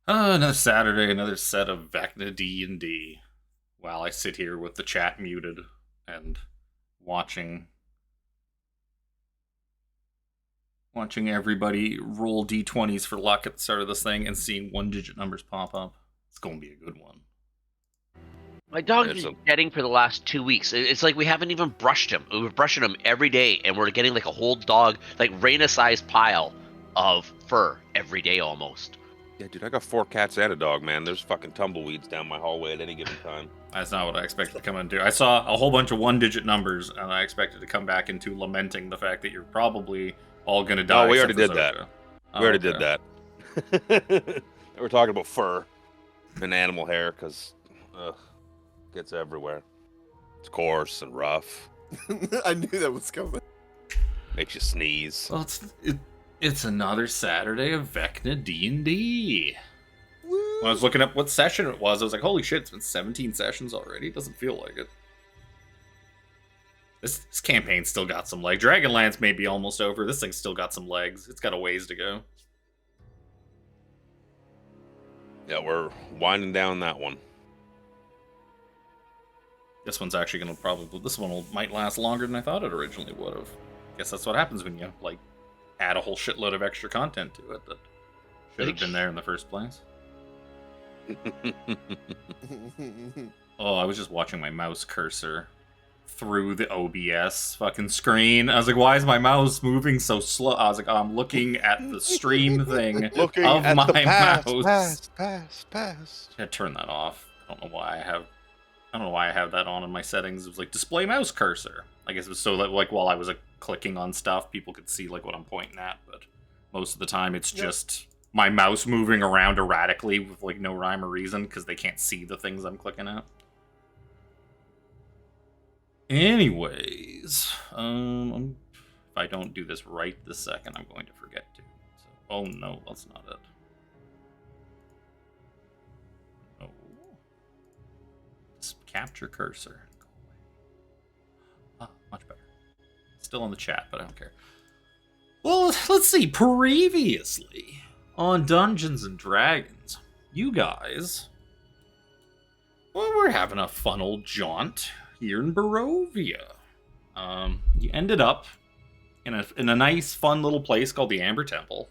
Another Saturday, another set of Vecna D&D. While I sit here with the chat muted and watching watching everybody roll d20s for luck at the start of this thing and seeing one-digit numbers pop up. It's going to be a good one. My dog's been shedding for the last 2 weeks. It's like we haven't even brushed him. We're brushing him every day, and we're getting like a whole dog, like Raina-sized pile of fur every day almost. Yeah, dude, I got 4 cats and a dog, man. There's fucking tumbleweeds down my hallway at any given time. That's not what I expected to come into. I saw a whole bunch of one-digit numbers, and I expected to come back into lamenting the fact that you're probably all going to die. Oh, we already did Zojja. that. We already did that. We're talking about fur and animal hair, because gets everywhere. It's coarse and rough. I knew that was coming. Makes you sneeze. Well, it's another Saturday of Vecna D&D. When I was looking up what session it was, I was like, holy shit, it's been 17 sessions already. It doesn't feel like it. This campaign's still got some legs. Dragonlance may be almost over. This thing's still got some legs. It's got a ways to go. Yeah, we're winding down that one. This one's actually going to might last longer than I thought it originally would have. Guess that's what happens when you, add a whole shitload of extra content to it that should have been there in the first place. Oh, I was just watching my mouse cursor through the OBS fucking screen. I was like, why is my mouse moving so slow? I was like, oh, I'm looking at the stream thing of my mouse. Past. I turn that off. I don't know why I have that on in my settings. It was like display mouse cursor. I guess it was so that while I was clicking on stuff, people could see what I'm pointing at. But most of the time, it's just my mouse moving around erratically with no rhyme or reason because they can't see the things I'm clicking at. Anyways, if I don't do this right this second, I'm going to forget to. So, oh no, that's not it. Oh. Capture cursor. Go away. Ah, much better. Still in the chat, but I don't care. Well, let's see. Previously on Dungeons and Dragons, you guys, we're having a fun old jaunt here in Barovia. You ended up in a nice, fun little place called the Amber Temple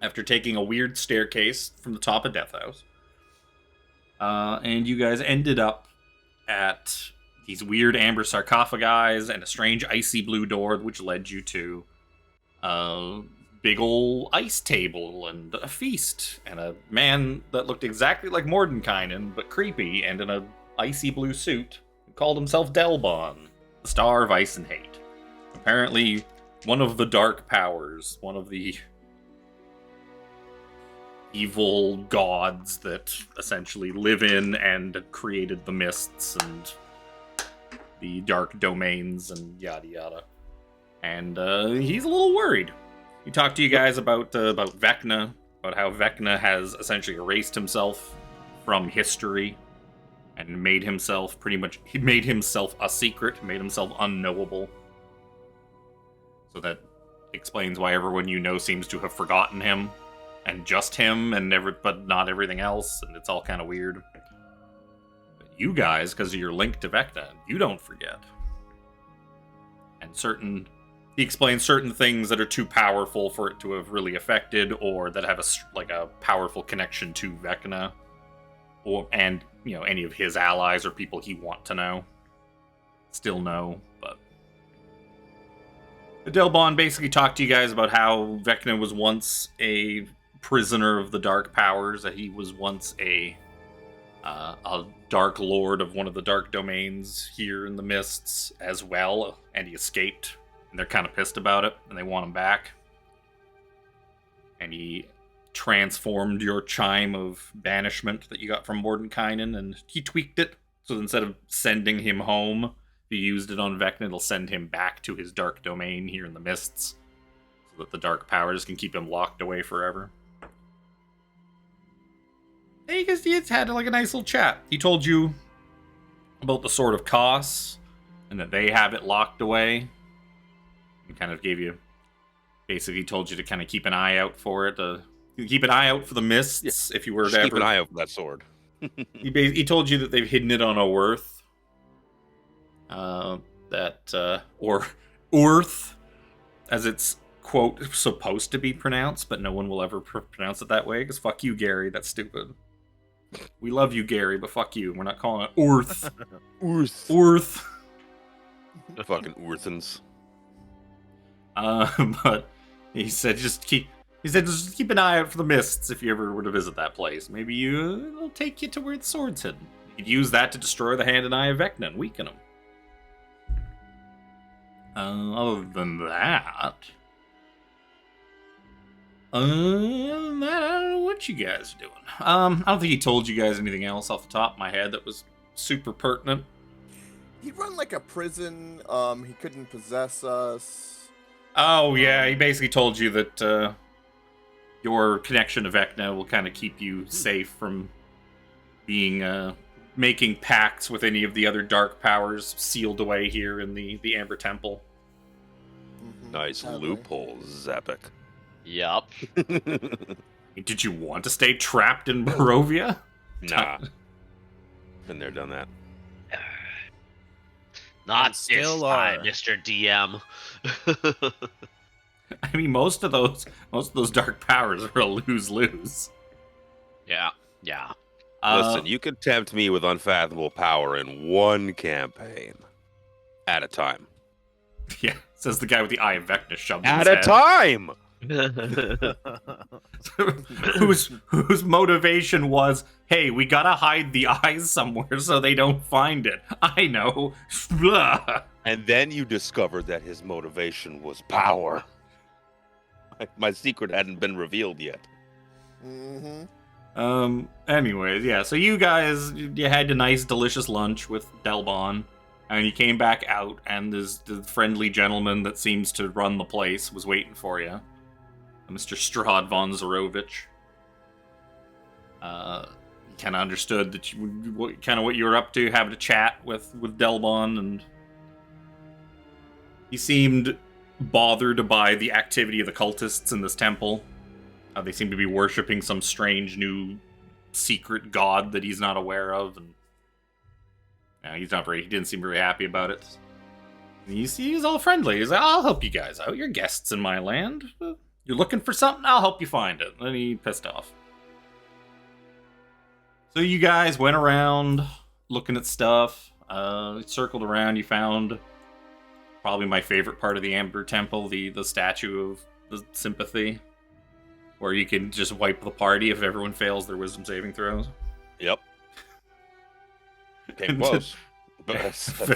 after taking a weird staircase from the top of Death House. And you guys ended up at these weird amber sarcophagi and a strange icy blue door, which led you to a big ol' ice table and a feast and a man that looked exactly like Mordenkainen, but creepy and in a icy blue suit, who called himself Delbon, the Star of Ice and Hate. Apparently, one of the dark powers, one of the evil gods that essentially live in and created the mists and the dark domains and yada yada. And he's a little worried. He talked to you guys about Vecna, about how Vecna has essentially erased himself from history and made himself a secret, made himself unknowable. So that explains why everyone you know seems to have forgotten him. And just him, but not everything else, and it's all kind of weird. But you guys, because of your link to Vecna, you don't forget. And he explains certain things that are too powerful for it to have really affected, or that have a powerful connection to Vecna, and any of his allies or people he want to know. Still know, but Delbon basically talked to you guys about how Vecna was once a prisoner of the dark powers, that he was once a dark lord of one of the dark domains here in the mists as well, and he escaped, and they're kind of pissed about it, and they want him back. And he transformed your chime of banishment that you got from Mordenkainen, and he tweaked it, so instead of sending him home, if you used it on Vecna, it'll send him back to his dark domain here in the mists, so that the dark powers can keep him locked away forever. Hey, guys, he had a nice little chat. He told you about the Sword of Kos, and that they have it locked away. He kind of basically told you to kind of keep an eye out for it. You keep an eye out for the mists if you were Just to keep ever. an eye out for that sword. He told you that they've hidden it on Oerth. Or Oerth, as it's, quote, supposed to be pronounced, but no one will ever pronounce it that way, because fuck you, Gary, that's stupid. We love you, Gary, but fuck you. We're not calling it Oerth. Oerth. Fucking Urthans. But he said just keep an eye out for the mists if you ever were to visit that place. Maybe it'll take you to where the sword's hidden. You could use that to destroy the hand and eye of Vecna and weaken him. Other than that, I don't know what you guys are doing. I don't think he told you guys anything else off the top of my head that was super pertinent. He run like a prison. He couldn't possess us. Oh yeah, he basically told you that your connection to Vecna will kind of keep you safe from being making pacts with any of the other dark powers sealed away here in the Amber Temple. Nice loophole, Zapek. Yup. Did you want to stay trapped in Barovia? Nah. Been there, done that. Not this still time, are. Mr. DM. I mean, most of those dark powers are a lose-lose. Yeah. Listen, you can tempt me with unfathomable power in one campaign. At a time. Yeah, says the guy with the Eye of Vecna shoved in At his a head. time! whose motivation was, hey, we gotta hide the eyes somewhere so they don't find it. I know. Blah. And then you discovered that his motivation was power. My secret hadn't been revealed yet. Anyways, yeah, so you guys, you had a nice, delicious lunch with Delbon, and you came back out, and the friendly gentleman that seems to run the place was waiting for you. Mr. Strahd von Zarovich. Kind of understood that what you were up to, having a chat with Delbon, and he seemed bothered by the activity of the cultists in this temple. They seem to be worshipping some strange new secret god that he's not aware of, and he didn't seem very happy about it. He's all friendly. He's like, I'll help you guys out. You're guests in my land. You're looking for something? I'll help you find it. And then he pissed off. So you guys went around looking at stuff, circled around. You found probably my favorite part of the Amber Temple, the statue of the sympathy, where you can just wipe the party if everyone fails their wisdom saving throws. Yep. Came close. If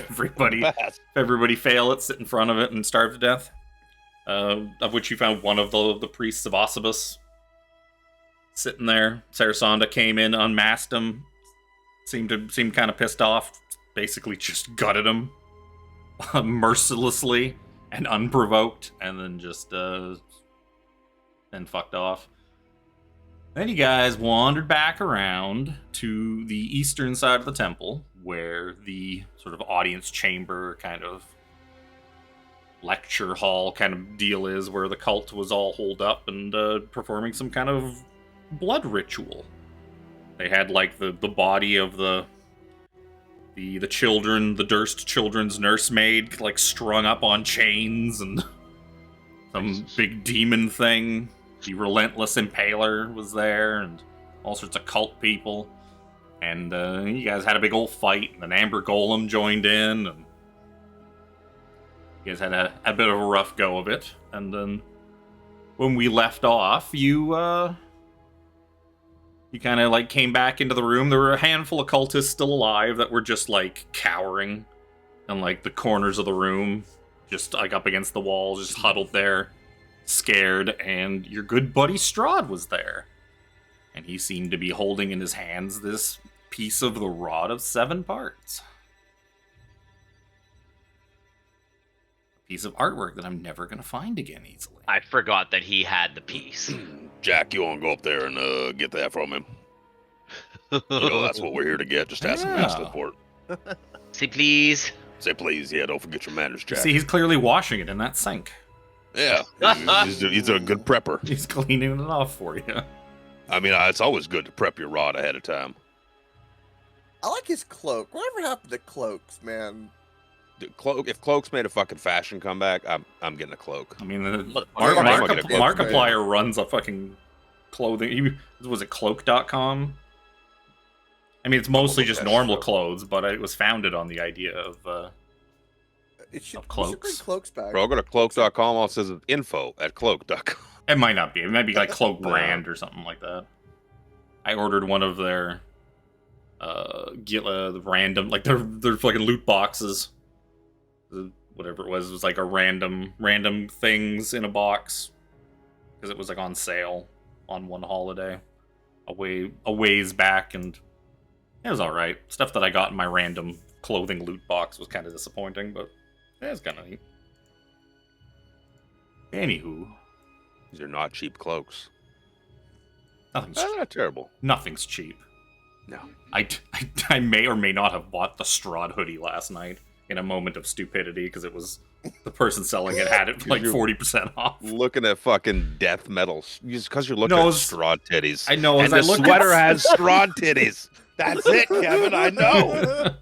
everybody fail it, sit in front of it and starve to death. Of which you found one of the priests of Osibus sitting there. Sarasonda came in, unmasked him, seemed kind of pissed off, basically just gutted him mercilessly and unprovoked, and then just fucked off. Then you guys wandered back around to the eastern side of the temple, where the sort of audience chamber kind of lecture hall kind of deal is, where the cult was all holed up and performing some kind of blood ritual. They had like the body of the children, the Durst children's nursemaid, like strung up on chains, and some big demon thing. The Relentless Impaler was there, and all sorts of cult people. And you guys had a big old fight, and an Amber Golem joined in, and you guys had a bit of a rough go of it. And then when we left off, you kind of like came back into the room. There were a handful of cultists still alive that were just like cowering in like the corners of the room, just like up against the walls, just huddled there, scared. And your good buddy Strahd was there, and he seemed to be holding in his hands this piece of the Rod of Seven Parts. A piece of artwork that I'm never going to find again easily. I forgot that he had the piece. Jack, you want to go up there and get that from him? You know, that's what we're here to get. Just ask him to ask for it. Say please. Say please, yeah, don't forget your manners, Jack. See, he's clearly washing it in that sink. Yeah, he's a good prepper. He's cleaning it off for you. I mean, it's always good to prep your rod ahead of time. I like his cloak. Whatever happened to cloaks, man? If cloaks made a fucking fashion comeback, I'm getting a cloak. I mean, Markiplier Markiplier runs a fucking clothing. Was it cloak.com? I mean, it's mostly just normal clothes, but it was founded on the idea of cloaks. Bring cloaks back. Bro, go to cloak.com. All it says is info@cloak.com. It might not be. It might be like Cloak Brand or something like that. I ordered one of their random, like their fucking loot boxes. Whatever it was like a random things in a box because it was like on sale on one holiday a ways back, and it was all right. Stuff that I got in my random clothing loot box was kind of disappointing, but it was kind of neat. Anywho, These are not cheap cloaks. nothing's Not terrible. nothing's cheap. No. I may or may not have bought the Strahd hoodie last night in a moment of stupidity because it was the person selling it had it for like 40% off. Looking at fucking death metal, just because you're looking at Strahd titties. I know. And the sweater has Strahd titties. That's it, Kevin. I know.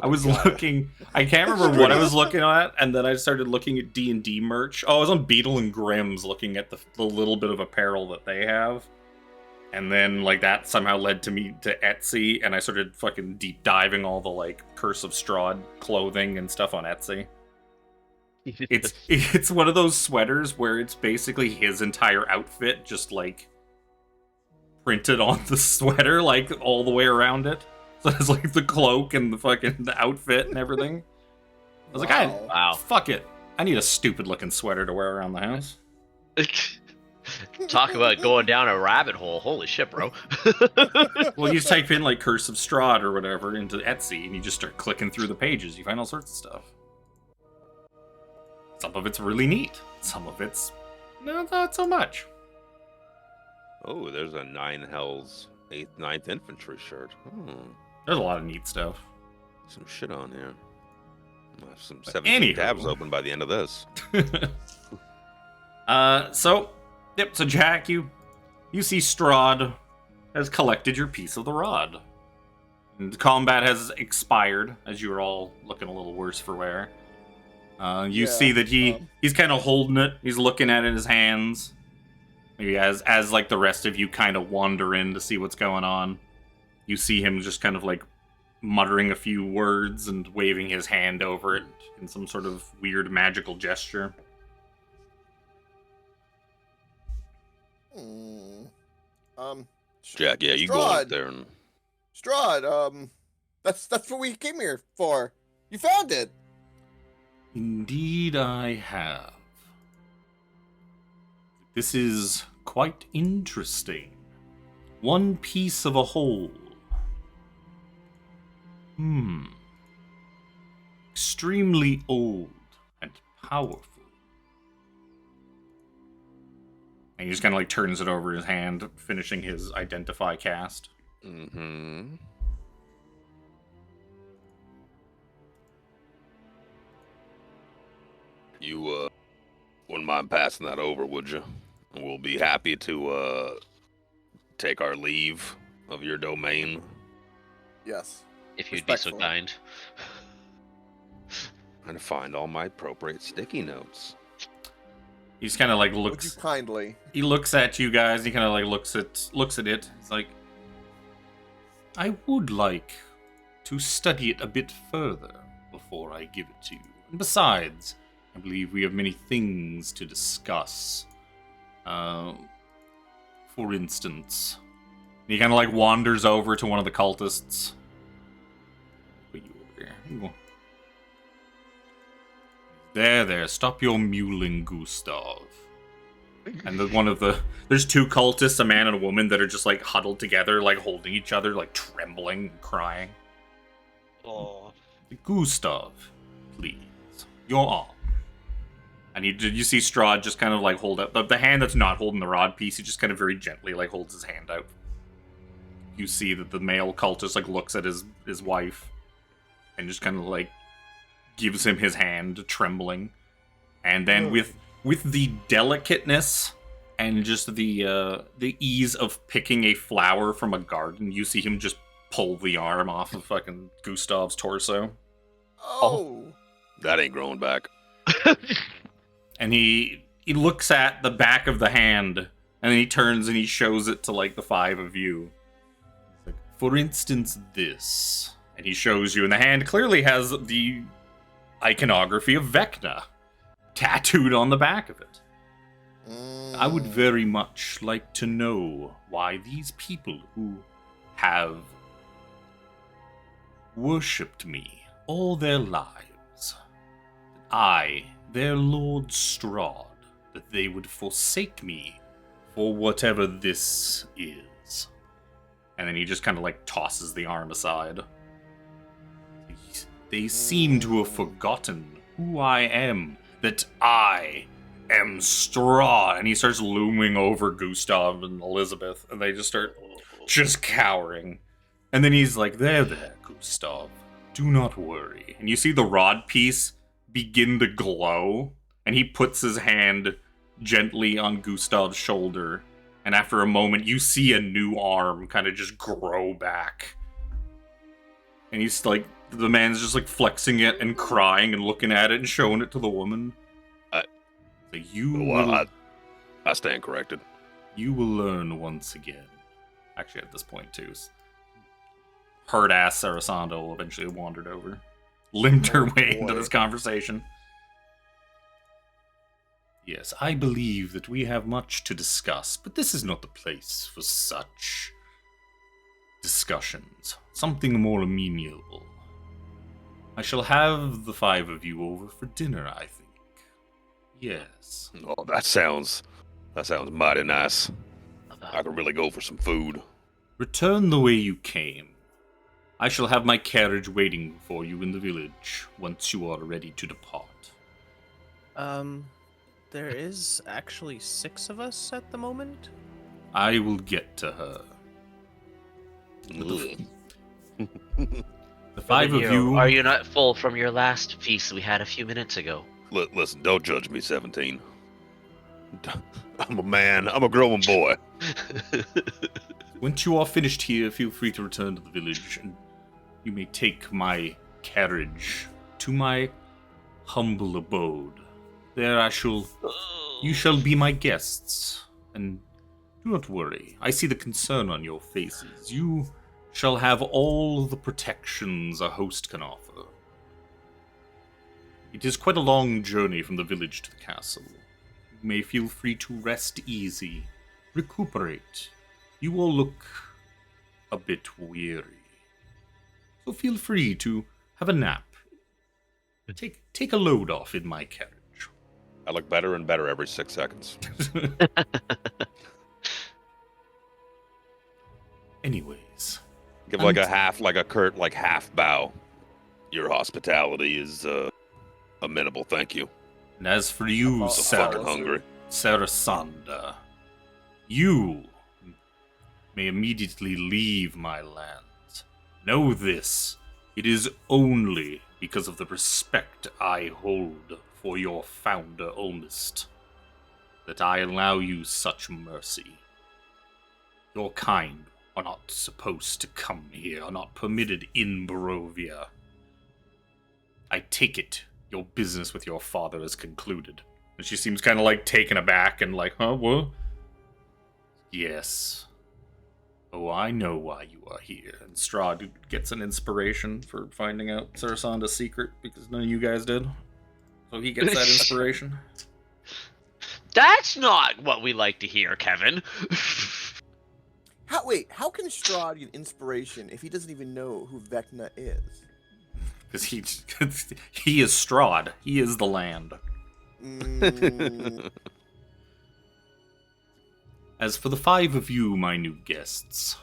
I was looking. I can't remember what I was looking at, and then I started looking at D&D merch. Oh, I was on Beetle and Grimm's looking at the little bit of apparel that they have. And then, like, that somehow led to me to Etsy, and I started fucking deep diving all the, like, Curse of Strahd clothing and stuff on Etsy. It's one of those sweaters where it's basically his entire outfit just, like, printed on the sweater, like, all the way around it. So it's, like, the cloak and the outfit and everything. I was like, wow. Fuck it. I need a stupid-looking sweater to wear around the house. Talk about going down a rabbit hole. Holy shit, bro. Well, you just type in, like, Curse of Strahd or whatever into Etsy, and you just start clicking through the pages. You find all sorts of stuff. Some of it's really neat. Some of it's not so much. Oh, there's a 9 Hells 8th, 9th Infantry shirt. There's a lot of neat stuff. Some shit on here. I'll have some 17 tabs open by the end of this. So Jack, you see Strahd has collected your piece of the rod. And the combat has expired, as you are all looking a little worse for wear. You see that he's kind of holding it. He's looking at it in his hands. Maybe as like the rest of you kind of wander in to see what's going on. You see him just kind of like muttering a few words and waving his hand over it in some sort of weird magical gesture. Jack, yeah, you go out there and Strahd, that's what we came here for. You found it. Indeed I have. This is quite interesting. One piece of a whole. Extremely old and powerful. And he just kind of like turns it over his hand, finishing his identify cast. Mm-hmm. You wouldn't mind passing that over, would you? We'll be happy to take our leave of your domain. Yes. If you'd be so kind. And to find all my appropriate sticky notes. He's kind of like looks. Would you kindly? He looks at you guys. He kind of like looks at it. He's like, I would like to study it a bit further before I give it to you. And besides, I believe we have many things to discuss. For instance, he kind of like wanders over to one of the cultists. Put you over here. There, stop your mewling, Gustav. And there's two cultists, a man and a woman, that are just like huddled together, like holding each other, like trembling and crying. Oh. Gustav, please, your arm. And you see Strahd just kind of like hold up the hand that's not holding the rod piece. He just kind of very gently like holds his hand out. You see that the male cultist like looks at his wife and just kind of like gives him his hand, trembling. And then with the delicateness and just the ease of picking a flower from a garden, you see him just pull the arm off of fucking Gustav's torso. Oh. That ain't growing back. And he looks at the back of the hand, and then he turns and he shows it to like the five of you. He's like, for instance, this. And he shows you, and the hand clearly has the iconography of Vecna tattooed on the back of it. I would very much like to know why these people who have worshipped me all their lives, I, their Lord Strahd, that they would forsake me for whatever this is. And then he just kind of like tosses the arm aside. They seem to have forgotten who I am, that I am Strahd. And he starts looming over Gustav and Elizabeth, and they just start just cowering. And then he's like, there, Gustav, do not worry. And you see the rod piece begin to glow, and he puts his hand gently on Gustav's shoulder, and after a moment, you see a new arm kind of just grow back. And he's like, the man's just like flexing it and crying and looking at it and showing it to the woman. I stand corrected. You will learn once again. Actually, at this point, too. Hard-ass Sarasanda will eventually have wandered over. Limped her way into this conversation. Yes, I believe that we have much to discuss, but this is not the place for such discussions. Something more amenable. I shall have the five of you over for dinner, I think. Yes. Oh, that sounds mighty nice. I could really go for some food. Return the way you came. I shall have my carriage waiting for you in the village once you are ready to depart. There is actually 6 of us at the moment. I will get to her. The five of you... Are you not full from your last feast we had a few minutes ago? Listen, don't judge me, 17. I'm a man. I'm a growing boy. Once you are finished here, feel free to return to the village, and you may take my carriage to my humble abode. There you shall be my guests, and do not worry. I see the concern on your faces. You shall have all the protections a host can offer. It is quite a long journey from the village to the castle. You may feel free to rest easy, recuperate. You all look a bit weary. So feel free to have a nap. Take a load off in my carriage. I look better and better every 6 seconds. Anyways. Give like a curt half bow. Your hospitality is amenable, thank you. And as for you, I'm so fucking hungry. Sarasanda, you may immediately leave my lands. Know this, it is only because of the respect I hold for your founder, Olmist, that I allow you such mercy. Your kind are not supposed to come here, are not permitted in Barovia. I take it your business with your father is concluded. And she seems kind of like taken aback and like, huh, what? Yes. Oh, I know why you are here. And Strahd gets an inspiration for finding out Sarasanda's secret because none of you guys did. So he gets that inspiration. That's not what we like to hear, Kevin. How can Strahd get inspiration if he doesn't even know who Vecna is? Because he is Strahd. He is the land. As for the five of you, my new guests,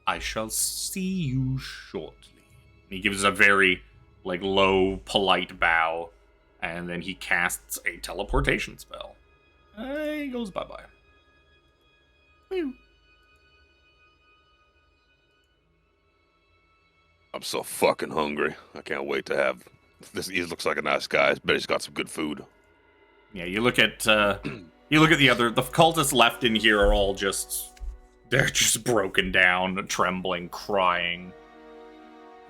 I shall see you shortly. He gives a very, low, polite bow, and then he casts a teleportation spell. He goes bye-bye. Whew. I'm so fucking hungry. I can't wait to have this. He looks like a nice guy. I bet he's got some good food. Yeah, you look at the other. The cultists left in here are all they're just broken down, trembling, crying.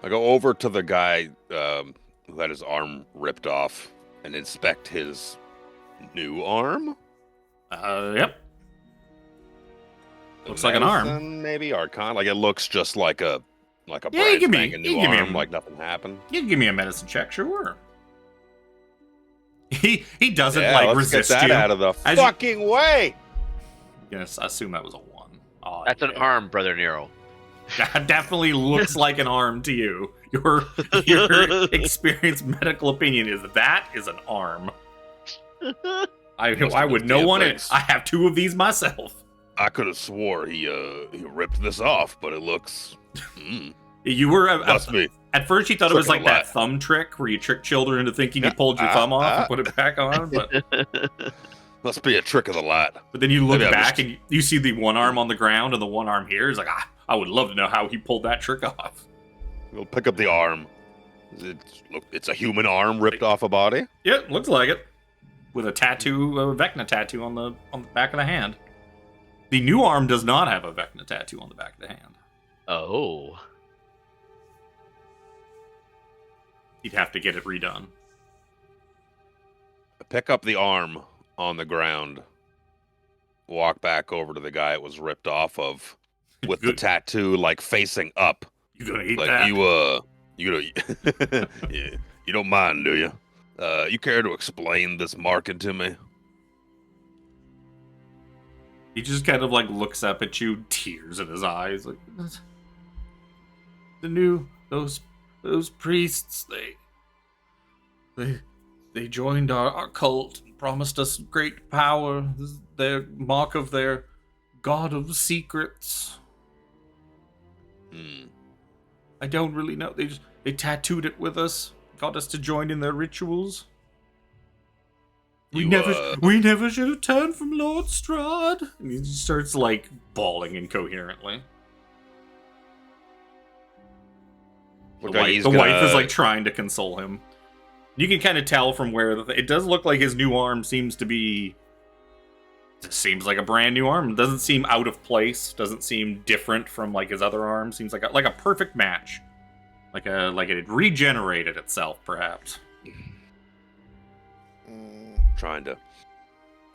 I go over to the guy who had his arm ripped off and inspect his new arm. Yep. Looks like an arm. Maybe Archon. Like it looks just like a Yeah, brand give me- spanking you new give me arm, a- like nothing happened. You can give me a medicine check, sure. He doesn't Let's resist get that you. out of the As you- fucking way. Yes, I assume that was a 1. Oh, That's an yeah. arm, Brother Nero. That definitely looks like an arm to you. Your experienced medical opinion is that is an arm. I would know damn one. things. I have 2 of these myself. I could have swore he ripped this off, but it looks. You were Must be. at first you thought it was Tricking like a that lot. thumb trick where you trick children into thinking you Yeah, pulled your thumb off and put it back on, but Must be a trick of the light. then you look Maybe I'm back just- and you see the one arm on the ground and the one arm here. It's like I would love to know how he pulled that trick off. We'll pick up the arm. It's a human arm ripped off a body. Yeah, looks like it. With a tattoo, a Vecna tattoo on the back of the hand. The new arm does not have a Vecna tattoo on the back of the hand. Oh. He'd have to get it redone. Pick up the arm on the ground. Walk back over to the guy it was ripped off of, with the Good. tattoo like facing up. You gonna eat Like that? you don't mind, do you? You care to explain this marking to me? He just kind of like looks up at you, tears in his eyes, like those priests. They joined our cult and promised us great power. This is their mark of their god of secrets. I don't really know. They tattooed it with us, got us to join in their rituals. We never should have turned from Lord Strahd. And he just starts like bawling incoherently. Look The like wife, he's the wife is gonna- like trying to console him. You can kind of tell from where it does look like his new arm seems to be. It seems like a brand new arm. It doesn't seem out of place. Doesn't seem different from like his other arm. Seems like a perfect match. Like it had regenerated itself, perhaps. Trying to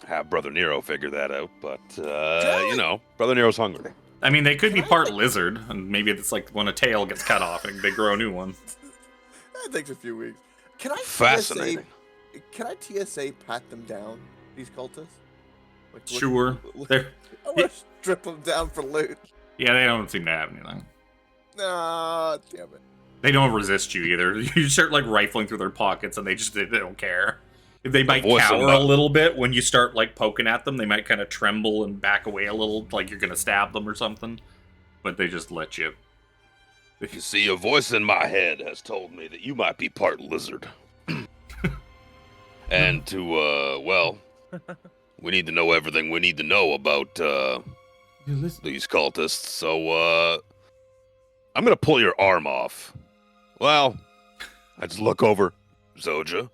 have Brother Nero figure that out, but Really? Brother Nero's hungry. I mean, they could be part lizard, and maybe it's like when a tail gets cut off and they grow a new one. That takes a few weeks. Can I Fascinating. Can I TSA pat them down? These cultists? Like, Sure. They're, I want to strip them down for loot. yeah, they don't seem to have anything. Nah, damn it. They don't resist you either. You start like rifling through their pockets, and they don't care. If they might voice cower them a up. little bit when you start like poking at them. They might kind of tremble and back away a little, like you're gonna stab them or something. But they just let you. You see, a voice in my head has told me that you might be part lizard. And we need to know everything we need to know about these cultists. So, I'm gonna pull your arm off. Well, I just look over, Zojja.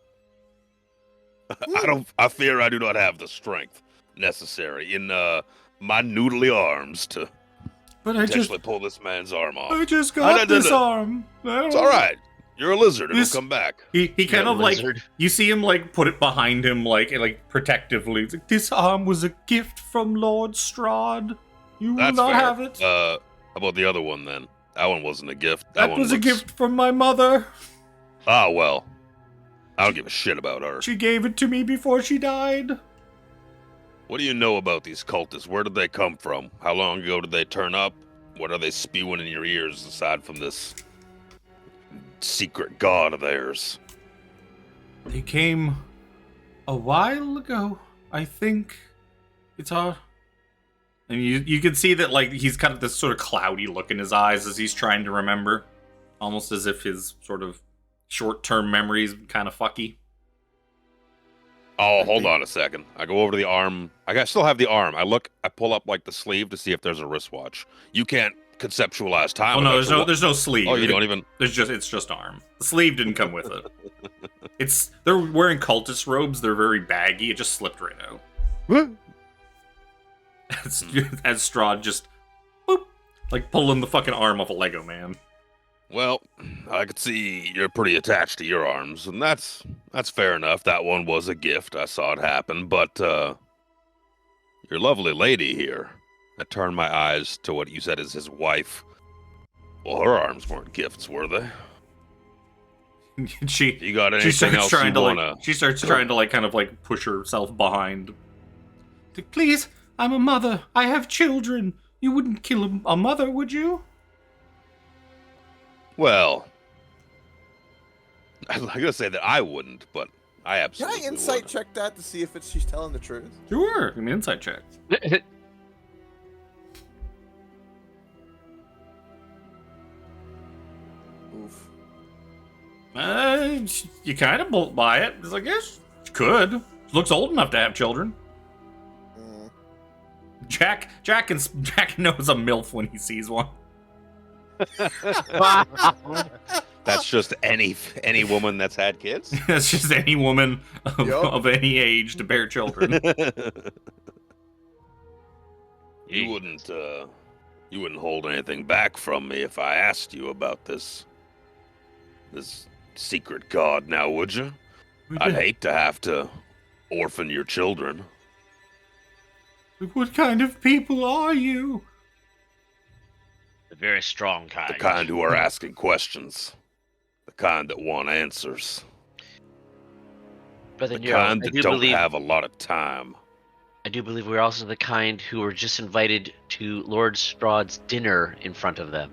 I fear I do not have the strength necessary in my noodly arms to But I potentially pull this man's arm off. just got this arm. It's all right. You're a lizard. It'll This- come back. He kind Yeah, of like lizard. you see him like put it behind him like protectively. It's like, this arm was a gift from Lord Strahd. You will That's not fair. have it. How about the other one then? That one wasn't a gift. that one was a looks- gift from my mother. Ah, well. I don't give a shit about her. She gave it to me before she died. What do you know about these cultists? Where did they come from? How long ago did they turn up? What are they spewing in your ears aside from this secret god of theirs? They came a while ago, I think. It's our. And you can see that like he's kind of this sort of cloudy look in his eyes as he's trying to remember, almost as if his sort of short-term memories kind of fucky. Oh, hold on a second. I go over to the arm. Still have the arm. I pull up like the sleeve to see if there's a wristwatch. You can't conceptualize time. Oh no, there's no sleeve. Oh, you don't even. It's just arm. The sleeve didn't come with it. They're wearing cultist robes. They're very baggy. It just slipped right out. As Strahd just boop, like pulling the fucking arm off a Lego man. Well, I could see you're pretty attached to your arms, and that's fair enough. That one was a gift. I saw it happen, but your lovely lady here. I turned my eyes to what you said is his wife. Well, her arms weren't gifts, were they? You got anything else you wanna? She starts trying to kind of push herself behind. Please, I'm a mother. I have children. You wouldn't kill a mother, would you? Well, I'm gonna say that I wouldn't, but I absolutely Can I insight would. check that to see if she's telling the truth? Sure, give me an insight check. Oof. You kind of buy it. It's like, yes, she could. She looks old enough to have children. Mm. Jack knows a MILF when he sees one. That's just any woman that's had kids. That's just any woman of any age to bear children. You wouldn't hold anything back from me if I asked you about this secret god, now would you? I'd hate to have to orphan your children. What kind of people are you? The very strong kind. The kind who are asking questions. The kind that want answers. Brother The Nero, kind that don't have a lot of time. I do believe we're also the kind who were just invited to Lord Strahd's dinner in front of them.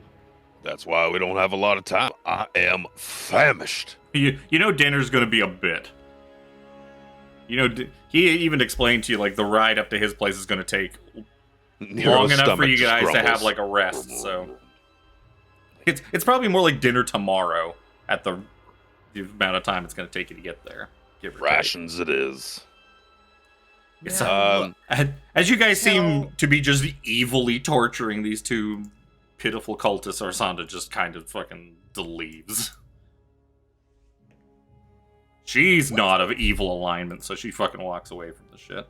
That's why we don't have a lot of time. I am famished. You know dinner's going to be a bit. You know, he even explained to you, the ride up to his place is going to take long enough for you guys to have, a rest, so... It's probably more like dinner tomorrow at the amount of time it's going to take you to get there. Rations it is. As you guys seem to be just evilly torturing these two pitiful cultists, Arsanda just kind of fucking leaves. She's not of evil alignment, so she fucking walks away from the shit.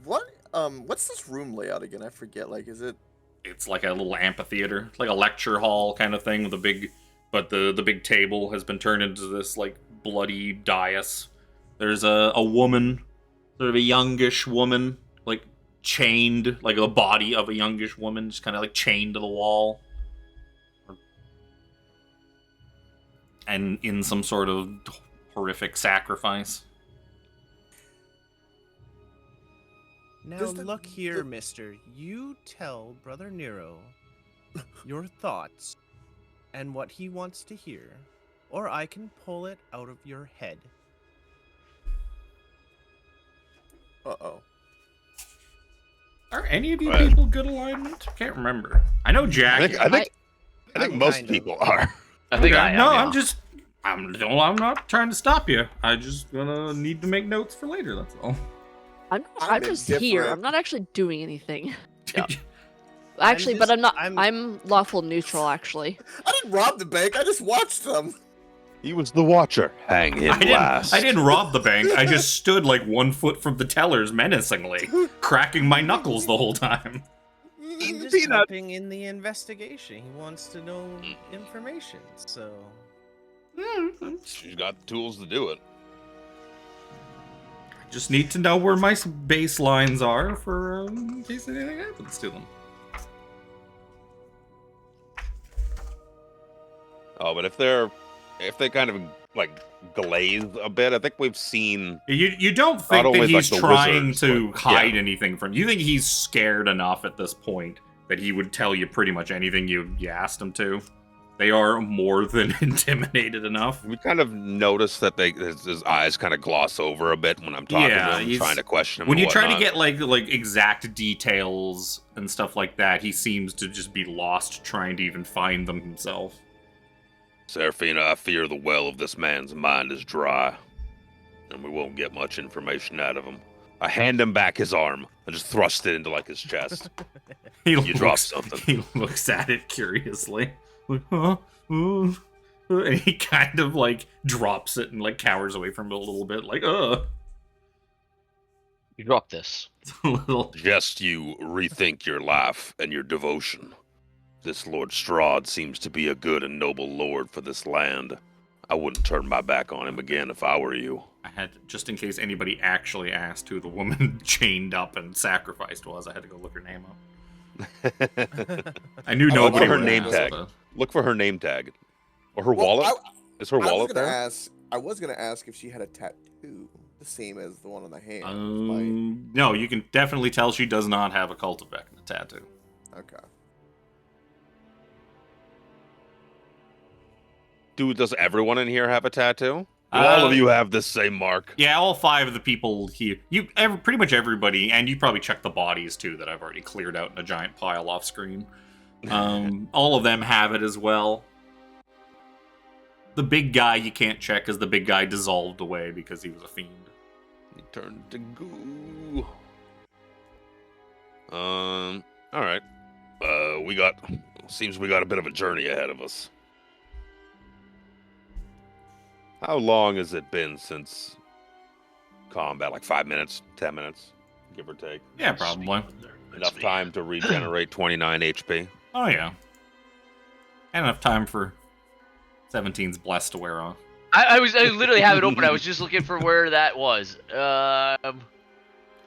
What's this room layout again? I forget. Is it? It's like a little amphitheater, like a lecture hall kind of thing with the big table has been turned into this bloody dais. There's a woman, sort of a youngish woman, chained, the body of a youngish woman, just kind of chained to the wall. And in some sort of horrific sacrifice. Now look here, mister. You tell Brother Nero your thoughts and what he wants to hear, or I can pull it out of your head. Uh-oh. Are any of you people good alignment? I can't remember. I know Jack. I think most people are. I think I am. No, yeah. I'm not trying to stop you. I just gonna need to make notes for later, that's all. I'm just here. I'm not actually doing anything. Yeah. Actually, but I'm not. I'm lawful neutral, actually. I didn't rob the bank. I just watched them. He was the watcher. Hang him last. I didn't rob the bank. I just stood 1 foot from the tellers menacingly, cracking my knuckles the whole time. I'm just helping in the investigation. He wants to know information, so... She's got the tools to do it. I just need to know where my baselines are for in case anything happens to them. Oh, but if they kind of glaze a bit, I think we've seen. You don't think that he's trying to hide yeah. anything from you? Think he's scared enough at this point that he would tell you pretty much anything you asked him to? They are more than intimidated enough. We kind of notice that his eyes kind of gloss over a bit when I'm talking to him, trying to question him. When you try to get like exact details and stuff like that, he seems to just be lost trying to even find them himself. Seraphina, I fear the well of this man's mind is dry, and we won't get much information out of him. I hand him back his arm and just thrust it into like his chest. You dropped something. He looks at it curiously. Like, huh? And he kind of like drops it and like cowers away from it a little bit, like, You dropped this. a little. Just you rethink your life and your devotion. This Lord Strahd seems to be a good and noble lord for this land. I wouldn't turn my back on him again if I were you. I had, just in case anybody actually asked who the woman chained up and sacrificed was, I had to go look her name up. I knew nobody her would name ask, tag. but- Look for her name tag. Or her wallet? Is her wallet there? I was gonna ask if she had a tattoo, the same as the one on the hand. No, you can definitely tell she does not have a Cult of Vecna tattoo. Okay. Dude, does everyone in here have a tattoo? Do all of you have the same mark? Yeah, all 5 of the people here. Pretty much everybody, and you probably checked the bodies too that I've already cleared out in a giant pile off screen. All of them have it as well. The big guy you can't check because the big guy dissolved away because he was a fiend. He turned to goo. Alright. Seems we got a bit of a journey ahead of us. How long has it been since combat? Like 5 minutes, 10 minutes, give or take? Yeah, probably. Enough time to regenerate 29 HP. Oh, yeah. And enough time for 17's Blessed to wear off. I literally have it open. I was just looking for where that was. There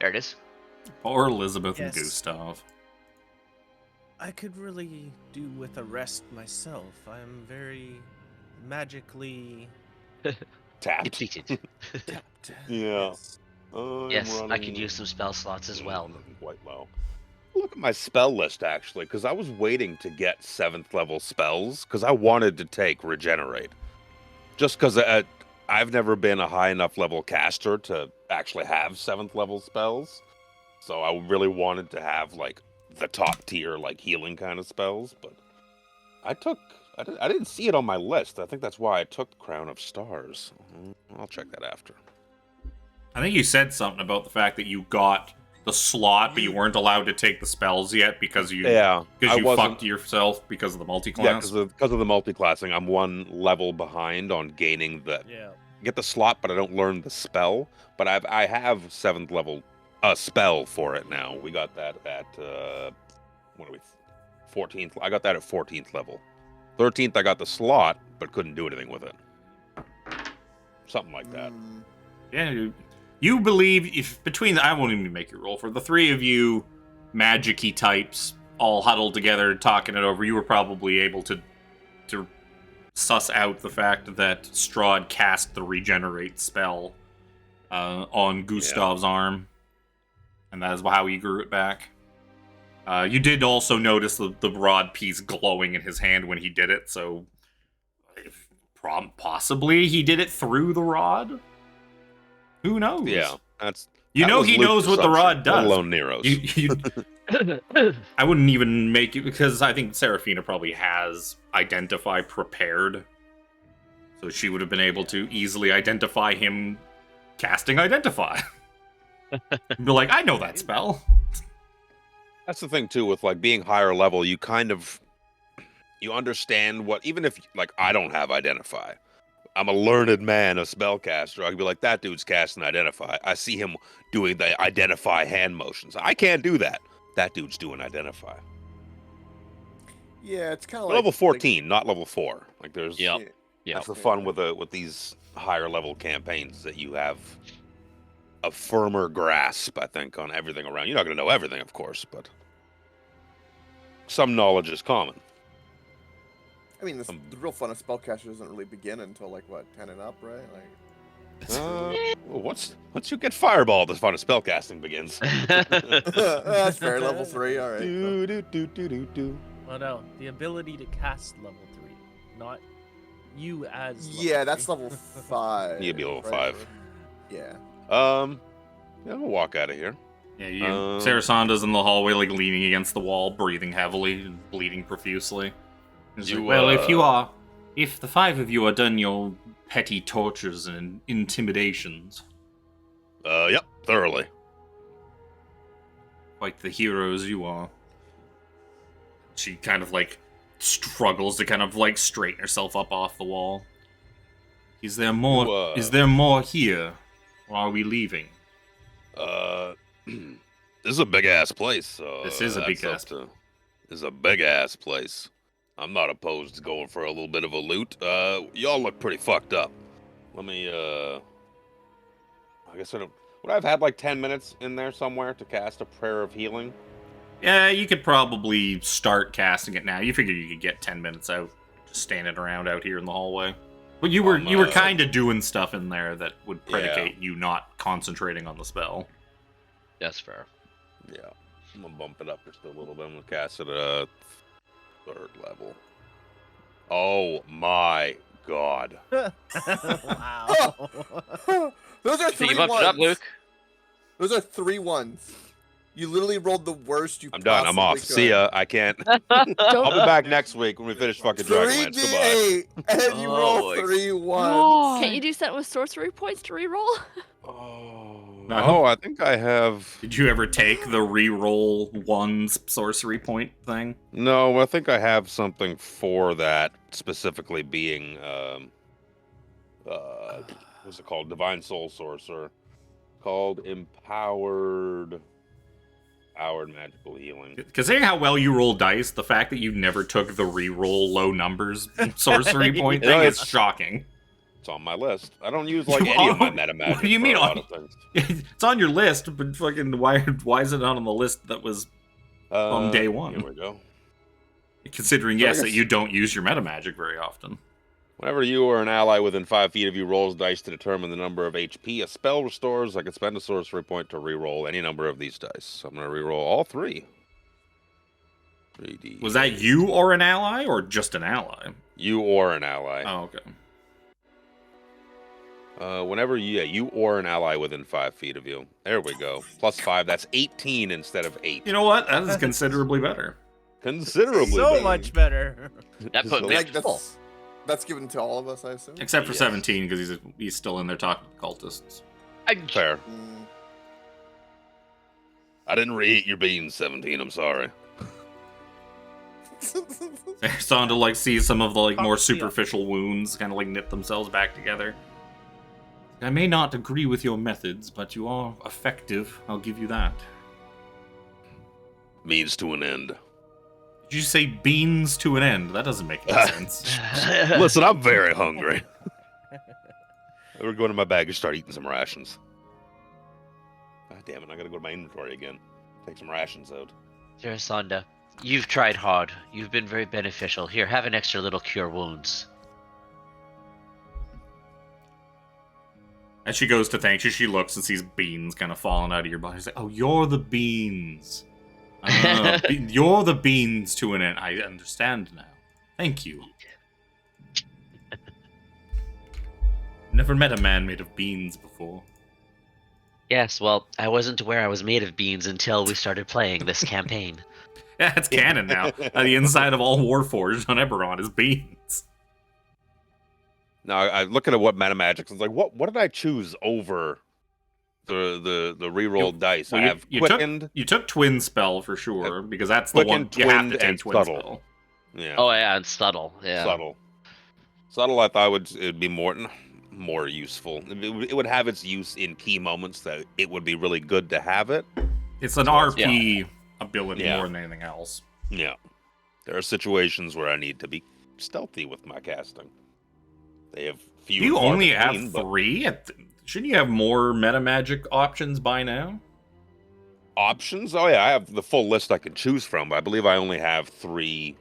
it is. Or Elizabeth and Yes. Gustav. I could really do with a rest myself. I'm very magically Tapped. Depleted. tapped. Yeah. Yes. Yes, I could use some spell slots as well. Quite low. Look at my spell list, actually, because I was waiting to get 7th level spells, because I wanted to take Regenerate. Just because I've never been a high enough level caster to actually have 7th level spells. So I really wanted to have, like, the top tier, like, healing kind of spells, but I didn't see it on my list. I think that's why I took Crown of Stars. I'll check that after. I think you said something about the fact that you got the slot, but you weren't allowed to take the spells yet because you fucked yourself because of the multi-class. Yeah, because of the multi-classing, I'm 1 level behind on gaining the get the slot, but I don't learn the spell. But I have 7th level spell for it now. We got that at 14th. I got that at 14th level. 13th, I got the slot, but couldn't do anything with it. Something like that. Yeah, you believe if between I won't even make you roll for the 3 of you, magic-y types all huddled together talking it over. You were probably able to suss out the fact that Strahd cast the regenerate spell on Gustav's arm, and that is how he grew it back. You did also notice the rod piece glowing in his hand when he did it, so possibly he did it through the rod. Who knows? Yeah, he knows what the rod does. Let alone Nero's. I wouldn't even make it because I think Seraphina probably has Identify prepared, so she would have been able to easily identify him casting Identify. Be like, I know that spell. That's the thing too with like being higher level. You understand what, even if like I don't have Identify. I'm a learned man, a spellcaster. I can be like, that dude's casting Identify. I see him doing the Identify hand motions. I can't do that. That dude's doing Identify. Yeah, it's kind of like level 14, not level 4. Like there's Yep. That's the fun with these higher level campaigns, that you have a firmer grasp, I think, on everything around. You're not going to know everything, of course, but some knowledge is common. I mean, the real fun of spellcaster doesn't really begin until like what, 10 and up, right? Once you get Fireball, the fun of spellcasting begins. That's fair. Level 3, all right. Well, no, the ability to cast level 3, not you as. Yeah, that's level 5. You'd be level 5. Yeah. We'll walk out of here. Yeah, Sarasanda's in the hallway, like leaning against the wall, breathing heavily and bleeding profusely. If the 5 of you are done your petty tortures and intimidations. Yep, thoroughly. like the heroes you are. She kind of like struggles to kind of like straighten herself up off the wall. Is there more? Is there more here? Or are we leaving? This is a big ass place. So this is a big ass. This is a big ass place. I'm not opposed to going for a little bit of a loot. Y'all look pretty fucked up. Let me. I guess would I have had like 10 minutes in there somewhere to cast a prayer of healing? Yeah, you could probably start casting it now. You figure you could get 10 minutes out, just standing around out here in the hallway. But you were kind of doing stuff in there that would predicate you not concentrating on the spell. That's fair. Yeah, I'm gonna bump it up just a little bit. I'm gonna cast it at 3rd level. Oh my god! Wow. Those are 3 you bumped ones. it up, Luke. Those are 3 ones. You literally rolled the worst you. I'm done. I'm off. Could. See ya. I can't. I'll be back next week when we finish fucking Dragonlance. 3d8, and you roll 3 ones. Can't you do something with sorcery points to reroll? No, I think I have. Did you ever take the reroll 1's sorcery point thing? No, I think I have something for that, specifically being what's it called? Divine Soul Sorcerer, called Empowered Magical Healing. Considering how well you roll dice, the fact that you never took the reroll low numbers sorcery point thing is shocking. It's on my list. I don't use like any of my meta magic. What do you mean? A lot of things. It's on your list, but fucking why is it not on the list that was on day one? Here we go. Considering, yes, that you don't use your meta magic very often. Whenever you or an ally within 5 feet of you rolls dice to determine the number of HP a spell restores, I can spend a sorcery point to reroll any number of these dice. So I'm going to reroll all 3. 3D. Was that you or an ally, or just an ally? You or an ally. Oh, okay. Whenever you or an ally within 5 feet of you. There we go. +5. That's 18 instead of 8. You know what? That is considerably better. Considerably so better. much better. That put me Like at full. that's given to all of us, I assume. Except for 17, because he's still in there talking to the cultists. Fair. Mm. I didn't re-eat your beans, 17. I'm sorry. They're starting to like see some of the like more superficial wounds kind of like knit themselves back together. I may not agree with your methods, but you are effective. I'll give you that. Means to an end. Did you say beans to an end? That doesn't make any sense. Listen, I'm very hungry. We're going to my bag and start eating some rations. God damn it, I gotta go to my inventory again. Take some rations out. Jarasanda, you've tried hard. You've been very beneficial. Here, have an extra little cure wounds. As she goes to thank you, she looks and sees beans kind of falling out of your body. She's like, oh, you're the beans. You're the beans to an end. I understand now. Thank you. Never met a man made of beans before. Yes, well, I wasn't aware I was made of beans until we started playing this campaign. Yeah, it's canon now. The inside of all Warforged on Eberron is beans. Now I looking at what meta magic is like. What did I choose over the rerolled dice? Well, I have quickened. You took twin spell for sure because that's the one you have to take twin subtle. Spell. Yeah. Oh yeah, and subtle. Yeah. Subtle. I thought it'd be more useful. It would have its use in key moments that it would be really good to have it. It's an RP ability more than anything else. Yeah. There are situations where I need to be stealthy with my casting. They have few. You only have 3? Shouldn't you have more meta magic options by now? Options? Oh yeah, I have the full list I can choose from, but I believe I only have 3.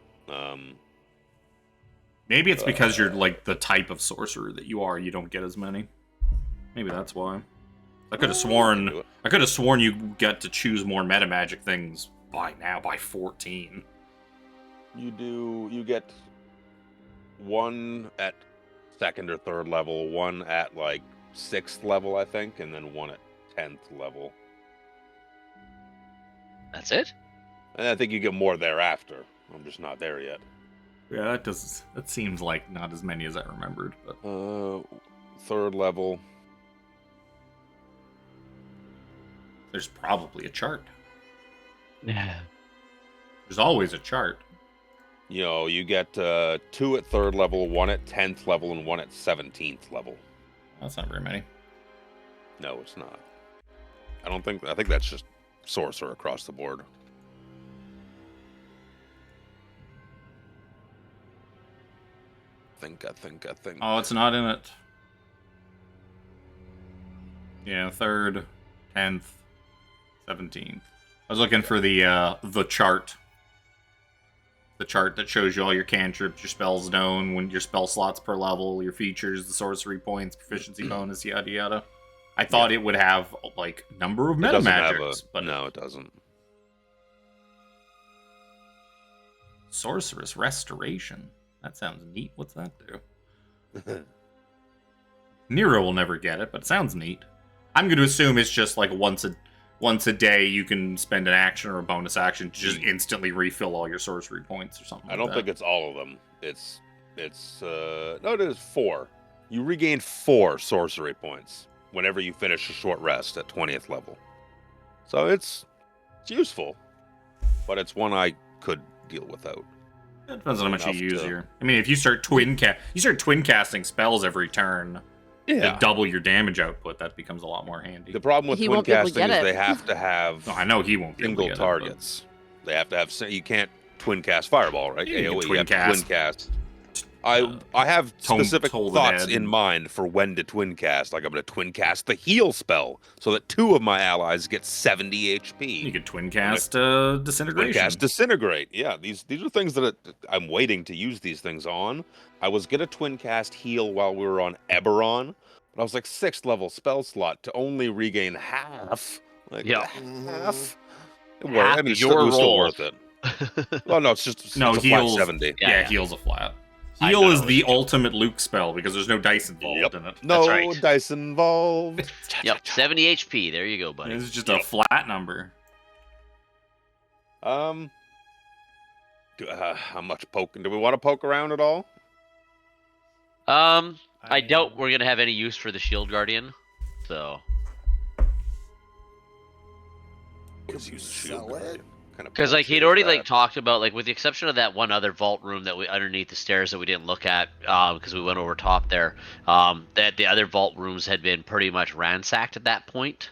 Maybe it's because you're like the type of sorcerer that you are. You don't get as many. Maybe that's why. I could have sworn you get to choose more meta magic things by 14. You do. You get 1 at 2nd or 3rd level, 1 at like 6th level, I think, and then 1 at 10th level. That's it? And I think you get more thereafter. I'm just not there yet. Yeah, that seems like not as many as I remembered, but 3rd level. There's probably a chart. Yeah. There's always a chart. You know, you get 2 at 3rd level, 1 at 10th level, and 1 at 17th level. That's not very many. No, it's not. I think that's just sorcerer across the board. I think. Oh, it's not in it. Yeah, 3rd, 10th, 17th. I was looking for the chart. The chart that shows you all your cantrips, your spells known, when your spell slots per level, your features, the sorcery points, proficiency bonus, yada yada. I thought it would have like number of meta magics, but no, it doesn't. Sorceress Restoration. That sounds neat. What's that do? Nero will never get it, but it sounds neat. I'm going to assume it's just like once a day you can spend an action or a bonus action to just instantly refill all your sorcery points or something. I don't think it's all of them. It's no, it is 4. You regain 4 sorcery points whenever you finish a short rest at 20th level. So it's useful, but it's one I could deal without. It depends on how much you use here. I mean, if you start twin casting spells every turn, to double your damage output, that becomes a lot more handy. The problem with twin casting is they have to have I know he won't be single able to targets. They have to have. You can't twin cast fireball, right? You AoE. Twin cast. I have specific thoughts in mind for when to twin cast. Like I'm going to twin cast the heal spell so that 2 of my allies get 70 HP. You could twin cast disintegration. Twin cast disintegrate. Yeah, these are things that I'm waiting to use these things on. I was going to twin cast heal while we were on Eberron, but I was like 6th level spell slot to only regain half. Like half. I mean, it was still worth it. Well, no, it's just no it's heals. A flat 70. Yeah, heal's a flat. Heal is the ultimate Luke spell because there's no dice involved in it. No dice involved. Yep, 70 HP. There you go, buddy. It's just a flat number. How much poking? Do we want to poke around at all? I doubt we're gonna have any use for the Shield Guardian, so. Because like he'd already like talked about like with the exception of that one other vault room that we underneath the stairs that we didn't look at because we went over top there, that the other vault rooms had been pretty much ransacked at that point.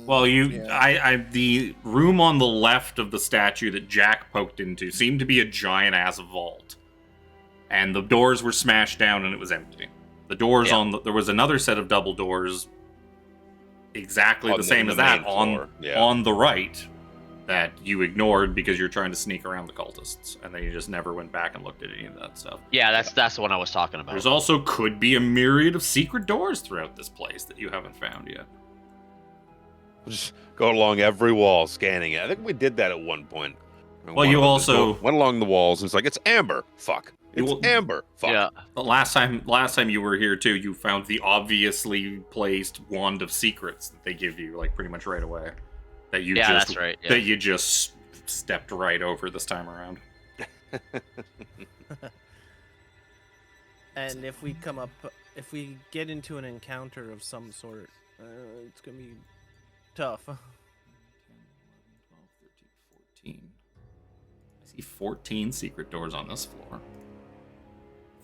Well, the room on the left of the statue that Jack poked into seemed to be a giant ass vault, and the doors were smashed down and it was empty. The doors there was another set of double doors, exactly the same as that on the right. That you ignored because you're trying to sneak around the cultists, and then you just never went back and looked at any of that stuff. Yeah, that's the one I was talking about. There's also could be a myriad of secret doors throughout this place that you haven't found yet. We'll just go along every wall, scanning it. I think we did that at one point. Well, you also went along the walls, and it's like, it's amber. Fuck. It's amber. Fuck. Yeah. But last time you were here too, you found the obviously placed wand of secrets that they give you, like pretty much right away. That you that's right. Yeah. That you just stepped right over this time around. And if we get into an encounter of some sort, it's gonna be tough. 10, 11, 12, 13, 14. I see 14 secret doors on this floor.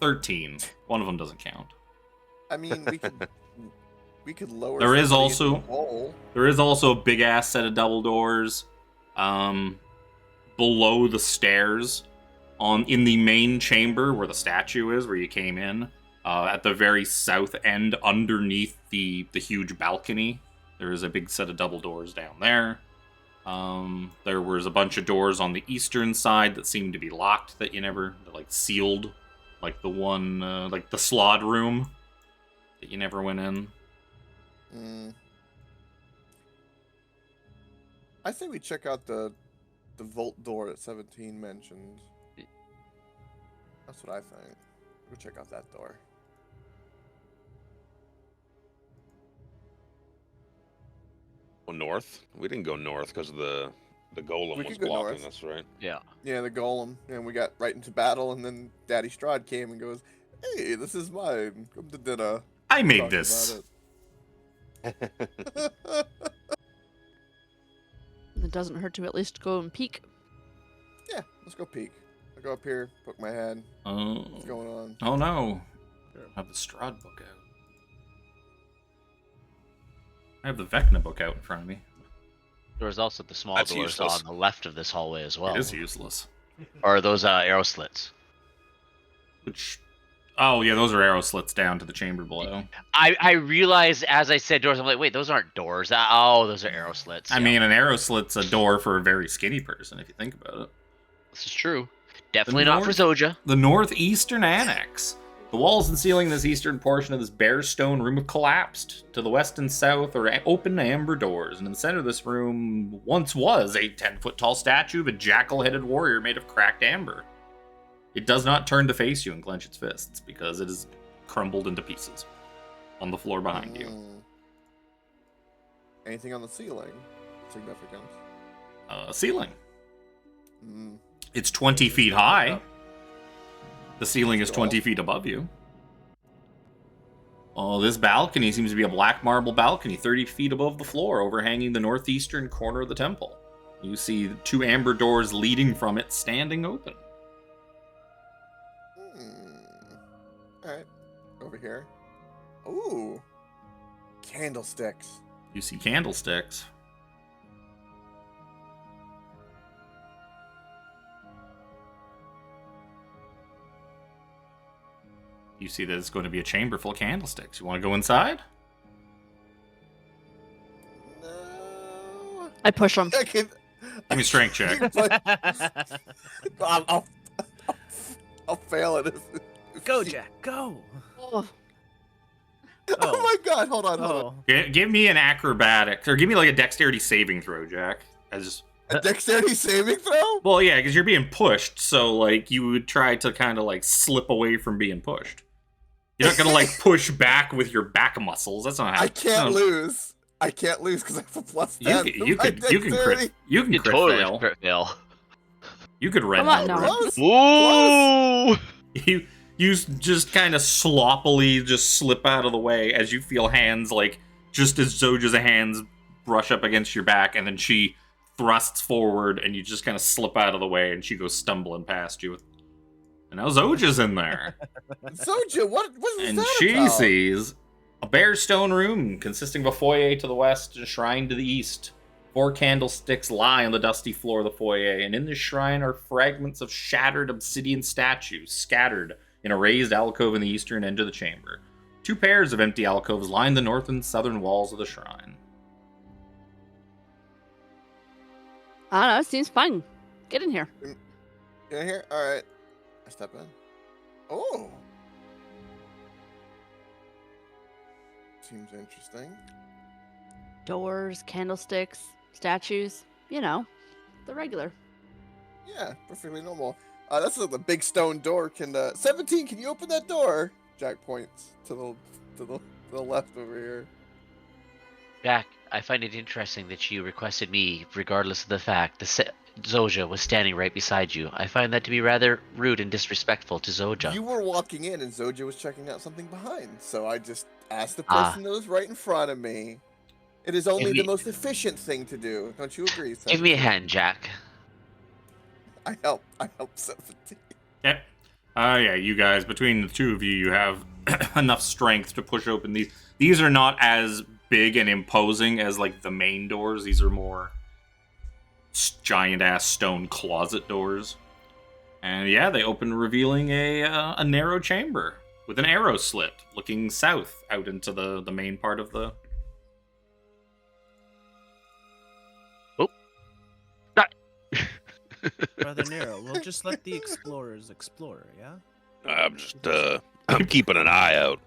13. One of them doesn't count. I mean, we could lower. There is also a big ass set of double doors, below the stairs, in the main chamber where the statue is, where you came in, at the very south end, underneath the huge balcony. There is a big set of double doors down there. There was a bunch of doors on the eastern side that seemed to be locked, that you never sealed, like the one like the slot room that you never went in. I think we check out the vault door that 17 mentioned. That's what I think. We'll check out that door. Well, north? We didn't go north because the golem was blocking us, right? Yeah. Yeah, the golem. And we got right into battle, and then Daddy Strahd came and goes, "Hey, this is mine. Come to dinner." I made this. It doesn't hurt to at least go and peek. Yeah, let's go peek. I'll go up here, poke my head. What's going on? Oh no. I have the Strahd book out. I have the Vecna book out in front of me. There's also the small That's doors useless. on the left of this hallway as well. It is useless. Or are those arrow slits? Which... Oh, yeah, those are arrow slits down to the chamber below. I realized as I said doors, I'm like, wait, those aren't doors. Oh, those are arrow slits. I mean, an arrow slit's a door for a very skinny person, if you think about it. This is true. Definitely not for Zojja. The northeastern annex. The walls and ceiling in this eastern portion of this bare stone room have collapsed. To the west and south are open amber doors, and in the center of this room once was a 10-foot-tall statue of a jackal-headed warrior made of cracked amber. It does not turn to face you and clench its fists, because it is crumbled into pieces on the floor behind you. Anything on the ceiling? Significant. Ceiling. It's 20 feet high. The ceiling is 20 feet above you. Oh, this balcony seems to be a black marble balcony 30 feet above the floor, overhanging the northeastern corner of the temple. You see 2 amber doors leading from it standing open. Alright. Over here. Ooh. Candlesticks. You see candlesticks. You see that it's going to be a chamber full of candlesticks. You want to go inside? No. I push him. Give me a strength check. I'll fail it. Go, Jack, go! Oh. Oh my god, hold on. Give me an acrobatics, or give me like a dexterity saving throw, Jack. A dexterity saving throw? Well, yeah, because you're being pushed, so like you would try to kind of like slip away from being pushed. You're not gonna like push back with your back muscles. That's not how. I can't lose. I can't lose because I have a plus 10. You can crit totally fail. Crit fail. You could red. Come on, no. Whoa! You just kind of sloppily just slip out of the way as you feel hands like just as Zojja's hands brush up against your back, and then she thrusts forward, and you just kind of slip out of the way, and she goes stumbling past you. And now Zojja's in there. Zojja, what is and that she about? sees a bare stone room consisting of a foyer to the west and a shrine to the east. 4 candlesticks lie on the dusty floor of the foyer, and in this shrine are fragments of shattered obsidian statues scattered in a raised alcove in the eastern end of the chamber. 2 pairs of empty alcoves line the north and southern walls of the shrine. I don't know, it seems fun. Get in here. Get in here? Alright. I step in. Oh! Seems interesting. Doors, candlesticks, statues. You know, the regular. Yeah, perfectly normal. That's the big stone door. 17, can you open that door? Jack points to the left over here. Jack, I find it interesting that you requested me, regardless of the fact that Zojja was standing right beside you. I find that to be rather rude and disrespectful to Zojja. You were walking in and Zojja was checking out something behind, so I just asked the person that was right in front of me. It is only the most efficient thing to do. Don't you agree, 17? Give me a hand, Jack. I help 17. Yep. Yeah, you guys, between the two of you, you have enough strength to push open these. These are not as big and imposing as, like, the main doors. These are more giant-ass stone closet doors. And, yeah, they open, revealing a narrow chamber with an arrow slit looking south out into the main part of the... Brother Nero, we'll just let the explorers explore, yeah? I'm keeping an eye out.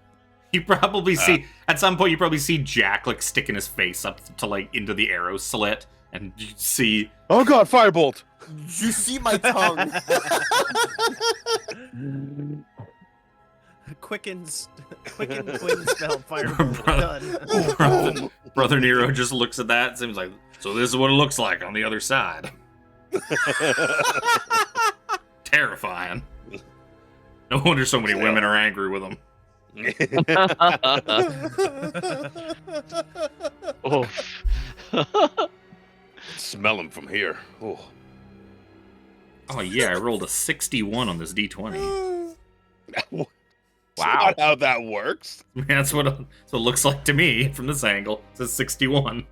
You probably see, at some point, you probably see Jack, like, sticking his face up to, like, into the arrow slit, and you see... Oh god, firebolt! You see my tongue! Quicken twin spell, firebolt, done. Brother Nero just looks at that and seems like, so this is what it looks like on the other side. Terrifying. No wonder so many women are angry with him. Oh. smell him from here. Oh. Oh yeah, I rolled a 61 on this d20. Wow. Wow. Not how that works. That's what it looks like to me from this angle. It says 61.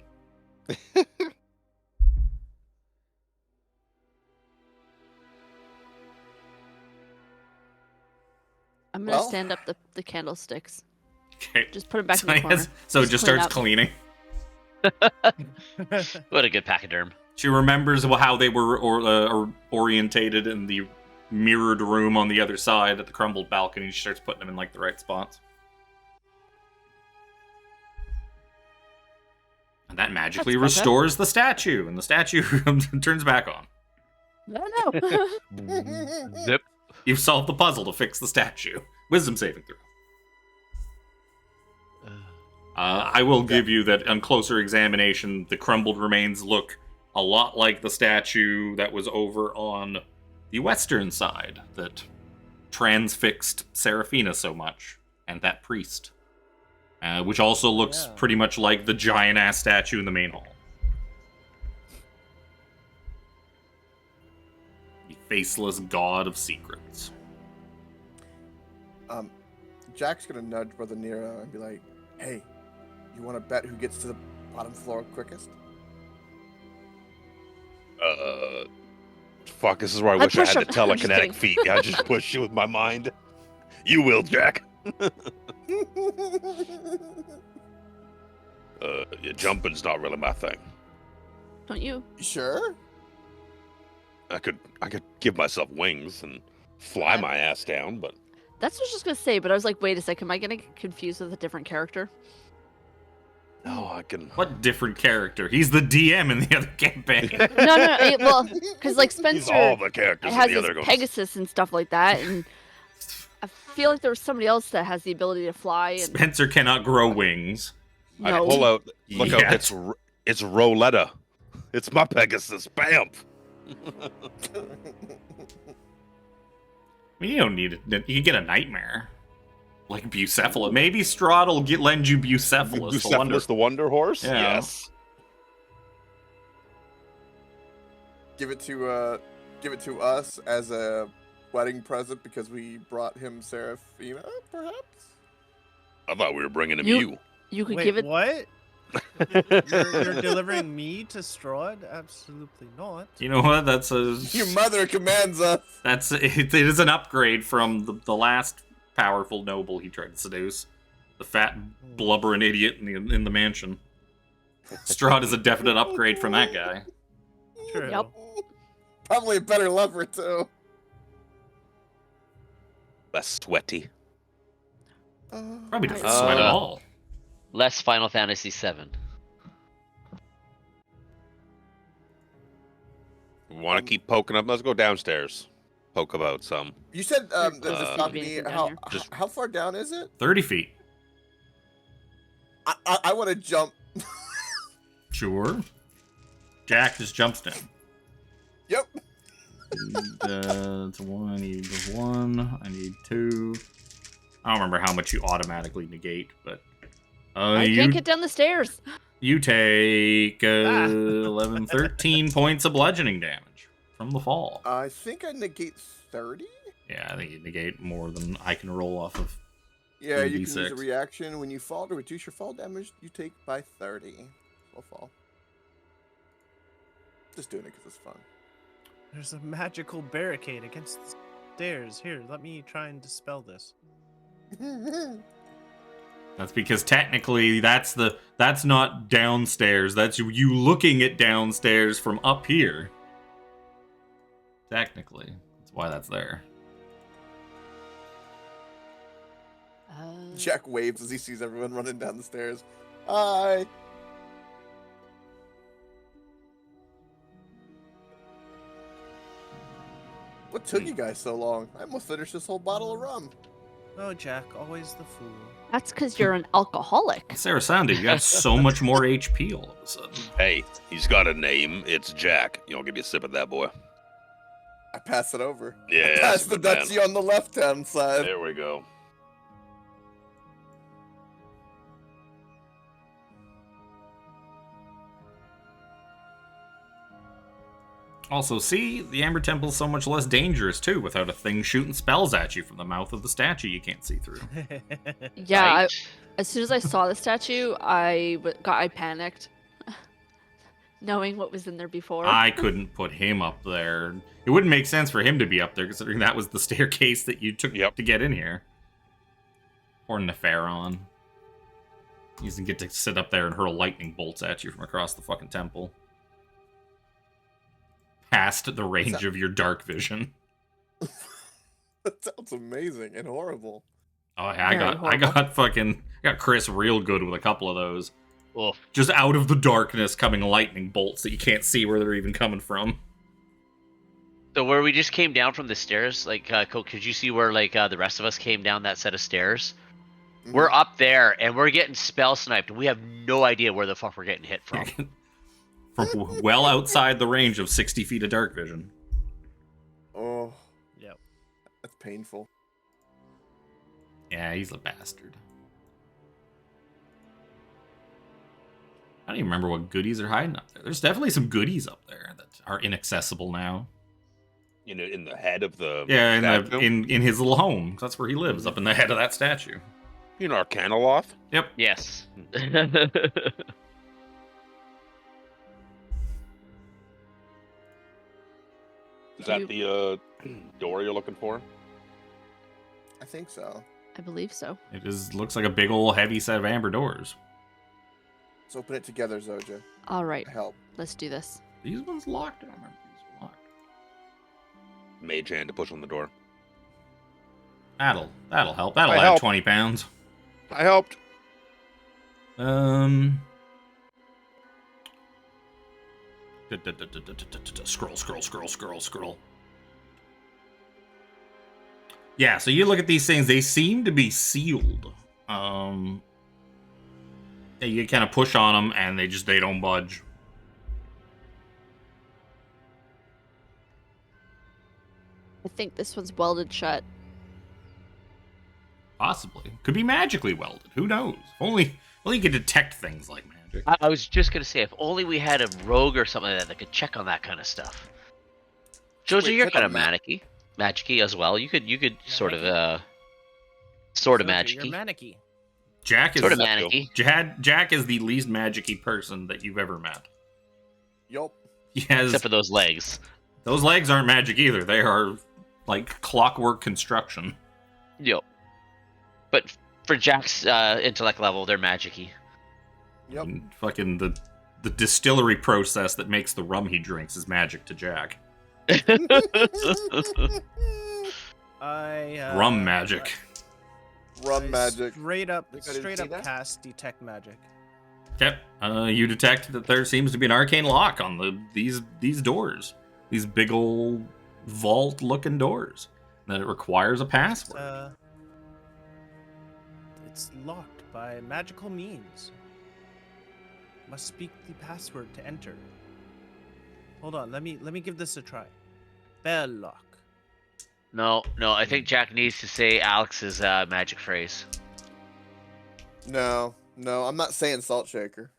I'm gonna stand up the candlesticks. Okay. Just put them back in the corner. So it just starts up. cleaning. What a good pachyderm. She remembers how they were orientated in the mirrored room on the other side at the crumbled balcony. She starts putting them in like the right spots. And that magically restores the statue, and the statue turns back on. No. Zip. You've solved the puzzle to fix the statue. Wisdom saving throw. I will give you that on closer examination, the crumbled remains look a lot like the statue that was over on the western side that transfixed Seraphina so much, and that priest. Which also looks pretty much like the giant-ass statue in the main hall. The faceless god of secrets. Jack's gonna nudge Brother Nero and be like, "Hey, you want to bet who gets to the bottom floor quickest?" Fuck, this is where I wish I had the telekinetic feat. I just push you with my mind. You will, Jack. Yeah, jumping's not really my thing. Don't you? Sure. I could give myself wings and fly my ass down, but That's what I was just gonna say, but I was like, wait a second, am I gonna get confused with a different character? no, I can. What different character? He's the DM in the other campaign. No, well, because like He's Spencer all the characters has in the his other ones. Pegasus and stuff like that, and I feel like there was somebody else that has the ability to fly. And Spencer cannot grow wings. I no, pull out. Look Yet. out! It's Roletta. It's my Pegasus. Bam. You don't need it. You can get a nightmare. Like Bucephalus. Maybe Strahd will lend you Bucephalus. Bucephalus, the Wonder Horse. Yeah. Yes. Give it to us as a wedding present because we brought him Seraphina, perhaps. I thought we were bringing him you. you could Wait, give it. what? You're delivering me to Strahd? Absolutely not. You know what? That's a. Your mother commands us. It is an upgrade from the last powerful noble he tried to seduce. The fat, blubbering idiot in the mansion. Strahd is a definite upgrade from that guy. True. Yep. Probably a better lover too. Less sweaty. Probably doesn't sweat at all. Less Final Fantasy VII. Want to keep poking up? Let's go downstairs. Poke about some. You said there's a balcony. balcony. How far down is it? 30 feet. I want to jump. Sure. Jack just jumps down. Yep. It's one. I need one. I need two. I don't remember how much you automatically negate, but I can't get down the stairs. You take 11, 13 points of bludgeoning damage from the fall. I think I negate 30. Yeah, I think you negate more than I can roll off of. Yeah, you can 3d6. use a reaction when you fall to reduce your fall damage you take by 30. Full fall. Just doing it because it's fun. There's a magical barricade against the stairs. Here, let me try and dispel this. That's because technically that's not downstairs. That's you looking at downstairs from up here. Technically, that's why that's there. Jack waves as he sees everyone running down the stairs. Hi. What took you guys so long? I almost finished this whole bottle of rum. Oh, Jack, always the fool. That's because you're an alcoholic. Sarah Sandy, you got so much more HP all of a sudden. Hey, he's got a name. It's Jack. You want to give me a sip of that, boy? I pass it over. Yeah. I pass the Dutchie on the left-hand side. There we go. Also, see, the Amber Temple's so much less dangerous, too, without a thing shooting spells at you from the mouth of the statue you can't see through. Yeah, Right? as soon as I saw the statue, I panicked, knowing what was in there before. I couldn't put him up there. It wouldn't make sense for him to be up there, considering that was the staircase that you took to get in here. Or Neferon. He doesn't get to sit up there and hurl lightning bolts at you from across the fucking temple. Past the range of your dark vision. That sounds amazing and horrible. Oh yeah, I got Chris real good with a couple of those. Oof. Just out of the darkness coming lightning bolts that you can't see where they're even coming from. So where we just came down from the stairs, like, could you see where, like, the rest of us came down that set of stairs? Mhm. We're up there, and we're getting spell sniped, and we have no idea where the fuck we're getting hit from. From well outside the range of 60 feet of dark vision. Oh, Yep. that's painful. Yeah, he's a bastard. I don't even remember what goodies are hiding up there. There's definitely some goodies up there that are inaccessible now. In the head of the Yeah, statue? in his little home. That's where he lives, up in the head of that statue. Arcanoloth? Yep. Yes. Is that the door you're looking for? I think so. I believe so. It looks like a big old heavy set of amber doors. Let's open it together, Zojja. All right, Help. let's do this. These ones locked? I don't remember these were locked. Mage hand to push on the door. That'll help. That'll I add help. 20 pounds. I helped. Scroll. Yeah, so you look at these things, they seem to be sealed. You kind of push on them and they don't budge. I think this one's welded shut. Possibly. Could be magically welded. Who knows? Only you could detect things like magic. I was just gonna say, if only we had a rogue or something like that could check on that kind of stuff. Jojo, Wait, you're check kind on of magic-y as well. You could sort of magic-y. You're manicky. Jack is Sort of manicky. Jack is the least magic-y person that you've ever met. Yup. He has Except for those legs. those legs aren't magic either. They are like clockwork construction. Yep. But for Jack's intellect level, they're magic-y. Yep. And fucking the distillery process that makes the rum he drinks is magic to Jack. Rum magic. Rum magic. Straight up Think I didn't see that? cast detect magic. Yep. You detect that there seems to be an arcane lock on these doors. These big old vault-looking doors. That it requires a password. It's locked by magical means. Must speak the password to enter. Hold on, let me give this a try. Bell lock. No, I think Jack needs to say Alex's magic phrase. No, I'm not saying salt shaker.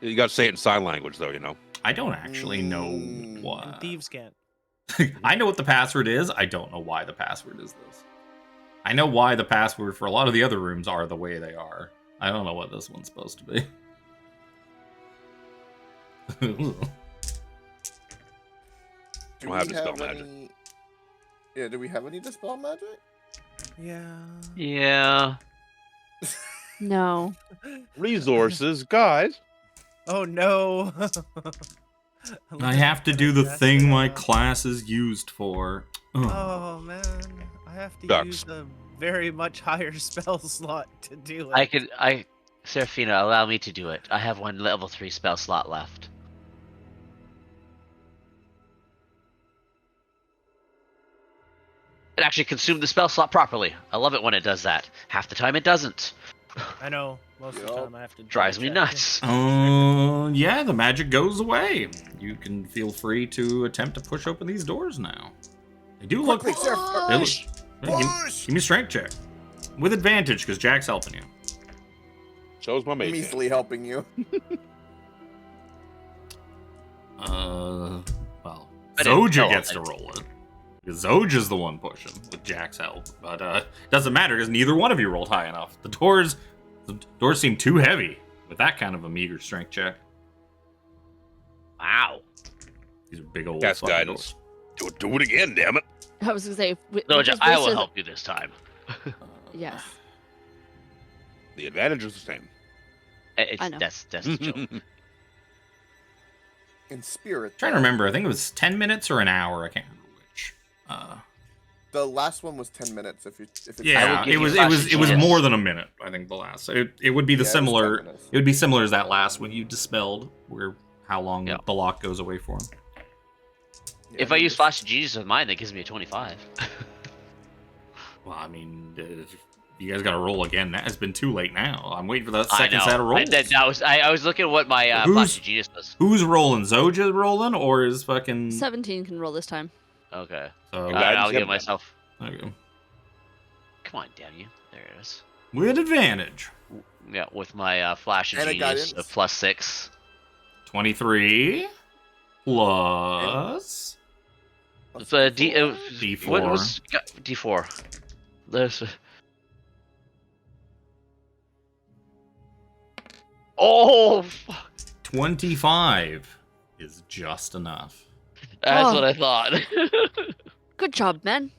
You got to say it in sign language, though. I don't actually know And what. thieves can't. I know what the password is. I don't know why the password is this. I know why the password for a lot of the other rooms are the way they are. I don't know what this one's supposed to be. Do Don't have dispel magic. any? Yeah, do we have any dispel magic? Yeah. Yeah. No. Resources, guys. Oh no. I have to do the thing my class is used for. Ugh. Oh man, I have to Ducks. use a very much higher spell slot to do it. Seraphina, allow me to do it. I have one level 3 spell slot left. It actually consumed the spell slot properly. I love it when it does that. Half the time it doesn't. I know. Most of the Yup. time I have to. Drives me double check. nuts. Yeah, the magic goes away. You can feel free to attempt to push open these doors now. They do look. Quickly, Seraph, They look push! give me a strength check with advantage because Jack's helping you. Shows my mate. Measly helping you. Well, Zojja gets to roll it. Because Zojja's the one pushing with Jack's help. But it doesn't matter because neither one of you rolled high enough. The doors seem too heavy with that kind of a meager strength check. Wow. These are big old Cast fucking guidance. doors. Do it again, damn it. I was gonna say. Zojja, I will help you this time. Yes. The advantage is the same. I know. That's the joke. In spirit. Trying to remember, I think it was 10 minutes or an hour. I can't remember which. The last one was 10 minutes. If it's Yeah, it was more than a minute. I think the last. It would be the similar. It would be similar as that last one you dispelled, where how long the lock goes away for him. Yeah, If I use Flash of Genius with mine, that gives me a 25. Well, I mean, you guys got to roll again. That has been too late now. I'm waiting for that second set of rolls. I was looking at what my Flash of Genius does. Who's rolling? Zojja rolling, or is fucking 17 can roll this time. Okay. So I'll give myself. Okay. Come on, damn you! There it is. With advantage. Yeah, with my Flash of Genius of +6. 23 plus. It's a D4. What was D4? There's. Oh, fuck. 25 is just enough. That's what I thought. Good job, man.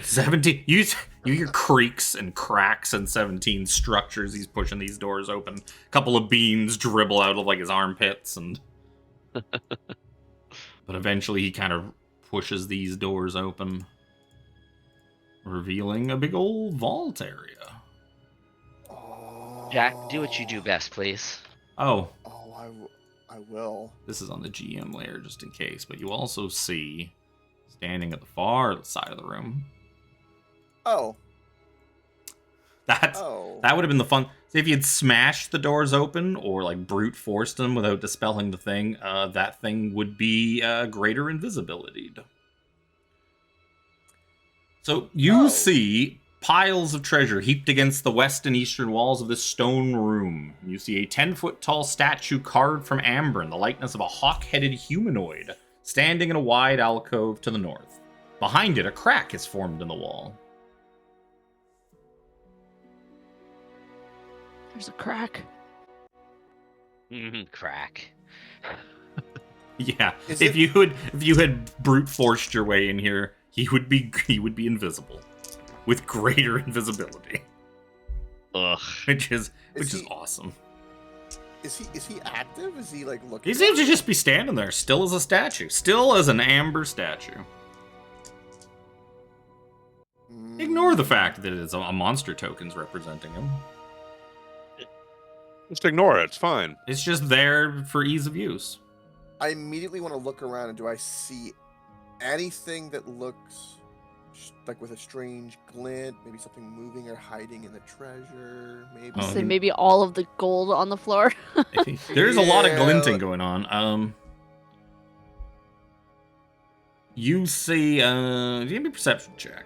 17. You hear creaks and cracks and 17 structures. He's pushing these doors open. A couple of beams dribble out of like his armpits, and but eventually he kind of pushes these doors open, revealing a big old vault area. Jack, do what you do best, please. Oh, I will. this is on the GM layer just in case, but you also see standing at the far side of the room. Oh. That would have been the fun. If you had smashed the doors open or like brute forced them without dispelling the thing, that thing would be greater invisibility. So you see piles of treasure heaped against the west and eastern walls of this stone room. You see a 10-foot tall statue carved from amber in the likeness of a hawk-headed humanoid, standing in a wide alcove to the north. Behind it, a crack is formed in the wall. There's a crack. Crack. Yeah, if you had brute forced your way in here, he would be invisible, with greater invisibility. Ugh. Which is awesome. Is he active? Is he like looking? He seems to just be standing there, still as a statue, still as an amber statue. Ignore the fact that it's a monster token's representing him. Just ignore it. It's fine. It's just there for ease of use. I immediately want to look around, and do I see anything that looks like with a strange glint? Maybe something moving or hiding in the treasure? Maybe. So maybe all of the gold on the floor. There's a lot of glinting going on. You see, give me a perception check.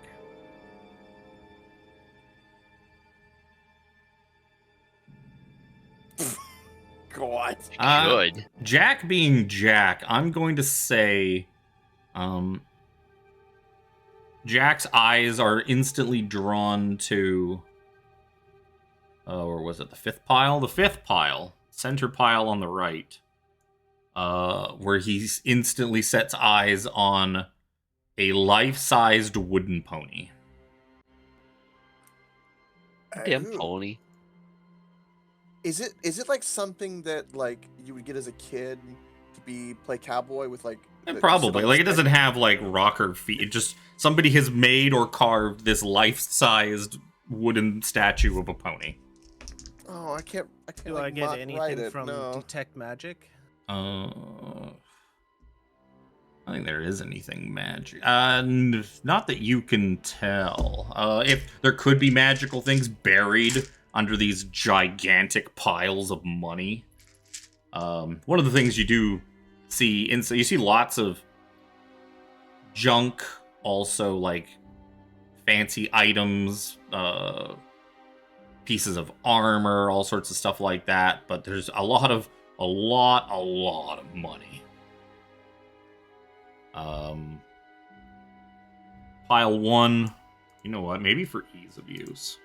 God. Good. Jack being Jack, I'm going to say, Jack's eyes are instantly drawn to, or was it the fifth pile? The fifth pile, center pile on the right, where he instantly sets eyes on a life-sized wooden pony. Damn pony. Is it like something that like you would get as a kid to play cowboy with like? Probably. Like it doesn't have like rocker feet. It just somebody has made or carved this life-sized wooden statue of a pony. Oh, I can't. Do I get anything from detect magic? I think there is anything magic. Not that you can tell. If there could be magical things buried under these gigantic piles of money. One of the things you do see, you see lots of junk, also like fancy items, pieces of armor, all sorts of stuff like that. But there's a lot of money. Pile 1. You know what? Maybe for ease of use.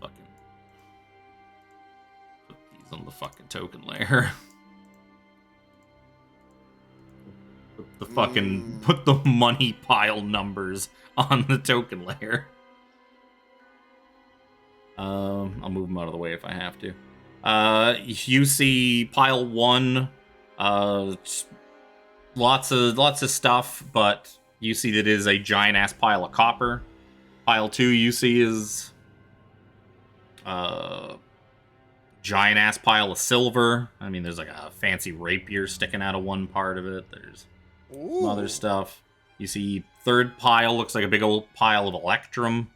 Fucking put these on the fucking token layer. Put the money pile numbers on the token layer. I'll move them out of the way if I have to. You see pile 1, lots of stuff, but you see that it is a giant ass pile of copper. Pile 2 you see is giant ass pile of silver. I mean, there's like a fancy rapier sticking out of one part of it. There's some other stuff. You see third pile looks like a big old pile of electrum.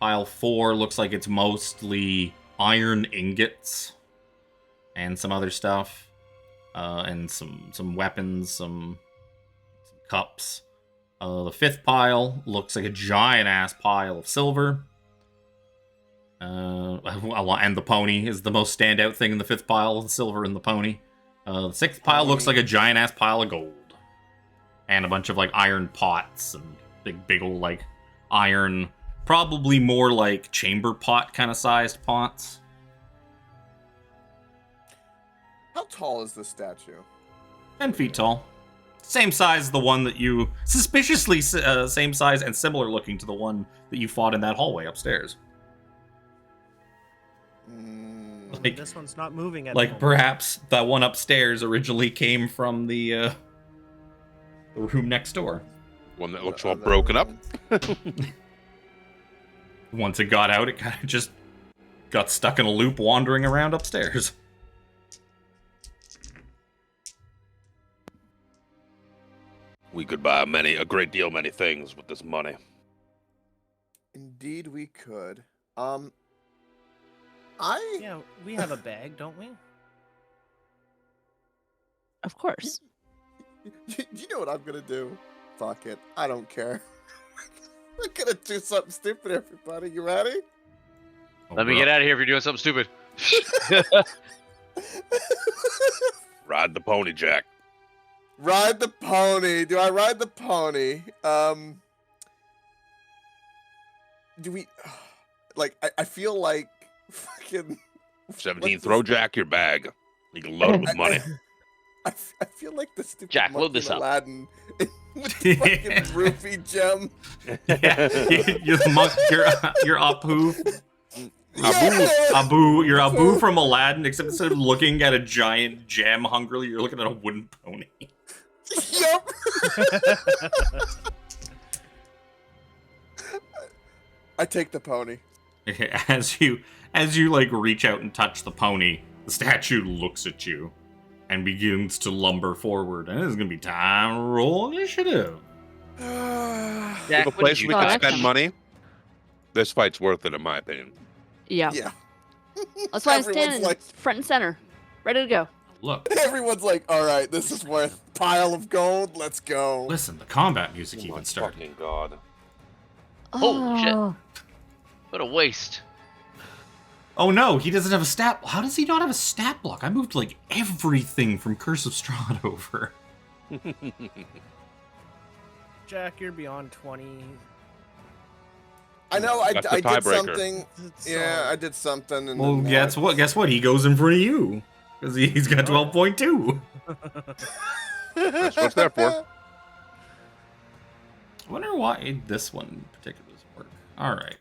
Pile 4 looks like it's mostly iron ingots and some other stuff, and some weapons, some cups. The 5th pile looks like a giant ass pile of silver. And the pony is the most standout thing in the 5th pile, the silver and the pony. The 6th pile looks like a giant ass pile of gold. And a bunch of like iron pots and big old like iron, probably more like chamber pot kind of sized pots. How tall is this statue? 10 feet tall. Same size as the one that you... Suspiciously same size and similar looking to the one that you fought in that hallway upstairs. Like, this one's not moving at like perhaps that one upstairs originally came from the room next door. One that looks all broken up. Once it got out, it kind of just got stuck in a loop wandering around upstairs. We could buy a great deal, many things with this money. Indeed, we could. Yeah, we have a bag, don't we? Of course. You know what I'm gonna do? Fuck it. I don't care. We're gonna do something stupid, everybody. You ready? Let me get out of here if you're doing something stupid. Ride the pony, Jack. Ride the pony. Do I ride the pony? Do we... Like, I feel like... Fucking... 17, throw Jack your bag. You can load it with money. I feel like the stupid Jack, load monkey this in up. Aladdin with the fucking rupee gem. Yeah, you're the monk. You're Apu. You're Abu from Aladdin, except instead of looking at a giant gem hungrily, you're looking at a wooden pony. Yep. I take the pony. As you like reach out and touch the pony, the statue looks at you and begins to lumber forward. And it's gonna be time to roll initiative. Jack, A what place did we you can touch? spend money. This fight's worth it, in my opinion. Yeah. Yeah. That's why I'm Everyone's standing like- front and center, ready to go. Look, Everyone's like, all right, this is worth pile of gold. Let's go. listen, the combat music Oh my even started. fucking god. Holy shit. What a waste. Oh no, he doesn't have a stat. How does he not have a stat block? I moved like everything from Curse of Strahd over. Jack, you're beyond 20. I know I That's the did tiebreaker. something. Yeah, I did something. And Well, then, guess what? He goes in front of you because he's got 12.2. That's what it's there for. I wonder why this one in particular doesn't work. All right.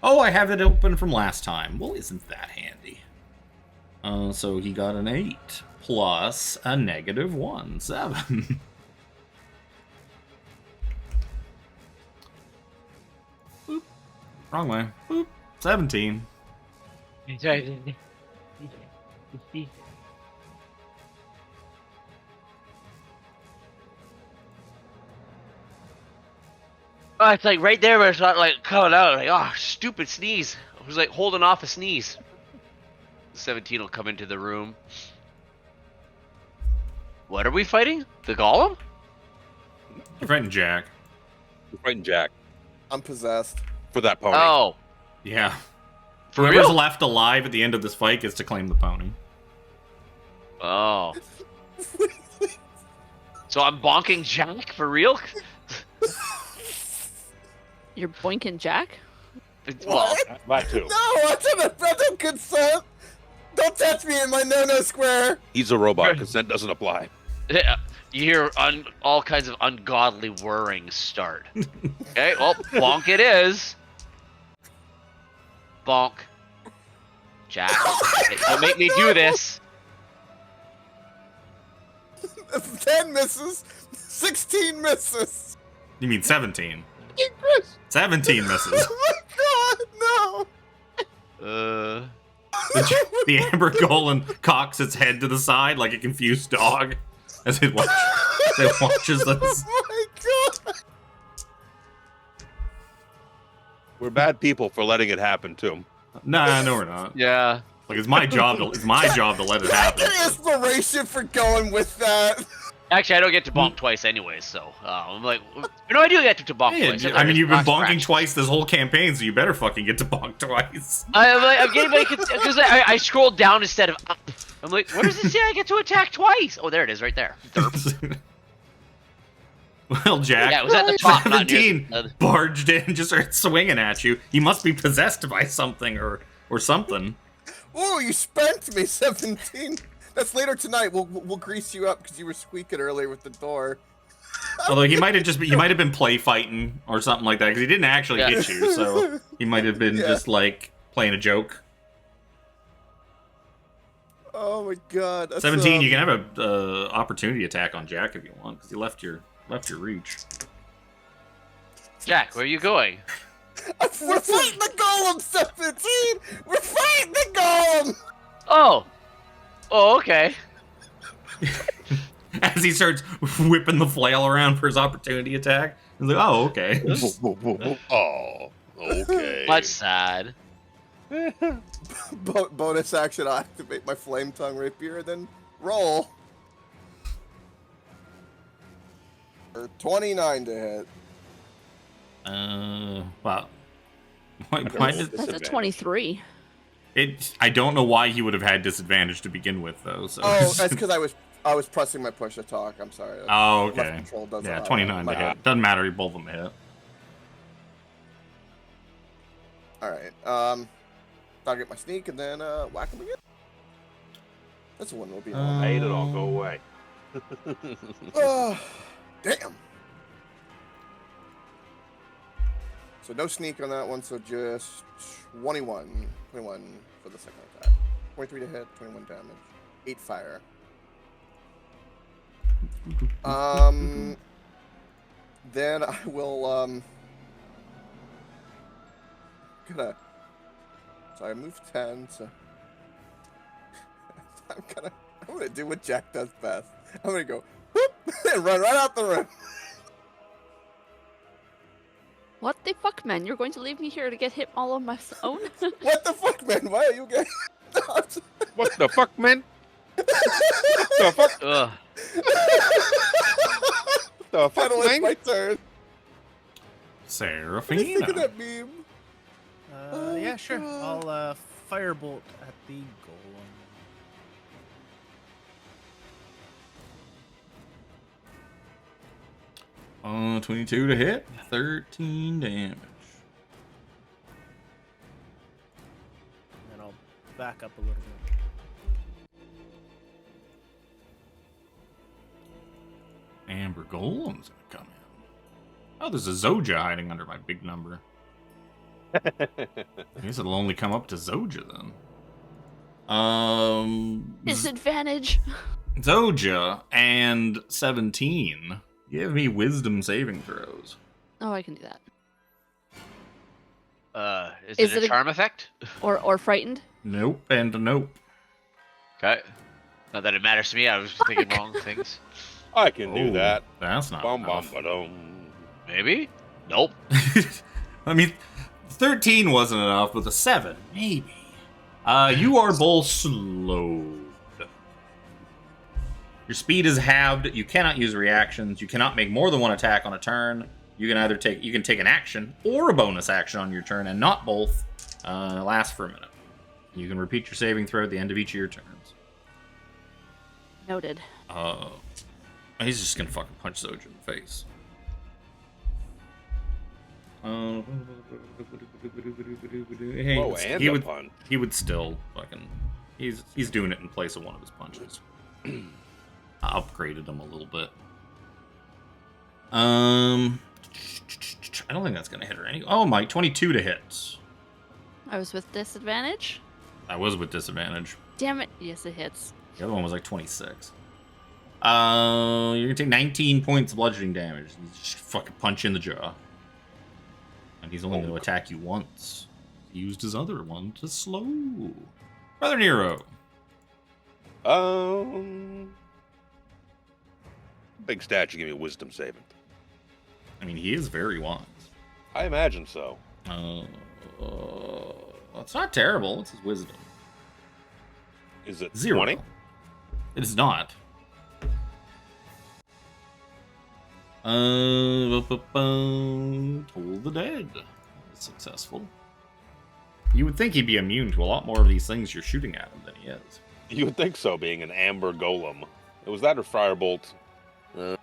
Oh, I have it open from last time. Well, isn't that handy? So he got an 8 plus a -1, 7. Boop. Wrong way. Boop. 17. Oh, it's like right there where it's not like coming out. Like, oh, stupid sneeze. I was like holding off a sneeze. 17 will come into the room. What are we fighting? The golem? You're fighting Jack. We're fighting Jack I'm possessed. for that pony. Oh, Yeah. for Whoever's real? left alive at the end of this fight gets to claim the pony. Oh. So I'm bonking Jack for real? You're boinking Jack? Well, That too. No, that's a consent. Don't touch me in my no-no square. He's a robot. Consent doesn't apply. you hear all kinds of ungodly whirring start. Okay, well, bonk it is. Bonk. Jack, don't make me do this. 10 misses. 16 misses. You mean 17? 17 misses. Oh my god, no. The amber golem cocks its head to the side like a confused dog as it watches this. Oh my god. We're bad people for letting it happen too. Nah, no, we're not. Yeah. Like it's my job to let it happen. Get inspiration for going with that. Actually, I don't get to bonk twice anyways, so I'm like, no, I do get to bonk Yeah, twice. I mean, you've been Last bonking practice. twice this whole campaign, so you better fucking get to bonk twice. I'm getting because I scrolled down instead of up. I'm like, where does it say I get to attack twice? Oh, there it is, right there. Derp. Well, Jack, Yeah, it was at the top, not near 17 the- barged in and just started swinging at you. You must be possessed by something or something. Ooh, you spanked me, 17. That's later tonight. We'll grease you up because you were squeaking earlier with the door. Although he might have been play fighting or something like that because he didn't actually hit you, so he might have been just like playing a joke. Oh my god. That's, 17, you can have a opportunity attack on Jack if you want because you left your reach. Jack, where are you going? We're fighting the golem, 17. We're fighting the golem. Oh, okay. As he starts whipping the flail around for his opportunity attack, he's like, "Oh, okay." Oh, okay. That's sad. Bonus action, I'll activate my flame tongue rapier, then roll. 29 to hit. Wow. Why did That's a 23. I don't know why he would have had disadvantage to begin with, though. So. Oh, that's because I was pressing my push to talk. I'm sorry. Oh, Left okay. control doesn't Yeah, allow 29 to it. hit. Doesn't matter. Both of them hit. All right. Target my sneak and then whack him again. That's one will be. I hate it all. Go away. Oh, damn. So no sneak on that one, so just 21 for the second attack. 23 to hit, 21 damage, 8 fire. Then I will so I moved 10, so I'm gonna do what Jack does best. I'm gonna go whoop and run right out the room. What the fuck, man? You're going to leave me here to get hit all on my own? What the fuck, man? Why are you getting? What the fuck, man? What the fuck? Ugh. The fuck, Finally, it's man? my turn. What do you think of Seraphina. that meme? Yeah, sure. I'll firebolt at the golem. 22 to hit, 13 damage. And I'll back up a little bit. Amber Golem's gonna come in. Oh, there's a Zojja hiding under my big number. I guess it'll only come up to Zojja then. Disadvantage. Zojja and 17. Give me wisdom saving throws. Oh, I can do that. Is Is it it a a- charm effect? Or frightened. Nope and nope. Okay. Not that it matters to me. I was thinking wrong things. I can do Oh, that. That's not Bum bum enough. ba-dum. Maybe. Nope. I mean, 13 wasn't enough, but the 7, maybe. You are both slowed. Your speed is halved. You cannot use reactions. You cannot make more than one attack on a turn. You can take an action or a bonus action on your turn, and not both. It lasts for a minute. You can repeat your saving throw at the end of each of your turns. Noted. He's just gonna fucking punch Zojja in the face. Hey, Whoa, and he a would punch. he would still fucking he's doing it in place of one of his punches. I upgraded him a little bit. I don't think that's gonna hit her any. Oh my, 22 to hit. I was with disadvantage. I was with disadvantage. Damn it! Yes, it hits. The other one was like 26. You're gonna take 19 points of bludgeoning damage. You just fucking punch in the jaw. And he's only gonna attack you once. He used his other one to slow. Brother Nero. Big statue, give me a wisdom saving. I mean, he is very wise. I imagine so. It's not terrible. It's his wisdom. Is it 0? 20? It is not. Toll the Dead. Successful. You would think he'd be immune to a lot more of these things you're shooting at him than he is. You would think so, being an amber golem. Was that or firebolt? I'm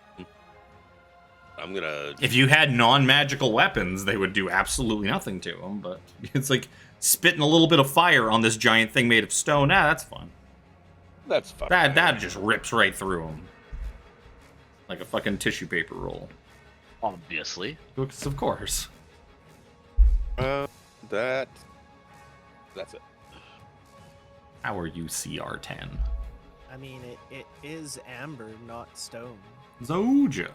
gonna... If you had non-magical weapons, they would do absolutely nothing to him, but it's like spitting a little bit of fire on this giant thing made of stone. Ah, that's fun. That's fun. That just rips right through him. Like a fucking tissue paper roll. Obviously. Because of course. That's it. How are you CR10? I mean, it is amber, not stone. Zojja.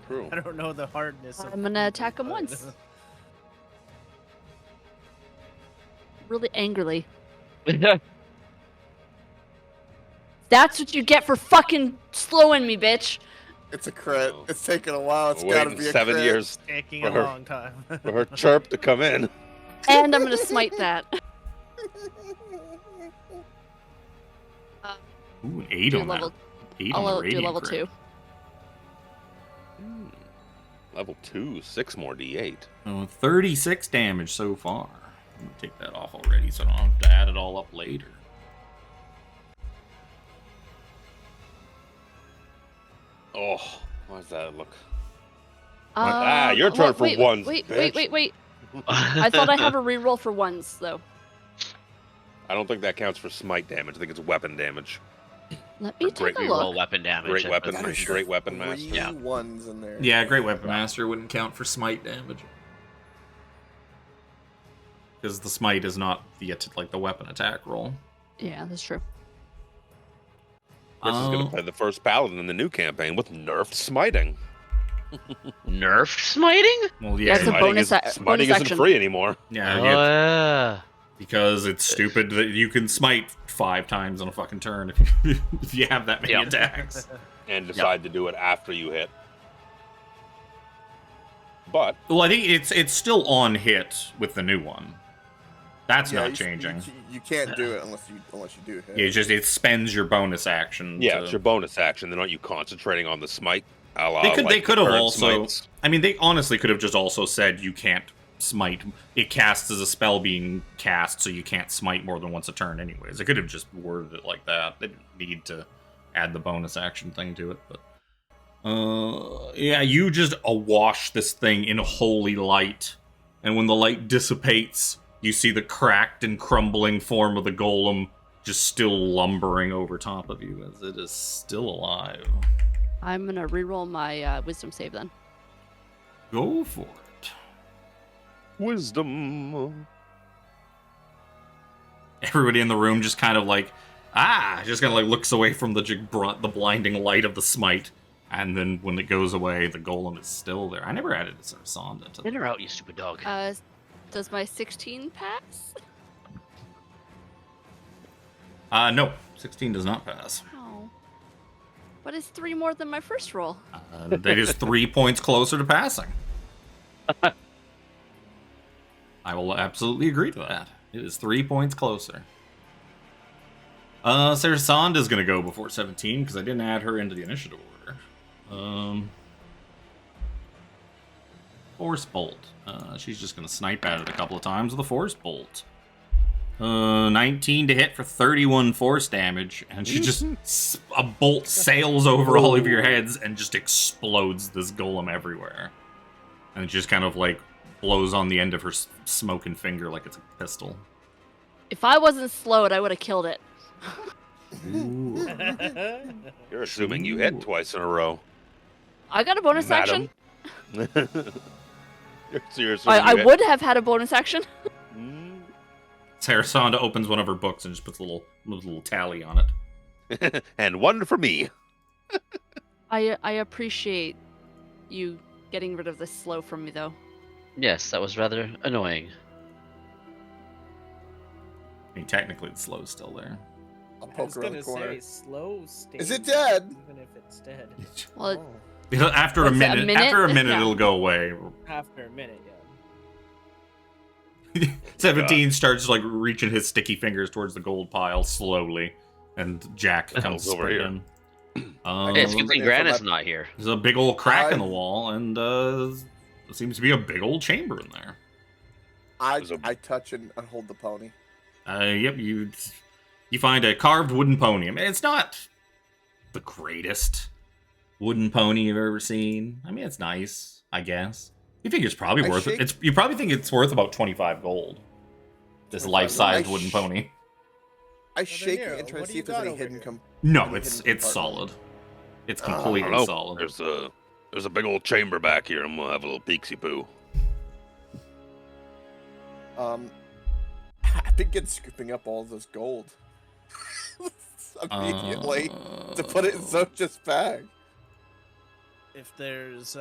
True. I don't know the hardness of I'm gonna attack him once. Really angrily. That's what you get for fucking slowing me, bitch. It's a crit. Oh. It's taken a while. It's We're gotta waiting be a 7 crit. years Taking For a her. long time. for her chirp to come in. And I'm gonna smite that. Ooh, an 8 Do on level- that. 8 on the I'll do radiant level crit. 2. Level 2, 6 more D8. Oh, 36 damage so far. I'm gonna take that off already so I don't have to add it all up later. Oh, why does that look? Ah, your turn for ones, Wait, bitch. wait. I thought I have a reroll for ones, though. I don't think that counts for smite damage. I think it's weapon damage. Let me Great take a Reroll look. weapon damage. Great weapon, That is great weapon 3 master. Yeah. ones in there. Yeah, Great Weapon Master wouldn't count for smite damage. Because the smite is not the like the weapon attack roll. Yeah, that's true. Chris is going Oh. to play the first paladin in the new campaign with nerfed smiting. Nerfed smiting? Well, Yeah, it's a Smiting, bonus smiting bonus isn't action. free anymore. yeah, Oh, yeah, yeah. because it's stupid that you can smite 5 times on a fucking turn if you, if you have that many Yeah. attacks. And decide to do it after you hit. But Well, I think it's still on hit with the new one. That's Yeah, not changing. You can't do it unless you do hit. Yeah, it spends your bonus action. yeah, to- it's your bonus action. Then aren't you concentrating on the smite? They could have current also. smites? I mean, they honestly could have just also said you can't smite. It casts as a spell being cast, so you can't smite more than once a turn. Anyways, they could have just worded it like that. They didn't need to add the bonus action thing to it. But yeah, you just awash this thing in holy light, and when the light dissipates, you see the cracked and crumbling form of the golem just still lumbering over top of you as it is still alive. I'm gonna reroll my wisdom save then. Go for it. Wisdom. Everybody in the room just kind of like, just kind of like looks away from the blinding light of the smite. And then when it goes away, the golem is still there. I never added a Seraphina to Dinner out, you stupid dog. Does my 16 pass? No, 16 does not pass. Oh. But it's 3 more than my first roll. That is 3 points closer to passing. I will absolutely agree to that. It is 3 points closer. Seraphina is going to go before 17 because I didn't add her into the initiative order. Force Bolt. She's just going to snipe at it a couple of times with a Force Bolt. 19 to hit for 31 force damage, and she just a bolt sails over all of your heads and just explodes this golem everywhere, and it just kind of like blows on the end of her smoking finger like it's a pistol. If I wasn't slowed, I would have killed it. You're assuming you hit twice in a row. I got a bonus action. I would have had a bonus action. Seraphina opens one of her books and just puts a little tally on it. And one for me. I appreciate you getting rid of this slow from me, though. Yes, that was rather annoying. I mean, technically the slow's still there. I'll I poke was around gonna the corner. say slow state. Is it dead? Even if it's dead. Well, After a What's it, a minute, after a minute? minute, Yeah. it'll go away. After a minute, yeah. 17 starts like reaching his sticky fingers towards the gold pile slowly, and Jack comes over here. sprinting. It's good thing for Grana's my- not here. There's a big old crack in the wall, and there seems to be a big old chamber in there. I touch and hold the pony. Yep, you find a carved wooden pony. I mean, it's not the greatest wooden pony you've ever seen. I mean, it's nice, I guess. You think it's probably worth it. You probably think it's worth about 25 gold. This 25 life-sized gold. wooden pony. I shake Nero, it and try what to do see you if there's got any over hidden. here? No, any it's hidden solid. It's I don't completely know. solid. There's a big old chamber back here. I'm gonna have a little peeksy poo. I begin scooping up all those gold immediately to put it in Zojja's bag. If there's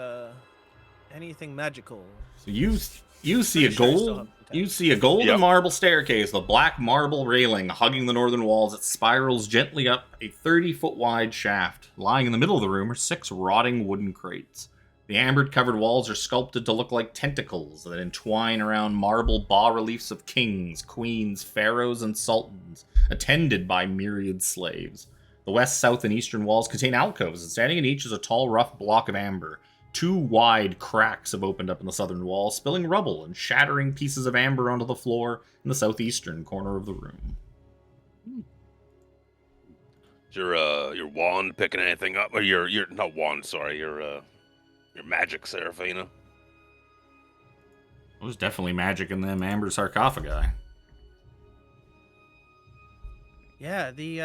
anything magical. So you see a Pretty sure I still gold. have the You see a golden Yep. marble staircase, the black marble railing hugging the northern walls. It spirals gently up a 30-foot wide shaft. Lying in the middle of the room are 6 rotting wooden crates. The amber-covered walls are sculpted to look like tentacles that entwine around marble bas-reliefs of kings, queens, pharaohs, and sultans, attended by myriad slaves. The west, south, and eastern walls contain alcoves, and standing in each is a tall, rough block of amber. 2 wide cracks have opened up in the southern wall, spilling rubble and shattering pieces of amber onto the floor in the southeastern corner of the room. Is your wand picking anything up? Or your not wand, sorry, your magic, Seraphina. There's definitely magic in them amber sarcophagi. Yeah, the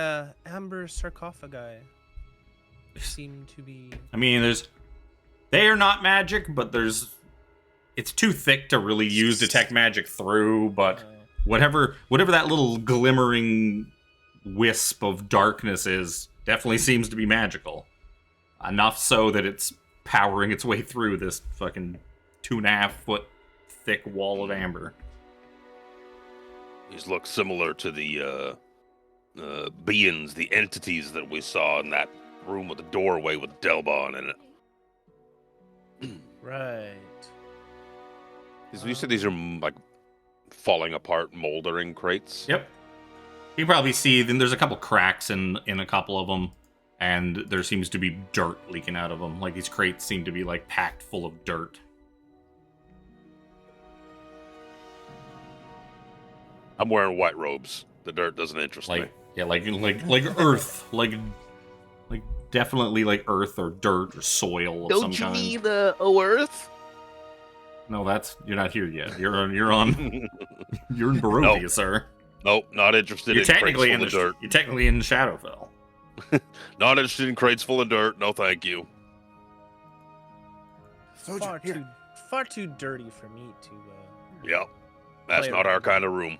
amber sarcophagi seem to be. I mean, they are not magic, but it's too thick to really use detect magic through, but whatever that little glimmering wisp of darkness is, definitely seems to be magical. Enough so that it's powering its way through this fucking 2.5-foot thick wall of amber. These look similar to the beings, the entities that we saw in that room with the doorway with Delbon in it. Right. You said these are like falling apart, moldering crates. Yep. You probably see then there's a couple cracks in a couple of them, and there seems to be dirt leaking out of them. Like these crates seem to be like packed full of dirt. I'm wearing white robes. The dirt doesn't interest me. Like earth, like definitely like earth or dirt or soil of some kind. the earth? No, you're not here yet. You're on you're in Barovia, No. sir. Nope, not interested You're in crates technically full in of dirt. You're technically in Shadowfell. Not interested in crates full of dirt. No, thank you. Zojja, Far too dirty for me to. Yep, that's Play not our around. kind of room.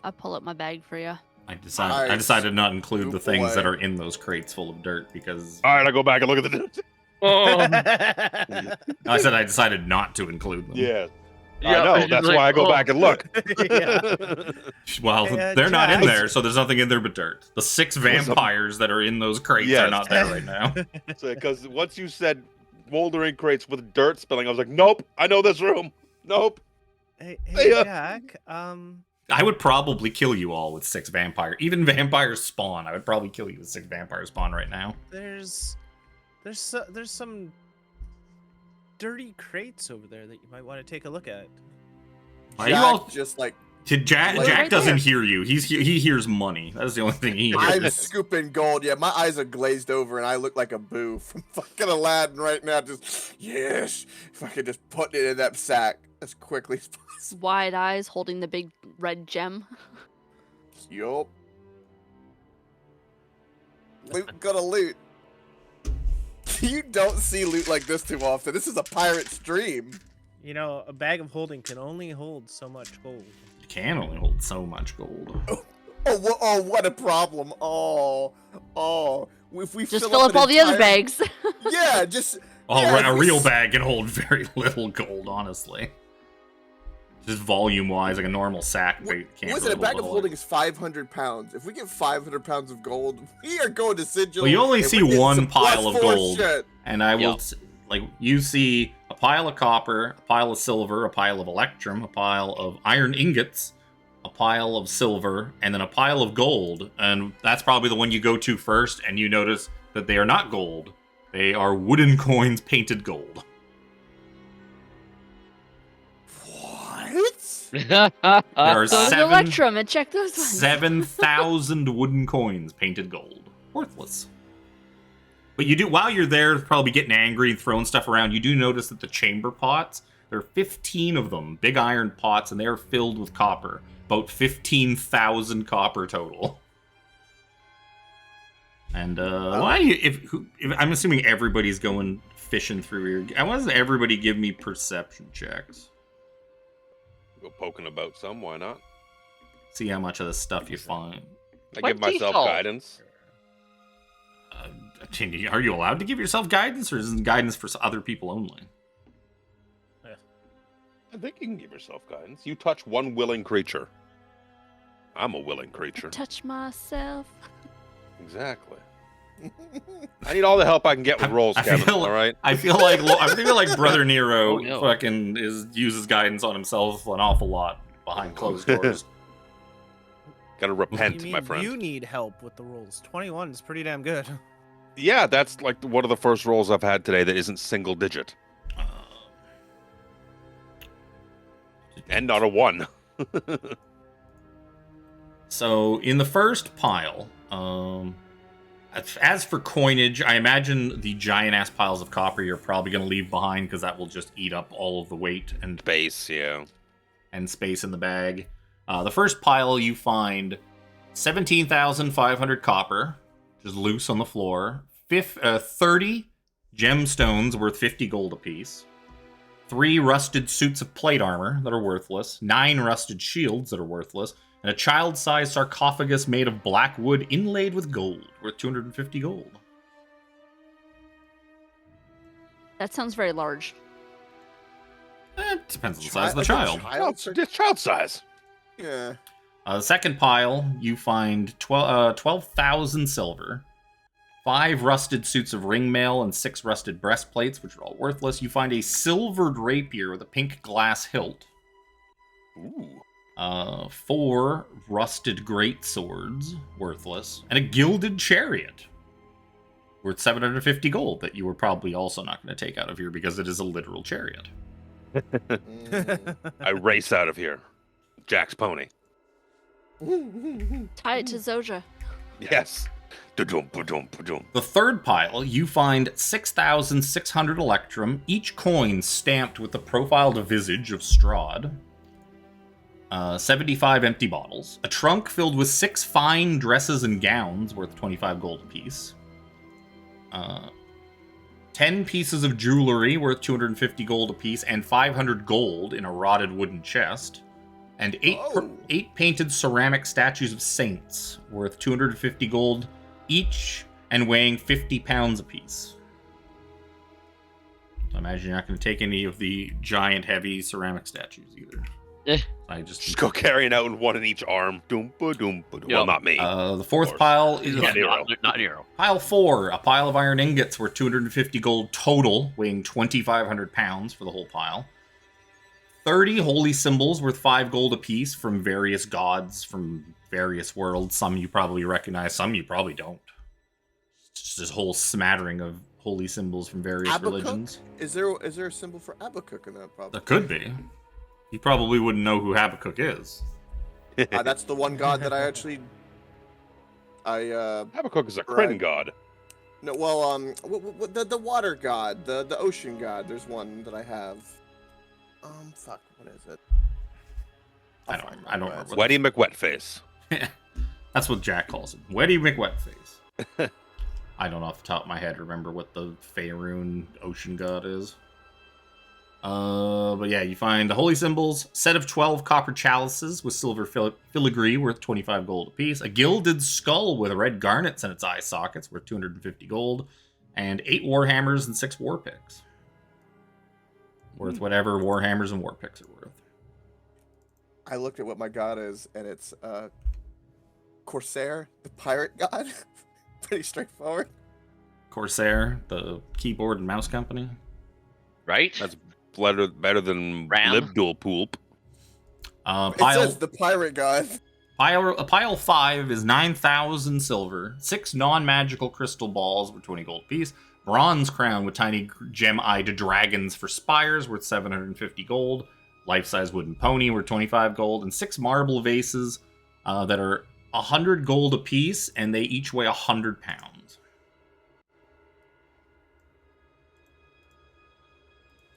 I pull up my bag for you. I decided to not include the Scoop things that away. are in those crates full of dirt because All right, I go back and look at the dirt. I said I decided not to include them. Yeah, Yeah, I know. it's That's like, why I go oh. back and look. Well, Hey, they're not in Jack. there, so there's nothing in there but dirt. The 6 vampires that are in those crates Yes. are not there right now. Because once you said moldering crates with dirt spilling, I was like, nope, I know this room. Nope. Hey, Yeah. Jack. I would probably kill you all with 6 vampire. Even vampires spawn. I would probably kill you with 6 vampires spawn right now. There's some dirty crates over there that you might want to take a look at. Why are you all just like Jack right doesn't there. hear you. He hears money. That's the only thing he I'm hears. scooping gold. Yeah, my eyes are glazed over, and I look like a boo from fucking Aladdin right now. Just yes, if I could just put it in that sack as quickly as possible. Wide eyes holding the big red gem. Yup. Loot gotta loot. You don't see loot like this too often. This is a pirate's dream. You know, a bag of holding can only hold so much gold. You can only hold so much gold. Oh, what a problem. Oh. If we Just fill fill up an all the other entire- bags. Yeah, just. Oh, yeah, a if we real s- bag can hold very little gold, honestly. Just volume-wise, like a normal sack can't Listen, really a bag hold of a lot. holding is 500 pounds. If we get 500 pounds of gold, we are going to Sigil. Well, you only and see we're getting one some pile of +4 gold. shit. And I will, you see a pile of copper, a pile of silver, a pile of electrum, a pile of iron ingots, a pile of silver, and then a pile of gold. And that's probably the one you go to first, and you notice that they are not gold. They are wooden coins painted gold. What? There are Go to the Electrum and check those ones. 7,000 wooden coins painted gold. Worthless. But you do, while you're there, probably getting angry and throwing stuff around, you do notice that the chamber pots, there are 15 of them, big iron pots, and they are filled with copper. About 15,000 copper total. And, why? If I'm assuming everybody's going fishing through here. Why doesn't everybody give me perception checks? Go poking about some, why not? See how much of the stuff you find. I What give myself default? guidance. Are you allowed to give yourself guidance, or is it guidance for other people only? I think you can give yourself guidance. You touch one willing creature. I'm a willing creature. Touch myself. Exactly. I need all the help I can get with rolls, Kevin. All right. I feel like Brother Nero Oh, no. fucking uses guidance on himself an awful lot behind closed doors. Gotta You repent, mean my friend. you need help with the rolls? 21 is pretty damn good. Yeah, that's like one of the first rolls I've had today that isn't single digit. And not a 1. So in the first pile, as for coinage, I imagine the giant ass piles of copper you're probably going to leave behind because that will just eat up all of the weight and Base, yeah. and space in the bag. The first pile you find 17,500 copper, just loose on the floor. 30 gemstones worth 50 gold apiece. 3 rusted suits of plate armor that are worthless. 9 rusted shields that are worthless. And a child-sized sarcophagus made of black wood inlaid with gold, worth 250 gold. That sounds very large. It depends on the size of the child. Just child size. Yeah. The second pile, you find 12,000 silver, 5 rusted suits of ringmail, and 6 rusted breastplates, which are all worthless. You find a silvered rapier with a pink glass hilt. Ooh. 4 rusted great swords, worthless, and a gilded chariot, worth 750 gold, that you were probably also not going to take out of here because it is a literal chariot. I race out of here. Jack's pony. Tie it to Zojja. Yes. Da-dum, ba-dum, ba-dum. The third pile, you find 6,600 electrum, each coin stamped with the profiled visage of Strahd. 75 empty bottles. A trunk filled with 6 fine dresses and gowns worth 25 gold apiece. 10 pieces of jewelry worth 250 gold apiece and 500 gold in a rotted wooden chest. And 8 painted ceramic statues of saints worth 250 gold each and weighing 50 pounds apiece. So I imagine you're not going to take any of the giant, heavy ceramic statues either. I Just go carrying out one in each arm. Doom, ba-doom, ba-doom. Well, not me. The fourth pile is Yeah, Nero. not Nero. pile 4, a pile of iron ingots worth 250 gold total, weighing 2,500 pounds for the whole pile. 30 holy symbols worth 5 gold apiece from various gods from various worlds. Some you probably recognize, some you probably don't. It's just this whole smattering of holy symbols from various Habakkuk? religions. Is there a symbol for Habakkuk in that? Probably. There could be. You probably wouldn't know who Habakkuk is. That's the one god that I actually. Habakkuk is a Kryn god. No, well, the water god, the ocean god. There's one that I have. Fuck, what is it? I don't remember. Wetty McWetface. That's what Jack calls him. Wetty McWetface. I don't off the top of my head remember what the Faerun ocean god is. But yeah, you find the holy symbols, set of 12 copper chalices with silver filigree worth 25 gold apiece, a gilded skull with red garnets in its eye sockets worth 250 gold, and 8 warhammers and 6 war picks. Worth whatever warhammers and war picks are worth. I looked at what my god is, and it's Corsair, the pirate god. Pretty straightforward. Corsair, the keyboard and mouse company. Right? That's better than Ram? Libdul Poop. It says the pirate god. Pile 5 is 9,000 silver, 6 non-magical crystal balls worth 20 gold apiece, bronze crown with tiny gem-eyed dragons for spires worth 750 gold, life-size wooden pony worth 25 gold, and 6 marble vases that are 100 gold apiece, and they each weigh 100 pounds.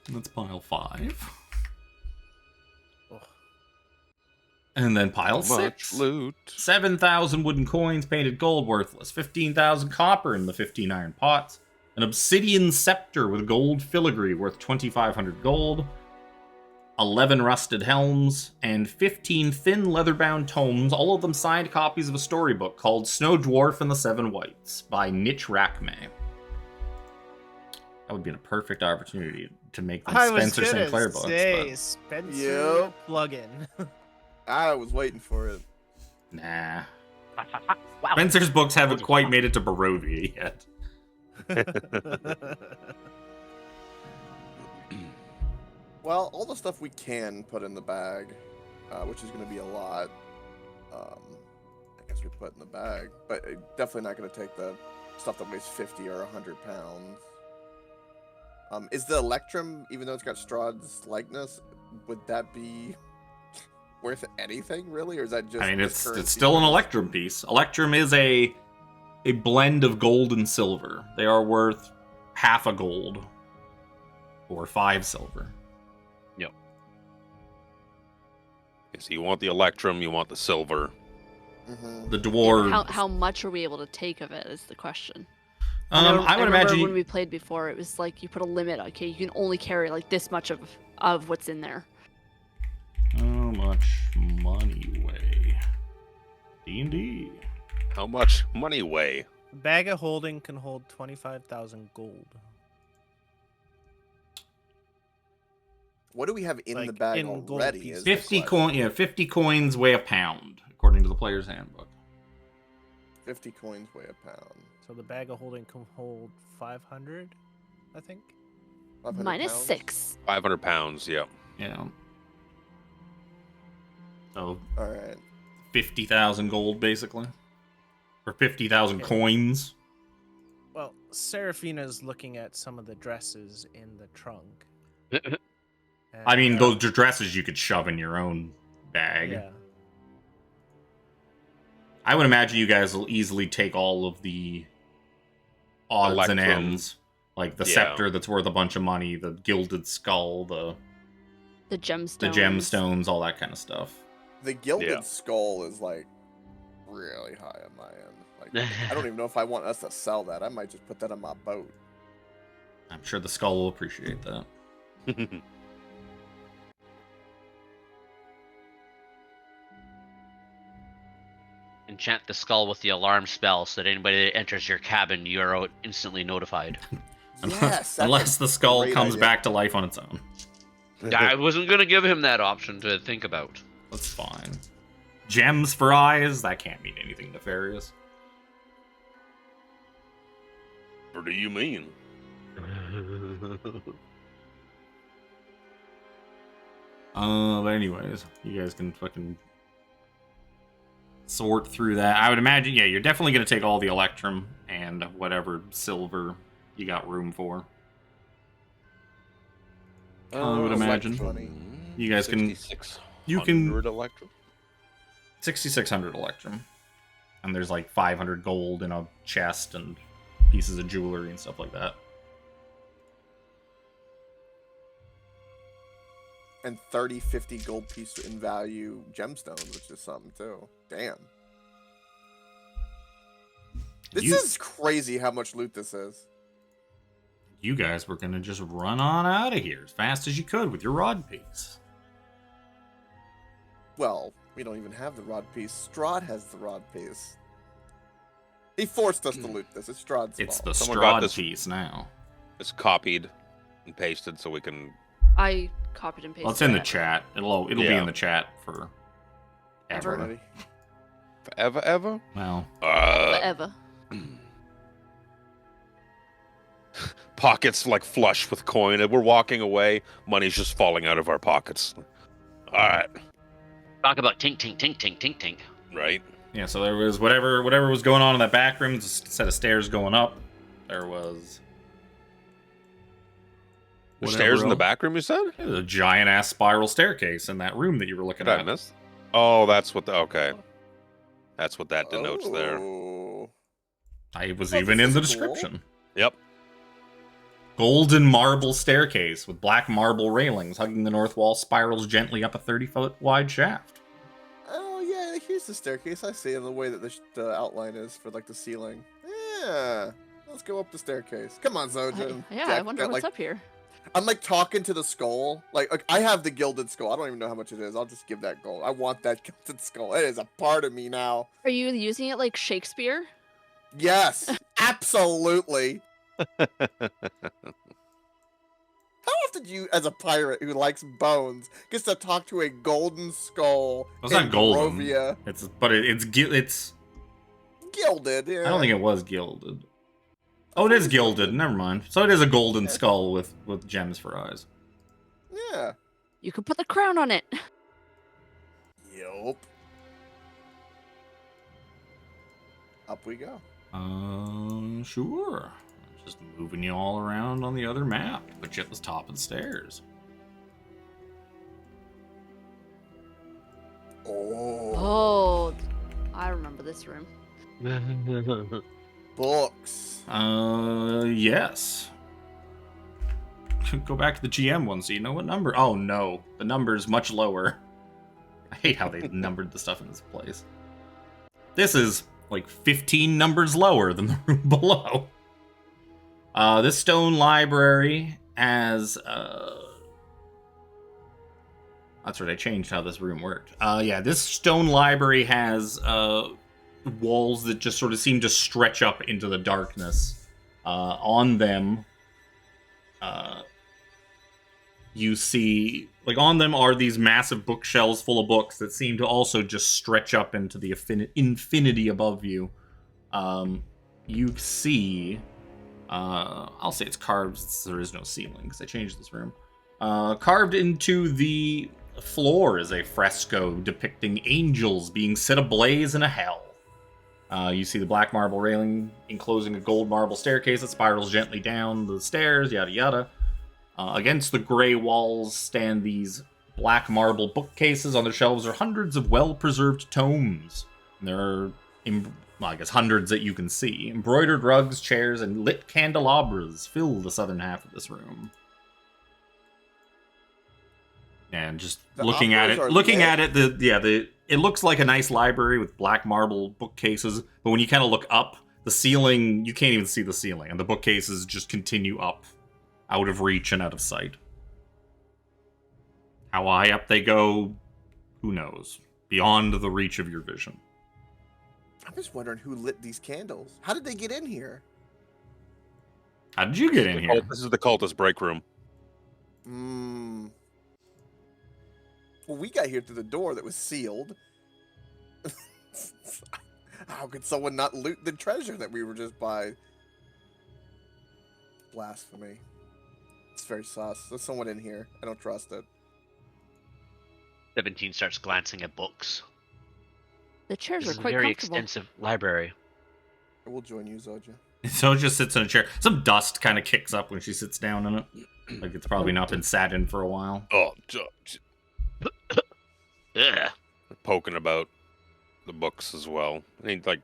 That's pile 5. Oh. And then pile 6. Loot. 7,000 wooden coins painted gold worthless. 15,000 copper in the 15 iron pots. An obsidian scepter with gold filigree worth 2,500 gold. 11 rusted helms, and 15 thin leather-bound tomes, all of them signed copies of a storybook called Snow Dwarf and the Seven Whites by Nitch Rackme. That would be a perfect opportunity to make them Spencer St. Clair books. But... Spencer plugin. I was waiting for it. Nah. Wow. Spencer's books haven't quite made it to Barovia yet. Well, all the stuff we can put in the bag, which is going to be a lot, I guess we put in the bag. But definitely not going to take the stuff that weighs 50 or 100 pounds. Is the Electrum, even though it's got Strahd's likeness, would that be worth anything, really? Or is that just... I mean, it's still an Electrum piece. Electrum is a blend of gold and silver. They are worth half a gold. Or 5 silver. Yep. So you want the Electrum, you want the silver. Mm-hmm. The dwarves. Yeah, how much are we able to take of it is the question. I would imagine when we played before, it was like you put a limit. Okay, you can only carry like this much of what's in there. How much money weigh? D&D. How much money weigh? A bag of holding can hold 25,000 gold. What do we have in the bag already? 50 coins weigh a pound, according to the player's handbook. 50 coins weigh a pound. So the bag of holding can hold 500, I think. Minus pounds? 6. 500 pounds, yeah. Yeah. So, all right. 50,000 gold, basically. Or 50,000 coins. Well, Seraphina's looking at some of the dresses in the trunk. I mean, those dresses you could shove in your own bag. Yeah. I would imagine you guys will easily take all of the odds and ends. Like the scepter that's worth a bunch of money, the gilded skull, the gemstones, all that kind of stuff. The gilded skull is like really high on my end. Like I don't even know if I want us to sell that. I might just put that on my boat. I'm sure the skull will appreciate that. Enchant the skull with the alarm spell so that anybody that enters your cabin, you're instantly notified. Yes, unless the skull comes back to life on its own. I wasn't going to give him that option to think about. That's fine. Gems for eyes? That can't mean anything nefarious. What do you mean? But anyways, you guys can fucking sort through that. I would imagine, yeah, you're definitely going to take all the Electrum and whatever silver you got room for. I would imagine. Funny. You guys can. 6,600 electrum. 6,600 electrum, and there's like 500 gold in a chest and pieces of jewelry and stuff like that. And 30, 50 gold piece in value gemstones, which is something too. Damn. This is crazy how much loot this is. You guys were gonna just run on out of here as fast as you could with your rod piece. Well, we don't even have the rod piece. Strahd has the rod piece. He forced us to loot this. It's Strahd's It's fault. the Strahd piece now. It's copied and pasted so we can. I copied and pasted. Well, it's in the chat. It'll be in the chat for ever. Ready? Forever? Well, Forever. Pockets like flush with coin, and we're walking away. Money's just falling out of our pockets. All right. Talk about tink, tink, tink, tink, tink, tink. Right. yeah. So there was whatever was going on in that back room. There's a set of stairs going up. There was The stairs in the back room, you said? There's a giant ass spiral staircase in that room that you were looking Did I at. miss? Oh, that's what. Okay. That's what that denotes there. Oh. I was Oh, even this in the is cool. description. Yep. Golden marble staircase with black marble railings hugging the north wall spirals gently up a 30-foot wide shaft. Oh, yeah, here's the staircase. I see in the way that the outline is for, like, the ceiling. Yeah. Let's go up the staircase. Come on, Zojja. I wonder what's up here. I'm, like, talking to the skull. Like, I have the gilded skull. I don't even know how much it is. I'll just give that gold. I want that gilded skull. It is a part of me now. Are you using it like Shakespeare? Yes. Absolutely. How often do you, as a pirate who likes bones, gets to talk to a golden skull? It's not golden. Barovia? It's Gilded. Yeah. I don't think it was gilded. Oh, it is gilded. Never mind. So it is a golden skull with gems for eyes. Yeah. You could put the crown on it. Yup. Up we go. Sure. Just moving you all around on the other map to put you at the top of the stairs. Oh. Oh, I remember this room. Books. Yes. Go back to the GM one so you know what number. Oh no, the number's much lower. I hate how they numbered the stuff in this place. This is like 15 numbers lower than the room below. This stone library has that's right, I changed how this room worked. Yeah, this stone library has walls that just sort of seem to stretch up into the darkness. On them, you see, like, on them are these massive bookshelves full of books that seem to also just stretch up into the infinity above you. You see, I'll say it's carved since there is no ceiling, because I changed this room. Carved into the floor is a fresco depicting angels being set ablaze in a hell. You see the black marble railing enclosing a gold marble staircase that spirals gently down the stairs, yada yada. Against the gray walls stand these black marble bookcases. On their shelves are hundreds of well-preserved tomes. And there are, I guess, hundreds that you can see. Embroidered rugs, chairs, and lit candelabras fill the southern half of this room. And just looking at it, it looks like a nice library with black marble bookcases, but when you kind of look up, the ceiling, you can't even see the ceiling, and the bookcases just continue up, out of reach and out of sight. How high up they go, who knows? Beyond the reach of your vision. I'm just wondering who lit these candles. How did they get in here? How did you get in here? This is the cultist break room. Well, we got here through the door that was sealed. How could someone not loot the treasure that we were just by? Blasphemy. It's very sus. There's someone in here. I don't trust it. 17 starts glancing at books. The chairs This are is a quite very comfortable. extensive library. I will join you, Zojja. Zojja sits in a chair. Some dust kind of kicks up when she sits down in it. Like it's probably not been sat in for a while. Oh, poking about the books as well. Any like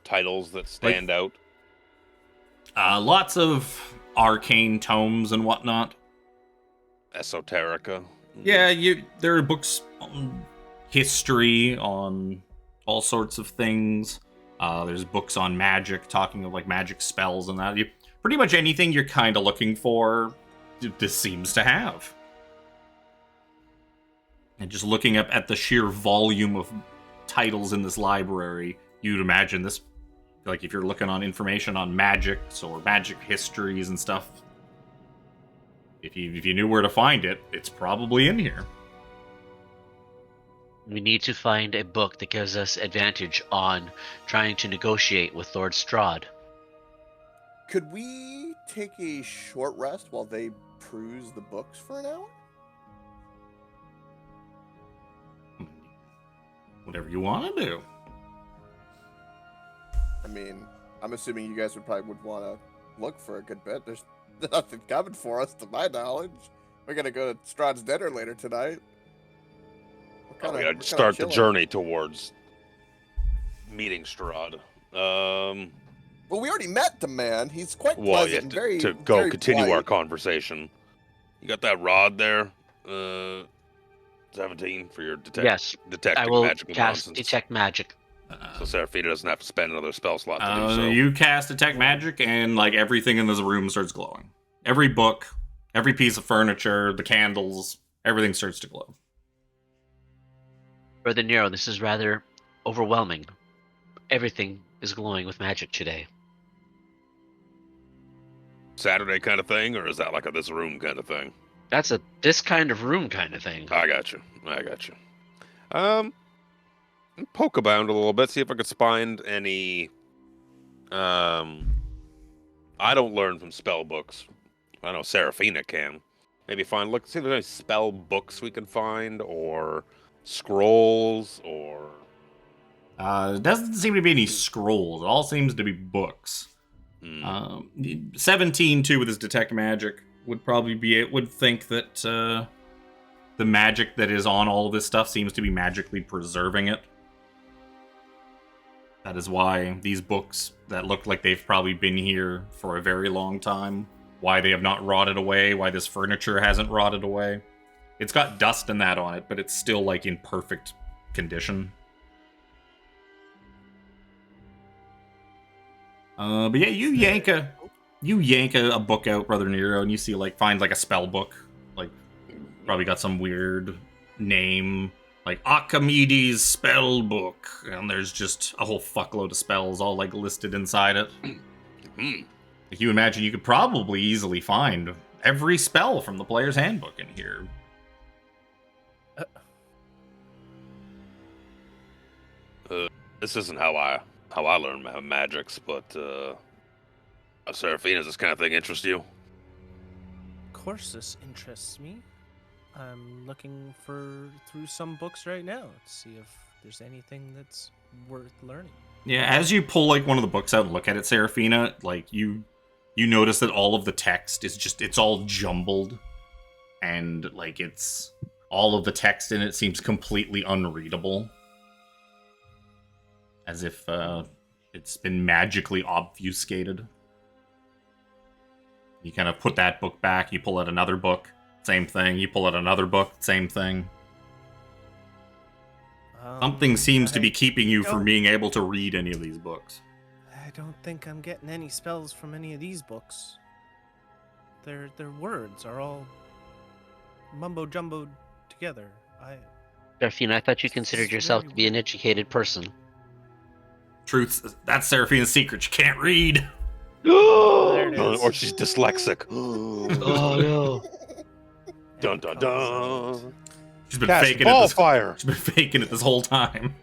titles that stand out? Lots of arcane tomes and whatnot. Esoterica. Yeah, there are books on history, on all sorts of things. There's books on magic, talking of like magic spells and that. Pretty much anything you're kind of looking for, this seems to have. And just looking up at the sheer volume of titles in this library, you'd imagine this, like if you're looking on information on magics or magic histories and stuff, if you knew where to find it, it's probably in here. We need to find a book that gives us advantage on trying to negotiate with Lord Strahd. Could we take a short rest while they peruse the books for an hour? Whatever you want to do. I mean, I'm assuming you guys would want to look for a good bit. There's nothing coming for us, to my knowledge. We're gonna go to Strahd's dinner later tonight. We gotta start the journey towards meeting Strahd. Well, we already met the man. He's quite pleasant. Well, yeah, And very, to go very continue polite. our conversation. You got that rod there? 17 for your detecting I will magical cast nonsense. Detect Magic. So Seraphina doesn't have to spend another spell slot to do so. You cast Detect Magic, and like everything in this room starts glowing. Every book, every piece of furniture, the candles, everything starts to glow. Brother Nero, this is rather overwhelming. Everything is glowing with magic today. Saturday kind of thing, or is that like a this room kind of thing? That's a this kind of room kind of thing. I got you. Poke around a little bit, see if I could find any. I don't learn from spell books. I know Seraphina can. Maybe see if there's any spell books we can find, or scrolls, or. There doesn't seem to be any scrolls. It all seems to be books. 17 too with his Detect Magic would think that the magic that is on all of this stuff seems to be magically preserving it. That is why these books that look like they've probably been here for a very long time, why they have not rotted away, why this furniture hasn't rotted away. It's got dust and that on it, but it's still like in perfect condition. But yeah, you yank a book out, Brother Nero, and you see find a spell book, probably got some weird name, like Archimedes spell book, and there's just a whole fuckload of spells all listed inside it. You imagine you could probably easily find every spell from the player's handbook in here. This isn't how I learn magics, but Seraphina, does this kind of thing interest you? Of course this interests me. I'm looking through some books right now to see if there's anything that's worth learning. Yeah, as you pull one of the books out and look at it, Seraphina, you notice that all of the text is it's all jumbled, and it's all of the text in it seems completely unreadable. As if it's been magically obfuscated. You kind of put that book back, you pull out another book, same thing. You pull out another book, same thing. Something seems to be keeping you from being able to read any of these books. I don't think I'm getting any spells from any of these books. Their words are all mumbo-jumboed together. Seraphina, I thought you considered yourself to be an educated person. That's Seraphina's secret. She can't read. Or she's dyslexic. Oh no! Dun dun dun. She's been faking it. She's been faking it this whole time.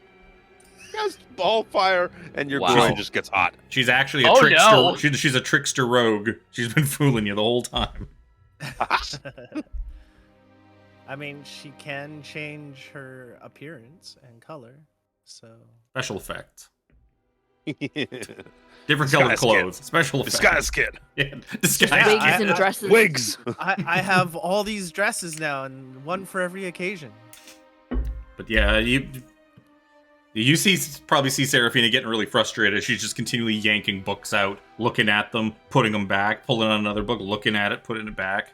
Cast ball fire, and your groin just gets hot. She's actually a trickster. No. She's a trickster rogue. She's been fooling you the whole time. I mean, she can change her appearance and color, so special effects. Different colored clothes. Special effects. Disguise kid. Yeah, disguise wigs and dresses. Wigs. I have all these dresses now, and one for every occasion. But yeah, you You probably see Seraphina getting really frustrated. She's just continually yanking books out, looking at them, putting them back, pulling out another book, looking at it, putting it back.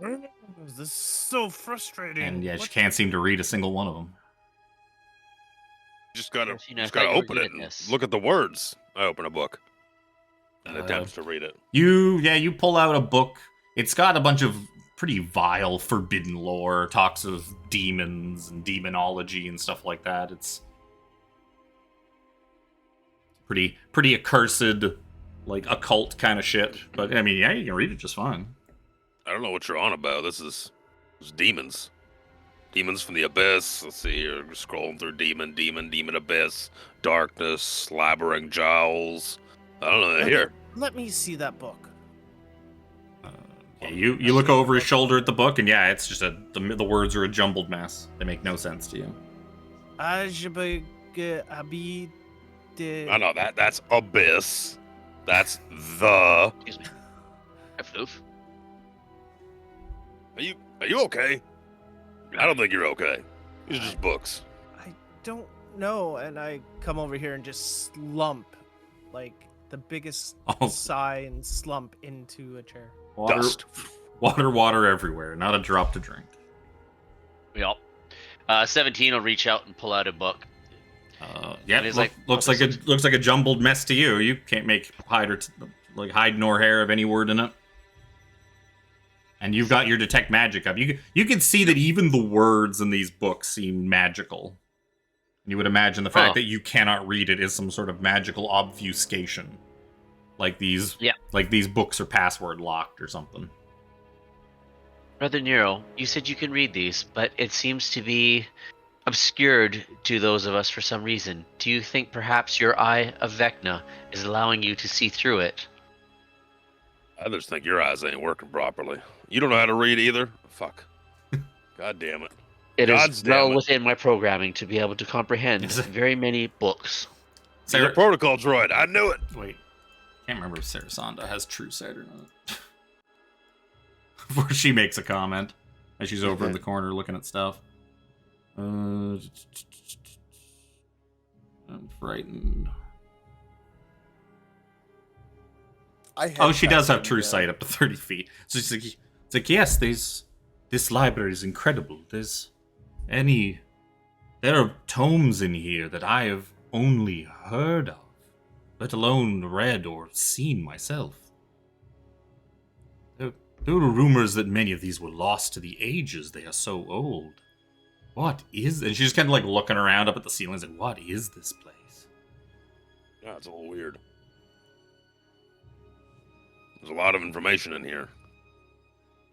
This is so frustrating. And yeah, she can't seem to read a single one of them. Just gotta Seraphina, open it and look at the words. I open a book and attempts to read it. You pull out a book. It's got a bunch of pretty vile, forbidden lore. Talks of demons and demonology and stuff like that. It's pretty accursed, like occult kind of shit. But I mean, yeah, you can read it just fine. I don't know what you're on about. This is demons. Demons from the abyss. Let's see here. Scrolling through demon abyss, darkness, slabbering jowls. I don't know. Here. Let me see that book. Yeah, you look over his shoulder at the book, and yeah, it's just the words are a jumbled mess. They make no sense to you. I know that's abyss. That's the. Excuse me. F-oof. Are you okay? I don't think you're okay. These are just books. I don't know, and I come over here and just slump, like the biggest sigh and slump into a chair. Dust. Water everywhere. Not a drop to drink. Yep. 17 will reach out and pull out a book. Yeah, looks like a jumbled mess to you. You can't make hide nor hair of any word in it. And you've got your detect magic up. You can see that even the words in these books seem magical. And you would imagine the fact that you cannot read it is some sort of magical obfuscation. Like these books are password locked or something. Brother Nero, you said you can read these, but it seems to be obscured to those of us for some reason. Do you think perhaps your eye of Vecna is allowing you to see through it? I just think your eyes ain't working properly. You don't know how to read either? Fuck. God damn it. It is well within my programming to be able to comprehend very many books. He's a protocol droid. I knew it. Wait. Can't remember if Sarasanda has true sight or not. Before she makes a comment as she's over in the corner looking at stuff. I'm frightened. She does have true sight up to 30 feet. So it's like yes, this library is incredible. There are tomes in here that I have only heard of, let alone read or seen myself. There were rumors that many of these were lost to the ages. They are so old. What is... And she's kind of like looking around up at the ceilings and what is this place? Yeah, it's a little weird. There's a lot of information in here.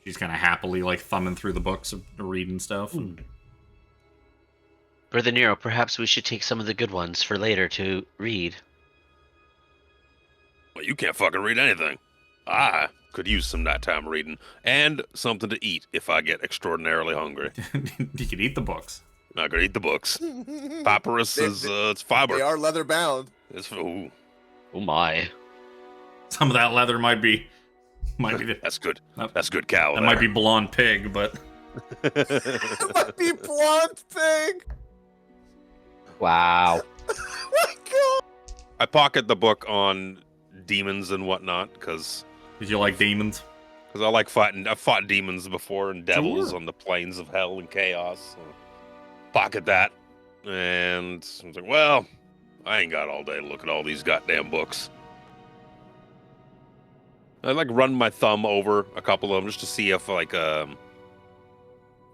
She's kind of happily like thumbing through the books and reading stuff. Brother Nero, perhaps we should take some of the good ones for later to read. Well, you can't fucking read anything. I could use some nighttime reading and something to eat if I get extraordinarily hungry. You could eat the books. I could eat the books. Papyrus it's fiber. They are leather bound. Oh my. Some of that leather might be That's good. That's good cow. That might be blonde pig, but Might be blonde pig. Wow. Oh my god. I pocket the book on demons and whatnot because you like demons? Because I like fighting. I've fought demons before and devils on the plains of hell and chaos. So pocket that, and I was like, well, I ain't got all day to look at all these goddamn books. I like run my thumb over a couple of them just to see if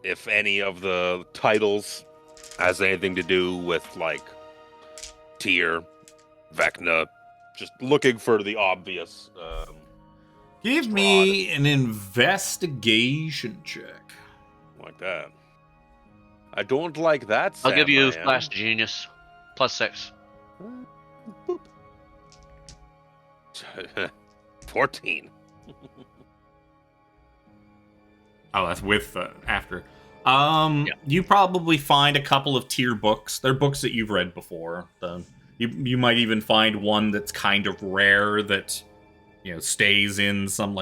if any of the titles has anything to do with like Tyr, Vecna. Just looking for the obvious. Give me an investigation check. Like that. I don't like that. I'll give you Flash Genius. +6. 14. Oh, that's with after. You probably find a couple of Tyr books. They're books that you've read before. You might even find one that's kind of rare that stays in some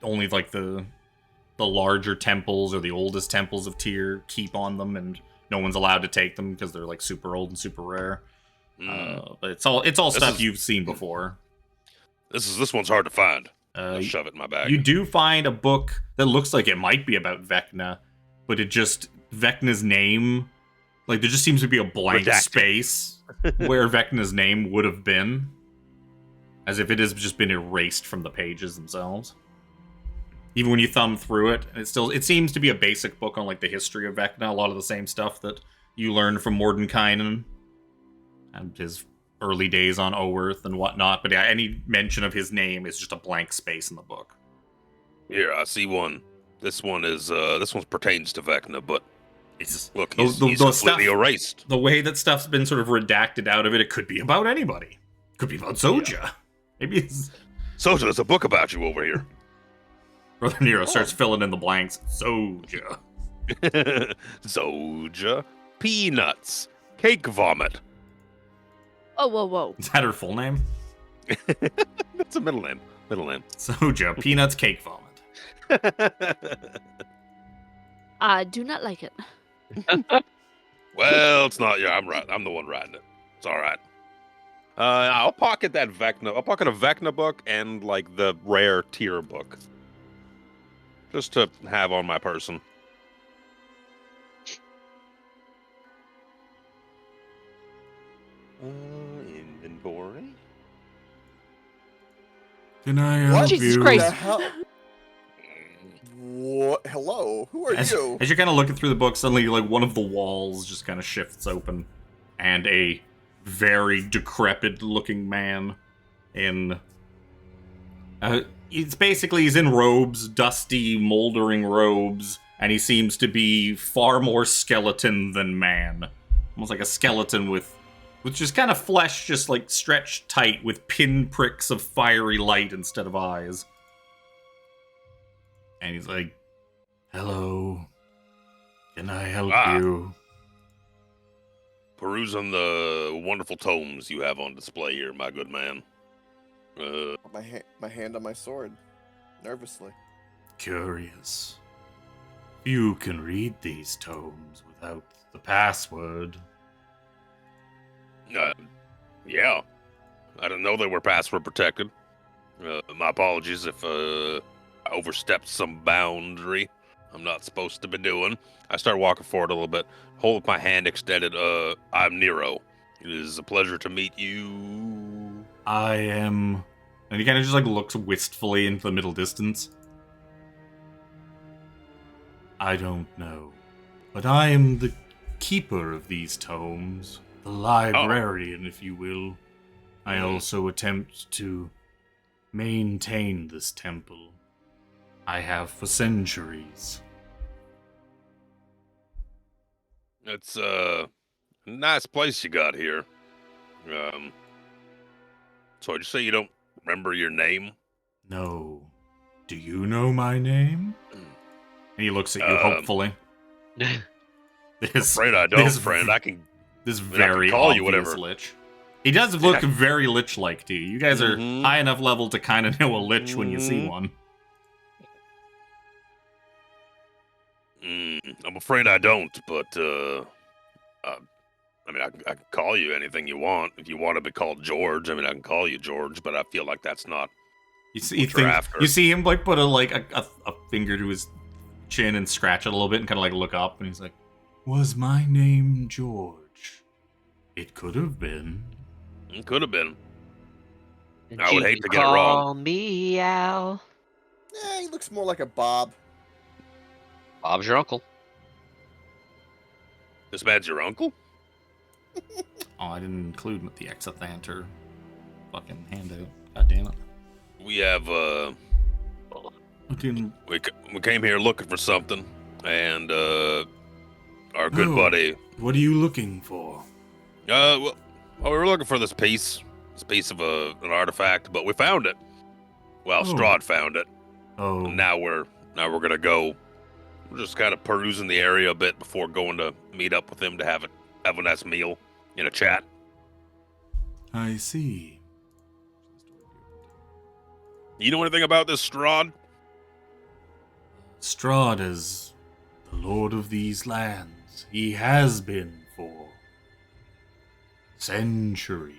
only like the larger temples or the oldest temples of Tyr keep on them and no one's allowed to take them because they're like super old and super rare. But it's all stuff you've seen before. This one's hard to find. I'll shove it in my bag. You do find a book that looks like it might be about Vecna, but Vecna's name, like there just seems to be a blank space where Vecna's name would have been, as if it has just been erased from the pages themselves. Even when you thumb through it, it seems to be a basic book on like the history of Vecna, a lot of the same stuff that you learned from Mordenkainen and his early days on Oerth and whatnot. But yeah, any mention of his name is just a blank space in the book. Here, I see one. This one pertains to Vecna, but it's look, he's completely erased. The way that stuff's been sort of redacted out of it, it could be about anybody. It could be about Zojja. Yeah. Maybe it's Zojja. There's a book about you over here. Brother Nero starts filling in the blanks. Zojja. Zojja. Peanuts. Cake vomit. Oh, whoa. Is that her full name? That's a middle name. Zojja. Peanuts. Cake vomit. I do not like it. Well, it's not. Yeah, I'm right. I'm the one writing it. It's all right. I'll pocket that Vecna. I'll pocket a Vecna book and like the rare tier book, just to have on my person. Inventory. Can I help you? Jesus Christ. What? Hello? Who are you? As you're kind of looking through the book, suddenly like one of the walls just kind of shifts open, and a very decrepit-looking man in he's in robes, dusty, moldering robes, and he seems to be far more skeleton than man. Almost like a skeleton with just kind of flesh just like stretched tight with pinpricks of fiery light instead of eyes. And he's like, "Hello, can I help you?" Perusing the wonderful tomes you have on display here, my good man. My hand on my sword, nervously. Curious. You can read these tomes without the password. Yeah. I didn't know they were password protected. My apologies if I overstepped some boundary I'm not supposed to be doing. I start walking forward a little bit, hold my hand extended. I'm Nero. It is a pleasure to meet you. I am... And he kind of just like looks wistfully into the middle distance. I don't know. But I am the keeper of these tomes. The librarian, if you will. I also attempt to maintain this temple. I have for centuries. It's a nice place you got here. So did you say you don't remember your name? No. Do you know my name? And he looks at you hopefully. I'm afraid I don't, friend. This very call obvious you whatever. lich. He does look very lich-like to you. You guys are high enough level to kind of know a lich when you see one. I'm afraid I don't, but I mean, I can call you anything you want. If you want to be called George, I mean, I can call you George, but I feel like that's not. You see him like put a finger to his chin and scratch it a little bit and kind of like look up, and he's like, "Was my name George? It could have been. It could have been. And I would hate to get it call wrong. Me Al. He looks more like a Bob. Bob's your uncle. This man's your uncle? Oh, I didn't include the Exathanter fucking handout. God damn it. We have we came here looking for something, and our good buddy. What are you looking for? Well, we were looking for this piece of an artifact, but we found it. Well, Strahd found it. Oh. And now we're gonna go. We're just kind of perusing the area a bit before going to meet up with him to have a nice meal in a chat. I see. You know anything about this Strahd? Strahd is the lord of these lands. He has been for centuries.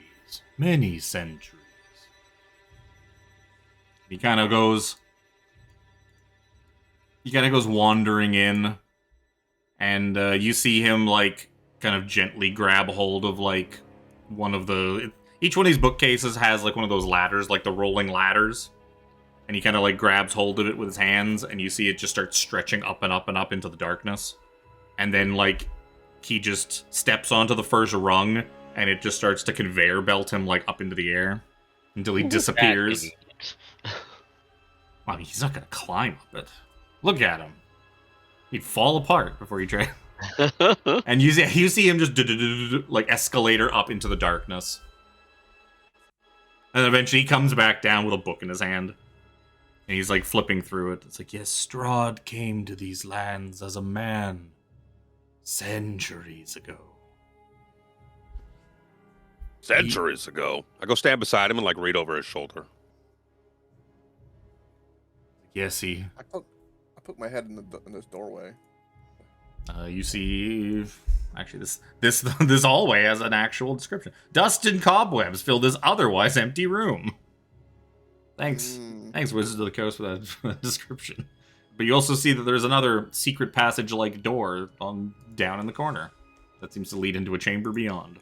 Many centuries. He kind of goes wandering in, and you see him, like, kind of gently grab hold of, like, one of the... Each one of these bookcases has, like, one of those ladders, like the rolling ladders. And he kind of, like, grabs hold of it with his hands, and you see it just starts stretching up and up and up into the darkness. And then, like, he just steps onto the first rung, and it just starts to conveyor belt him, like, up into the air until he disappears. Well, he's not gonna climb up it. Look at him. He'd fall apart before he tried. And you see him just like escalator up into the darkness. And eventually he comes back down with a book in his hand. And he's like flipping through it. It's like, yes, Strahd came to these lands as a man centuries ago. Centuries ago? I go stand beside him and like read over his shoulder. Yes, he... I put my head in this doorway. You see... Actually, this hallway has an actual description. Dust and cobwebs fill this otherwise empty room. Thanks, Wizards of the Coast, for that description. But you also see that there's another secret passage-like door down in the corner that seems to lead into a chamber beyond.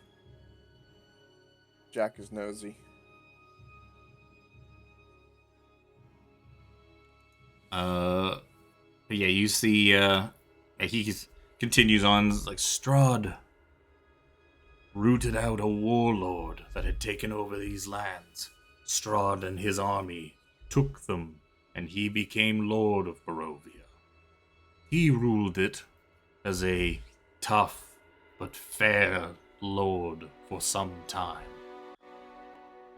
Jack is nosy. Yeah, you see, he continues on, like, Strahd rooted out a warlord that had taken over these lands. Strahd and his army took them, and he became Lord of Barovia. He ruled it as a tough but fair lord for some time,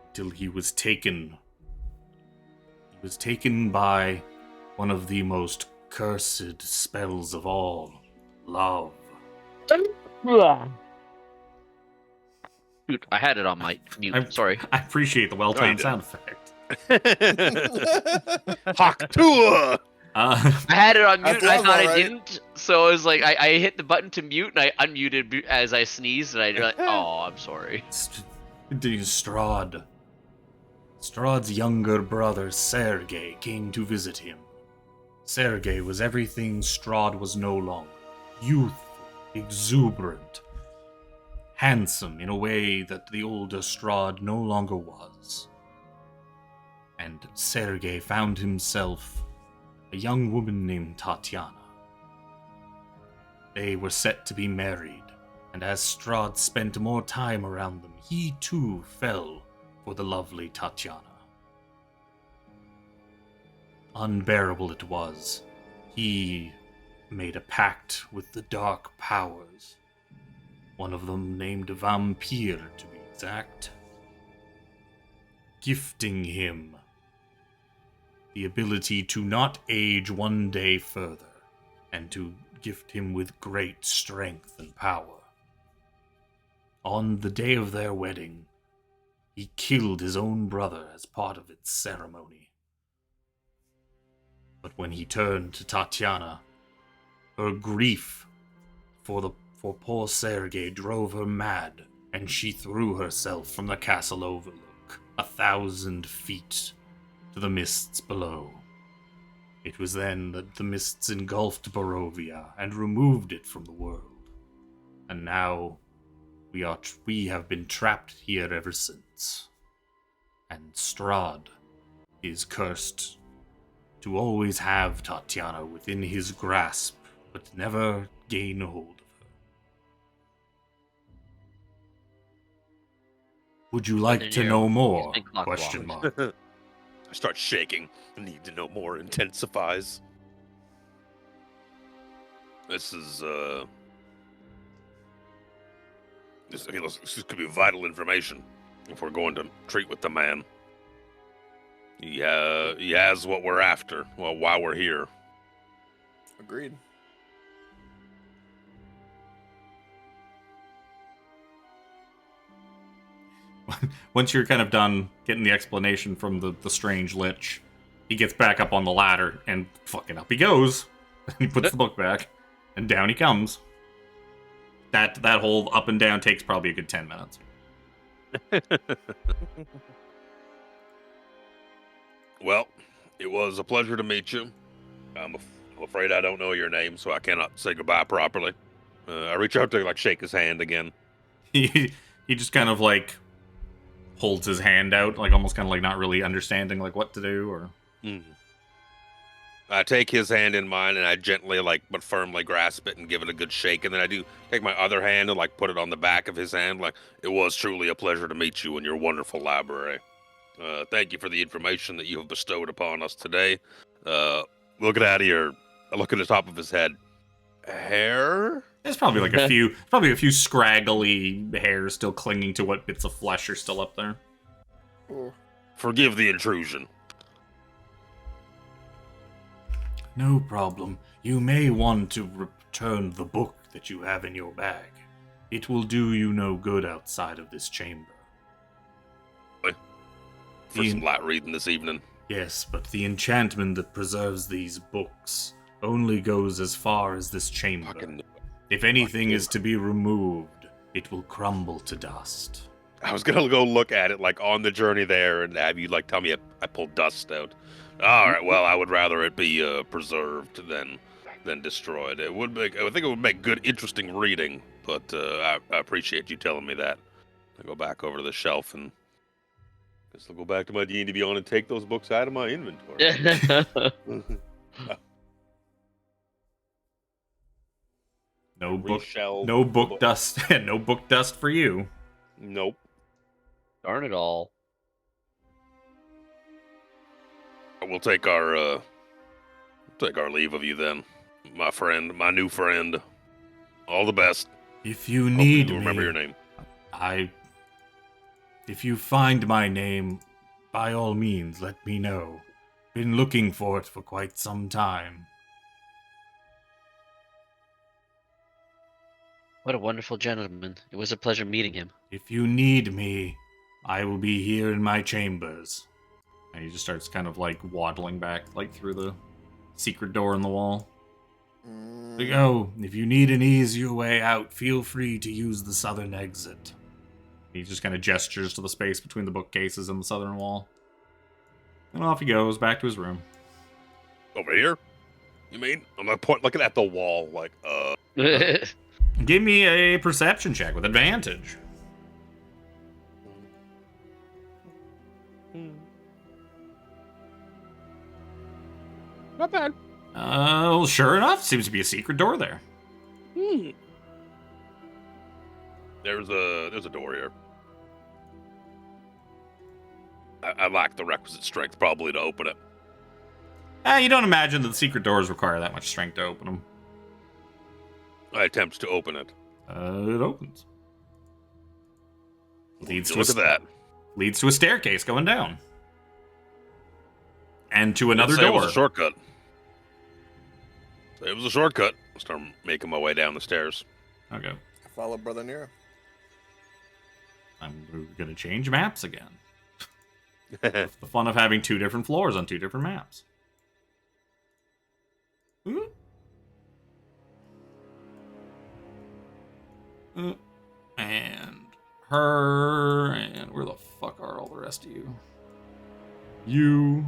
until he was taken. He was taken by one of the most cursed spells of all, love. Dude, I had it on my mute. Sorry. I appreciate the well-timed sound effect. Haktua! I had it on mute. I thought right? I didn't, so I was like, I hit the button to mute, and I unmuted as I sneezed, and I like, oh, I'm sorry. Strahd. Strahd's younger brother, Sergei, came to visit him. Sergei was everything Strahd was no longer. Youthful, exuberant, handsome in a way that the older Strahd no longer was. And Sergei found himself a young woman named Tatiana. They were set to be married, and as Strahd spent more time around them, he too fell for the lovely Tatiana. Unbearable it was. He made a pact with the dark powers. One of them named a vampire, to be exact. Gifting him the ability to not age one day further, and to gift him with great strength and power. On the day of their wedding, he killed his own brother as part of its ceremony. But when he turned to Tatiana, her grief for poor Sergei drove her mad, and she threw herself from the castle overlook, 1,000 feet to the mists below. It was then that the mists engulfed Barovia and removed it from the world. And now we have been trapped here ever since. And Strahd is cursed to always have Tatiana within his grasp, but never gain a hold of her. Would you like to know more? Question mark. I start shaking. The need to know more intensifies. This could be vital information if we're going to treat with the man. He has what we're after. Well, while we're here. Agreed. Once you're kind of done getting the explanation from the strange lich, he gets back up on the ladder, and fucking up he goes. He puts the book back, and down he comes. that whole up and down takes probably a good 10 minutes. Well, it was a pleasure to meet you. I'm afraid I don't know your name, so I cannot say goodbye properly. I reach out to like shake his hand again. He just kind of like holds his hand out, like almost kind of like not really understanding like what to do, or. I take his hand in mine and I gently but firmly grasp it and give it a good shake, and then I do take my other hand and put it on the back of his hand. It was truly a pleasure to meet you in your wonderful library. Thank you for the information that you have bestowed upon us today. Looking out of your, look at the top of his head. Hair? There's probably like a few scraggly hairs still clinging to what bits of flesh are still up there. Forgive the intrusion. No problem. You may want to return the book that you have in your bag. It will do you no good outside of this chamber. For some light reading this evening. Yes, but the enchantment that preserves these books only goes as far as this chamber. If anything is to be removed, it will crumble to dust. I was gonna go look at it on the journey there and have you tell me I pulled dust out. All right, well, I would rather it be preserved than destroyed. I think it would make good, interesting reading. But I appreciate you telling me that. I go back over to the shelf and guess I'll go back to my D&D Beyond and take those books out of my inventory. No book dust. No book dust for you. Nope. Darn it all. We'll take our leave of you then, my friend, my new friend. All the best. If you need me, remember your name. If you find my name, by all means, let me know. Been looking for it for quite some time. What a wonderful gentleman. It was a pleasure meeting him. If you need me, I will be here in my chambers. And he just starts kind of waddling back through the secret door in the wall. If you need an easier way out, feel free to use the southern exit. He just kind of gestures to the space between the bookcases and the southern wall. And off he goes, back to his room. Over here? You mean? I'm looking at the wall Give me a perception check with advantage. Not bad. Well, sure enough, seems to be a secret door there. There's a door here. I lack the requisite strength probably to open it. You don't imagine that the secret doors require that much strength to open them. I attempt to open it. It opens. Look at that. Leads to a staircase going down. And to another door. It was a shortcut. It was a shortcut. I'll start making my way down the stairs. Okay. Follow Brother Nero. I'm going to change maps again. The fun of having two different floors on two different maps. And her, and where the fuck are all the rest of you? You.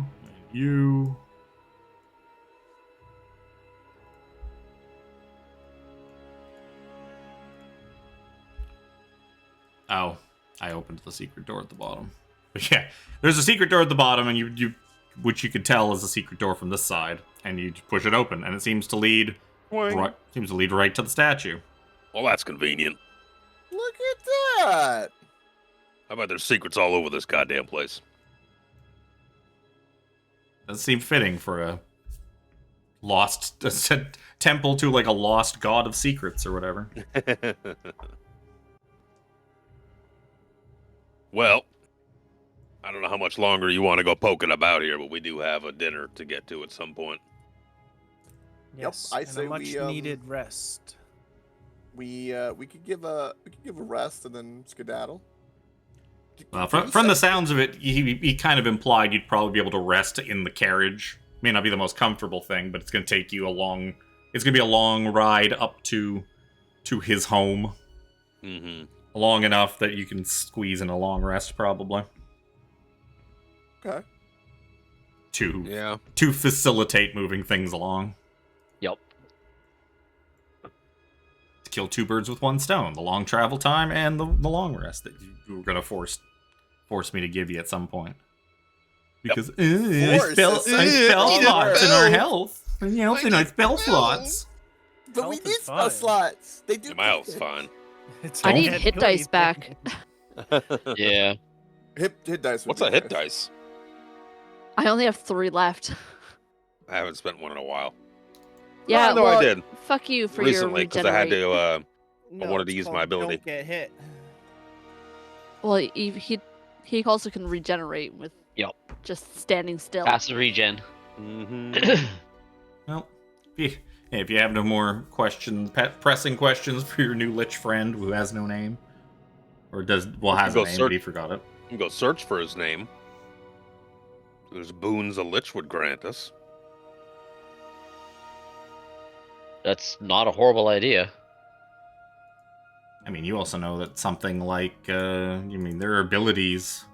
Oh, I opened the secret door at the bottom. But yeah, there's a secret door at the bottom, and you which you could tell is a secret door from this side, and you push it open, and it seems to lead right to the statue. Well, that's convenient. Look at that! How about there's secrets all over this goddamn place? Doesn't seem fitting for a temple to a lost god of secrets or whatever. Well, I don't know how much longer you want to go poking about here, but we do have a dinner to get to at some point. Yes, I say a much needed rest. We could give a rest and then skedaddle. From the sounds of it, he kind of implied you'd probably be able to rest in the carriage. May not be the most comfortable thing, but it's going to take you it's going to be a long ride up to to his home. Mm-hmm. Long enough that you can squeeze in a long rest, probably. Okay. To facilitate moving things along. Yep. To kill two birds with one stone. The long travel time and the long rest that you were going to force me to give you at some point. Because I spell slots in our health. Health in our spell slots. But Health we is need spell fine. slots. They do. My health's fine. I need Can't hit do dice anything. back. Yeah. Hit dice. would What's be a hit nice. dice? I only have 3 left. I haven't spent one in a while. Yeah, no, well, I did fuck you for recently your because I had regenerate. to. No, wanted to it's use called my ability. Don't get hit. Well, he also can regenerate with Yep. just standing still. Passive regen. Mm-hmm. Well, if you have no more questions, pressing questions for your new lich friend who has no name, or has a name but he forgot it. You can go search for his name. There's boons a lich would grant us. That's not a horrible idea. I mean, you also know that something like, there are abilities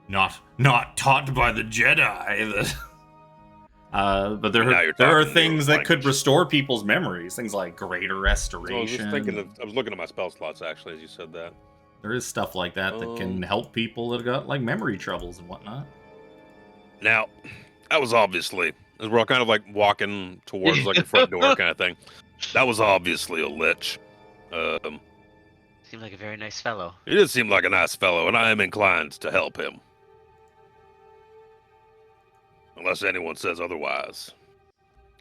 not taught by the Jedi that. But there are things that could restore people's memories. Things like greater restoration. I was looking at my spell slots actually as you said that. There is stuff like that that can help people that got like memory troubles and whatnot. Now, that was obviously, as we're all kind of like walking towards like the front door kind of thing. That was obviously a lich. Seemed like a very nice fellow. He did seem like a nice fellow, and I am inclined to help him. Unless anyone says otherwise.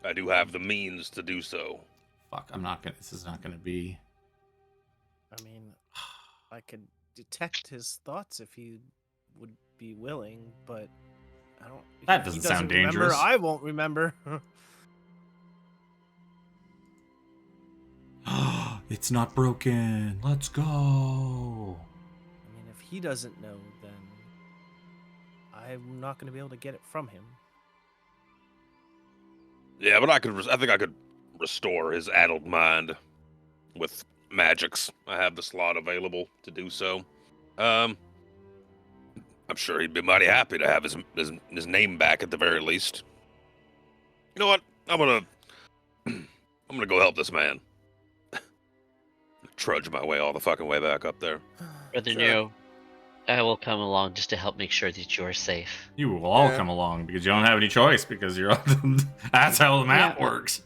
I do have the means to do so. Fuck, this is not gonna be... I mean, I could detect his thoughts if he would be willing, but I don't... That doesn't sound dangerous. I won't remember. It's not broken. Let's go. I mean, if he doesn't know, then I'm not going to be able to get it from him. Yeah, but I think I could restore his addled mind with magics. I have the slot available to do so. I'm sure he'd be mighty happy to have his name back at the very least. You know what? I'm gonna go help this man. Trudge my way all the fucking way back up there. Brother Nero, I will come along just to help make sure that you're safe. You will all come along because you don't have any choice because you're. That's how the map works.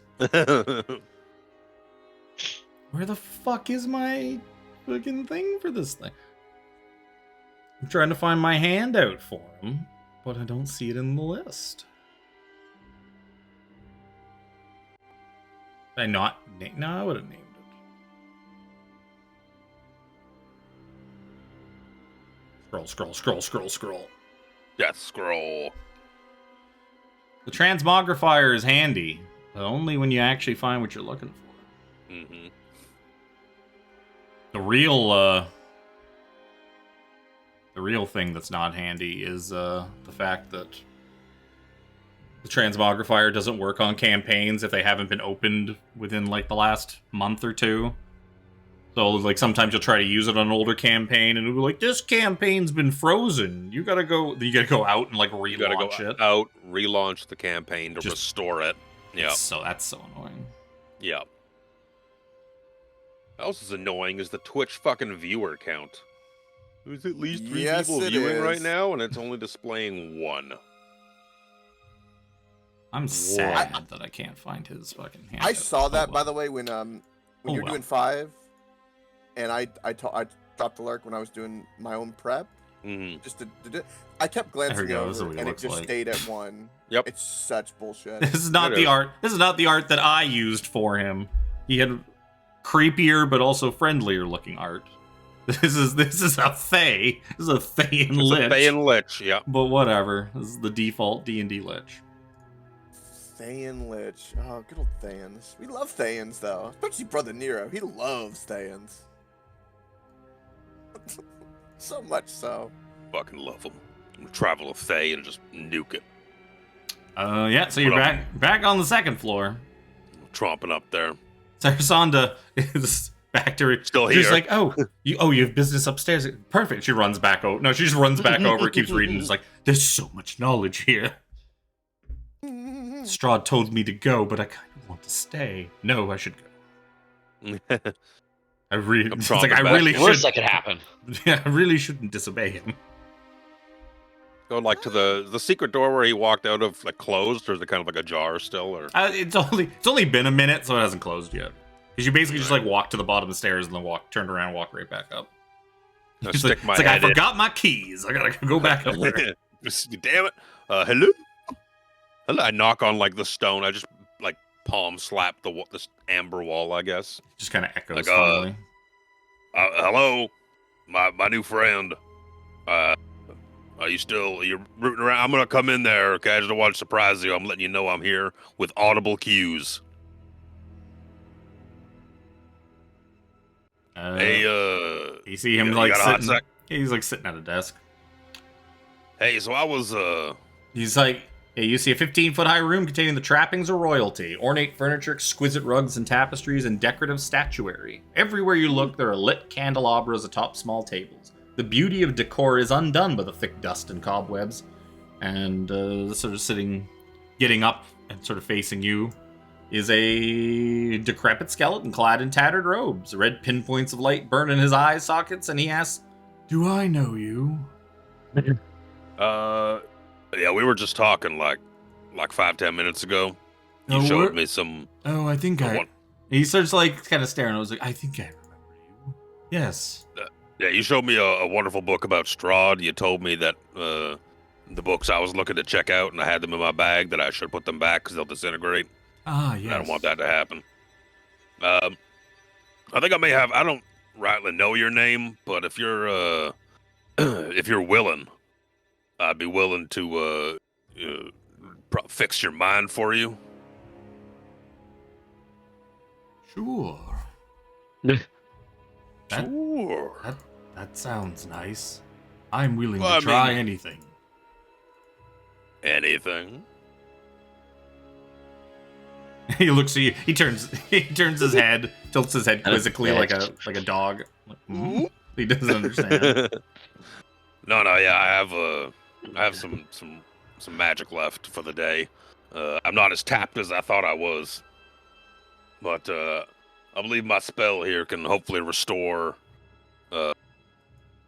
Where the fuck is my fucking thing for this thing? I'm trying to find my handout for him, but I don't see it in the list. Did I not name? No, I would have named it. Scroll. Death scroll. The transmogrifier is handy, but only when you actually find what you're looking for. Mm-hmm. The real thing that's not handy is the fact that the transmogrifier doesn't work on campaigns if they haven't been opened within like the last month or two. So like sometimes you'll try to use it on an older campaign and it'll be like, this campaign's been frozen. You gotta go out and like relaunch it. Relaunch the campaign to restore it. Yeah. So that's so annoying. Yeah. What else is annoying is the Twitch fucking viewer count. There's at least 3 people viewing right now, and it's only displaying 1. I'm sad that I can't find his fucking hand. I saw that, by the way, when you're doing 5, and I dropped the lurk when I was doing my own prep. Mm-hmm. Just I kept glancing over, and it just stayed at 1. Yep. It's such bullshit. This is not the art. This is not the art that I used for him. He had creepier but also friendlier looking art. This is a Thay. This is a Thay and Lich. A Thay and Lich, yeah. But whatever. This is the default D&D Lich. Thay and Lich. Oh, good old Thayans. We love Thayans, though. Especially Brother Nero. He loves Thayans. So much so. Fucking love them. Travel a Thay and just nuke it. Yeah, so you're back on the second floor. Tromping up there. Sarasanda is back to Still she's here. like, you have business upstairs. Perfect. She runs back over. No, she just runs back over, keeps reading. It's like, there's so much knowledge here. Strahd told me to go, but I kind of want to stay. No, I should go. I really, it's like I really should. Worst that could happen. Yeah, I really shouldn't disobey him. Go like to the secret door where he walked out of, like, closed, or is it kind of like ajar still? Or It's only been a minute, so it hasn't closed yet. Because you basically just like walk to the bottom of the stairs and then turn around, and walk right back up. It's like I forgot my keys. I gotta go back up there. Damn it! Hello. Hello. I knock on like the stone. I just like palm slap this amber wall. I guess. Just kind of echoes. Like, finally. Hello, my new friend. Are you rooting around? I'm gonna come in there. Okay, I just don't want to surprise you. I'm letting you know I'm here with audible cues. Hey, you see him like sitting. He's like sitting at a desk. Hey, so I was He's like, hey, you see a 15-foot high room containing the trappings of royalty, ornate furniture, exquisite rugs and tapestries, and decorative statuary. Everywhere you look, there are lit candelabras atop small tables. The beauty of decor is undone by the thick dust and cobwebs. And sort of getting up and sort of facing you, is a decrepit skeleton clad in tattered robes. Red pinpoints of light burn in his eye sockets, and he asks, "Do I know you?" Yeah, we were just talking like 5-10 minutes ago. You showed me some. Oh, I think I. He starts like kind of staring. I was like, I think I remember you. Yes. Yeah, you showed me a wonderful book about Strahd. You told me that the books I was looking to check out, and I had them in my bag, that I should put them back because they'll disintegrate. Ah, yes. I don't want that to happen. I think I may have. I don't rightly know your name, but if you're willing, I'd be willing to fix your mind for you. Sure. Sure. That sounds nice. I'm willing to try anything. Anything? He looks at you. He turns his head, tilts his head quizzically like a dog. Mm-hmm. He doesn't understand. No, yeah, I have some magic left for the day. I'm not as tapped as I thought I was, but I believe my spell here can hopefully restore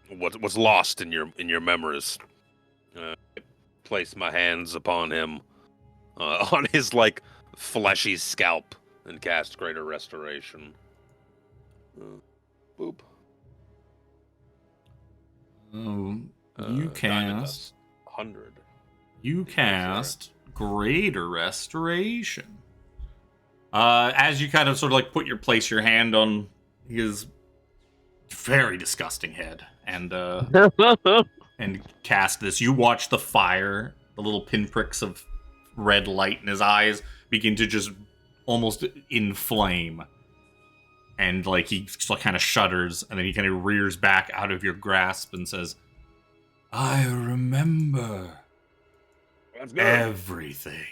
what's lost in your memories. Place my hands upon him, on his like fleshy scalp, and cast greater restoration. Boop. You cast 100. You cast greater restoration. As you kind of sort of like place your hand on his very disgusting head and cast this, you watch the fire, the little pinpricks of red light in his eyes begin to just almost inflame. And like he kind of shudders, and then he kind of rears back out of your grasp and says, "I remember everything."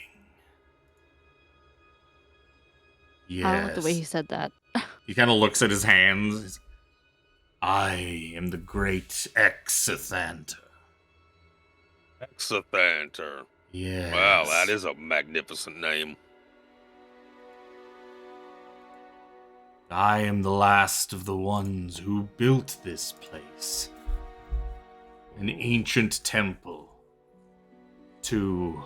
Yes. I don't like the way he said that. He kind of looks at his hands. I am the great Exithanter. Exithanter. Yes. Wow, that is a magnificent name. I am the last of the ones who built this place. An ancient temple. And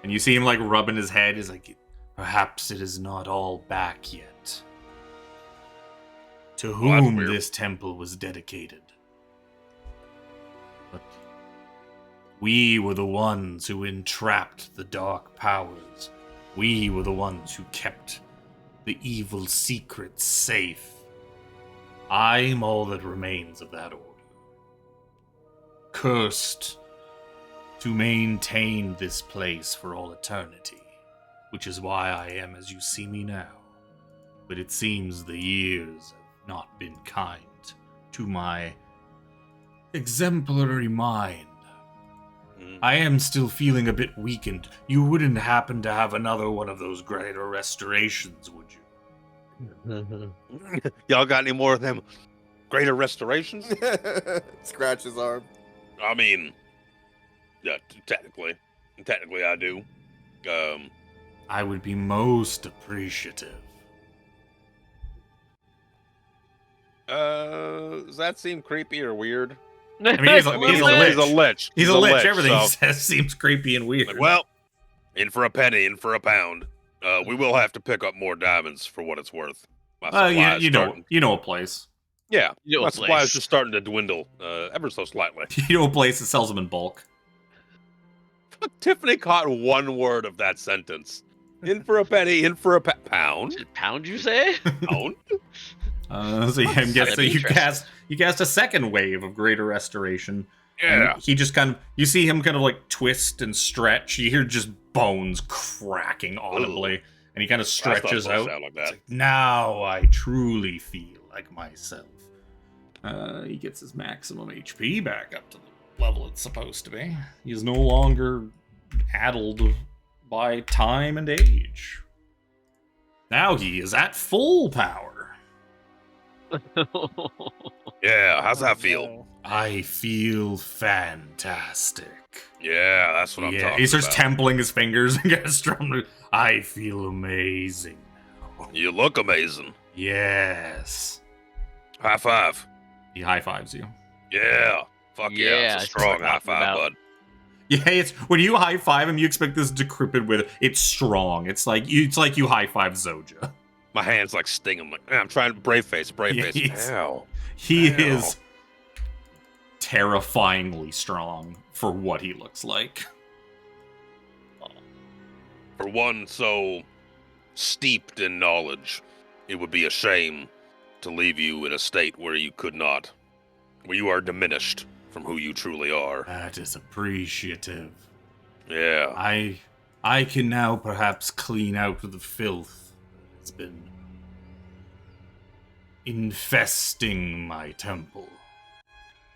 you see him like rubbing his head. He's like, perhaps it is not all back yet. To whom this temple was dedicated. But we were the ones who entrapped the dark powers. We were the ones who kept the evil secrets safe. I am all that remains of that order. Cursed to maintain this place for all eternity, which is why I am as you see me now. But it seems the years have not been kind to my exemplary mind. I am still feeling a bit weakened. You wouldn't happen to have another one of those greater restorations, would you? Y'all got any more of them greater restorations? Scratch his arm. I mean, yeah, technically I do. I would be most appreciative. Does that seem creepy or weird? I mean, he's a lich. He's a lich. He's a lich. Everything so, he says seems creepy and weird. like, well, in for a penny, in for a pound. We will have to pick up more diamonds for what it's worth. My supplies you know a place. Yeah, You know my a supplies place. just starting to dwindle ever so slightly. You know a place that sells them in bulk. Tiffany caught one word of that sentence. In for a penny, in for a pound. Pound, you say? Pound? So yeah, I'm guessing be you interesting. cast a second wave of greater restoration. Yeah. And he just you see him kind of like twist and stretch. You hear just bones cracking audibly, and he kind of stretches out. Like that. It's like, now I truly feel like myself. He gets his maximum HP back up to the level it's supposed to be. He is no longer addled by time and age. Now he is at full power. Yeah, how's that feel? I feel fantastic. Yeah, that's what I'm talking about. He starts templing his fingers and gets strumming. I feel amazing now. You look amazing. Yes. High five. He high fives you. Yeah. Fuck yeah. Yeah, It's a strong high five, about. bud. Yeah, it's when you high five him, you expect this decrepit with it's strong. It's like you high five Zojja. My hand's like stinging. Like, I'm trying to brave face. Yes. Ow. He Ow. is terrifyingly strong for what he looks like. For one so steeped in knowledge, it would be a shame to leave you in a state where you are diminished from who you truly are. That is appreciative. Yeah. I can now perhaps clean out the filth that's been infesting my temple.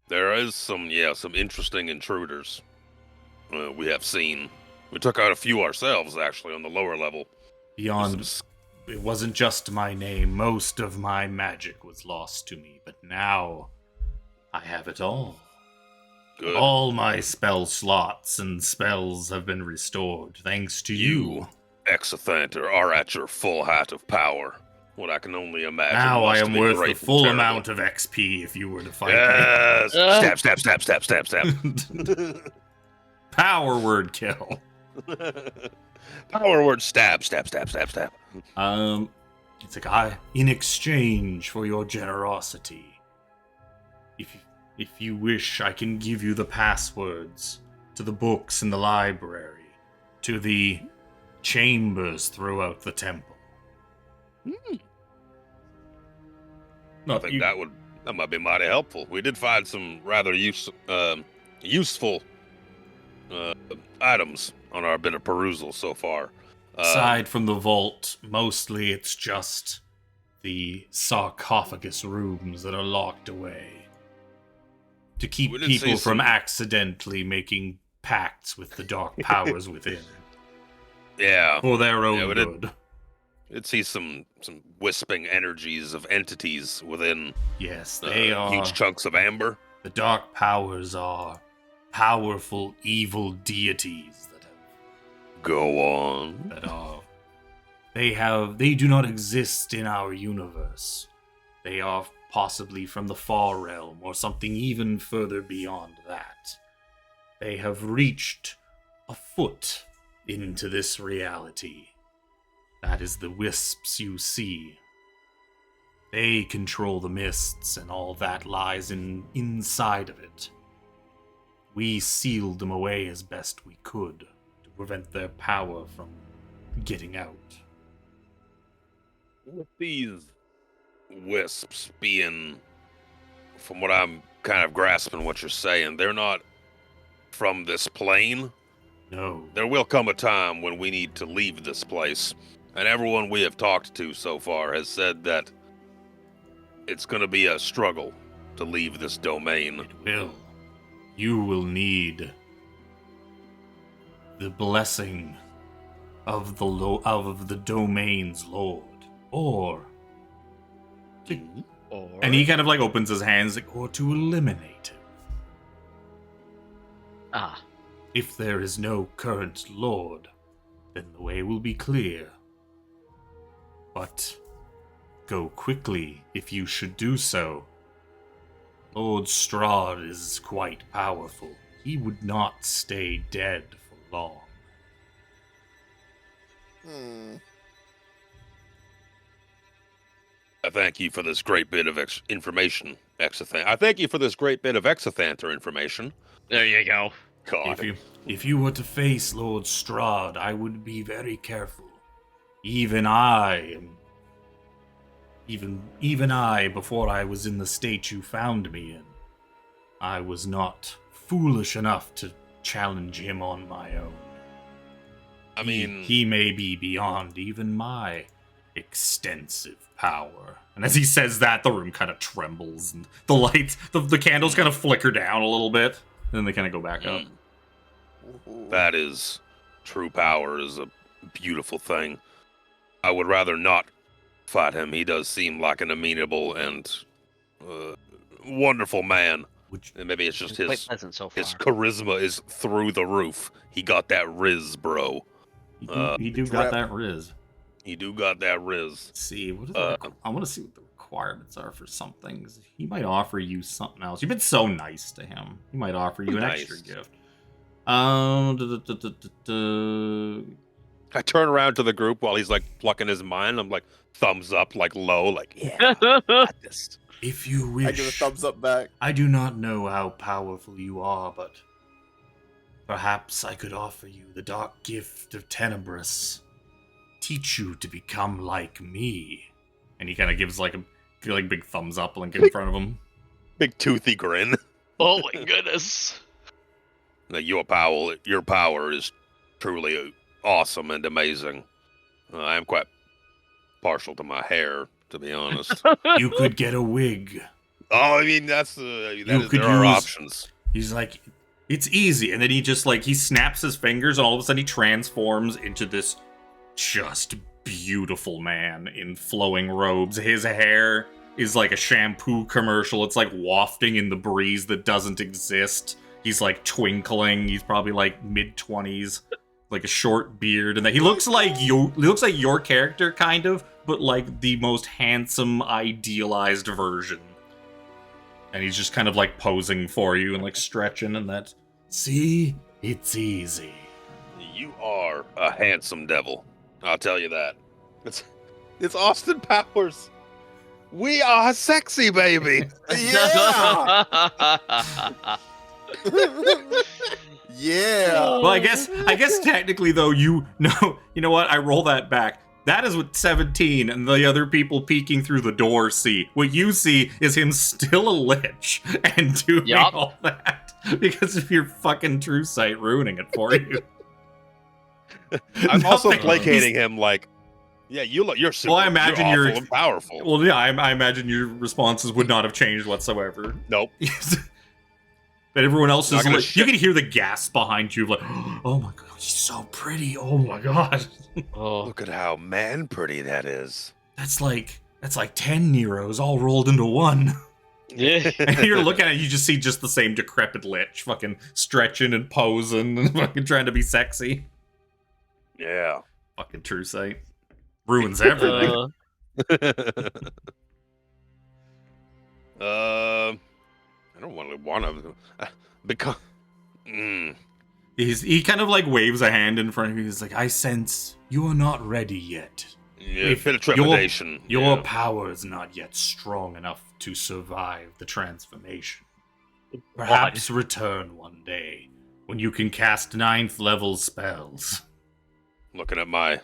There is some interesting intruders we have seen. We took out a few ourselves, actually, on the lower level. Beyond, it wasn't just my name. Most of my magic was lost to me, but now I have it all. Good. All my spell slots and spells have been restored, thanks to you. Exothanter, are at your full height of power. What I can only imagine. Now I must am be worth the great and full terrible. amount of XP if you were to fight Yes! Uh. Stab. Power word kill. Power word stab. It's like, in exchange for your generosity, if you wish, I can give you the passwords to the books in the library, to the chambers throughout the temple. I think that might be mighty helpful. We did find some rather useful items on our bit of perusal so far. Aside from the vault, mostly it's just the sarcophagus rooms that are locked away to keep We did people see from some- accidentally making pacts with the dark powers within Yeah. for their own we did. good. Did see some wisping energies of entities within Yes, they are. huge chunks of amber. The dark powers are powerful evil deities Go on. they do not exist in our universe. They are possibly from the far realm or something even further beyond that. They have reached a foot into this reality. That is the wisps you see. They control the mists, and all that lies inside of it. We sealed them away as best we could to prevent their power from getting out. With these wisps being, from what I'm kind of grasping what you're saying, they're not from this plane. No. There will come a time when we need to leave this place. And everyone we have talked to so far has said that it's going to be a struggle to leave this domain. It will. You will need the blessing of the domain's lord, or And he kind of like opens his hands, like, or to eliminate him. Ah. If there is no current lord, then the way will be clear. But go quickly if you should do so. Lord Strahd is quite powerful. He would not stay dead for long. I thank you for this great bit of information, Exothan. I thank you for this great bit of Exothanter information. There you go. God. If you were to face Lord Strahd, I would be very careful. Even I, before I was in the state you found me in, I was not foolish enough to challenge him on my own. I mean, he may be beyond even my extensive power. And as he says that, the room kind of trembles, and the lights, the candles kind of flicker down a little bit, and then they kind of go back up. That is, true power is a beautiful thing. I would rather not fight him. He does seem like an amenable and wonderful man. And maybe it's just his charisma is through the roof. He got that riz, bro. He do got that riz. He do got that riz. Let's see, what are I want to see what the requirements are for some things. He might offer you something else. You've been so nice to him. He might offer you an extra gift. I turn around to the group while he's like plucking his mind. I'm like, thumbs up, like low, like, yeah, got this. If you wish. I give a thumbs up back. I do not know how powerful you are, but perhaps I could offer you the dark gift of Tenebris. Teach you to become like me. And he kind of gives like a big thumbs up like in front of him. Big toothy grin. Oh my goodness. Like your power is truly awesome and amazing. I am quite partial to my hair, to be honest. You could get a wig. Oh, I mean, there are options. He's like, it's easy. And then he just he snaps his fingers and all of a sudden he transforms into this just beautiful man in flowing robes. His hair is like a shampoo commercial. It's like wafting in the breeze that doesn't exist. He's like twinkling. He's probably like mid-20s, like a short beard, and he looks like your character kind of, but like the most handsome, idealized version. And he's just kind of like posing for you and like stretching and that. See, it's easy. You are a handsome devil. I'll tell you that. It's Austin Powers. We are sexy, baby. Yeah. Yeah. Well, I guess technically though, you know what? I roll that back. That is what 17 and the other people peeking through the door see. What you see is him still a lich and doing all that because of your fucking true sight ruining it for you. I'm also placating him like, yeah, you're super, well, I imagine you're awful and powerful. Well, yeah, I imagine your responses would not have changed whatsoever. Nope. But everyone else is like, you can hear the gasp behind you, like, oh my god, she's so pretty. Oh my god. Oh, look at how man pretty that is. That's like 10 Neros all rolled into one. Yeah. And you're looking at it, you just see just the same decrepit lich, fucking stretching and posing and fucking trying to be sexy. Yeah. Fucking true sight. Ruins everything. I don't want to because he kind of like waves a hand in front of you. He's like, I sense you are not ready yet. Yeah, a bit of trepidation. Your power is not yet strong enough to survive the transformation. Perhaps return one day when you can cast 9th level spells. Looking at my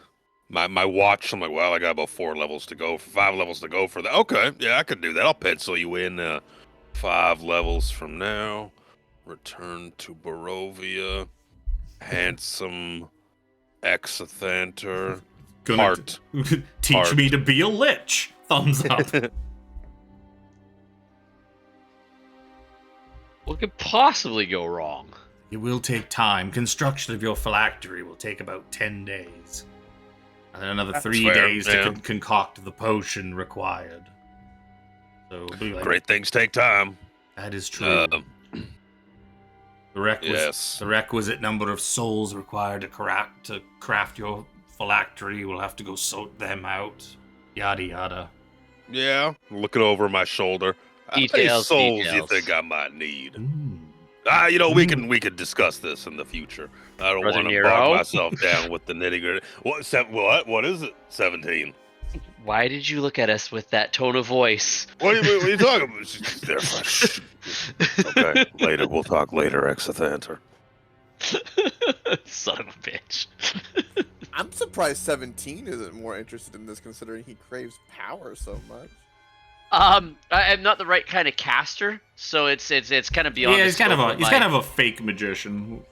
watch, I'm like, well, I got about 5 levels to go for that. Okay, yeah, I could do that. I'll pencil you in 5 levels from now. Return to Barovia. Handsome Exothanter. Heart. Teach me to be a lich. Thumbs up. What could possibly go wrong? It will take time. Construction of your phylactery will take about 10 days. And then another 3 days to concoct the potion required. So it'll be like, Great things take time. that is true. Yes. The requisite number of souls required to craft your phylactery. We'll have to go sort them out. Yada yada. Yeah, looking over my shoulder. How many Details, souls you details. think I might need? Mm. We could discuss this in the future. I don't Brother want to Nero? bog myself down with the nitty gritty. What is it? 17. Why did you look at us with that tone of voice? What are you talking about? They're fresh. Okay, later. We'll talk later, Exothanter. Son of a bitch. I'm surprised 17 isn't more interested in this, considering he craves power so much. I'm not the right kind of caster, so it's kind of beyond. Yeah, the he's kind scope of a fake magician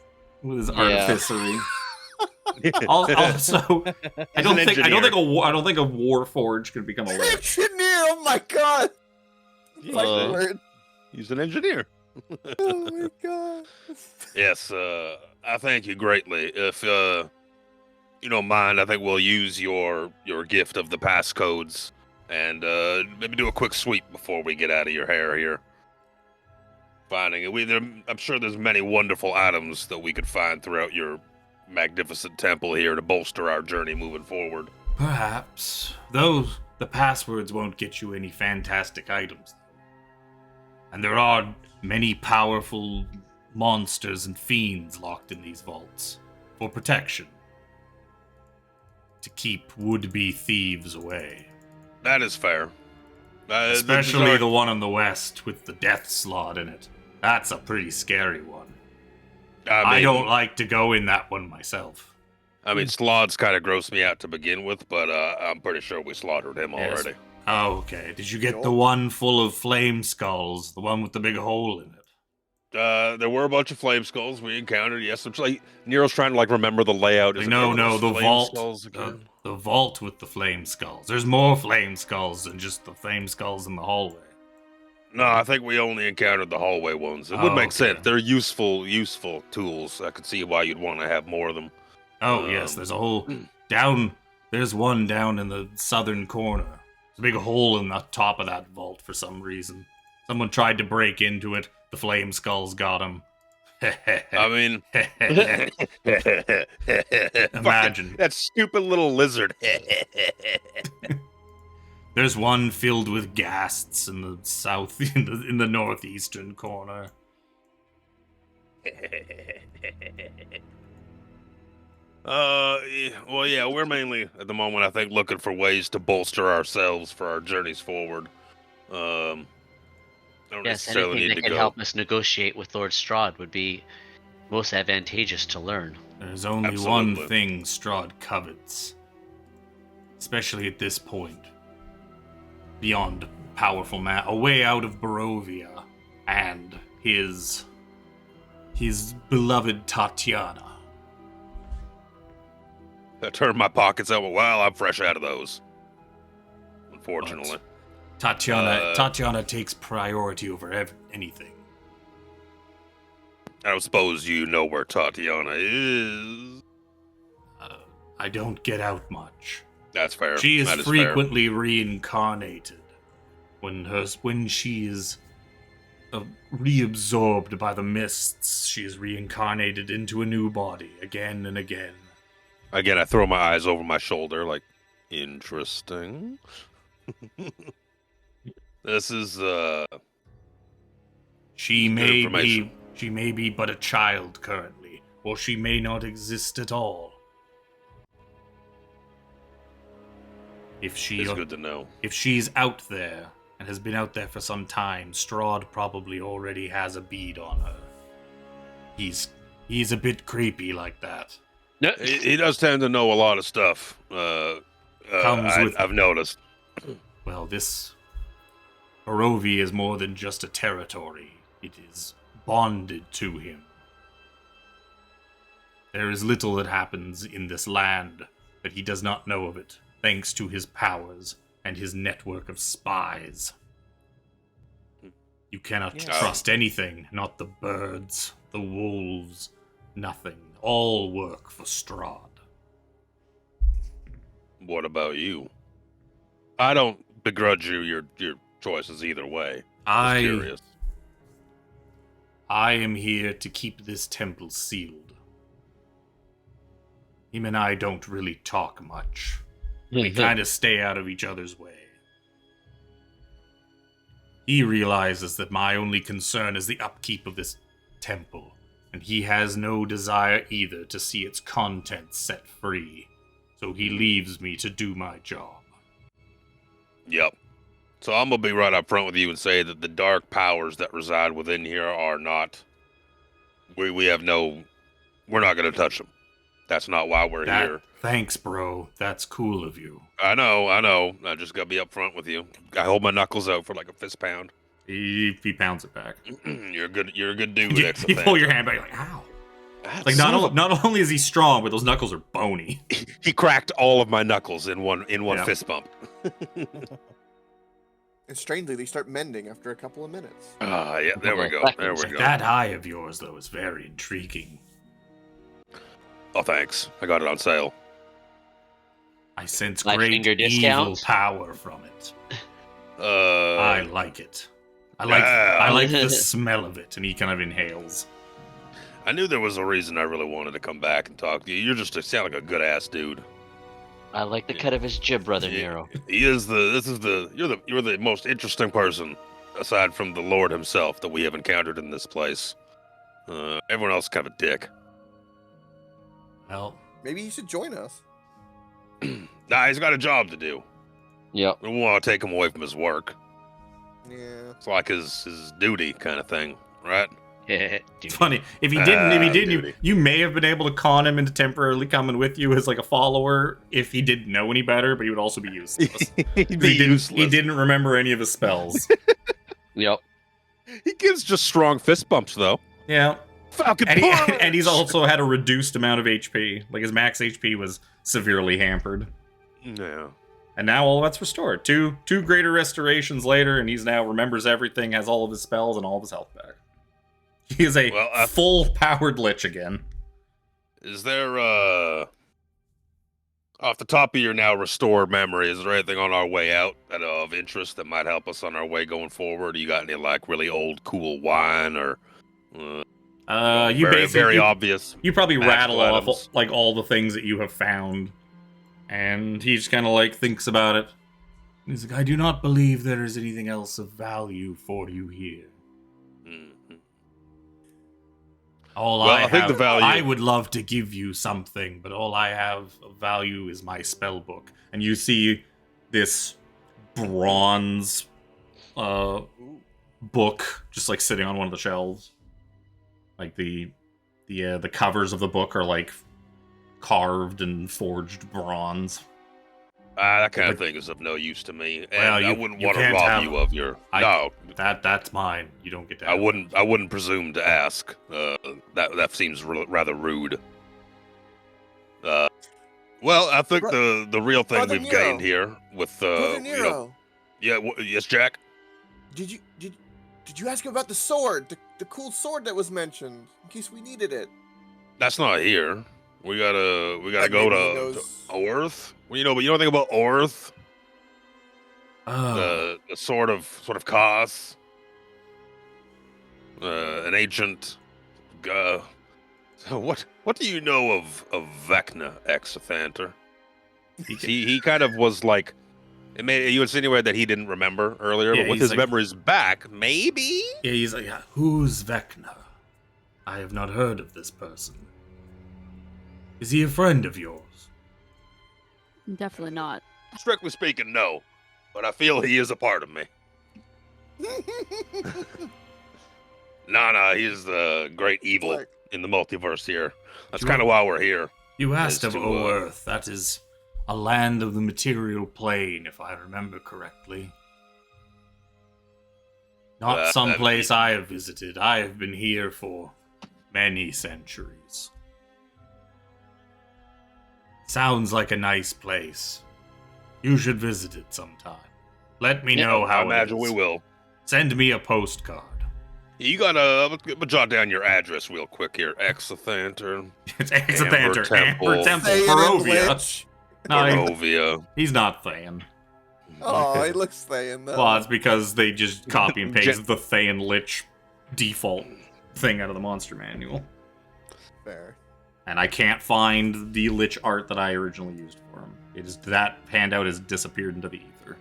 with his Yeah. artificery. Also, I don't think a warforge could become a lich. Engineer! Oh my god! My word. He's an engineer. Oh my god. Yes, I thank you greatly. If you don't mind, I think we'll use your gift of the passcodes and maybe do a quick sweep before we get out of your hair here. Finding it, I'm sure there's many wonderful items that we could find throughout your magnificent temple here to bolster our journey moving forward. Perhaps. Though the passwords won't get you any fantastic items. And there are many powerful monsters and fiends locked in these vaults for protection. To keep would-be thieves away. That is fair. Especially the one on the west with the death slot in it. That's a pretty scary one. I don't like to go in that one myself. I mean, Slod's kind of grossed me out to begin with, but I'm pretty sure we slaughtered him Yes. already. Oh, okay. Did you get the one full of flame skulls? The one with the big hole in it? There were a bunch of flame skulls we encountered. Yes, it's like Nero's trying to remember the layout. The vault with the flame skulls. There's more flame skulls than just the flame skulls in the hallway. No, I think we only encountered the hallway ones. It would make sense. They're useful tools. I could see why you'd want to have more of them. Oh, yes, there's a whole there's one down in the southern corner. There's a big hole in the top of that vault for some reason. Someone tried to break into it. The flame skulls got him. I mean, imagine that stupid little lizard. There's one filled with ghasts in the south, in the northeastern corner. Well, yeah, we're mainly at the moment, I think, looking for ways to bolster ourselves for our journeys forward. Don't Yes, necessarily anything need that to can go. help us negotiate with Lord Strahd would be most advantageous to learn. There's only one thing Strahd covets, especially at this point. Beyond powerful man, a way out of Barovia and his beloved Tatiana. I turned my pockets out. Well, I'm fresh out of those. Unfortunately. But Tatiana takes priority over anything. I suppose you know where Tatiana is. I don't get out much. That's fair. She is That is frequently reincarnated when she is reabsorbed by the mists. She is reincarnated into a new body again and again. Again, I throw my eyes over my shoulder, like, interesting. This is She may be but a child currently, or she may not exist at all. It's good to know. If she's out there and has been out there for some time, Strahd probably already has a bead on her. He's a bit creepy like that. He does tend to know a lot of stuff. I've noticed. Well, this Barovia is more than just a territory. It is bonded to him. There is little that happens in this land that he does not know of it, thanks to his powers and his network of spies. You cannot trust anything, not the birds, the wolves, nothing. All work for Strahd. What about you? I don't begrudge you your choices either way. I Just curious. am here to keep this temple sealed. Him and I don't really talk much. We kind of stay out of each other's way. He realizes that my only concern is the upkeep of this temple, and he has no desire either to see its contents set free. So he leaves me to do my job. Yep. So I'm going to be right up front with you and say that the dark powers that reside within here are not... We have no... We're not going to touch them. That's not why we're here. Thanks, bro. That's cool of you. I know. I just got to be up front with you. I hold my knuckles out for like a fist pound. He pounds it back. You're a good dude. You pull your hand back, you're like, ow. Like not only is he strong, but those knuckles are bony. He cracked all of my knuckles in one fist bump. And strangely, they start mending after a couple of minutes. Yeah, there we go. There we go. That eye of yours, though, is very intriguing. Oh, thanks. I got it on sale. I sense Like great finger evil discounts? power from it. I I like it. I like the smell of it, and he kind of inhales. knew there was a reason I really wanted to come back and talk to you. You're just sound like a good ass dude. I like the cut of his jib, Brother Yeah. Nero. He is you're the most interesting person aside from the Lord himself that we have encountered in this place. Everyone else is kind of a dick. Well, Maybe he should join us. Nah, he's got a job to do. Yep. We don't want to take him away from his work. Yeah. It's like his duty kind of thing, right? it's funny. If he didn't, duty. you may have been able to con him into temporarily coming with you as like a follower if he didn't know any better, but he would also be useless. He didn't remember any of his spells. Yep. He gives just strong fist bumps, though. Yeah. Falcon And he's also had a reduced amount of HP. Like his max HP was severely hampered. Yeah. And now all of that's restored. Two greater restorations later, and he's now remembers everything, has all of his spells and all of his health back. He is a full-powered lich again. Is there, off the top of your now restored memory, is there anything on our way out that of interest that might help us on our way going forward? You got any, like, really old, cool wine or... very obvious. You probably rattle items. off like all the things that you have found, and he just kind of like thinks about it. He's like, "I do not believe there is anything else of value for you here. Mm-hmm. I would love to give you something, but all I have of value is my spell book." And you see this bronze book just like sitting on one of the shelves. Like the covers of the book are like carved and forged bronze. That kind of thing is of no use to me, and Well, I wouldn't want to rob you of your. No, that's mine. You don't get to. I wouldn't presume to ask. That seems rather rude. Well, I think the real thing Brother we've Nero. gained here with Brother Nero, yes, Jack. did you ask him about the sword, the cool sword that was mentioned, in case we needed it? That's not here. We gotta Like go maybe he to knows- Orth. Well, but you don't think about Orth, Oh. the sword of Koth, an ancient. What do you know of Vecna, Exothanter? He kind of was like. You insinuated that he didn't remember earlier, Yeah, but with he's his like- memories back, maybe? Yeah, he's like, "Who's Vecna? I have not heard of this person. Is he a friend of yours?" Definitely not. Strictly speaking, no. But I feel he is a part of me. No, he's the great evil Like- in the multiverse here. That's You- kind of why we're here. You asked As of to, Earth. That is a land of the material plane, if I remember correctly. Not some place I have visited. I have been here for many centuries. Sounds like a nice place. You should visit it sometime. Let me know how I imagine it is. we will. Send me a postcard. You gotta jot down your address real quick here. Exothanter. It's Exothanter. Temple. Amber Temple. Say it in Barovia. Lich. No, Barovia. he's not Than. Oh, he looks Thayan though. Well, it's because they just copy and paste the Thayan Lich default thing out of the monster manual. Fair. And I can't find the Lich art that I originally used for him. It is that handout has disappeared into the ether.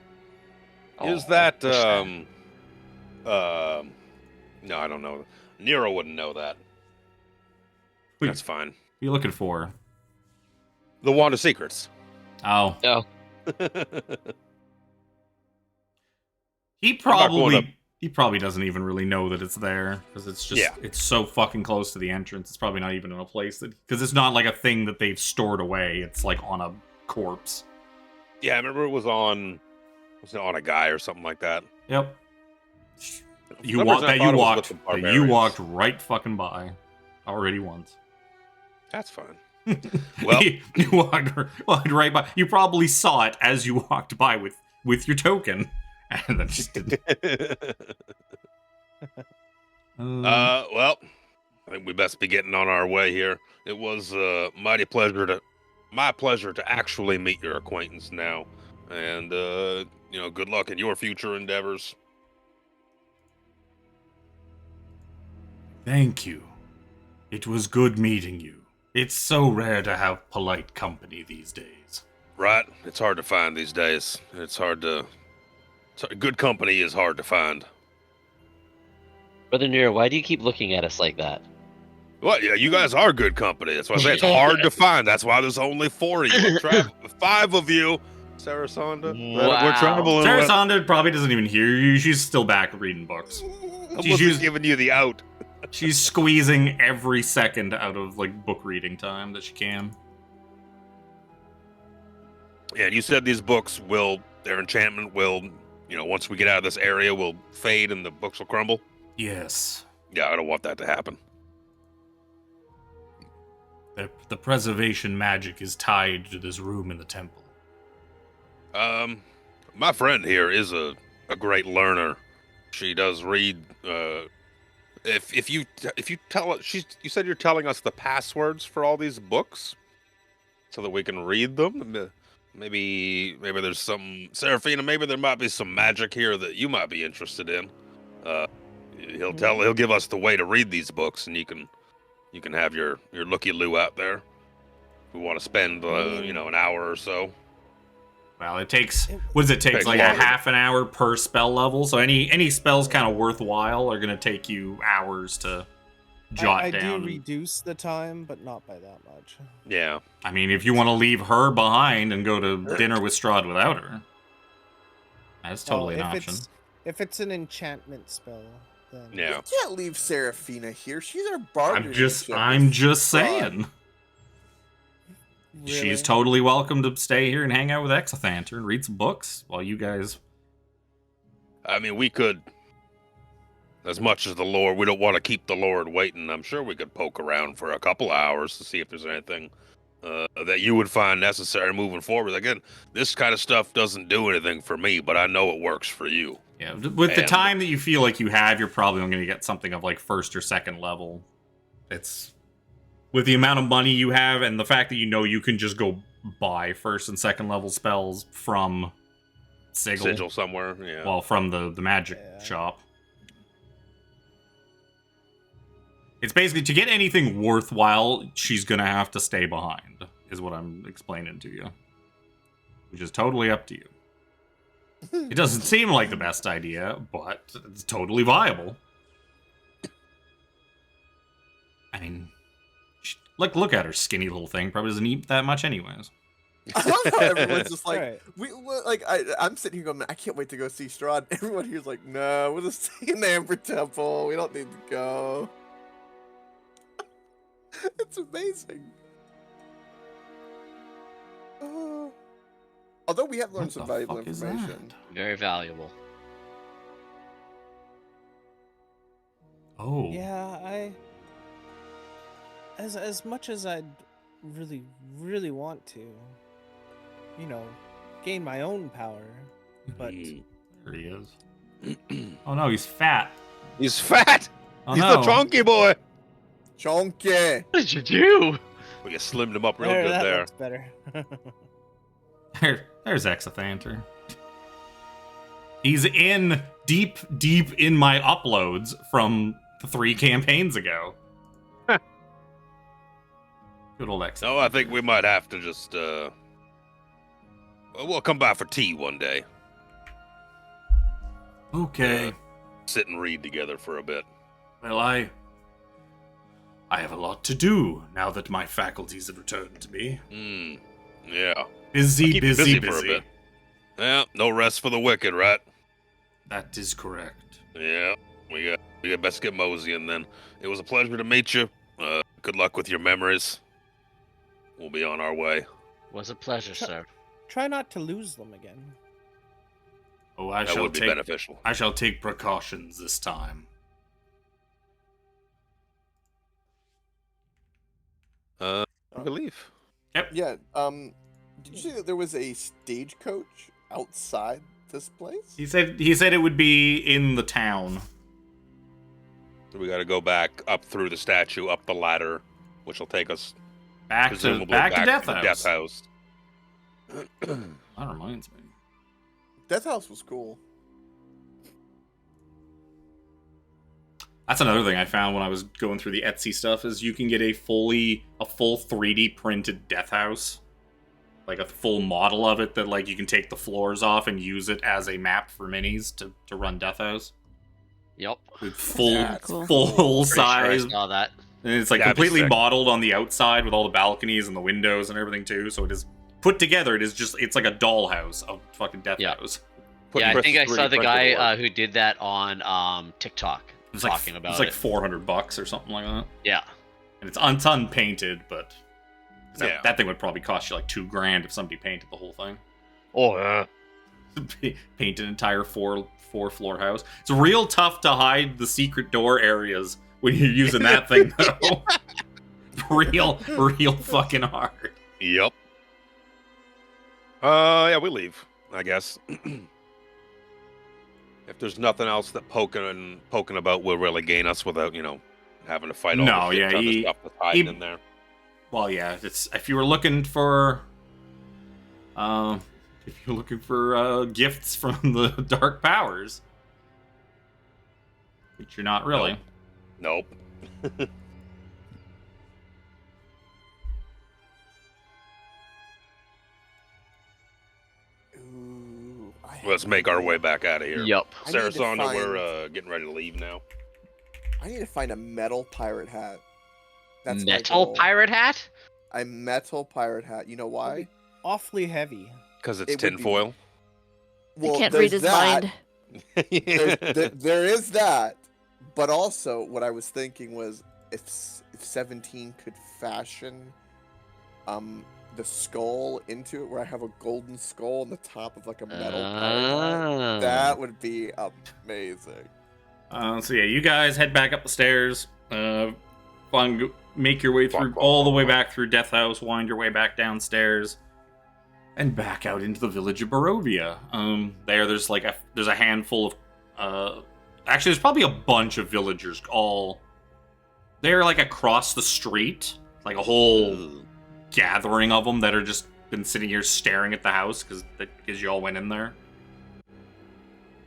Is that no, I don't know. Nero wouldn't know that. Wait, That's fine. what are you looking for? The Wand of Secrets. Oh. Oh, He probably doesn't even really know that it's there because it's just it's so fucking close to the entrance. It's probably not even in a place that because it's not like a thing that they've stored away. It's like on a corpse. Yeah, I remember it was on a guy or something like that. Yep. You For some reason, I thought it was with the you barbarians. walked right fucking by already once. That's fine. Well, you walked right by. You probably saw it as you walked by with your token, and then just didn't. Well, I think we best be getting on our way here. It was my pleasure to actually meet your acquaintance now, and good luck in your future endeavors. Thank you. It was good meeting you. It's so rare to have polite company these days. Right? It's hard to find these days. Good company is hard to find. Brother Nero, why do you keep looking at us like that? Well, yeah, you guys are good company. That's why I say it's hard to find. That's why there's only 4 of you. 5 of you. Sarasonda. Wow. We're traveling with. Sarasonda probably doesn't even hear you. She's still back reading books. I'm just giving you the out. She's squeezing every second out of like book reading time that she can. Yeah, and you said these books their enchantment will, once we get out of this area, will fade and the books will crumble. Yes. Yeah, I don't want that to happen. The preservation magic is tied to this room in the temple. My friend here is a great learner. She does read. If you tell you said you're telling us the passwords for all these books, so that we can read them. Maybe there's some Seraphina. Maybe there might be some magic here that you might be interested in. He'll give us the way to read these books, and you can have your looky-loo out there. If we want to spend an hour or so. Well, it takes what does it take? Takes Like longer. a half an hour per spell level. So any spells kind of worthwhile are gonna take you hours to jot I down. do reduce the time, but not by that much. Yeah. I mean, if you want to leave her behind and go to dinner with Strahd without her, that's totally an option. If it's an enchantment spell, then Yeah. You can't leave Seraphina here. She's our bargaining I'm just chip. saying. really? She's totally welcome to stay here and hang out with Exothanter and read some books while you guys. I mean, we could, as much as the Lord, we don't want to keep the Lord waiting. I'm sure we could poke around for a couple of hours to see if there's anything that you would find necessary moving forward. Again, this kind of stuff doesn't do anything for me, but I know it works for you. Yeah, with the time that you feel like you have, you're probably only going to get something of like 1st or 2nd level. It's with the amount of money you have and the fact that you can just go buy 1st and 2nd level spells from Sigil somewhere, yeah. Well, from the magic shop. It's basically to get anything worthwhile, she's gonna have to stay behind, is what I'm explaining to you. Which is totally up to you. It doesn't seem like the best idea, but it's totally viable. I mean, look at her skinny little thing. Probably doesn't eat that much anyways. I love how everyone's just like, Right. I'm sitting here going, I can't wait to go see Strahd. Everyone here's like, no, we'll just stay in the Amber Temple. We don't need to go. It's amazing. Although we have learned What some the valuable fuck is information. that? Very valuable. Oh. Yeah, as much as I'd really want to, gain my own power, but There he is. Oh no, he's fat. He's fat! Oh He's no. the chunky boy! Chonky. What did you do? Well, you slimmed him up real good that there. looks better. There's Exothanter. He's in deep in my uploads from the 3 campaigns ago. Good old X. No, I think we might have to just, we'll come by for tea one day. Okay. Sit and read together for a bit. Well, I have a lot to do now that my faculties have returned to me. Yeah. Busy for a bit. Yeah, no rest for the wicked, right? That is correct. Yeah, we got best get moseying then. It was a pleasure to meet you. Good luck with your memories. We'll be on our way. Was a pleasure, sir. Try not to lose them again. Oh, That would be beneficial. I shall take precautions this time. I believe. Yep. Yeah. Did you say that there was a stagecoach outside this place? He said it would be in the town. So we got to go back up through the statue, up the ladder, which will take us Back to Death the House. Death House. That reminds me. Death House was cool. That's another thing I found when I was going through the Etsy stuff is you can get a full 3D printed Death House. Like a full model of it that like you can take the floors off and use it as a map for minis to run Death House. Yep. With full Pretty size. sure I saw that. And it's like That'd be completely sick. modeled on the outside with all the balconies and the windows and everything too. So it is put together. It's like a dollhouse of fucking Death House. Yeah, I think I saw the guy guy. who did that on TikTok It's talking like, about it's like it. $400 or something like that. Yeah. And it's unpainted, but Yeah. that thing would probably cost you like $2,000 if somebody painted the whole thing. Oh, yeah. Paint an entire four floor house. It's real tough to hide the secret door areas when you're using that thing though. real fucking hard. Yep. Yeah, we leave, I guess. If there's nothing else that poking about will really gain us without, having to fight all the shit ton of stuff that's hiding in there. Well, yeah, it's if you were looking for gifts from the dark powers, which you're not really. Nope. Ooh, Let's make our way back out of here. Yep. I need to Sarasana, find- we're getting ready to leave now. I need to find a metal pirate hat. That's my Metal goal. pirate hat? A metal pirate hat. You know why? Awfully heavy. Because it's It would be- tinfoil. Well, I can't there's read his that. mind. There is that, but also what I was thinking was if 17 could fashion the skull into it, where I have a golden skull on the top of like a metal pirate hat, that would be amazing. So yeah, you guys head back up the stairs. Make your way through all the way back through Death House. Wind your way back downstairs, and back out into the village of Barovia. There's a handful of actually there's probably a bunch of villagers they're like across the street, like a whole gathering of them that are just been sitting here staring at the house because you all went in there.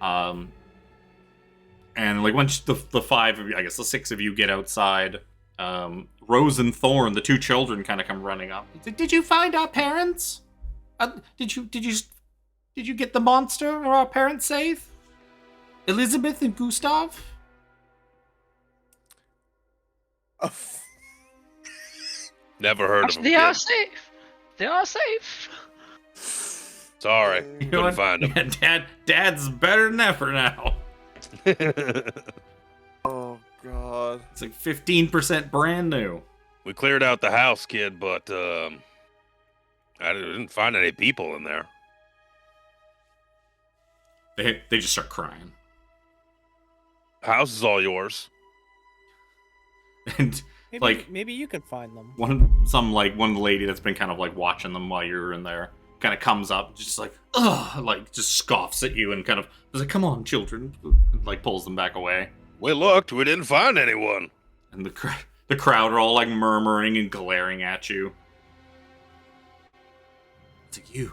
And like once the 5 of you, I guess the 6 of you get outside, Rose and Thorn, the 2 children, kind of come running up. Did you find our parents? Did you get the monster? Are our parents safe? Elizabeth and Gustav? Never heard of them. They are safe. They are safe. Sorry, You know couldn't what? find them. Yeah, Dad's better than ever now. Oh god. It's like 15% brand new. We cleared out the house, kid, but I didn't find any people in there. They just start crying. House is all yours. And Maybe you could find them. one lady that's been kind of like watching them while you're in there kind of comes up, just like, ugh, like just scoffs at you and kind of is like, come on, children, and, like pulls them back away. We looked, we didn't find anyone. And the crowd are all like murmuring and glaring at you. It's like, you.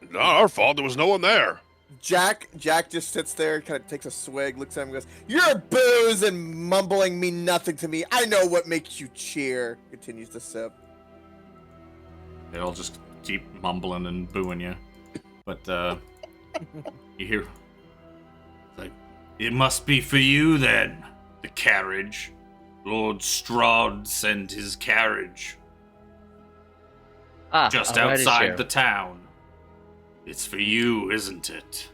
Not our fault. There was no one there. Jack just sits there, kind of takes a swig, looks at him, and goes, "Your booze and mumbling mean nothing to me. I know what makes you cheer." Continues to sip. They all just keep mumbling and booing you. But, you hear... Like, it must be for you, then. The carriage. Lord Strahd sent his carriage. Just outside the town. It's for you, isn't it?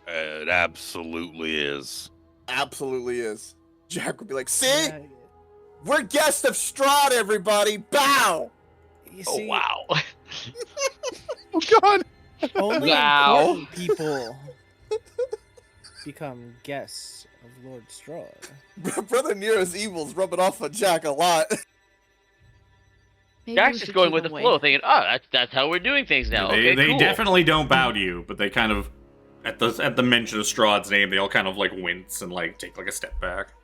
It absolutely is. Absolutely is. Jack would be like, "See? We're guests of Strahd, everybody! Bow!" You Oh, see, wow. Oh, God! only Wow. important people become guests of Lord Strahd. Brother Nero's evil's rubbing off on Jack a lot. Maybe Jack's we just should going keep with the him flow, away. thinking, "Oh, that's how we're doing things now." They Cool. definitely don't bow to you, but they kind of, at the mention of Strahd's name, they all kind of like wince and like take like a step back.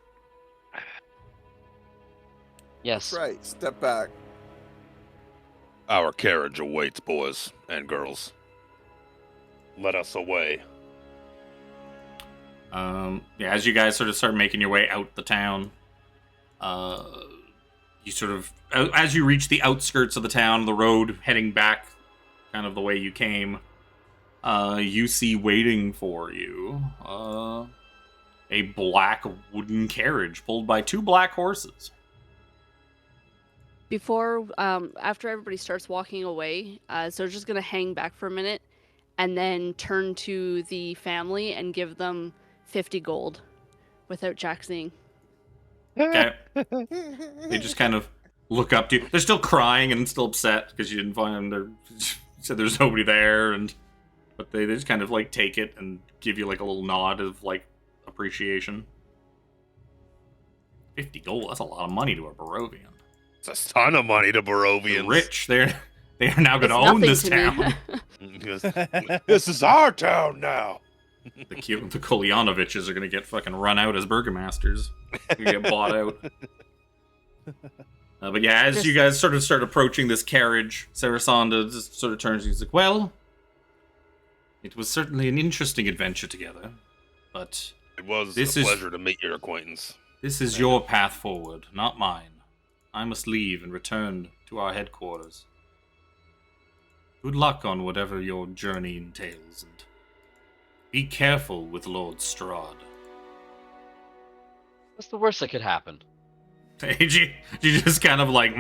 Yes. That's right. Step back. Our carriage awaits, boys and girls. Let us away. Yeah, as you guys sort of start making your way out the town, you sort of, as you reach the outskirts of the town, the road heading back kind of the way you came, you see waiting for you a black wooden carriage pulled by 2 black horses. Before, after everybody starts walking away, so just gonna hang back for a minute, and then turn to the family and give them 50 gold, without Jack seeing. Okay. They just kind of look up to you. They're still crying and still upset because you didn't find them. Said there's nobody there, but they just kind of like take it and give you like a little nod of like appreciation. 50 gold, that's a lot of money to a Barovian. It's a ton of money to They're Barovians. rich. They are now going It's to own nothing this to town. me. This is our town now. The Kolyanoviches are going to get fucking run out as burgomasters. You get bought out. But yeah, as you guys sort of start approaching this carriage, Sarasanda just sort of turns and he's like, "Well, it was certainly an interesting adventure together, but It was This a is- pleasure to meet your acquaintance. this is your path forward, not mine. I must leave and return to our headquarters. Good luck on whatever your journey entails, and be careful with Lord Strahd." What's the worst that could happen? She just kind of like,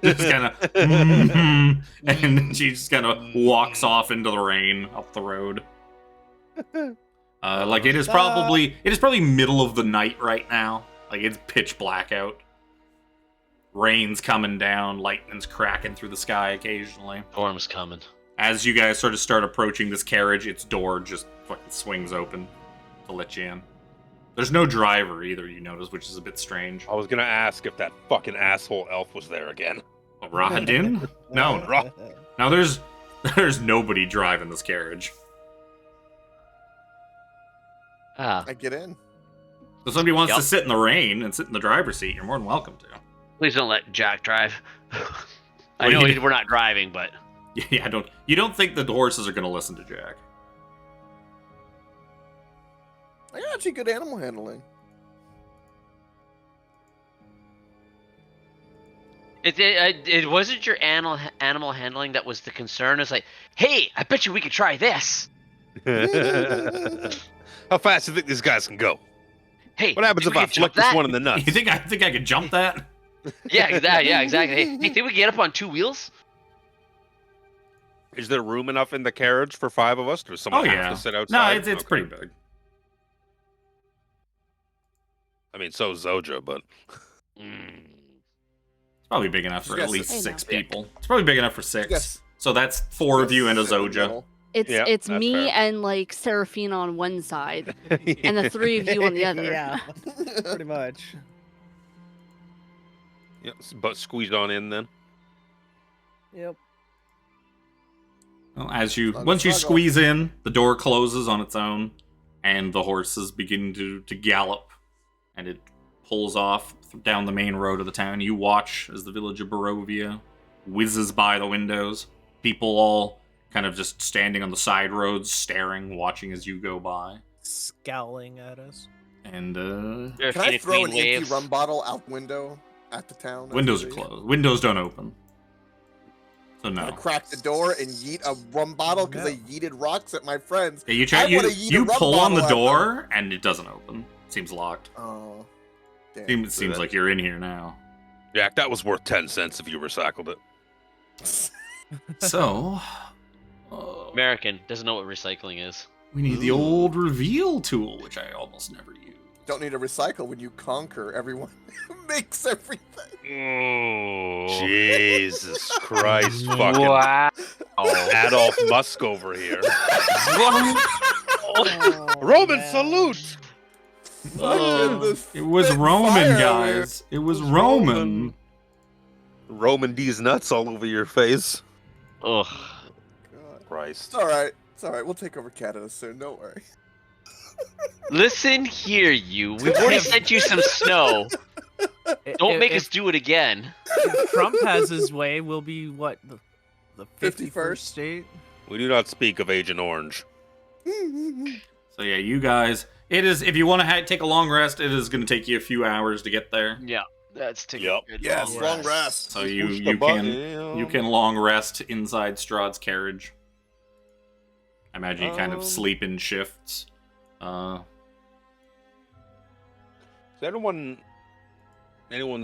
just kind of, and she just kind of walks off into the rain up the road. Like it is probably middle of the night right now. Like it's pitch black out. Rain's coming down, lightning's cracking through the sky occasionally. Storm's coming. As you guys sort of start approaching this carriage, its door just fucking swings open to let you in. There's no driver either, you notice, which is a bit strange. I was gonna ask if that fucking asshole elf was there again. Rahadin? No. Now there's nobody driving this carriage. I get in. So if somebody wants to sit in the rain and sit in the driver's seat, you're more than welcome to. Please don't let Jack drive. I Well, know you- we're not driving, but Yeah, you don't think the horses are gonna listen to Jack. I got actually good animal handling. it wasn't your animal handling that was the concern. It's like, hey, I bet you we could try this. How fast do you think these guys can go? Hey, What happens think if we I could jump flick this that? one in the nuts? You think I could jump that? Yeah, exactly. Yeah, exactly. Hey, think we can get up on 2 wheels? Is there room enough in the carriage for 5 of us? Does someone have to sit No, outside? it's Okay. pretty big. I mean, so is Zojja, but It's probably big enough for Yes, at least I 6 know. people. It's probably big enough for 6. Yes. So that's 4 of you and a Sit in the Zojja. middle. It's Yeah, it's that's me fair. and like Seraphina on one side, and the 3 of you on the other. Yeah, pretty much. Yeah, but squeezed on in then. Yep. Well, once you struggle. squeeze in, the door closes on its own, and the horses begin to gallop, and it pulls off down the main road of the town. You watch as the village of Barovia whizzes by the windows. People all kind of just standing on the side roads, staring, watching as you go by. Scowling at us. And, Can I throw an empty rum bottle out the window at the town? Windows are closed. Windows don't open. So no. Can I crack the door and yeet a rum bottle because I yeeted rocks at my friends? Yeah, you pull on the door and it doesn't open. Seems locked. Oh, damn. Seems like you're in here now. Jack, that was worth 10 cents if you recycled it. So, American doesn't know what recycling is. We need the old reveal tool, which I almost never use. Don't need to recycle when you conquer everyone who makes everything. Oh, Jesus Christ, fucking Wow. Adolf Musk over here. Roman salute! It was Roman, guys. It was Roman. Roman D's nuts all over your face. Ugh. Christ. It's alright. It's alright. We'll take over Canada soon. Don't worry. Listen here, you. We've already sent you some snow. Don't make us do it again. If Trump has his way, we'll be, what, the 51st state? We do not speak of Agent Orange. So yeah, you guys, it is, if you want to take a long rest, it is going to take you a few hours to get there. Yeah, that's taking Yep. a good Yes, long rest. So you can long rest inside Strahd's carriage. I imagine you kind of sleep in shifts. Is anyone's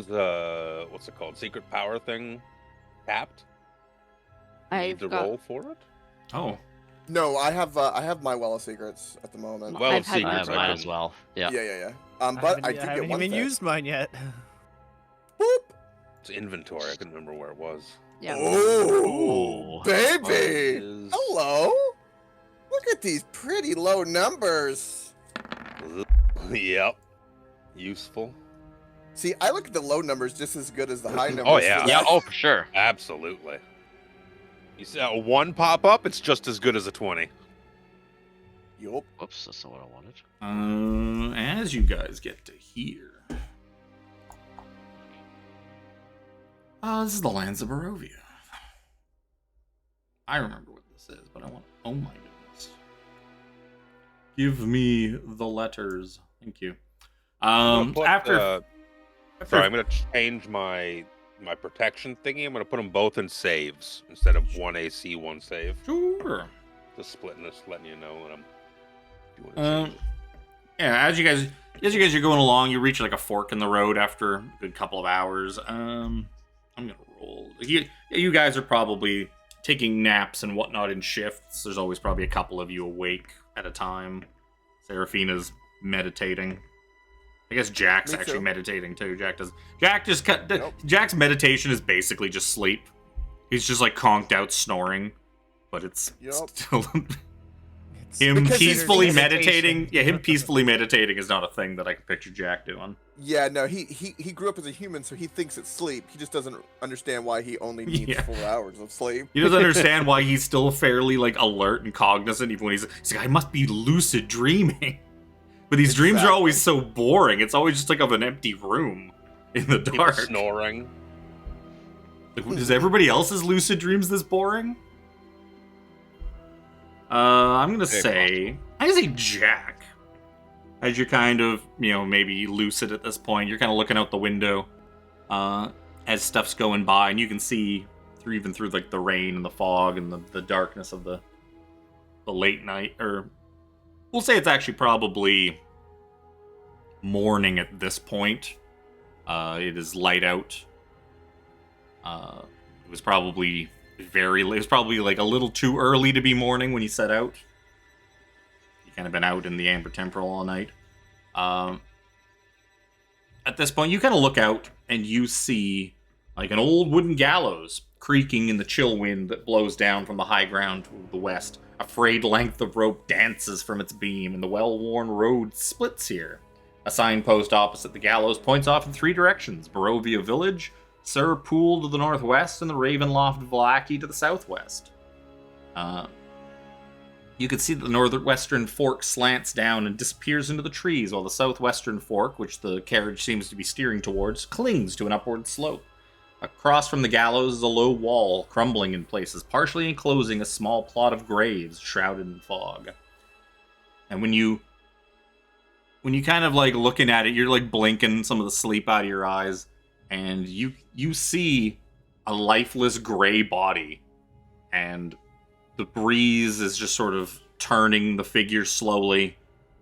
what's it called, secret power thing tapped? Need to roll for it? Oh. No, I have my well of secrets at the moment. Well, I have mine as well. Yeah. Yeah. But I did get one haven't even thing. used mine yet. Boop. It's inventory. I couldn't remember where it was. Yeah. Oh, baby! Is- Hello. Look at these pretty low numbers. Yep. Useful. See, I look at the low numbers just as good as the high numbers. Oh, yeah. Yeah, oh, for sure. Absolutely. You see a 1 pop up, it's just as good as a 20. Yup. Whoops, that's not what I wanted. As you guys get to here. This is the lands of Barovia. I remember what this is, but I want... Oh my goodness. Give me the letters. Thank you. Sorry, I'm going to change my protection thingy. I'm going to put them both in saves instead of one AC, one save. Sure. Just splitting this, letting you know what I'm doing. Yeah, as you guys are going along, you reach like a fork in the road after a good couple of hours. I'm gonna roll. You guys are probably taking naps and whatnot in shifts. There's always probably a couple of you awake at a time. Seraphina's meditating. I guess Jack's actually meditating too. Jack's meditation is basically just sleep. He's just like conked out snoring, but it's still him peacefully meditating. Yeah, him peacefully meditating is not a thing that I can picture Jack doing. Yeah, no, he grew up as a human, so he thinks it's sleep. He just doesn't understand why he only needs 4 hours of sleep. He doesn't understand why he's still fairly like alert and cognizant, even when he's like, I must be lucid dreaming. But these dreams are always so boring. It's always just like of an empty room in the dark. People snoring. Like, is everybody else's lucid dreams this boring? I'm gonna say Jack. As you're kind of, maybe lucid at this point, you're kind of looking out the window as stuff's going by, and you can see through like the rain and the fog and the darkness of the late night, or we'll say it's actually probably morning at this point. It is light out. It was probably very late. It was probably like a little too early to be morning when you set out. You kind of been out in the amber temporal all night. At this point, you kind of look out and you see like an old wooden gallows creaking in the chill wind that blows down from the high ground to the west. A frayed length of rope dances from its beam, and the well-worn road splits here. A signpost opposite the gallows points off in 3 directions: Barovia Village, Sur Pool to the northwest, and the Ravenloft Vlaki to the southwest. You can see that the northwestern fork slants down and disappears into the trees, while the southwestern fork, which the carriage seems to be steering towards, clings to an upward slope. Across from the gallows is a low wall, crumbling in places, partially enclosing a small plot of graves shrouded in fog. And when you kind of like looking at it, you're like blinking some of the sleep out of your eyes, and you see a lifeless gray body, and the breeze is just sort of turning the figure slowly.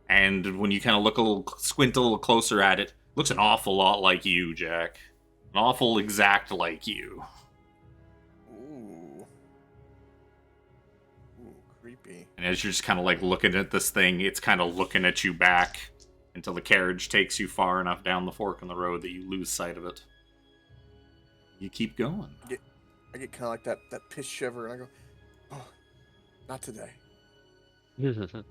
And when you kind of squint a little closer at it, it looks an awful lot like you, Jack. An awful exact like you. Ooh. Ooh, creepy. And as you're just kind of like looking at this thing, it's kind of looking at you back until the carriage takes you far enough down the fork in the road that you lose sight of it. You keep going. I get kind of like that piss shiver, and I go, oh, not today. Looking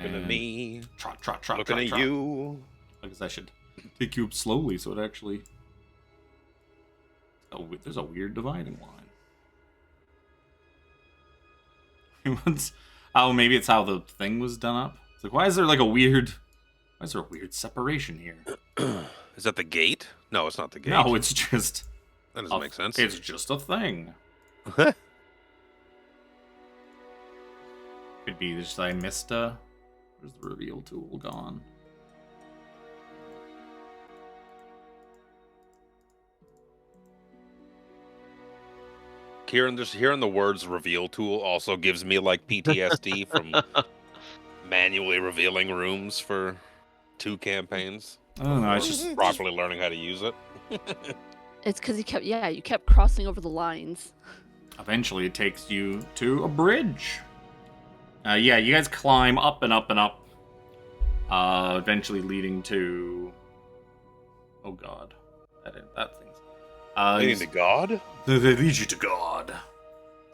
at me. Trot, looking at you. I guess I should take you up slowly so it actually... Oh, there's a weird dividing line. Oh, maybe it's how the thing was done up. It's like, why is there a weird separation here? Is that the gate? No, it's not the gate. No, it's just... That doesn't make sense. It's just a thing. Could be just I missed where's the reveal tool gone? Hearing the words reveal tool also gives me like PTSD from manually revealing rooms for 2 campaigns. I don't know, it's just properly learning how to use it. It's because you kept crossing over the lines. Eventually it takes you to a bridge. You guys climb up and up and up. Eventually leading to... Oh god. That thing's... Leading to God? They lead you to God.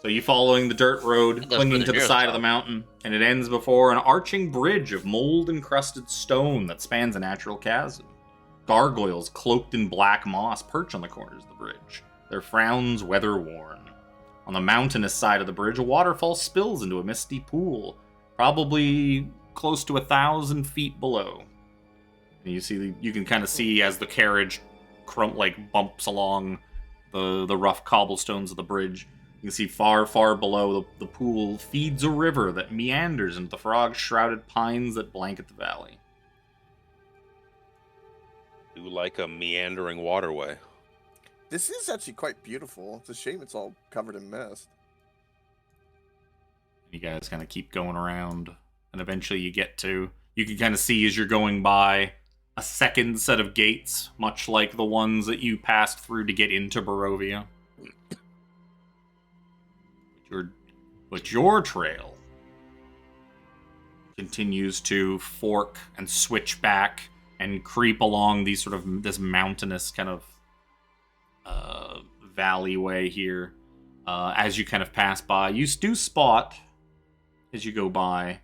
So you following the dirt road, clinging to the side of the mountain, and it ends before an arching bridge of mold-encrusted stone that spans a natural chasm. Gargoyles cloaked in black moss perch on the corners of the bridge, their frowns weather-worn. On the mountainous side of the bridge, a waterfall spills into a misty pool, probably close to 1,000 feet below. And you can kind of see as the carriage bumps along the rough cobblestones of the bridge. You can see far, far below the pool feeds a river that meanders into the frog-shrouded pines that blanket the valley. Do like a meandering waterway. This is actually quite beautiful. It's a shame it's all covered in mist. You guys kind of keep going around, and eventually you can kind of see as you're going by a second set of gates, much like the ones that you passed through to get into Barovia. But your trail continues to fork and switch back and creep along this mountainous kind of valleyway here. As you kind of pass by, you do spot as you go by,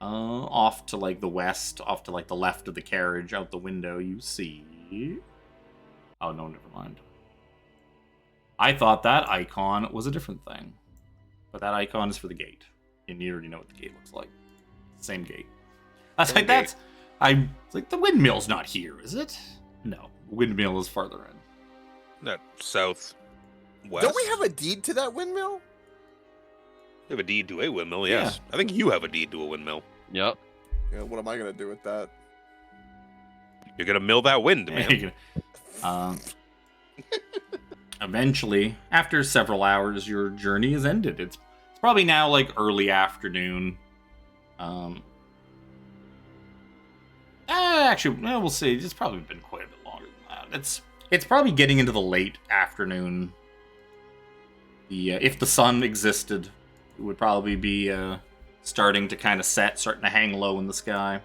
off to the west, off to the left of the carriage, out the window, you see... Oh, no, never mind. I thought that icon was a different thing. But that icon is for the gate. And you already know what the gate looks like. Same gate. It's like, the windmill's not here, is it? No, the windmill is farther in. That south west. Don't we have a deed to that windmill? We have a deed to a windmill, yes. Yeah. I think you have a deed to a windmill. Yep. Yeah, what am I going to do with that? You're going to mill that wind, man. Eventually, after several hours, your journey is ended. It's probably now early afternoon. Actually, we'll see. It's probably been quite a bit longer than that. It's probably getting into the late afternoon. If the sun existed, it would probably be starting to kind of set, starting to hang low in the sky.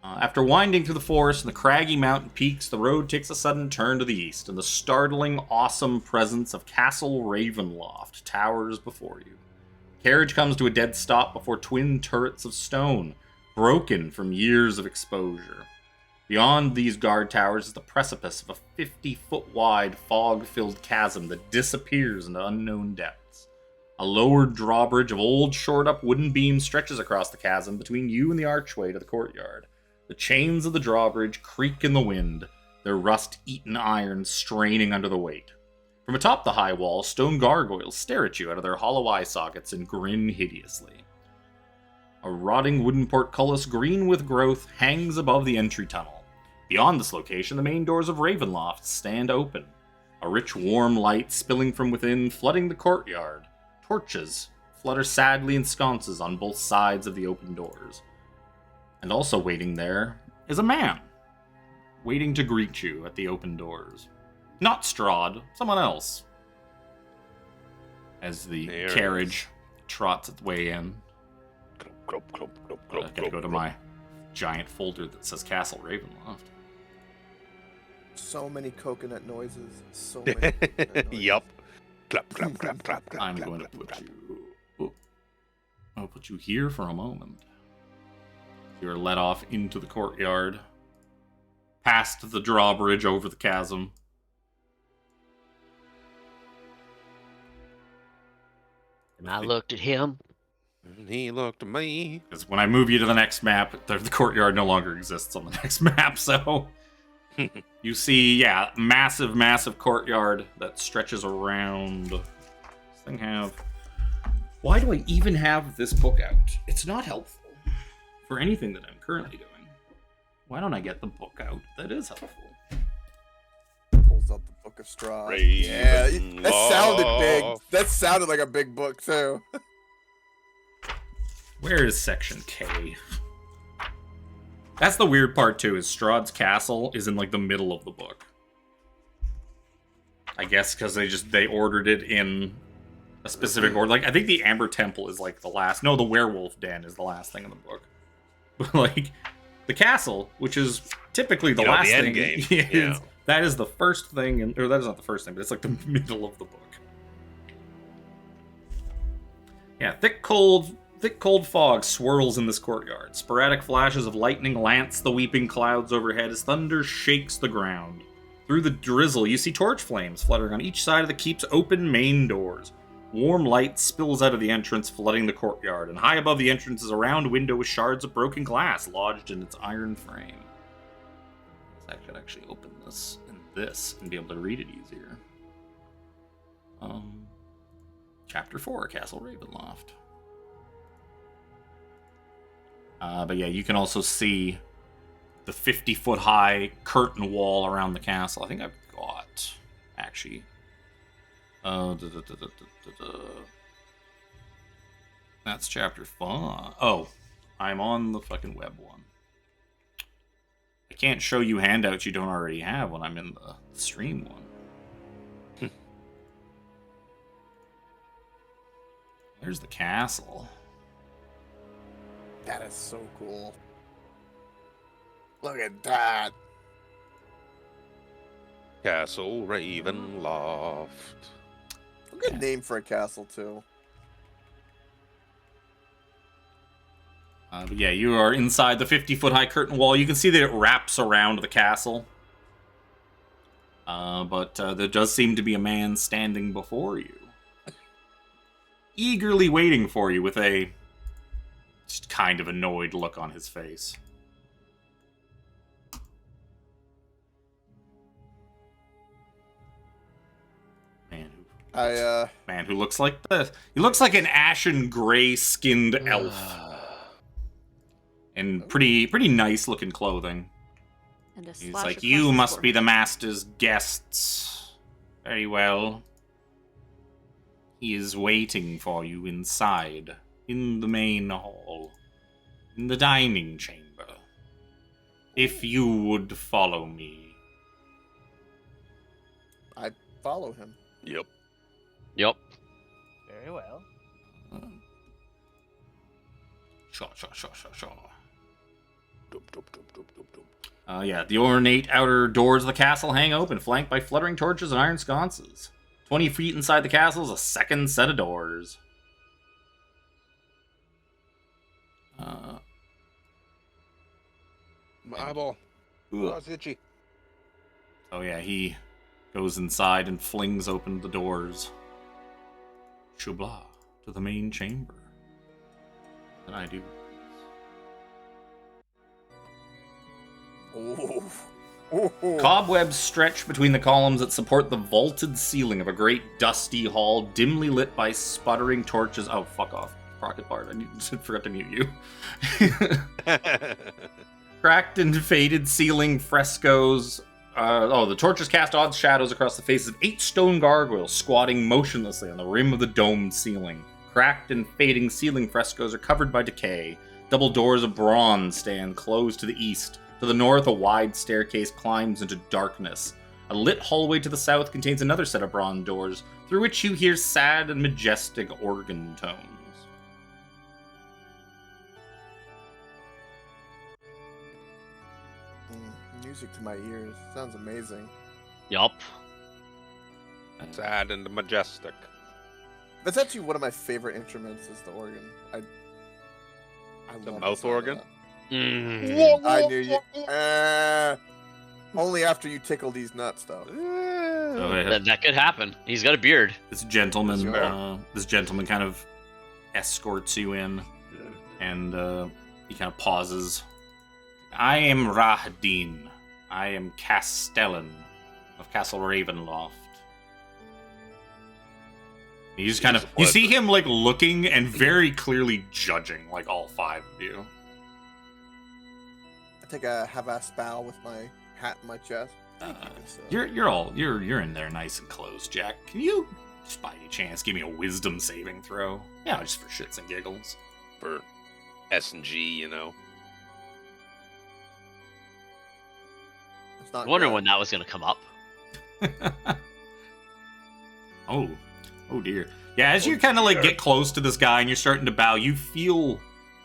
After winding through the forest and the craggy mountain peaks, the road takes a sudden turn to the east, and the startling, awesome presence of Castle Ravenloft towers before you. The carriage comes to a dead stop before twin turrets of stone, broken from years of exposure. Beyond these guard towers is the precipice of a 50-foot wide, fog-filled chasm that disappears into unknown depths. A lowered drawbridge of old, shored-up wooden beams stretches across the chasm between you and the archway to the courtyard. The chains of the drawbridge creak in the wind. their rust-eaten iron straining under the weight. From atop the high wall, stone gargoyles stare at you out of their hollow eye sockets and grin hideously. A rotting wooden portcullis, green with growth, hangs above the entry tunnel. Beyond this location, the main doors of Ravenloft stand open. A rich, warm light spilling from within, flooding the courtyard. Torches flutter sadly in sconces on both sides of the open doors. And also waiting there is a man, waiting to greet you at the open doors. Not Strahd, someone else. As the carriage trots its way in. I gotta go to my giant folder that says Castle Ravenloft. So many coconut noises. So many coconut noises. Yup. Clap, clap, clap, clap, clap. I'm going to put you... I'll put you here for a moment. You're led off into the courtyard. Past the drawbridge over the chasm. And I looked at him. And he looked at me. Because when I move you to the next map, the courtyard no longer exists on the next map, so... You see, yeah, massive, massive courtyard that stretches around. This thing have... Why do I even have this book out? It's not helpful for anything that I'm currently doing. Why don't I get the book out that is helpful? Pulls out the Book of Strahd. Yeah, that sounded big. That sounded like a big book, too. Where is section K? That's the weird part, too, is Strahd's castle is in, like, the middle of the book. I guess because they ordered it in a specific order. Like, I think the Amber Temple is, like, the last... No, the Werewolf Den is the last thing in the book. But, like, the castle, which is typically the last thing... Yeah. That is the first thing... Or that is not the first thing, but it's, like, the middle of the book. Yeah, thick, cold fog swirls in this courtyard. Sporadic flashes of lightning lance the weeping clouds overhead as thunder shakes the ground. Through the drizzle, you see torch flames fluttering on each side of the keep's open main doors. Warm light spills out of the entrance, flooding the courtyard, and high above the entrance is a round window with shards of broken glass lodged in its iron frame. I could actually open this and be able to read it easier. Chapter 4, Castle Ravenloft. But yeah, you can also see the 50-foot high curtain wall around the castle. I think I've got, actually. That's chapter 5. Oh, I'm on the fucking web one. I can't show you handouts you don't already have when I'm in the stream one. There's the castle. That is so cool. Look at that. Castle Ravenloft. A good name for a castle, too. But yeah, you are inside the 50-foot high curtain wall. You can see that it wraps around the castle. But there does seem to be a man standing before you. Eagerly waiting for you with a just kind of annoyed look on his face. Man who looks like this. He looks like an ashen gray-skinned elf. And pretty nice looking clothing. And he's like, you must be the master's guests. Very well. He is waiting for you inside, in the main hall, in the dining chamber. If you would follow me. I follow him. Yep. Very well. Sure. Yeah, the ornate outer doors of the castle hang open, flanked by fluttering torches and iron sconces. 20 feet inside the castle is a second set of doors. My eyeball. Oh, it's itchy. Oh yeah, he goes inside and flings open the doors. Shubla, to the main chamber. And I do. Oh. Cobwebs stretch between the columns that support the vaulted ceiling of a great dusty hall, dimly lit by sputtering torches. Oh, fuck off, Rocket Bart. I forgot to mute you. Cracked and faded ceiling frescoes. The torches cast odd shadows across the faces of 8 stone gargoyles squatting motionlessly on the rim of the domed ceiling. Cracked and fading ceiling frescoes are covered by decay. Double doors of bronze stand closed to the east. To the north, a wide staircase climbs into darkness. A lit hallway to the south contains another set of bronze doors, through which you hear sad and majestic organ tones. Music to my ears. Sounds amazing. Yup. Sad and majestic. That's actually one of my favorite instruments is the organ. I The love mouth sound of organ? that. Mm. I knew you. Only after you tickle these nuts, though. That could happen. He's got a beard. This gentleman Sure. kind of escorts you in, and he kind of pauses. I am Rahdeen. I am Castellan of Castle Ravenloft. He's kind of, you see him like looking and very clearly judging like all 5 of you. I take a half-ass bow with my hat in my chest. You're in there nice and close, Jack. Can you just by any chance give me a wisdom saving throw? Yeah, just for shits and giggles. For S&G, you know. It's not I wonder good. when that was going to come up. Oh dear. Yeah, as you kind of like get close to this guy and you're starting to bow, you feel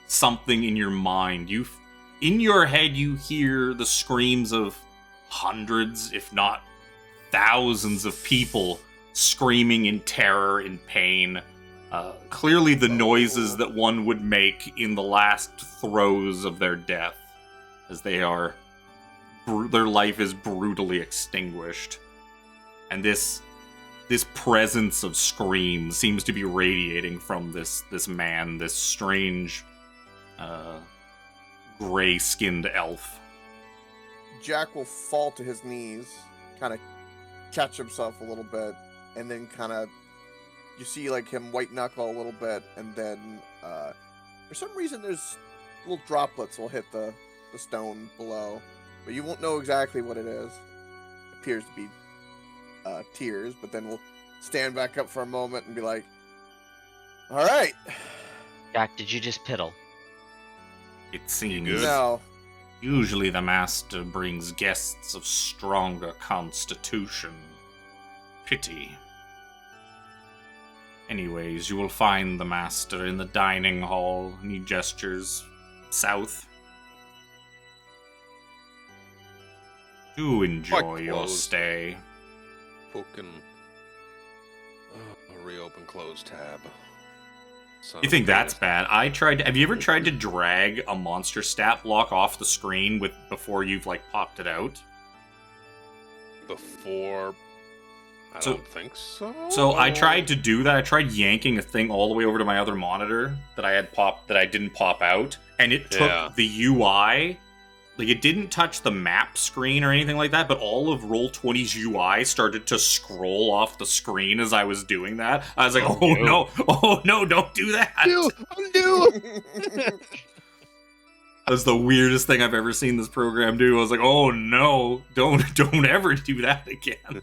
something in your mind. In your head, you hear the screams of hundreds, if not thousands of people screaming in terror, in pain. Clearly the noises that one would make in the last throes of their death, as they are, their life is brutally extinguished. And this presence of scream seems to be radiating from this man, this strange, gray-skinned elf. Jack will fall to his knees, kind of catch himself a little bit, and then kind of, you see like him white knuckle a little bit, and then for some reason there's little droplets will hit the stone below, but you won't know exactly what it is. It appears to be tears, but then we'll stand back up for a moment and be like, all right. Jack, did you just piddle? It seems. No. Usually the master brings guests of stronger constitution. Pity. Anyways, you will find the master in the dining hall, and he gestures south. Do enjoy your closed. stay. Fucking reopen close tab. You think that's bad? Have you ever tried to drag a monster stat block off the screen before you've like popped it out? Before? I don't think so. So I tried to do that. I tried yanking a thing all the way over to my other monitor that I didn't pop out, and it took the UI. Like, it didn't touch the map screen or anything like that, but all of Roll20's UI started to scroll off the screen as I was doing that. I was like, oh no, don't do that. Undo. That's the weirdest thing I've ever seen this program do. I was like, oh no, don't ever do that again.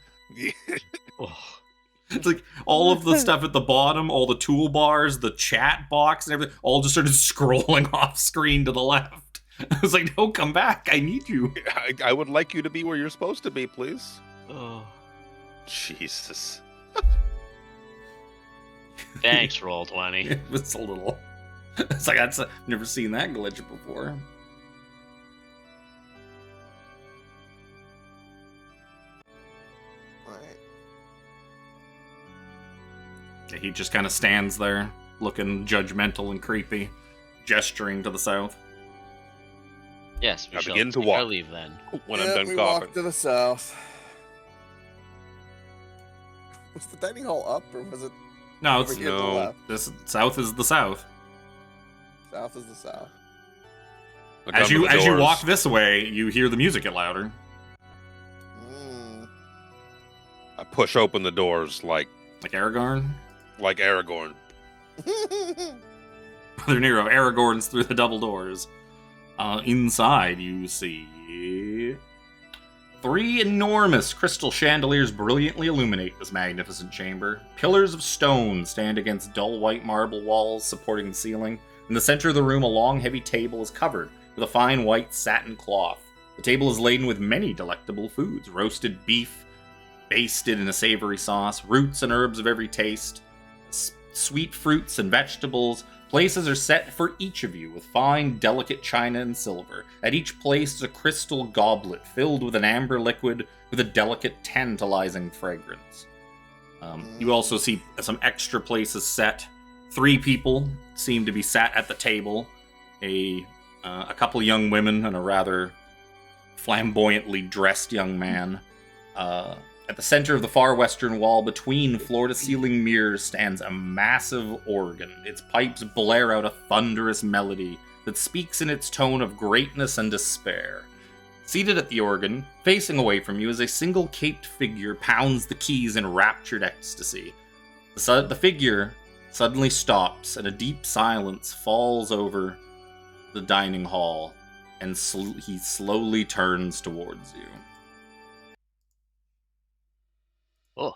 It's like all of the stuff at the bottom, all the toolbars, the chat box and everything, all just started scrolling off screen to the left. I was like, no, come back. I need you. I would like you to be where you're supposed to be, please. Oh. Jesus. Thanks, Roll20. It was a little... It's like, I've never seen that glitch before. Alright. He just kind of stands there, looking judgmental and creepy, gesturing to the south. Yes, we I shall begin to walk. leave then. When Yeah, I'm done we coughing. walk to the south. Was the dining hall up, or was it No, over it's here to the no. left? this south is the south. South is the south. Look As under you the doors. walk this way, you hear the music get louder. I push open the doors like Aragorn? Like Aragorn. Brother Nero Aragorns through the double doors. Inside, you see 3 enormous crystal chandeliers brilliantly illuminate this magnificent chamber. Pillars of stone stand against dull white marble walls supporting the ceiling. In the center of the room, a long, heavy table is covered with a fine white satin cloth. The table is laden with many delectable foods: roasted beef, basted in a savory sauce, roots and herbs of every taste, sweet fruits and vegetables. Places are set for each of you with fine, delicate china and silver. At each place is a crystal goblet filled with an amber liquid with a delicate, tantalizing fragrance. You also see some extra places set. 3 people seem to be sat at the table. A couple young women and a rather flamboyantly dressed young man. At the center of the far western wall, between floor-to-ceiling mirrors, stands a massive organ. Its pipes blare out a thunderous melody that speaks in its tone of greatness and despair. Seated at the organ, facing away from you, is a single caped figure pounds the keys in raptured ecstasy. The figure suddenly stops, and a deep silence falls over the dining hall, and he slowly turns towards you. Oh,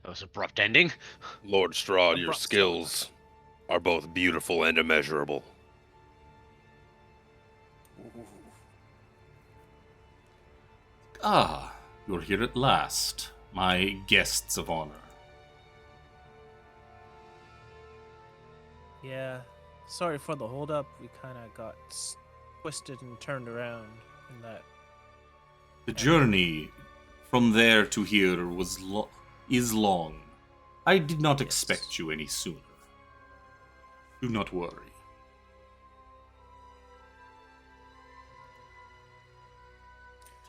that was an abrupt ending. Lord Strahd, your skills are both beautiful and immeasurable. Ah, you're here at last, my guests of honor. Yeah, sorry for the holdup. We kind of got twisted and turned around in that. The journey from there to here is long. I did not expect you any sooner. Do not worry.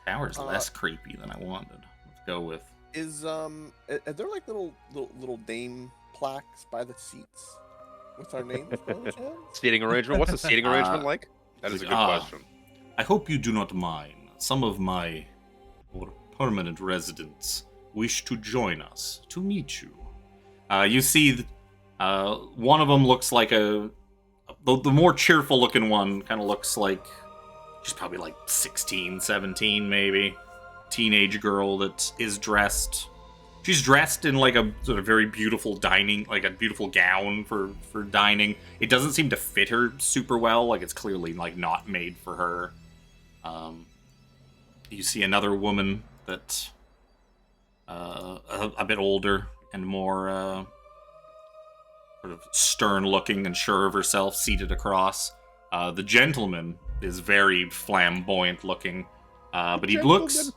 Tower's less creepy than I wanted. Let's go with. Are there like little name plaques by the seats with our names? Seating arrangement? What's the seating arrangement like? That is a good question. I hope you do not mind. Some of my more permanent residents wish to join us, to meet you. You see, one of them looks like the more cheerful looking one kind of looks like she's probably like 16, 17 maybe. Teenage girl that is dressed. She's dressed in like a sort of very beautiful dining, like a beautiful gown for dining. It doesn't seem to fit her super well, like it's clearly like not made for her. You see another woman that a bit older and more sort of stern looking and sure of herself, seated across. The gentleman is very flamboyant looking, but he looks.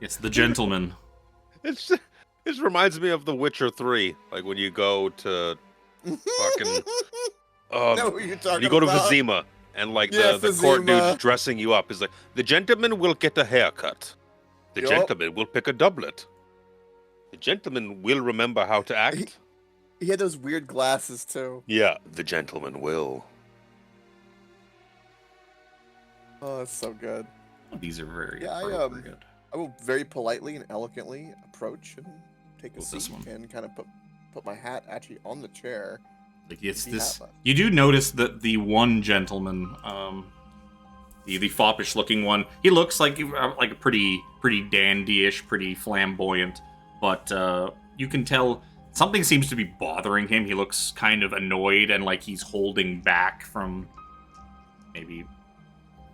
Yes, the gentleman. It reminds me of The Witcher 3, like when you go to fucking. You go to Vizima, and like the court dude dressing you up is like, the gentleman will get a haircut. The gentleman will pick a doublet. The gentleman will remember how to act. He had those weird glasses too. Yeah, the gentleman will. Oh, that's so good. These are very good. I will very politely and elegantly approach and take a seat and kind of put my hat actually on the chair. Like this. You do notice that the one gentleman, the foppish-looking one, he looks like a pretty dandy-ish, pretty flamboyant, but you can tell something seems to be bothering him. He looks kind of annoyed and like he's holding back from maybe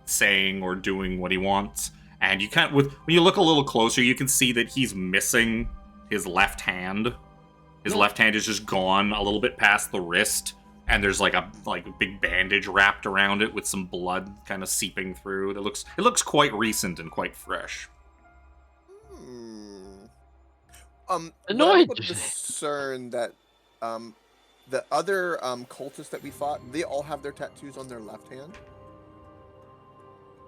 saying or doing what he wants. And you when you look a little closer, you can see that he's missing his left hand. His left hand is just gone a little bit past the wrist, and there's like a big bandage wrapped around it with some blood kind of seeping through. It looks quite recent and quite fresh. Annoyed. I'm concerned that the other cultists that we fought, they all have their tattoos on their left hand.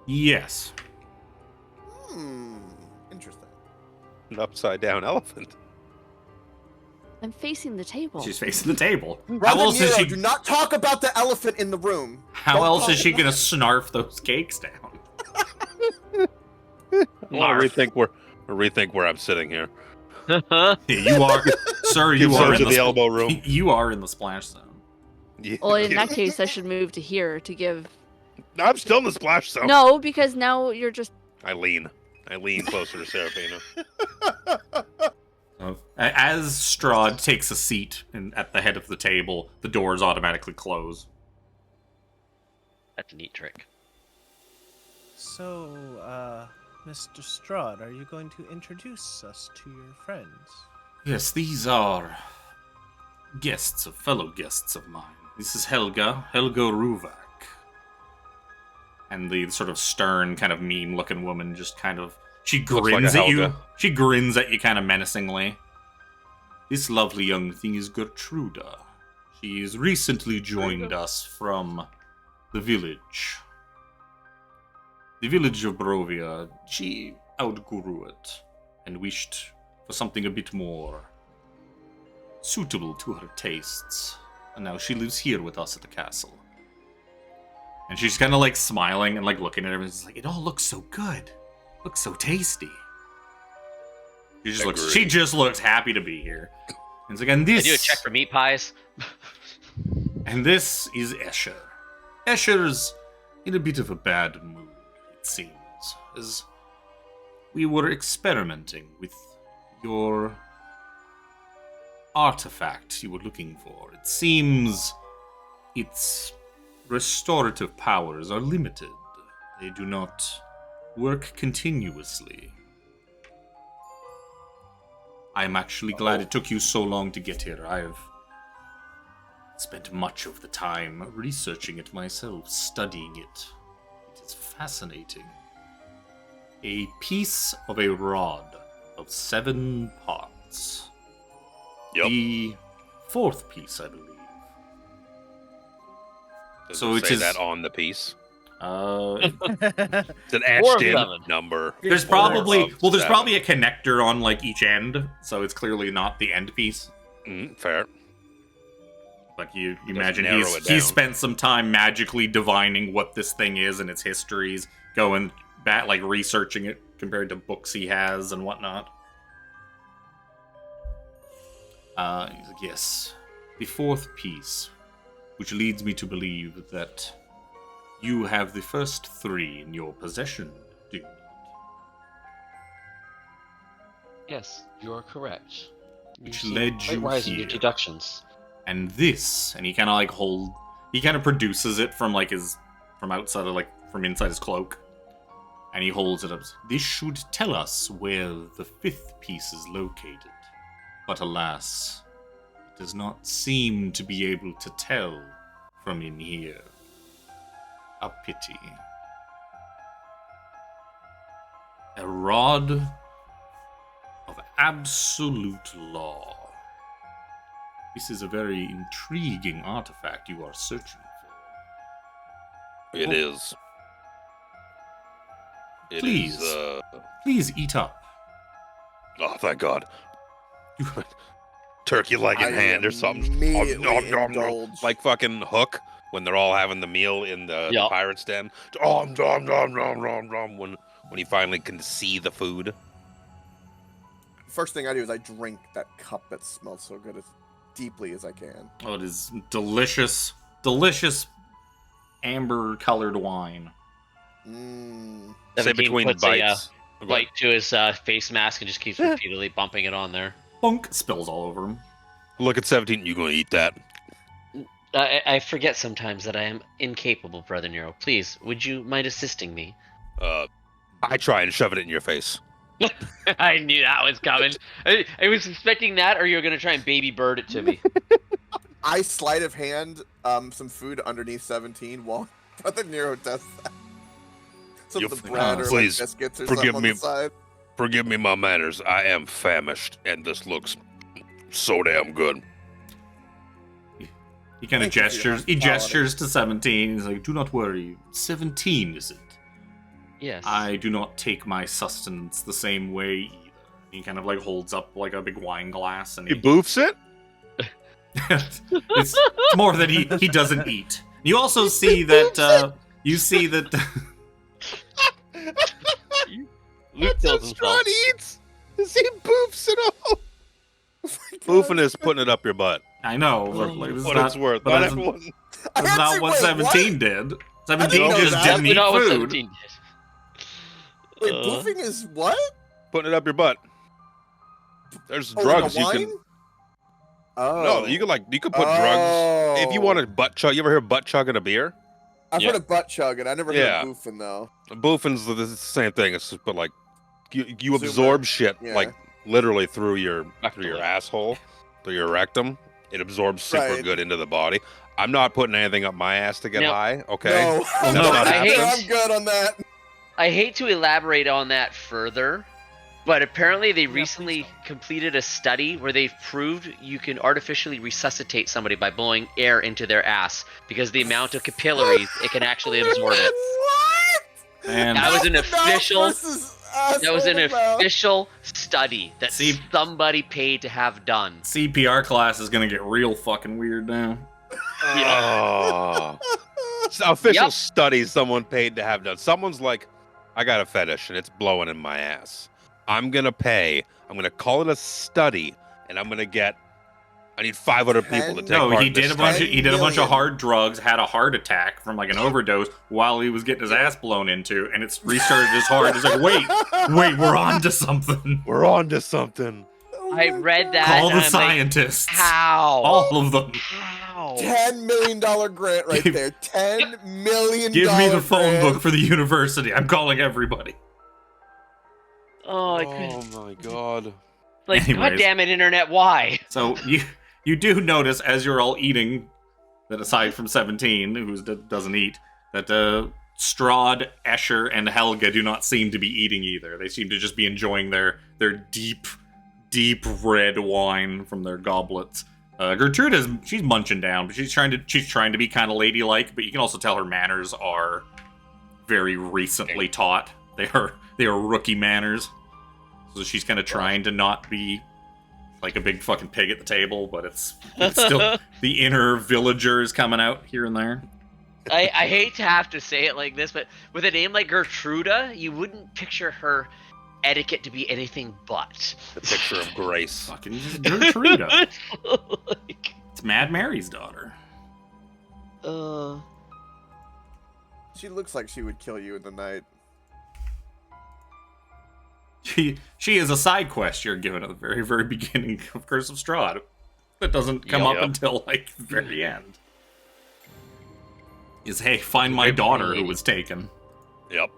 Yes. Interesting. An upside down elephant. I'm facing the table. She's facing the table. How else is she? Do not talk about the elephant in the room. How else is she gonna snarf those cakes down? I want to rethink rethink where I'm sitting here. Yeah, you are, sir. You Gives are her in to the elbow room. You are in the splash zone. Yeah. Well, in that case, I should move to here to give. No, I'm still in the splash zone. No, because now you're just. I lean closer to Seraphina. As Strahd takes a seat at the head of the table, the doors automatically close. That's a neat trick. So, Mr. Strahd, are you going to introduce us to your friends? Yes, these are fellow guests of mine. This is Helga Ruvak. And the sort of stern, kind of mean-looking woman just kind of... She grins at you. She grins at you kind of menacingly. This lovely young thing is Gertruda. She's recently joined us from the village. The village of Barovia. She outgrew it and wished for something a bit more suitable to her tastes. And now she lives here with us at the castle. And she's kind of like smiling and like looking at everyone. She's like, it all looks so good. Looks so tasty. She just looks happy to be here. And it's like, and this... I do a check for meat pies. And this is Escher. Escher's in a bit of a bad mood, it seems, as we were experimenting with your artifact you were looking for. It seems its restorative powers are limited. They do not work continuously. I'm actually glad it took you so long to get here. I've spent much of the time researching it myself, studying it. It is fascinating. A piece of a rod of 7 parts. Yep. The 4th piece, I believe. Does So it it say is- that on the piece? It's an Four etched of in them. number. There's probably Four of there's 7. probably a connector on like each end, so it's clearly not the end piece. Fair. Like you Doesn't imagine narrow it down. he's spent some time magically divining what this thing is and its histories, going back like researching it compared to books he has and whatnot. He's like, yes, the 4th piece, which leads me to believe that you have the first 3 in your possession, do you not? Yes, you are correct. Which seem led quite you wise in here. your deductions. And this, and he kind of like he kind of produces it from like from inside his cloak, and he holds it up. This should tell us where the 5th piece is located, but alas, it does not seem to be able to tell from in here. A pity. A rod of absolute law. This is a very intriguing artifact you are searching for. It is. It Please. is, Please eat up. oh, thank God. Turkey leg in I hand or something. immediately Nom. indulge. Like fucking Hook when they're all having the meal in the Yup. pirate's den. When he finally can see the food. First thing I do is I drink that cup that smells so good as deeply as I can. Oh, it is delicious, delicious amber-colored wine. Mmm. Say 17 between puts bites. a bite to his face mask and just keeps repeatedly bumping it on there. Bunk spills all over him. Look at 17, you gonna eat that? I forget sometimes that I am incapable, Brother Nero. Please, would you mind assisting me? I try and shove it in your face. I knew that was coming. I was expecting that, or you were going to try and baby bird it to me. I sleight of hand some food underneath 17 while Brother Nero does that. Some of the bread or please, like biscuits or forgive something me. on the side. Forgive me my manners. I am famished, and this looks so damn good. He kind of Thank you for your gestures. He hospitality. gestures to 17. He's like, "Do not worry. 17 is it? Yes. I do not take my sustenance the same way either." He kind of like holds up like a big wine glass, and He boofs it? it's more that he doesn't eat. You also see that Luke kills himself. Strahd eats. Is he boofs it all? Boofing is putting it up your butt. I know, but like, this is What not, it's worth. but Not that's, everyone. that's not what 17 did. 17 know just that. didn't eat Not what food. 17 did. Wait, boofing is what? Putting it up your butt. There's Oh, drugs like a you wine? can. Oh. No, you could put drugs. If you want to butt chug, you ever hear butt chugging a beer? I've heard of butt chugging. I never heard Yeah. of boofing though. Boofing's the same thing. It's just, but like you Zoomer. absorb shit Yeah. like literally through your Rectally. asshole, through your rectum. It absorbs super Right. good into the body. I'm not putting anything up my ass to get No. high. Okay. No, That's no, not I happening. hate- I'm good on that. I hate to elaborate on that further, but apparently they recently please completed a study where they've proved you can artificially resuscitate somebody by blowing air into their ass because the amount of capillaries it can actually absorb it. What? And That was an Mouth to mouth official. versus That was an asshole to mouth. official study that See- somebody paid to have done. CPR class is gonna get real fucking weird now. Oh. It's an official Yep. study someone paid to have done. Someone's like, I got a fetish and it's blowing in my ass. I'm gonna pay. I'm gonna call it a study, and I'm gonna get. I need 500 people to take No, part he in this did a bunch. study. He did a bunch of 10 million. hard drugs, had a heart attack from like an overdose while he was getting his ass blown into, and it's restarted his heart. It's like, wait, we're on to something. We're on to something. Oh I my read God. that. Call and the I'm like, scientists. how? All of them. How? $10 million grant right Give- there. $10 million. Give me the phone grant. book for the university. I'm calling everybody. Oh, I couldn't. my god. Like, Anyways. God damn it, internet, why? So you do notice as you're all eating that aside from 17, who doesn't eat, that Strahd, Escher, and Helga do not seem to be eating either. They seem to just be enjoying their deep red wine from their goblets. Gertrude she's munching down, but she's trying to be kind of ladylike. But you can also tell her manners are very recently taught. They are rookie manners. So she's kind of trying to not be like a big fucking pig at the table, but it's still the inner villager is coming out here and there. I hate to have to say it like this, but with a name like Gertruda, you wouldn't picture her etiquette to be anything but. The picture of Grace. Fucking Gertruda. Like, It's Mad Mary's daughter. She looks like she would kill you in the night. She is a side quest you're given at the very, very beginning of Curse of Strahd. That doesn't come up Yep. until like the very end. Is hey, find my daughter who was taken. Yep.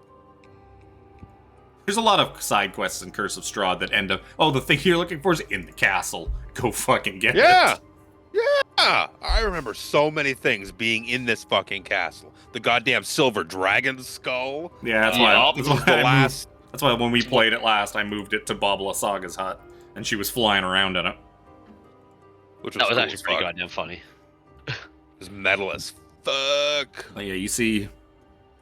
There's a lot of side quests in Curse of Strahd that end up, oh, the thing you're looking for is in the castle. Go fucking get Yeah. it. Yeah. I remember so many things being in this fucking castle. The goddamn silver dragon skull. Yeah, that's Yup. why. This That's was why, the last. that's why when we played it last, I moved it to Babla Saga's hut, and she was flying around in it. Which was that was cool actually as pretty fuck. goddamn funny. It was metal as fuck. But yeah, you see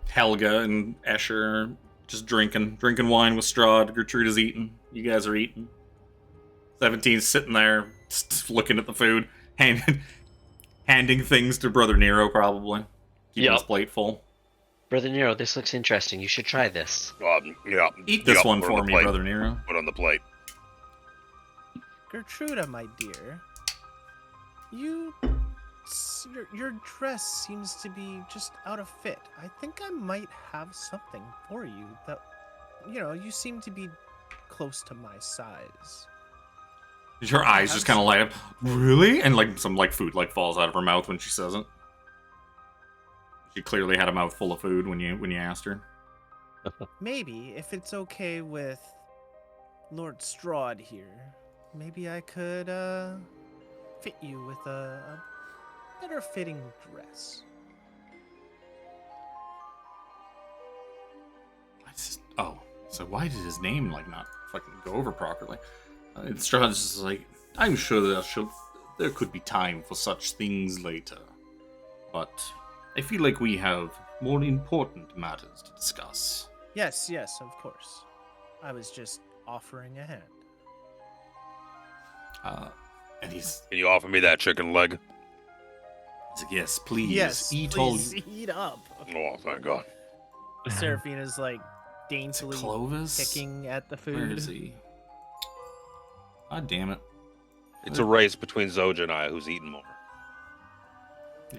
Helga and Escher just drinking wine with Strahd. Gertruda's eating. You guys are eating. 17's sitting there, just looking at the food, handing things to Brother Nero, probably. Keeping his Yep. plate full. Brother Nero, this looks interesting. You should try this. Yeah. Eat this Yep, one put it on for the me, plate. Brother Nero. Put on the plate. Gertruda, my dear, your dress seems to be just out of fit. I think I might have something for you that, you seem to be close to my size. Her eyes just kind of light up. Really? And like some food falls out of her mouth when she says it. She clearly had a mouthful of food when you asked her. Maybe, if it's okay with Lord Strahd here, maybe I could fit you with a better fitting dress. So why did his name not fucking go over properly? Strahd's just like, I'm sure there could be time for such things later, but I feel like we have more important matters to discuss. Yes, of course. I was just offering a hand. And he's Can you offer me that chicken leg? like, yes, please, Yes, eat please eat up. Oh, thank God. Seraphina's like daintily Clovis? picking at the food. Where is he? God damn it. It's a race between Zojja and I who's eating more.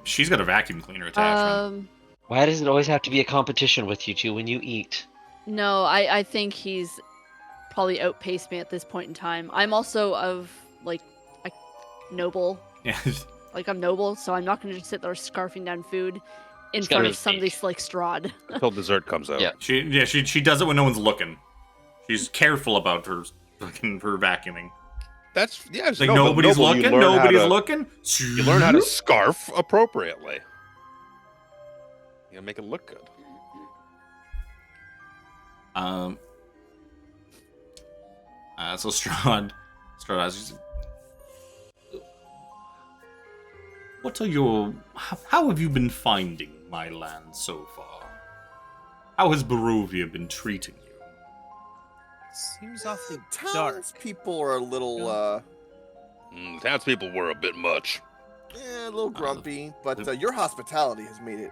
She's got a vacuum cleaner attachment. Why does it always have to be a competition with you two when you eat? No, I think he's probably outpaced me at this point in time. I'm also of, like, a noble. Yeah. Like, I'm noble, so I'm not going to just sit there scarfing down food in It's front gotta of somebody like Strahd. Until dessert comes out. Yeah. She does it when no one's looking. She's careful about her vacuuming. That's It's but nobody's noble, looking. Nobody's looking. You learn how to scarf appropriately. You gotta make it look good. So Strahd asks, what are your... How have you been finding my land so far? How has Barovia been treating you? Seems awfully dark. Townspeople are a little, Townspeople were a bit much. a little grumpy, but your hospitality has made it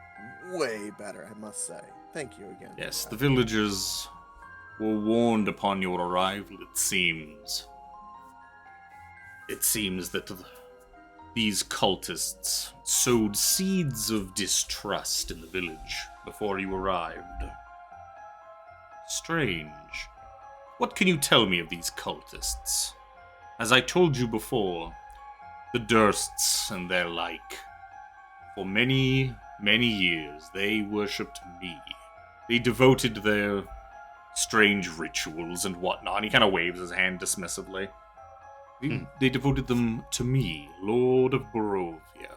way better, I must say. Thank you again. Yes, the villagers were warned upon your arrival, it seems. It seems that these cultists sowed seeds of distrust in the village before you arrived. Strange. What can you tell me of these cultists? As I told you before, the Dursts and their like. For many, many years, they worshipped me. They devoted their strange rituals and whatnot. He kind of waves his hand dismissively. They devoted them to me, Lord of Barovia.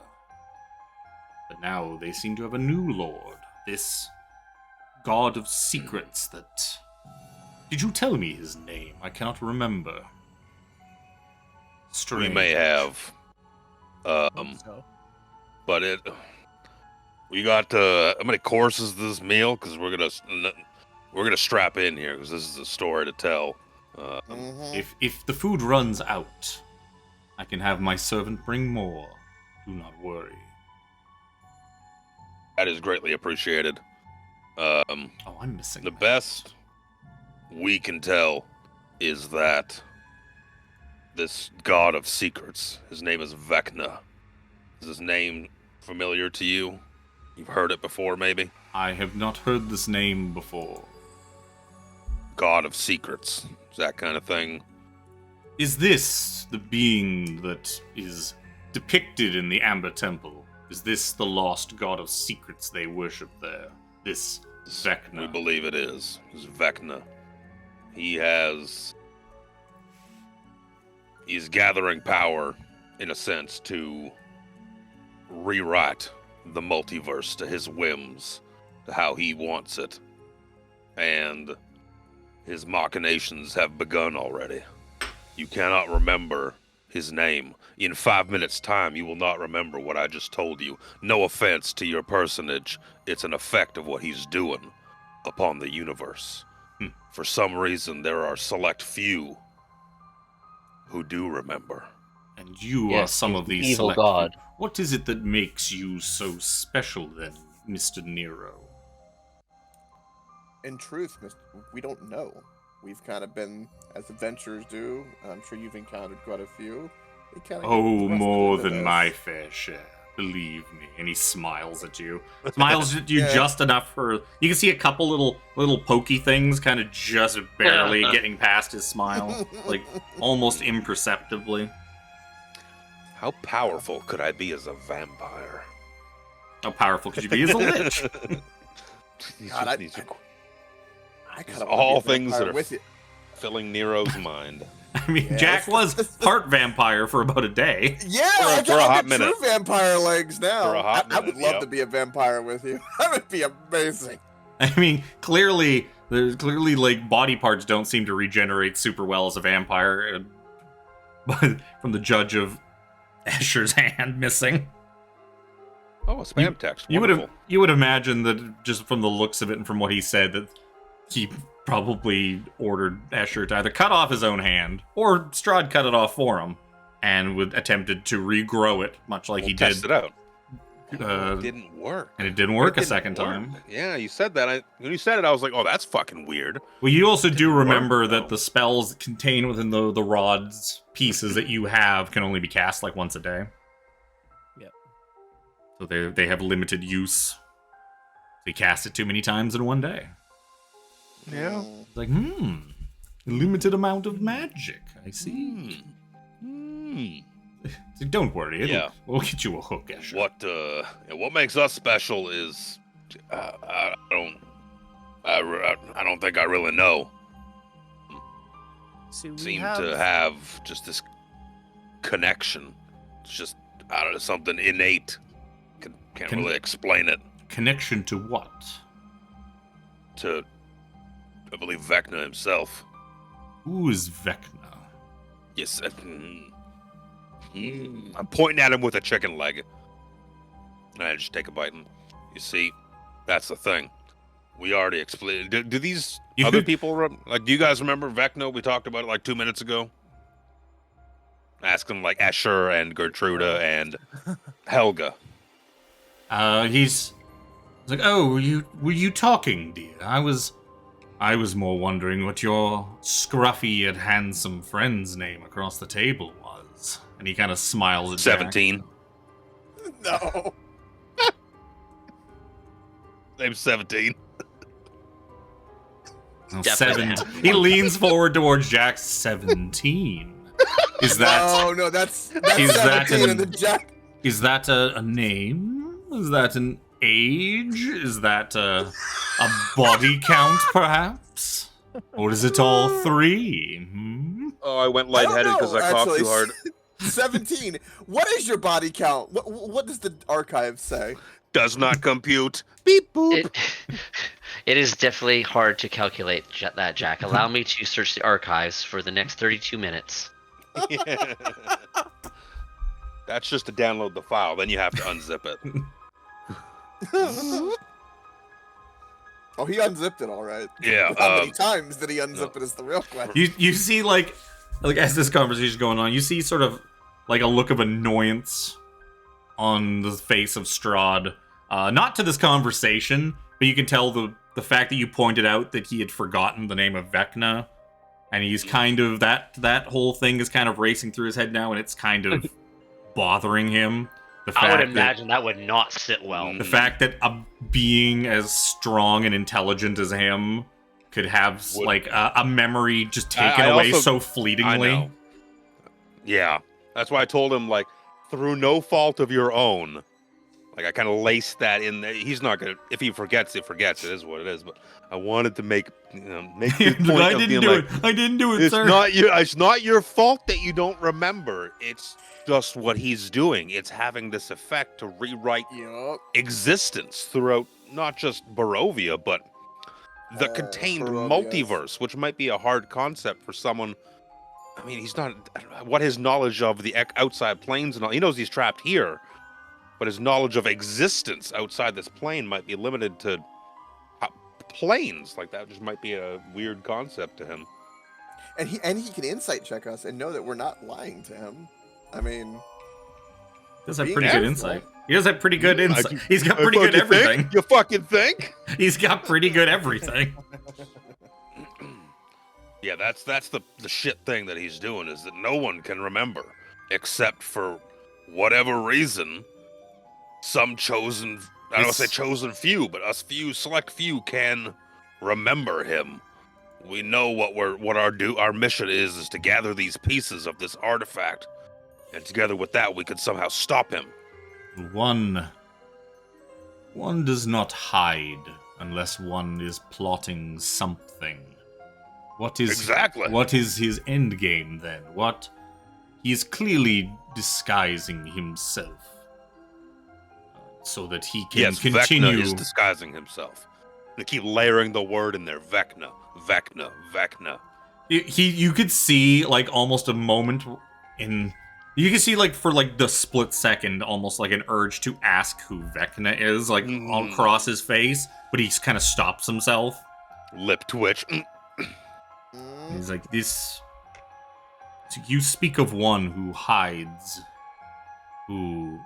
But now they seem to have a new lord. This god of secrets that... Did you tell me his name? I cannot remember. Strange. We may have. So. But it... We got, how many courses this meal? Because we're gonna strap in here, because this is a story to tell. If the food runs out, I can have my servant bring more. Do not worry. That is greatly appreciated. I'm missing The that. best we can tell is that this god of secrets, his name is Vecna. Is his name familiar to you? You've heard it before, maybe? I have not heard this name before. God of secrets. That kind of thing. Is this the being that is depicted in the Amber Temple? Is this the lost god of secrets they worship there? This Vecna? We believe it is. It's Vecna. He's gathering power, in a sense, to rewrite the multiverse to his whims, to how he wants it. And his machinations have begun already. You cannot remember his name. In 5 minutes' time, you will not remember what I just told you. No offense to your personage. It's an effect of what he's doing upon the universe. For some reason, there are select few who do remember. And you Yes, are some he's of the these evil select god. few. What is it that makes you so special then, Mr. Nero? In truth, we don't know. We've kind of been, as adventurers do, I'm sure you've encountered quite a few. We kinda get Oh, thrusted more into than this. my fair share. Believe me. And he smiles at you. Smiles at you Yeah. just enough for... You can see a couple little pokey things kind of just barely getting past his smile. Like, almost imperceptibly. How powerful could I be as a vampire? How powerful could you be as a lich? God, I These are kind of all things that are with you. filling Nero's mind. I mean, Yeah, Jack was part vampire for about a day. Yeah, For a I hot got minute. true vampire legs now. For a hot I would minute, love yep. to be a vampire with you. That would be amazing. I mean, clearly, like, body parts don't seem to regenerate super well as a vampire. But from the judge of Escher's hand missing. Oh, a spam text. You Wonderful. would imagine that just from the looks of it and from what he said that he probably ordered Escher to either cut off his own hand or Strahd cut it off for him and attempted to regrow it, much like he Test did it out. It didn't work. And it didn't work a second time. Yeah, you said that. When you said it, I was like, oh, that's fucking weird. Well, you also do remember that the spells contained within the rod's pieces that you have can only be cast like once a day. Yep. So they have limited use. So you cast it too many times in one day. Yeah. It's like, limited amount of magic. I see. So don't worry, we'll get you a hook, Escher. What makes us special is I don't think I really know. See, Seem to have just this connection. It's just I don't know, something innate. Can't really explain it. Connection to what? To I believe Vecna himself. Who is Vecna? Yes. I'm pointing at him with a chicken leg. And I just take a bite, and you see, that's the thing. We already explained. Do these other people do you guys remember Vecna? We talked about it like 2 minutes ago. Ask them like Escher and Gertruda and Helga. He's like, oh, were you talking, dear? I was more wondering what your scruffy yet handsome friend's name across the table was. And he kind of smiles at 17. Jack. No. Name's 17. No, 7. He leans forward towards Jack. 17. Is that? No, that's is 17 that and the Jack. Is that a name? Is that an age? Is that a body count, perhaps? Or is it all 3? Oh, I went lightheaded because I coughed too hard. 17. What is your body count? What does the archive say? Does not compute. Beep boop. It is definitely hard to calculate that, Jack. Allow me to search the archives for the next 32 minutes. That's just to download the file. Then you have to unzip it. Oh, he unzipped it all right. Yeah. How many times did he unzip it is the real question. You see, like as this conversation is going on, you see sort of like a look of annoyance on the face of Strahd. Not to this conversation, but you can tell the fact that you pointed out that he had forgotten the name of Vecna, and he's kind of that whole thing is kind of racing through his head now, and it's kind of bothering him. I would imagine that would not sit well. The fact that a being as strong and intelligent as him could have like a memory just taken away so fleetingly. I know. Yeah, that's why I told him, like, through no fault of your own. Like, I kind of laced that in there. He's not gonna. If he forgets, it forgets. It is what it is. But I wanted to make the point I didn't do it. I didn't do it, sir. It's not your fault that you don't remember. It's just what he's doing. It's having this effect to rewrite existence throughout not just Barovia, but the contained multiverse, which might be a hard concept for someone. I mean, he's not. What his knowledge of the outside planes and all. He knows he's trapped here, but his knowledge of existence outside this plane might be limited to planes. Like, that just might be a weird concept to him. And he can insight check us and know that we're not lying to him. I mean, he does have pretty good insight. He does have pretty good insight. He's got pretty good everything. You fucking think? He's got pretty good everything. Yeah, that's the shit thing that he's doing, is that no one can remember, except for whatever reason, some chosen, I don't want to say chosen few, but us select few can remember him. We know what our mission is to gather these pieces of this artifact, and together with that, we could somehow stop him. One does not hide unless one is plotting something. What is his end game then? He is clearly disguising himself so that he can continue. Vecna is disguising himself. They keep layering the word in there. Vecna. You could see like almost a moment in. You can see like for like the split second, almost like an urge to ask who Vecna is, like all across his face, but he kind of stops himself. Lip twitch. He's like, this. You speak of one who hides, who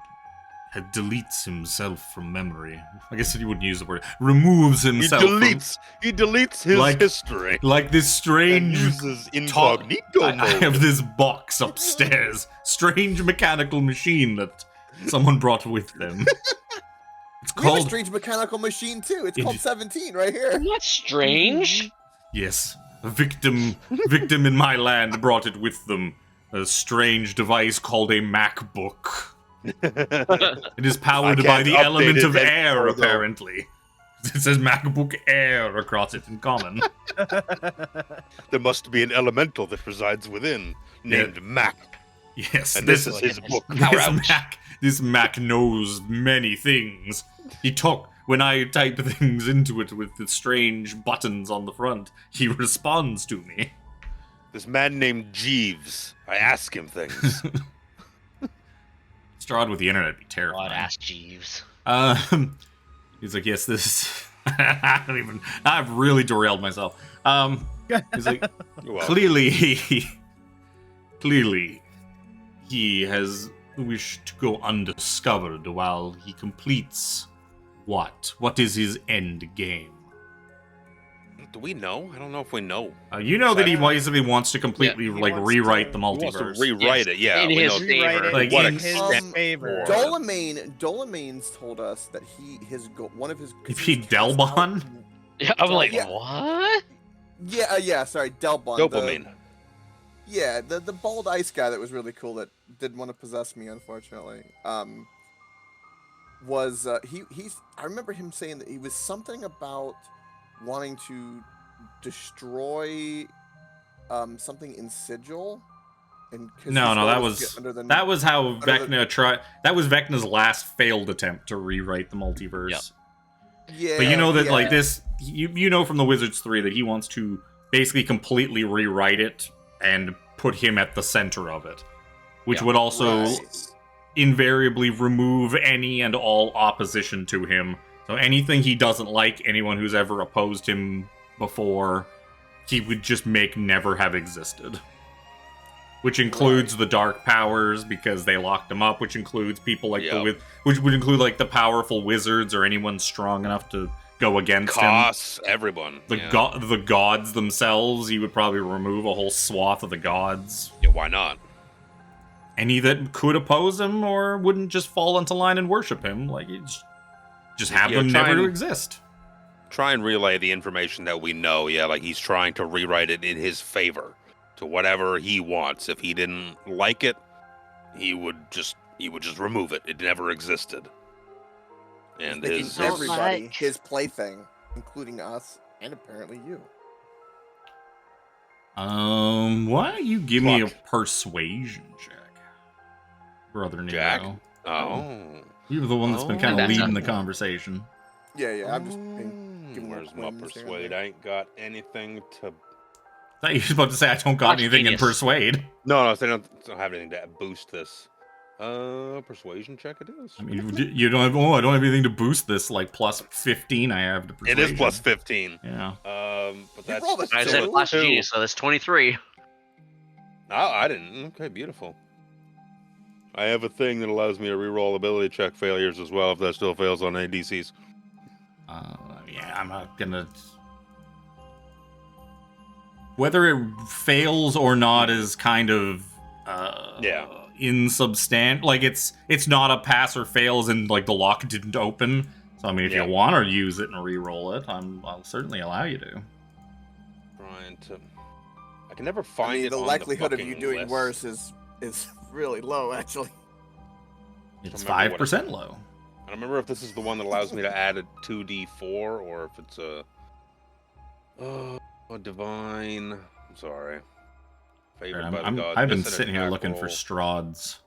deletes himself from memory. I guess you wouldn't use the word. Removes himself. He deletes his history. Like this strange. And uses incognito I mode. have this box upstairs. Strange mechanical machine that someone brought with them. It's We have a called. strange mechanical machine too. It's called 17 right here. That's strange. Yes, a victim in my land brought it with them. A strange device called a MacBook. It is powered by the element of air, apparently. It says MacBook Air across it in common. There must be an elemental that resides within, named Mac. Yes, And this is his book. This Mac knows many things. When I type things into it with the strange buttons on the front, he responds to me. This man named Jeeves. I ask him things. Strahd with the internet would be terrifying. God, ask Jeeves. He's like, yes, this. I've really derailed myself. He's like, clearly he has wished to go undiscovered while he completes what? What is his end game? Do we know? I don't know if we know. You know that he basically wants to completely rewrite the multiverse. He wants to rewrite it, yeah. In his favor. Like, what in his favor. Dolamain's told us that one of his. If he Delbon? Yeah, I'm like, Yeah. what? Sorry, Delbon. Dopamine. The bald ice guy that was really cool that didn't want to possess me, unfortunately. Was he's I remember him saying that he was something about wanting to destroy something in Sigil. No, that was how Vecna tried. That was Vecna's last failed attempt to rewrite the multiverse. Yep. Yeah, but you know that like this, you know from the Wizards 3 that he wants to basically completely rewrite it and put him at the center of it, which would also invariably remove any and all opposition to him. So anything he doesn't like, anyone who's ever opposed him before, he would just make never have existed. Which includes the Dark Powers, because they locked him up, which includes people like which would include like the powerful wizards or anyone strong enough to go against him. Everyone. The gods themselves, he would probably remove a whole swath of the gods. Yeah, why not? Any that could oppose him or wouldn't just fall into line and worship him, like just have them never exist. Try and relay the information that we know, like he's trying to rewrite it in his favor. To whatever he wants. If he didn't like it, he would just remove it. It never existed. And his plaything, including us, and apparently you. Why don't you give me a persuasion check, Brother Nero? Jack? Oh. You're the one that's been kind of leading the conversation. Yeah, I'm just giving where's my persuade? I ain't got anything to... I thought you were about to say I don't got anything in persuade. No, they don't have anything to boost this. Persuasion check it is. I mean, you don't have. I don't have anything to boost this. Like plus 15, I have to persuasion. It is plus 15. Yeah. But that's. I said plus genius, so that's 23. No, I didn't. Okay, beautiful. I have a thing that allows me to reroll ability check failures as well if that still fails on ADCs. Yeah, I'm not gonna. Whether it fails or not is kind of insubstant. Like it's not a pass or fails, and like the lock didn't open. So I mean, if you want to use it and re-roll it, I'll certainly allow you to. Trying to, I can never find it. The on likelihood the of you doing list. worse is really low, actually. It's 5% low. I don't remember if this is the one that allows me to add a 2d4 or if it's a divine. I'm sorry. Favored by the gods. I've been sitting here looking for Strahd's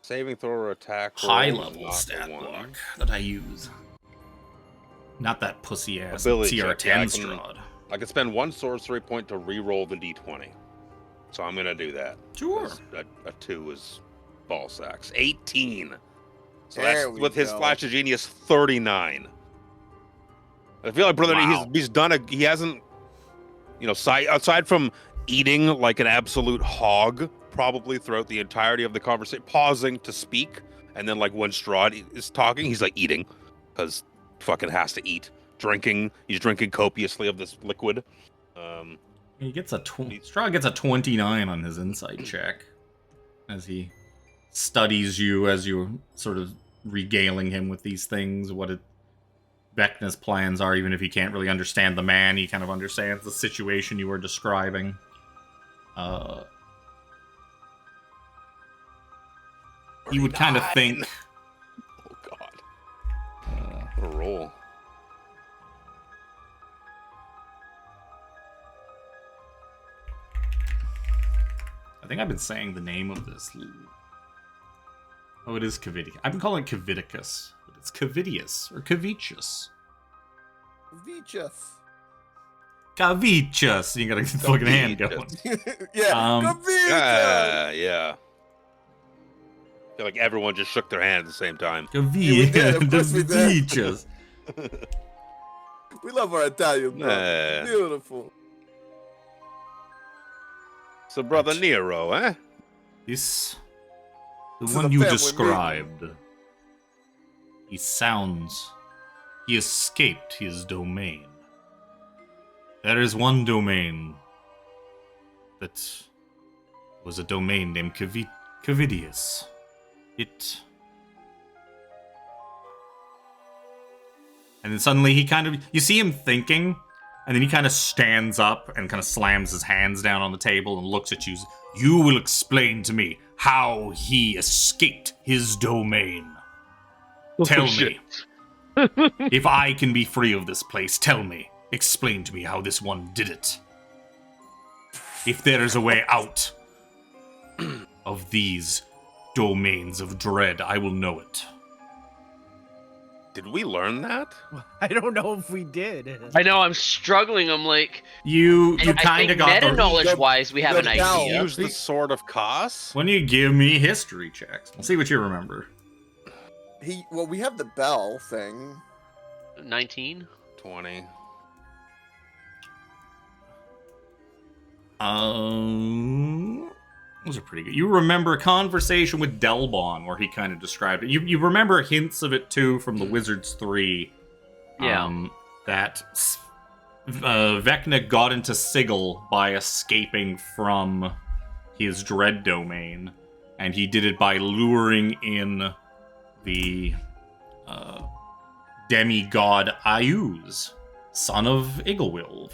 saving throw or attack roll high-level stat block that I use. Not that pussy-ass Ability TR10 check. Strahd. I can spend one sorcery point to re-roll the d20. So I'm going to do that. Sure. A 2 is ball sacks. 18. So There that's we with his go. Flash of Genius 39. I feel like Brother he's done he hasn't, aside from eating like an absolute hog probably throughout the entirety of the conversation, pausing to speak And then like when Strahd is talking, he's like eating, because fucking has to eat. Drinking, he's drinking copiously of this liquid. He gets Strahd gets a 29 on his insight check as he studies you as you're sort of regaling him with these things, Vecna's plans are, even if he can't really understand the man, he kind of understands the situation you were describing. You would kind of think... Oh, God. What a roll. I think I've been saying the name of this. Oh, it is Cavidius. I've been calling it Cavidicus, but it's Cavidius or Cavicius. Cavicius. You got a fucking hand going. Yeah. Yeah. I feel like everyone just shook their hand at the same time. Cavicius. We love our Italian brothers. Beautiful. So, Brother Nero, eh? The one you described. He escaped his domain. There is one domain that was a domain named Cavidius. And then suddenly you see him thinking, and then he kind of stands up and kind of slams his hands down on the table and looks at you. You will explain to me how he escaped his domain. Tell me. If I can be free of this place, tell me. Explain to me how this one did it. If there is a way out of these domains of dread, I will know it. Did we learn that? I don't know if we did. I know, I'm struggling. I'm like... You kind of got meta knowledge-wise, we have an idea. Use the Sword of Kos? When you give me history checks, we'll see what you remember. We have the bell thing. 19? 20. Those are pretty good. You remember a conversation with Delbon where he kind of described it. You remember hints of it too from the Wizards 3. Yeah. That Vecna got into Sigil by escaping from his dread domain, and he did it by luring in the demigod Ayuz, son of Iglewilv.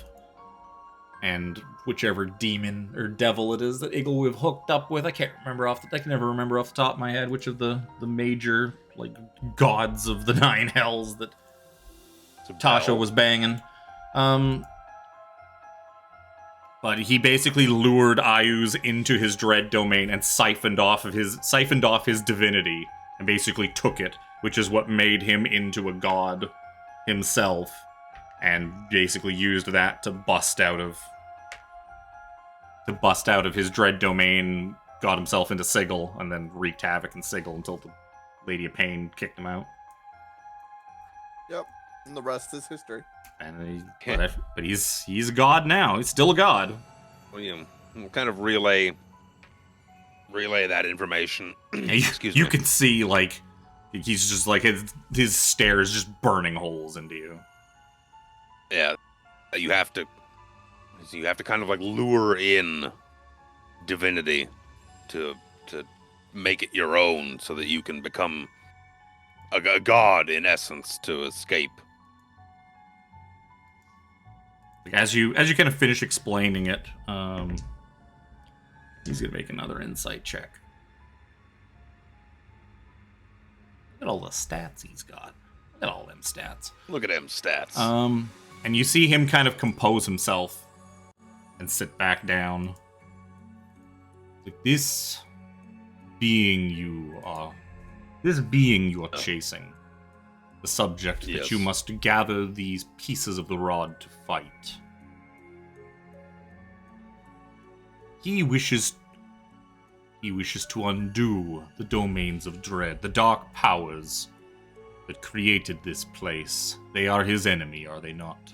And whichever demon or devil it is that Iglewilv hooked up with, I can never remember off the top of my head which of the major gods of the 9 hells that Tasha was banging. But he basically lured Ayuz into his dread domain and siphoned off his divinity and basically took it, which is what made him into a god himself, and basically used that to bust out of his dread domain, got himself into Sigil, and then wreaked havoc in Sigil until the Lady of Pain kicked him out. Yep, and the rest is history. And but he's a god now. He's still a god. We'll kind of relay that information. Excuse me. You can see he's just his stare is just burning holes into you. Yeah, you have to kind of lure in divinity to make it your own, so that you can become a god in essence to escape. As you kind of finish explaining it, he's gonna make another insight check. Look at all the stats he's got. Look at all them stats. Look at them stats. And you see him kind of compose himself and sit back down. This being you are chasing, the subject that you must gather these pieces of the rod to fight. He wishes to undo the domains of dread, the dark powers that created this place. They are his enemy, are they not?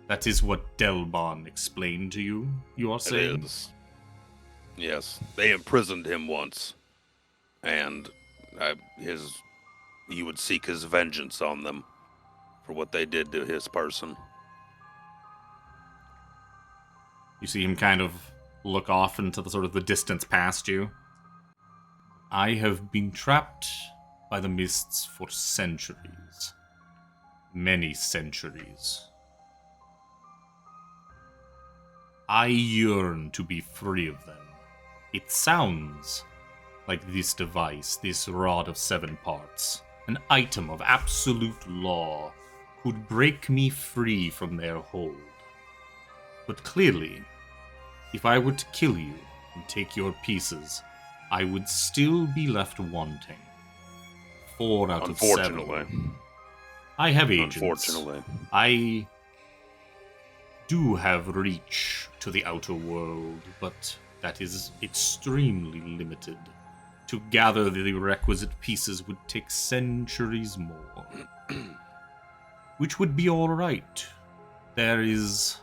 That is what Delbon explained to you, you are saying? It is. Yes, they imprisoned him once, and He would seek his vengeance on them for what they did to his person. You see him kind of look off into the sort of the distance past you. I have been trapped by the mists for centuries. Many centuries. I yearn to be free of them. It sounds like this device, this rod of 7 parts, an item of absolute law, could break me free from their hold. But clearly, if I were to kill you and take your pieces, I would still be left wanting. 4 out of 7. Unfortunately. I have agents. Unfortunately. I do have reach to the outer world, but that is extremely limited. To gather the requisite pieces would take centuries more. Which would be alright. There is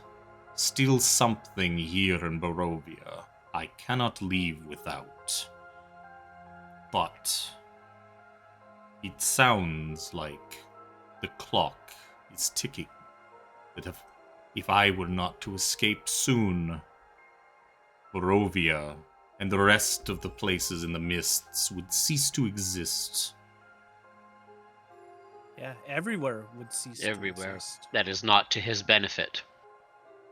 still something here in Barovia I cannot leave without. But it sounds like the clock is ticking. That if I were not to escape soon, Barovia and the rest of the places in the mists would cease to exist. Yeah, everywhere would cease Everywhere. to exist. That is not to his benefit.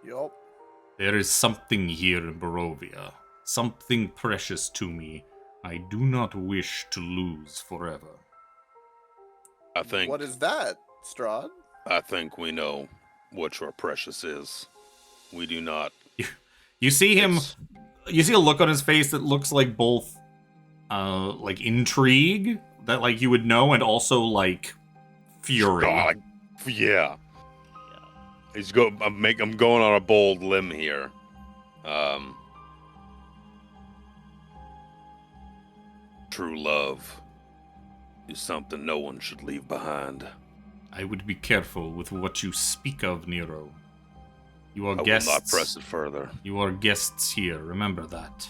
Yup. There is something here in Barovia, something precious to me I do not wish to lose forever. I think. What is that, Strahd? I think we know what your precious is. We do not. You see him. It's- You see a look on his face that looks like both, like intrigue that like you would know, and also like fury. God, yeah. I'm going on a bold limb here. True love is something no one should leave behind. I would be careful with what you speak of, Nero. You are I guests. will not press it further. You are guests here, remember that.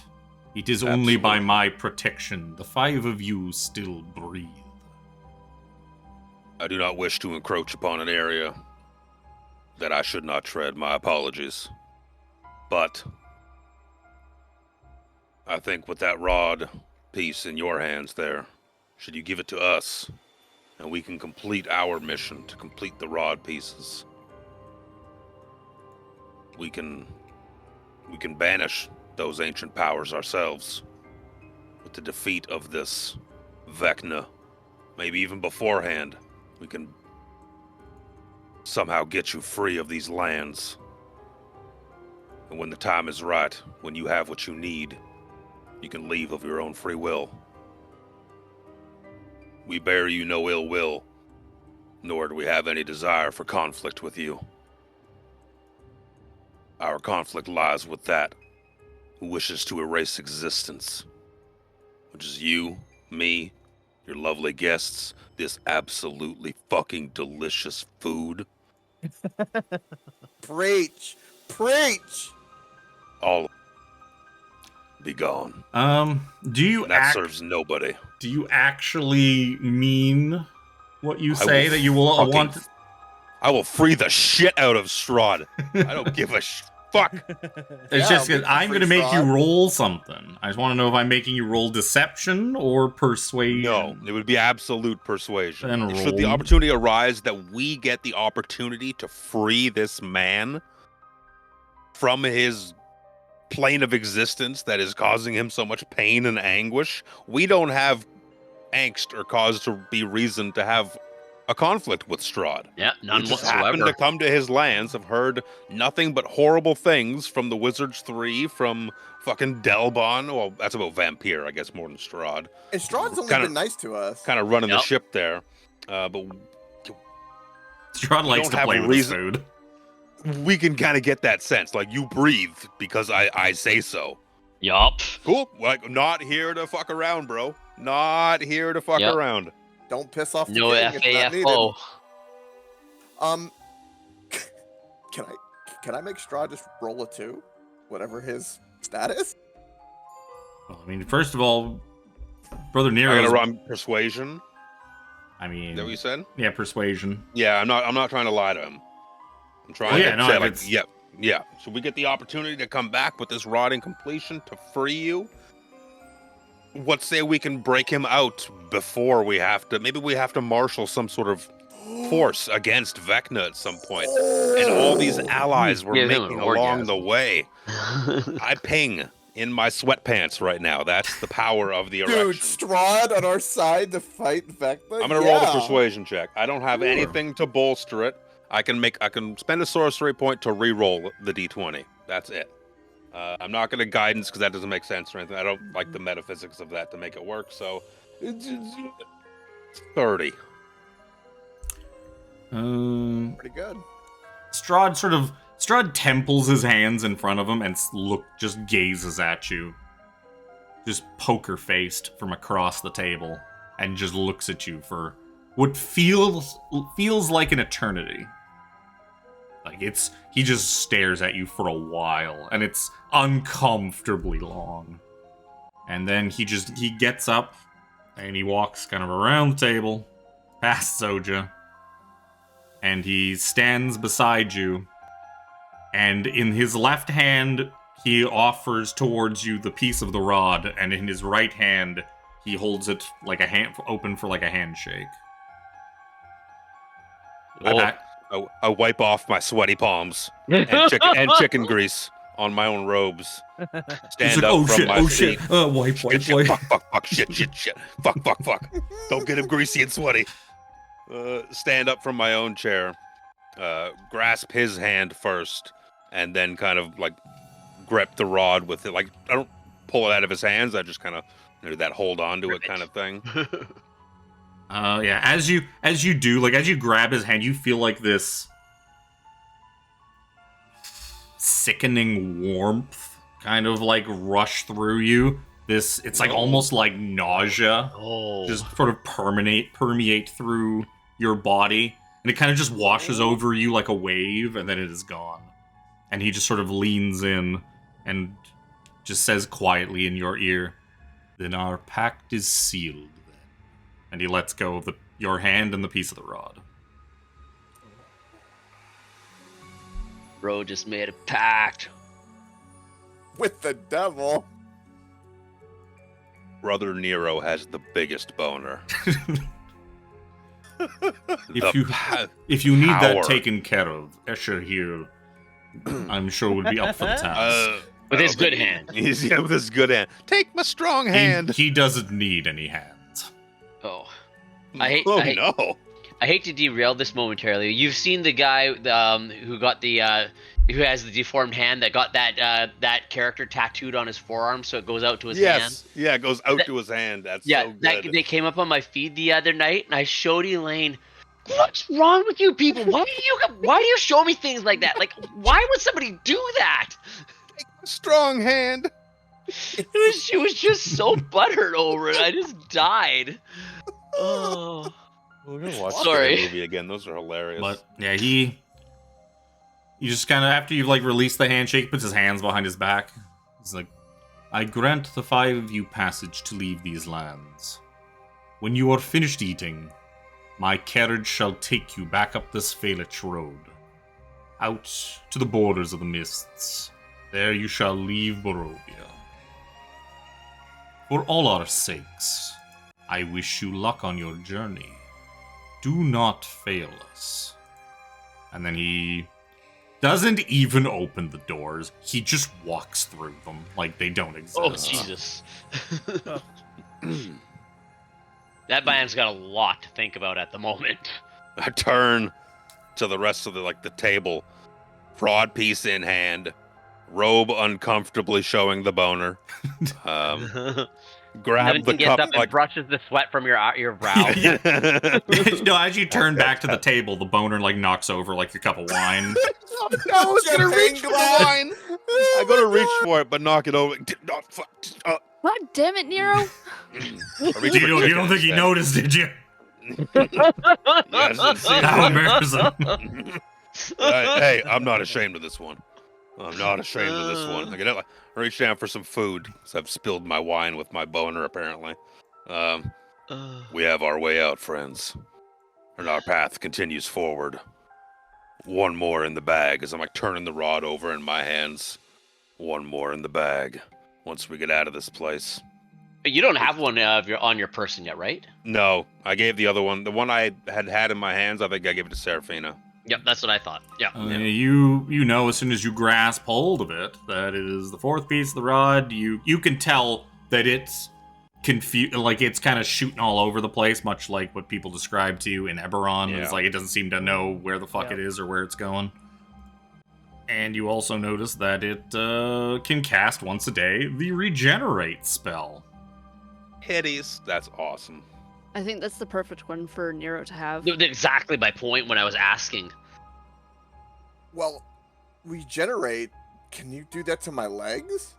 It is only by Absolutely. my protection the 5 of you still breathe. I do not wish to encroach upon an area that I should not tread. My apologies. But I think with that rod piece in your hands there, should you give it to us, and we can complete our mission to complete the rod pieces, we can banish those ancient powers ourselves with the defeat of this Vecna. Maybe even beforehand, we can somehow get you free of these lands. And when the time is right, when you have what you need, you can leave of your own free will. We bear you no ill will, nor do we have any desire for conflict with you. Our conflict lies with that who wishes to erase existence, which is you, me, your lovely guests, this absolutely fucking delicious food. Preach! Preach! All be gone. Do you And that serves nobody. Do you actually mean what you I say will that you will fucking- want? I will free the shit out of Strahd. I don't give a fuck. It's Yeah, just we 'cause can I'm free going to make you Strahd. roll something. I just want to know if I'm making you roll deception or persuasion. No, it would be absolute persuasion. Then Should the roll. opportunity arise that we get the opportunity to free this man from his plane of existence that is causing him so much pain and anguish, we don't have angst or cause to be reason to have a conflict with Strahd. Yeah, none We just happened to whatsoever. come to his lands, have heard nothing but horrible things from the Wizards 3, from fucking Delbon. Well, that's about Vampire, I guess, more than Strahd. And Strahd's only Kinda- been nice to us. Kind of running the Yep. ship there. But Strahd likes don't to have play a with his reason- food. we can kind of get that sense. Like, you breathe because I say so. Yup. Cool. Like, not here to fuck around, bro. Not here to fuck Yep. around. Don't piss off the No king if not needed. FAFO. Can I make Strahd just roll a 2? Whatever his status? Well, I mean, first of all, Brother Nero. I gotta run persuasion. I mean, Is that what you said? Yeah, persuasion. Yeah, I'm not trying to lie to him. I'm trying to say like, yeah. So we get the opportunity to come back with this rotting completion to free you. What say we can break him out before we have to? Maybe we have to marshal some sort of force against Vecna at some point, and all these allies we're making along the way. I ping in my sweatpants right now. That's the power of the erection. Dude, Strahd on our side to fight Vecna? I'm gonna roll the persuasion check. I don't have anything to bolster it. I can spend a sorcery point to re-roll the d20. That's it. I'm not gonna guidance because that doesn't make sense or anything. I don't like the metaphysics of that to make it work. So, 30. Pretty good. Strahd temples his hands in front of him and just gazes at you, just poker faced from across the table, and just looks at you for what feels like an eternity. Like he just stares at you for a while, and it's uncomfortably long. And then he gets up and he walks kind of around the table, past Zojja, and he stands beside you. And in his left hand, he offers towards you the piece of the rod, and in his right hand, he holds it like open for like a handshake. I wipe off my sweaty palms and chicken grease on my own robes. Stand up from my seat. Wipe. Fuck, shit. Fuck. Don't get him greasy and sweaty. Stand up from my own chair. Grasp his hand first, and then kind of like grip the rod with it. Like, I don't pull it out of his hands. I just kind of do that hold on to it kind of thing. Yeah, as you do, like, as you grab his hand, you feel like this sickening warmth kind of like rush through you. It's like almost like nausea, just sort of permeate through your body, and it kind of just washes over you like a wave, and then it is gone. And he just sort of leans in and just says quietly in your ear, "Then our pact is sealed." And he lets go of your hand and the piece of the rod. Bro just made a pact. With the devil. Brother Nero has the biggest boner. If you need that taken care of, Escher here, I'm sure would be up for the task. With his good hand. With his good hand. Take my strong hand. He doesn't need any hands. Oh, I hate to derail this momentarily. You've seen the guy who got who has the deformed hand that got that character tattooed on his forearm, so it goes out to his hand. Yeah, it goes out to his hand. That's so good. They came up on my feed the other night, and I showed Elaine. What's wrong with you people? Why do you show me things like that? Like, why would somebody do that? Take a strong hand. She was just so buttered over it. I just died. Oh, we're gonna watch Sorry. that movie again. Those are hilarious. But yeah, you just kind of, after you've like released the handshake, puts his hands behind his back. He's like, "I grant the 5 of you passage to leave these lands. When you are finished eating, my carriage shall take you back up this Phaelach road, out to the borders of the mists. There you shall leave Barovia. For all our sakes, I wish you luck on your journey. Do not fail us." And then he doesn't even open the doors. He just walks through them like they don't exist. Oh, Jesus. That man's got a lot to think about at the moment. I turn to the rest of the table, fraud piece in hand, robe uncomfortably showing the boner. Grab the gets cup up and brushes the sweat from your brow. No, as you turn back to the table, the boner knocks over your cup of wine. I was gonna reach for the wine. I go to reach for it, but knock it over. God damn it, Nero! You don't think he noticed, did you? How embarrassing. Hey, I'm not ashamed of this one. I'm not ashamed of this one. I reach down for some food, because I've spilled my wine with my boner, apparently. We have our way out, friends. And our path continues forward. One more in the bag as I'm like turning the rod over in my hands. One more in the bag once we get out of this place. You don't have one on your person yet, right? No, I gave the other one. The one I had in my hands, I think I gave it to Seraphina. Yep, that's what I thought. Yeah. You know as soon as you grasp hold of it that it is the fourth piece of the rod. You can tell that it's confused, like it's kind of shooting all over the place, much like what people describe to you in Eberron. Yeah. It's like it doesn't seem to know where the fuck it is or where it's going. And you also notice that it can cast once a day the regenerate spell. Hitties. That's awesome. I think that's the perfect one for Nero to have. Exactly my point when I was asking. Well, regenerate. Can you do that to my legs?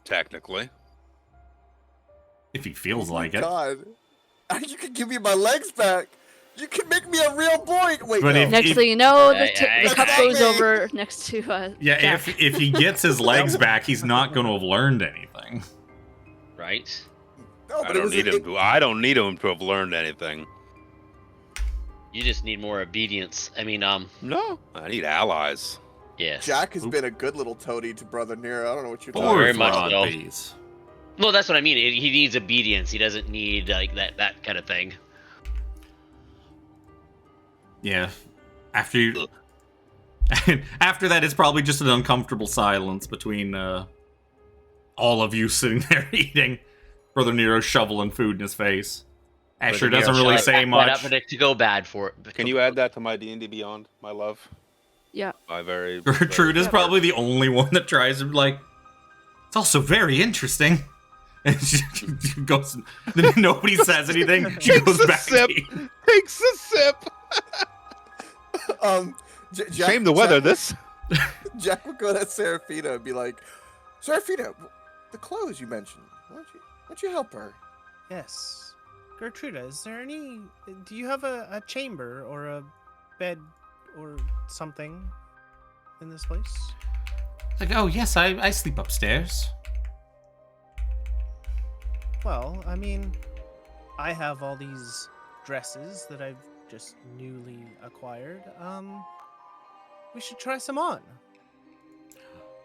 Technically. If he feels like it. God, you can give me my legs back. You can make me a real boy. Wait, But no. Next thing you know, the That's cup not goes me. over next to Yeah, Jack. if he gets his legs back, he's not going to have learned anything. Right? No, I but don't need him. I don't need him to have learned anything. You just need more obedience. I mean, No, I need allies. yes. Jack has been a good little toady to Brother Nero. I don't know what you're talking Very Fourth much rod so. piece. Well, that's what I mean. He needs obedience. He doesn't need like that kind of thing. Yeah. After you... After that, it's probably just an uncomfortable silence between all of you sitting there eating. Brother Nero shoveling food in his face. Asher Brother doesn't Nero, really shall I say back that much. up and to go bad for it. Can you add that to my D&D Beyond, my love? Yeah. My very... Gertrude is very- probably the only one that tries to, like, it's also very interesting. And she goes, then nobody says anything. She Takes goes a back sip. to eat. Takes a sip. Jack, Shame the weather. Jack, This. Jack would go to Seraphina and be like, Seraphina, the clothes you mentioned. Why don't you help her? Yes. Gertruda, is there any... Do you have a chamber or a bed or something in this place? It's like, oh, yes, I sleep upstairs. Well, I mean, I have all these dresses that I've just newly acquired. We should try some on.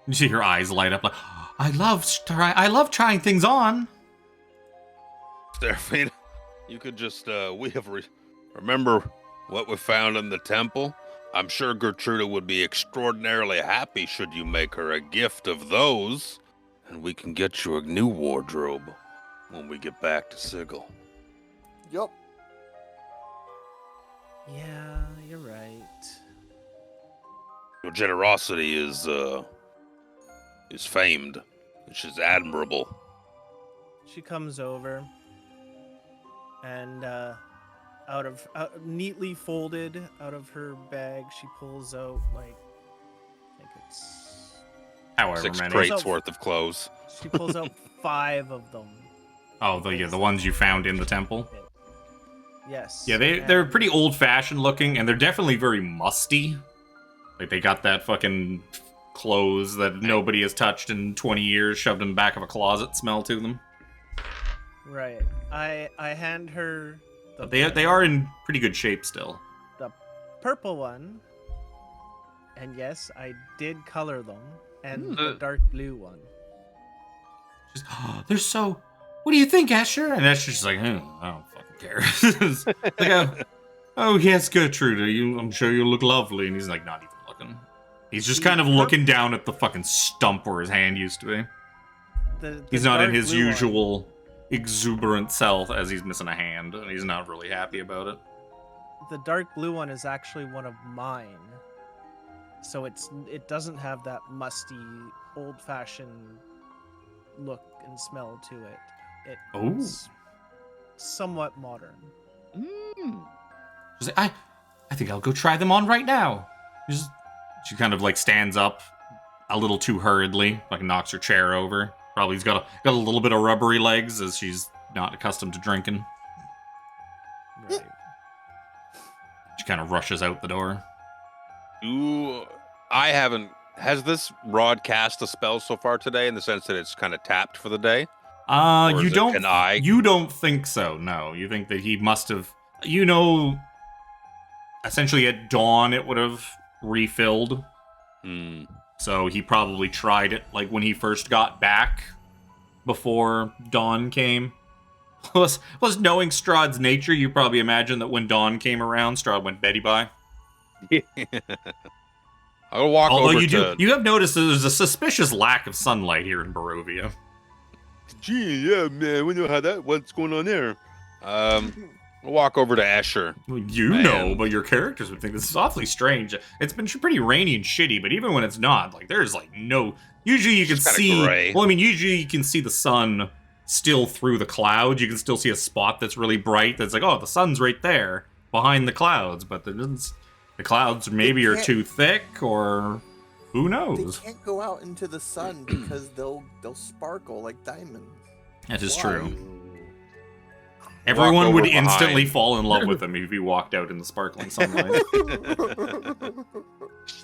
You see her eyes light up like, I love trying things on. Seraphina, you could just, remember what we found in the temple? I'm sure Gertruda would be extraordinarily happy should you make her a gift of those, and we can get you a new wardrobe when we get back to Sigil. Yup. Yeah, you're right. Your generosity is famed, which is admirable. She comes over and neatly folded out of her bag, she pulls out like I think it's However 6 many. crates worth of clothes. she pulls out 5 of them. Oh, the ones you found in the temple. Yes. Yeah, they're and- pretty old-fashioned looking, and they're definitely very musty. Like, they got that fucking clothes that nobody has touched in 20 years shoved in the back of a closet smell to them. Right. I hand her the But they are in pretty good shape still. the purple one. And yes, I did color them. And the dark blue one. She's, oh, they're so... What do you think, Asher? And Asher's just like, I don't fucking care. It's like, oh, yes, Gertrude, I'm sure you look lovely. And he's like, not even looking. He's just kind of looking down at the fucking stump where his hand used to be. The He's not in dark his blue one- usual exuberant self, as he's missing a hand, and he's not really happy about it. The dark blue one is actually one of mine. So it doesn't have that musty, old-fashioned look and smell to it. It's somewhat modern. She's like, I think I'll go try them on right now. She kind of like stands up a little too hurriedly, like knocks her chair over. Probably has got a little bit of rubbery legs as she's not accustomed to drinking. Right. She kind of rushes out the door. Has this rod cast a spell so far today in the sense that it's kind of tapped for the day? You don't think so, no. You think that he must have, essentially at dawn it would have refilled. So he probably tried it, like, when he first got back, before dawn came. Plus, knowing Strahd's nature, you probably imagine that when dawn came around, Strahd went Betty bye. I'll walk Although over you have noticed that there's a suspicious lack of sunlight here in Barovia. Gee, yeah, man, we know what's going on there. I'll walk over to Asher. Well, know, but your characters would think this is awfully strange. It's been pretty rainy and shitty, but even when it's not, like, there's, like, no... Usually you can see... Gray. Well, I mean, usually you can see the sun still through the clouds. You can still see a spot that's really bright that's like, oh, the sun's right there behind the clouds, but the clouds maybe are too thick, or who knows? They can't go out into the sun because they'll sparkle like diamonds. That is true. Everyone would instantly fall in love with him if he walked out in the sparkling sunlight.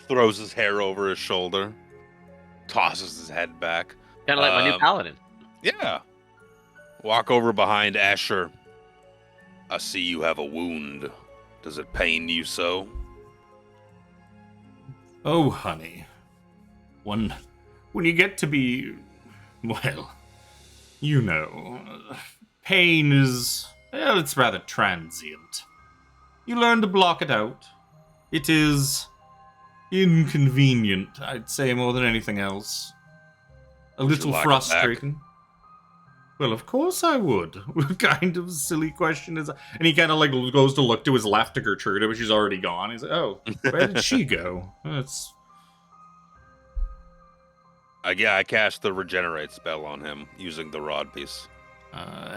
Throws his hair over his shoulder. Tosses his head back. Kind of like my new paladin. Yeah. Walk over behind Asher. I see you have a wound. Does it pain you so? Oh, honey. When you get to be... Well, pain is... Well, it's rather transient. You learn to block it out. It is... inconvenient, I'd say, more than anything else. A little frustrating. Well, of course I would. What kind of silly question is that? And he kind of, like, goes to look to his left to Gertruda, but she's already gone. He's like, oh, where did she go? That's... I cast the regenerate spell on him using the rod piece.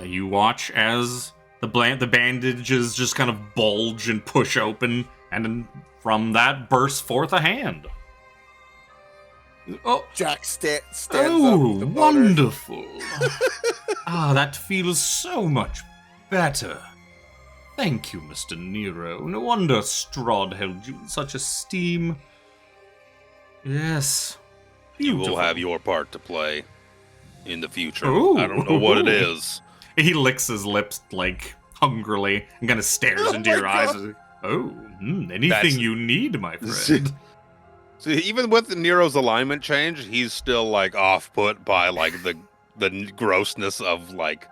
You watch as the bandages just kind of bulge and push open, and then from that bursts forth a hand. Oh, Jack stands up. Oh, wonderful. That feels so much better. Thank you, Mr. Nero. No wonder Strahd held you in such esteem. Yes. Beautiful. You will have your part to play in the future. Ooh. I don't know what it is. He licks his lips, like, hungrily, and kind of stares into your eyes. Oh, anything you need, my friend. See, even with Nero's alignment change, he's still, like, off-put by, like, the grossness of, like,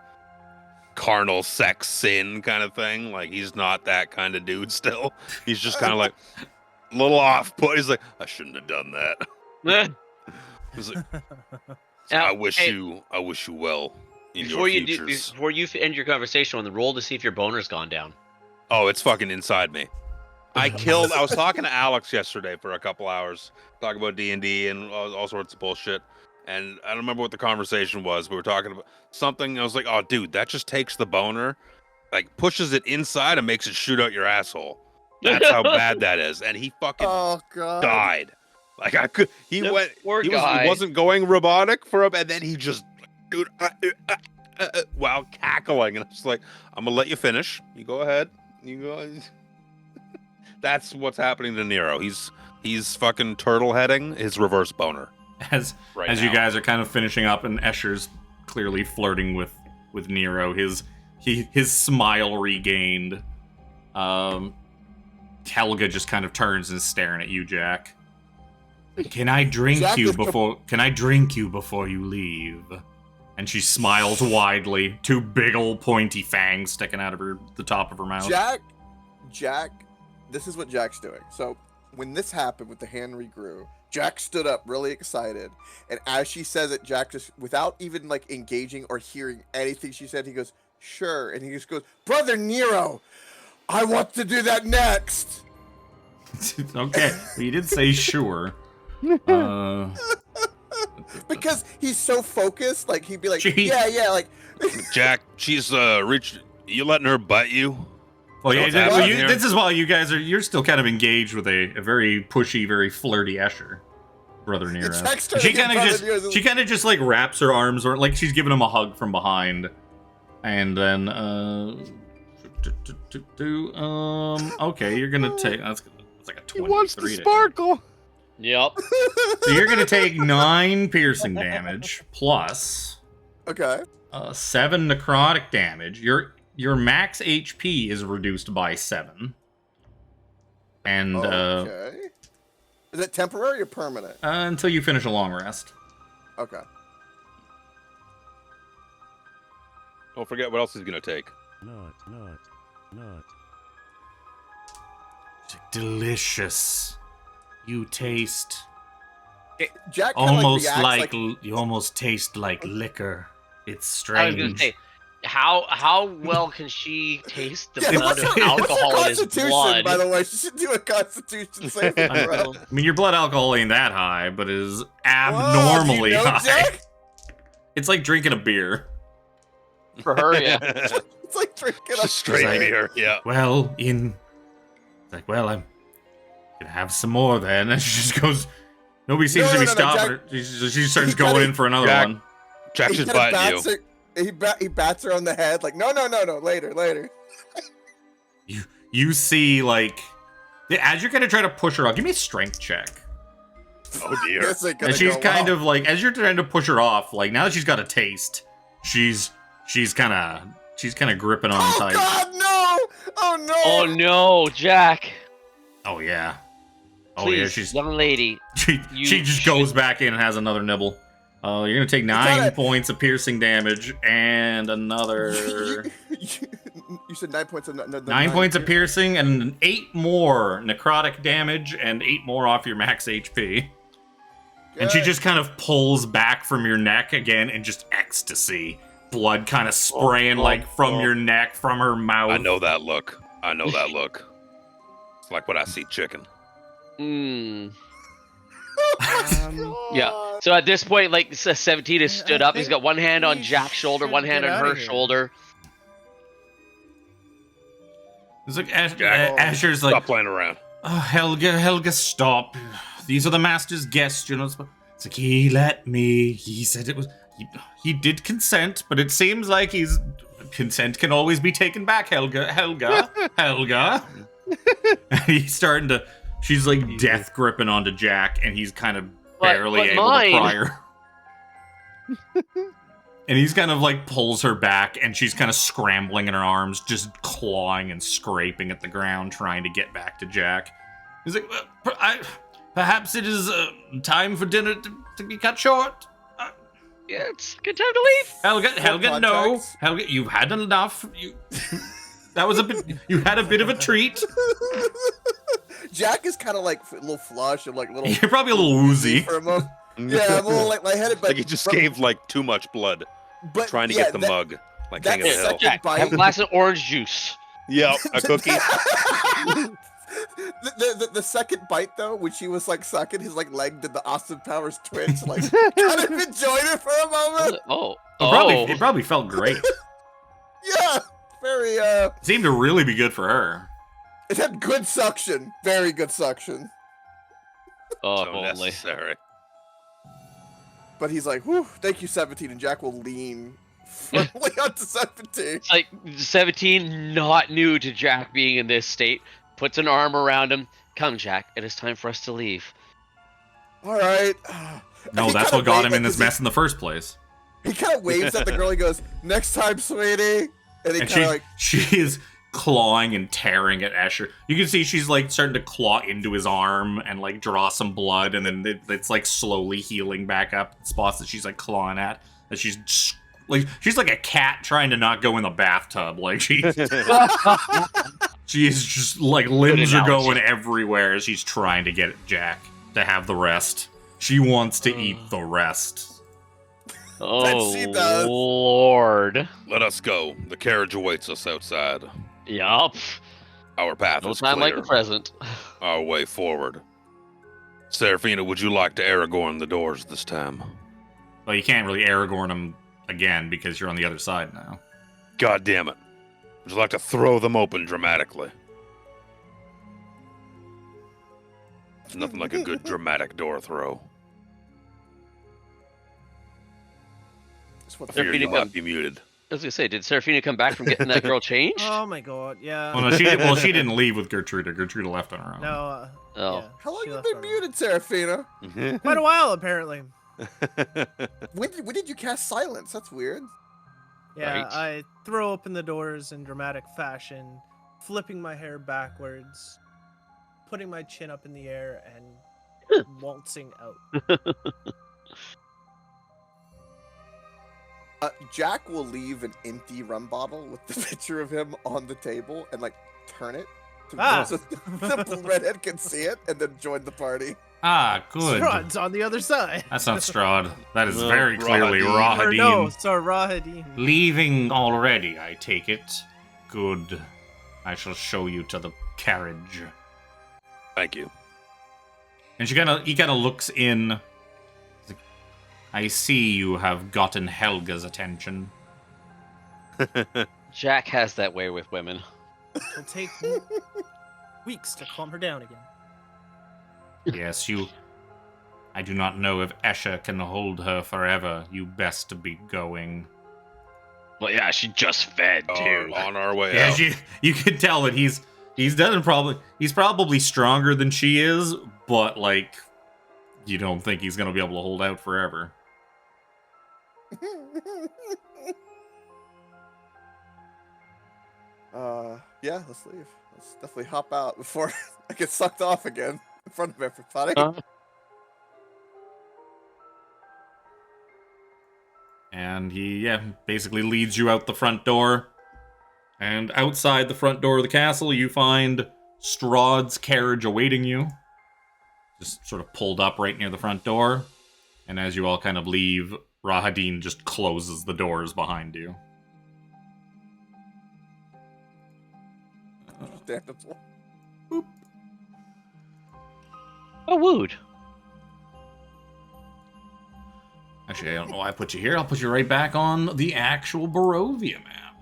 carnal sex sin kind of thing. Like, he's not that kind of dude still. He's just kind of, like, a little off-put. He's like, I shouldn't have done that. He's like, I wish you well in your futures. Before you end your conversation, on the roll to see if your boner's gone down. Oh, it's fucking inside me. I was talking to Alex yesterday for a couple hours, talking about D&D and all sorts of bullshit. And I don't remember what the conversation was. We were talking about something. I was like, oh, dude, that just takes the boner, like, pushes it inside and makes it shoot out your asshole. That's how bad that is. And he fucking died. Like, he wasn't going robotic for him, and then he just, dude, while cackling. And I was like, I'm going to let you finish. You go ahead. You go. That's what's happening to Nero. He's fucking turtle heading his reverse boner. As you guys are kind of finishing up, and Escher's clearly flirting with Nero, his smile regained. Helga just kind of turns and is staring at you, Jack. Can I drink you before you leave? And she smiles widely, two big old pointy fangs sticking out of the top of her mouth. Jack, this is what Jack's doing. So when this happened with the hand regrew, Jack stood up really excited, and as she says it, Jack just, without even like engaging or hearing anything she said, he goes, sure, and he just goes, Brother Nero, I want to do that next. Okay, well, you did say sure. Because he's so focused, like he'd be like, yeah, like. Jack, she's you letting her butt you? Well, this is while you're still kind of engaged with a very pushy, very flirty Escher, Brother Nero. She kind of just like wraps her arms, or like she's giving him a hug from behind, and then okay, you're gonna take that's like a 23. He wants to sparkle. Yep. So you're gonna take 9 piercing damage plus. Okay. 7 necrotic damage. Your max HP is reduced by 7. And okay. Is it temporary or permanent? Until you finish a long rest. Okay. Don't forget what else he's gonna take. Not. Delicious. You taste Jack kinda, almost reacts you almost taste like liquor. It's I was gonna strange. say, how well can she taste the Yeah, amount what's of her alcohol in his constitution, blood? by the way? She should do a constitution saving throw. I mean, your blood alcohol ain't that high, but it is Whoa, abnormally do you know, high. Jack? It's like drinking a beer. For her, yeah. It's like drinking a Just straight Like- beer. Yeah. Well, I'm gonna have some more then. And she just goes. Nobody seems to be stopping her. She starts going in for another Jack- one. Jack's He just kinda biting you. bats her, he bats her on the head, like, no, later. You see, like, as you're gonna try to push her off, give me a strength check. Oh dear. This ain't gonna And she's go kind well. of like, as you're trying to push her off, like now that she's got a taste, she's kind of gripping on Oh tight. God, no! Oh no! Oh no, Jack! Oh yeah. Oh Please, yeah, she's young lady. she you just should- goes back in and has another nibble. Oh, you're gonna take 9 gotta- points of piercing damage and another You said 9 points of 9 points of piercing and 8 more necrotic damage and 8 more off your max HP. And she Good. just kind of pulls back from your neck again and just ecstasy. Blood kind of spraying like from your neck, from her mouth. I know that look. It's like when I see chicken. Mm. Oh, Yeah. God. So at this point, like 17 has stood I up. He's got one hand on we Jack's shoulder, should one hand get on outta her here. shoulder. It's like Jack, Asher's like, Stop playing around. oh, Helga, stop. These are the master's guests, you know. It's like, he let me. He said it was. He did consent, but it seems like consent can always be taken back, Helga. And he's starting to. She's like death gripping onto Jack, and he's kind of barely but able mine. to pry her. And he's kind of like pulls her back, and she's kind of scrambling in her arms, just clawing and scraping at the ground, trying to get back to Jack. He's like, perhaps it is time for dinner to be cut short. Yeah, it's a good time to leave. Helga, no. Contacts. Helga, you've had enough. That was a bit. You had a bit of a treat. Jack is kind of like a little flush and like little. You're probably a little woozy. for a moment. Yeah, I'm a little like lightheaded, but Like he just gave like too much blood but, trying to yeah, get the that- mug. Like that King of the Hill. second Jack, bite. have a glass of orange juice. Yep, a cookie. The second bite though, when she was like sucking, his like leg did the Austin Powers twitch, like kind of enjoyed it for a moment. Oh. It probably felt great. Yeah, very Seemed to really be good for her. it had good suction, very good suction. Oh, So only. necessary. But he's like, whew, thank you, 17, and Jack will lean firmly onto 17. It's like 17, not new to Jack being in this state, puts an arm around him. Come, Jack, it is time for us to leave. All right. No, He that's kinda what got waved, him in like, this mess in the first place. He kind of waves at the girl. He goes, "Next time, sweetie." And he And kind of like, she is clawing and tearing at Escher. You can see she's like starting to claw into his arm and like draw some blood, and then it's like slowly healing back up spots that she's like clawing at. That she's like a cat trying to not go in the bathtub. Like she's just like limbs are analogy. going everywhere as she's trying to get Jack to have the rest. She wants to eat the rest. Oh, she does. Lord. Let us go. The carriage awaits us outside. Yup. Our path No is time clear. like the present. Our way forward. Seraphina, would you like to Aragorn the doors this time? Well, you can't really Aragorn them again because you're on the other side now. God damn it. Would you like to throw them open dramatically? Nothing like a good dramatic door throw. That's what I fear you Seraphina might be muted. I was gonna say, did Seraphina come back from getting that girl changed? Oh my god, yeah. Well, no, she didn't leave with Gertruda. Gertruda left on her own. No, Oh. yeah, How long she you left been on her muted, Seraphina? own. Quite a while, apparently. When did you cast silence? That's weird. Yeah, Right. I throw open the doors in dramatic fashion, flipping my hair backwards, putting my chin up in the air, and waltzing out. Jack will leave an empty rum bottle with the picture of him on the table and like turn it so the redhead can see it and then join the party. Ah, good. Strahd's on the other side. That's not Strahd. That is No, very clearly Rahadin. Or Rahadin. no, sorry, Rahadin. Leaving already, I take it. Good. I shall show you to the carriage. Thank you. And he kind of looks in. I see you have gotten Helga's attention. Jack has that way with women. It'll take weeks to calm her down again. Yes, you... I do not know if Esha can hold her forever. You best be going. Well, yeah, she just fed, too. On our way Yeah, out. you can tell that he's probably stronger than she is, but like, you don't think he's gonna be able to hold out forever. Yeah, let's leave. Let's definitely hop out before I get sucked off again in front of everybody. And he, basically leads you out the front door. And outside the front door of the castle, you find Strahd's carriage awaiting you. Just sort of pulled up right near the front door. And as you all kind of leave, Rahadin just closes the doors behind you. Damn it. Oh, wooed. Actually, I don't know why I put you here. I'll put you right back on the actual Barovia map.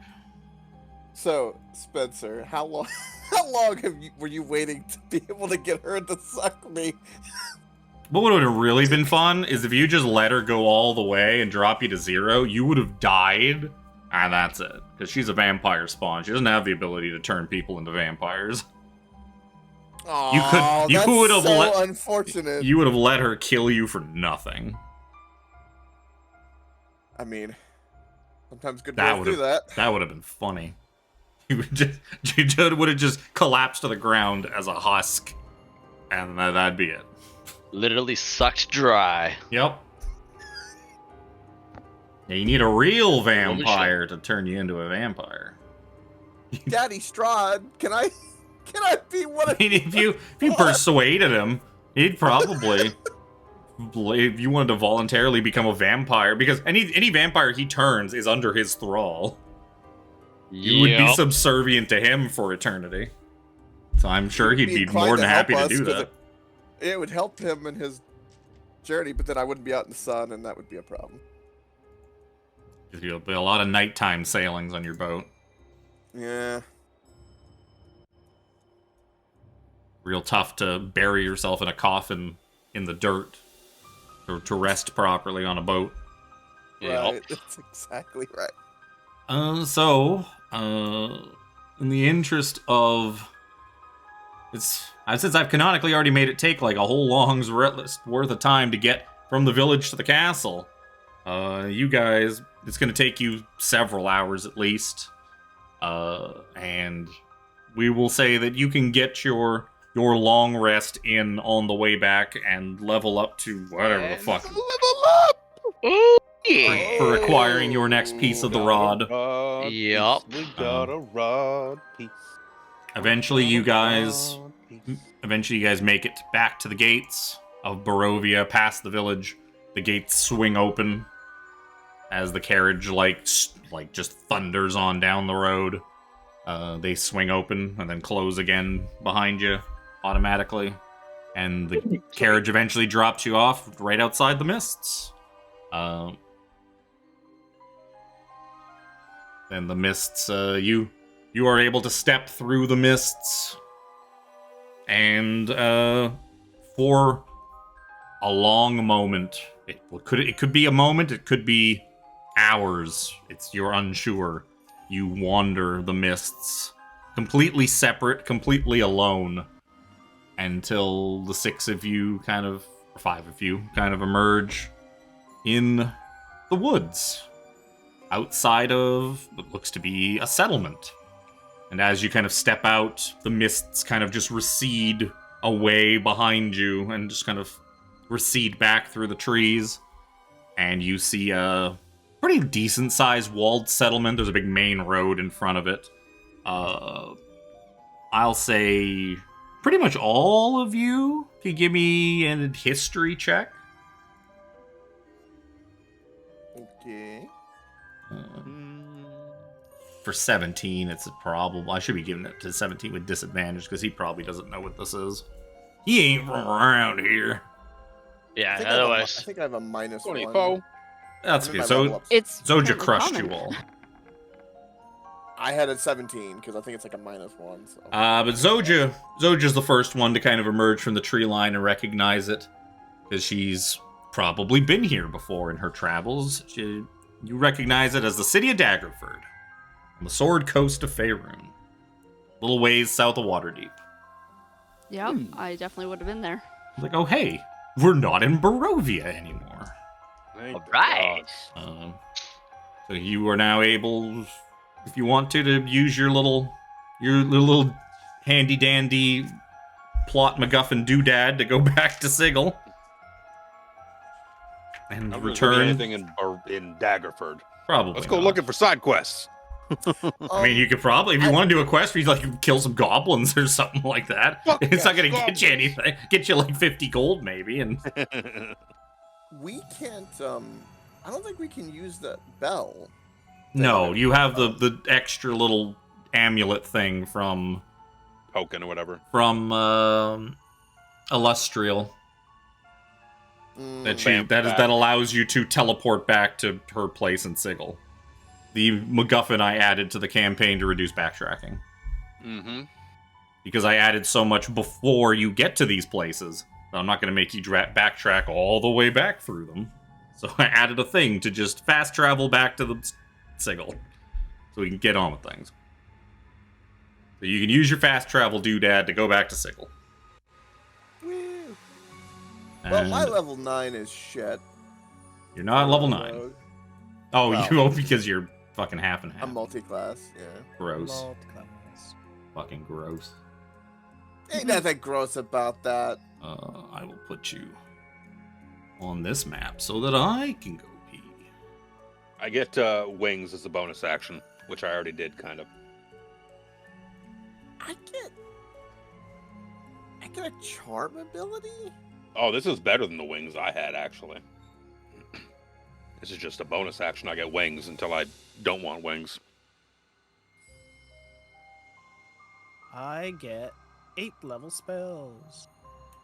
So, Spencer, how long were you waiting to be able to get her to suck me? What would have really been fun is if you just let her go all the way and drop you to 0, you would have died, and that's it. Because she's a vampire spawn. She doesn't have the ability to turn people into vampires. Oh, you that's would have so unfortunate. You would have let her kill you for nothing. I mean, sometimes good That girls do that. That would have been funny. You would have just collapsed to the ground as a husk, and that'd be it. Literally sucked dry. Yep. Yeah, you need a real vampire to turn you into a vampire. Daddy Strahd, can I be one of I mean, if you persuaded him, he'd probably. If you wanted to voluntarily become a vampire, because any vampire he turns is under his thrall. You would be subservient to him for eternity. So I'm sure he'd be more than happy to do that. It would help him in his journey, but then I wouldn't be out in the sun, and that would be a problem. There'll be a lot of nighttime sailings on your boat. Yeah. Real tough to bury yourself in a coffin in the dirt to rest properly on a boat. Right, that's exactly right. In the interest of... Since I've canonically already made it take like a whole long's worth of time to get from the village to the castle, you guys, it's going to take you several hours at least. And we will say that you can get your long rest in on the way back and level up to whatever the fuck. Level up! Oh, yeah. For acquiring your next piece of the rod. Yup. We got a rod piece. Eventually you guys make it back to the gates of Barovia, past the village. The gates swing open as the carriage like just thunders on down the road. They swing open and then close again behind you automatically. And the carriage eventually drops you off right outside the mists. Then the mists, you are able to step through the mists. And for a long moment, it could be a moment, it could be hours. You're unsure. You wander the mists, completely separate, completely alone, until the 5 of you kind of emerge in the woods. outside of what looks to be a settlement. And as you kind of step out, the mists kind of just recede away behind you and just kind of recede back through the trees. And you see a pretty decent-sized walled settlement. There's a big main road in front of it. I'll say pretty much all of you can give me a history check. Okay. For 17, it's a problem. I should be giving it to 17 with disadvantage because he probably doesn't know what this is. He ain't from around here. Yeah, I otherwise. think I have a minus 24. 1. That's I'm in good. my So level ups. It's Zojja fairly crushed common. you all. I had a 17 because I think it's like a minus 1. So. But Zojja's the first one to kind of emerge from the tree line and recognize it because she's probably been here before in her travels. You recognize it as the city of Daggerford, on the Sword Coast of Faerun, little ways south of Waterdeep. Yep, I definitely would have been there. Like, oh hey, we're not in Barovia anymore. Thank All the right. gods. So you are now able, if you want to use your little handy dandy plot MacGuffin doodad to go back to Sigil and I'm just looking at return. anything in Daggerford. Probably. Let's go not. looking for side quests. I mean, you could probably, if you want to do a quest where you like kill some goblins or something like that. Fuck It's not yes, going to get you goblins. anything. Get you like 50 gold maybe, and We can't. I don't think we can use the bell. no, you have the extra little amulet thing from Token or whatever. Illustrial. Mm, That allows you to teleport back to her place in Sigil. The MacGuffin I added to the campaign to reduce backtracking. Mm-hmm. Because I added so much before you get to these places, that I'm not going to make you backtrack all the way back through them. So I added a thing to just fast travel back to the Sigil, so we can get on with things. So you can use your fast travel doodad to go back to Sigil. woo. Well, my And level 9 is shit. you're not level I'm 9. rogue. Oh, Well. because you're fucking half and half. I'm multi-class, yeah. Gross. Multi-class. Fucking gross. Ain't nothing gross about that. I will put you on this map so that I can go pee. I get wings as a bonus action, which I already did, kind of. I get a charm ability? Oh, this is better than the wings I had, actually. This is just a bonus action. I get wings until I don't want wings. I get 8 level spells.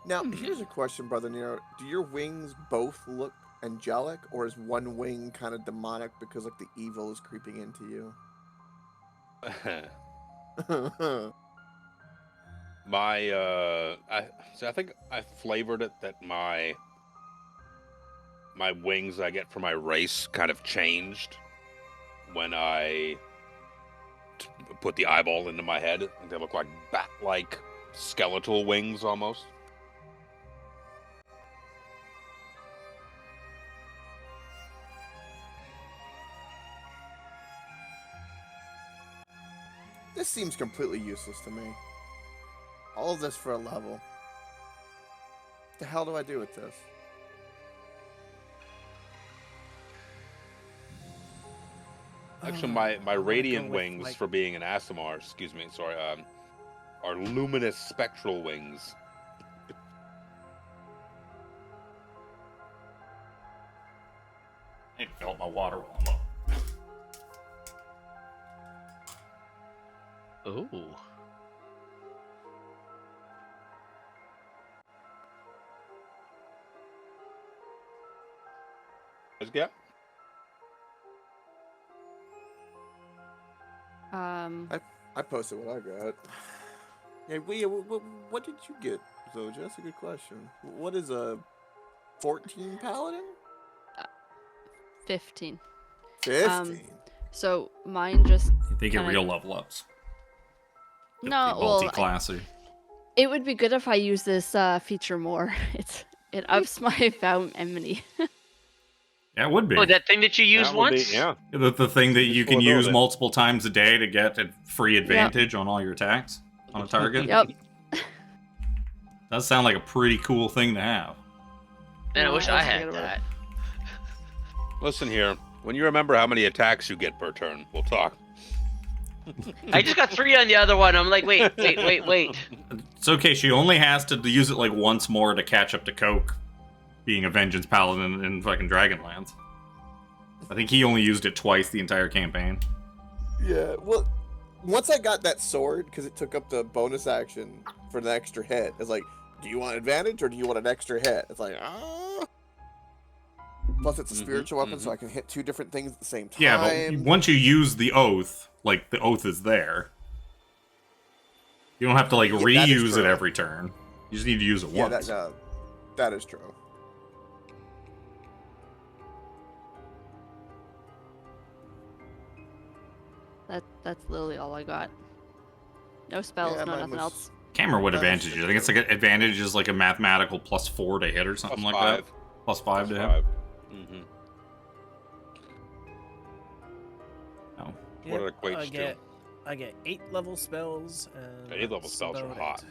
Now, here's a question, Brother Nero. Do your wings both look angelic, or is one wing kind of demonic because like the evil is creeping into you? I think I flavored it that my wings I get for my race kind of changed when I put the eyeball into my head. They look like bat-like skeletal wings almost. This seems completely useless to me. All of this for a level. What the hell do I do with this? Actually, my I'm gonna radiant go with, wings like- for being an Asimar, are luminous spectral wings. I felt my water while I'm up. Ooh. Let's get. I posted what I got. Yeah, what did you get, Zojja? That's a good question. What is a 14 paladin? 15. 15. So mine just They get kinda- real level ups. No, well, Multi-classy. it would be good if I use this feature more. It ups my found enmity. Yeah, Yeah, it would be. Oh, that thing that you used That would be- once? yeah. The thing that you can Before use building. multiple times a day to get a free advantage on all your attacks on a target. Yep. Does sound like a pretty cool thing to have. Man, I No, wish I I was had thinking about that. Listen here. When you remember how many attacks you get per turn, we'll talk. I just got 3 on the other one. I'm like, wait. It's okay. She only has to use it like once more to catch up to Coke, being a Vengeance Paladin in fucking Dragonlance. I think he only used it twice the entire campaign. Yeah, well, once I got that sword, because it took up the bonus action for the extra hit, it's like, do you want advantage or do you want an extra hit? It's like, ah. Plus, it's a spiritual weapon, so I can hit 2 different things at the same time. Yeah, but once you use the oath, like, the oath is there. You don't have to, like, Yeah, that is reuse it true. every turn. You just need to use it Yeah, once. that is true. That's literally all I got. No spells, Yeah, no mine nothing was- else. Can't remember what That was advantage is. I think it's like an advantage is like a mathematical +4 to hit or something like that. +5 to hit. Mm-hmm. Oh. What it equates to. I get 8 level spells. And 8 level that's spells are about hot.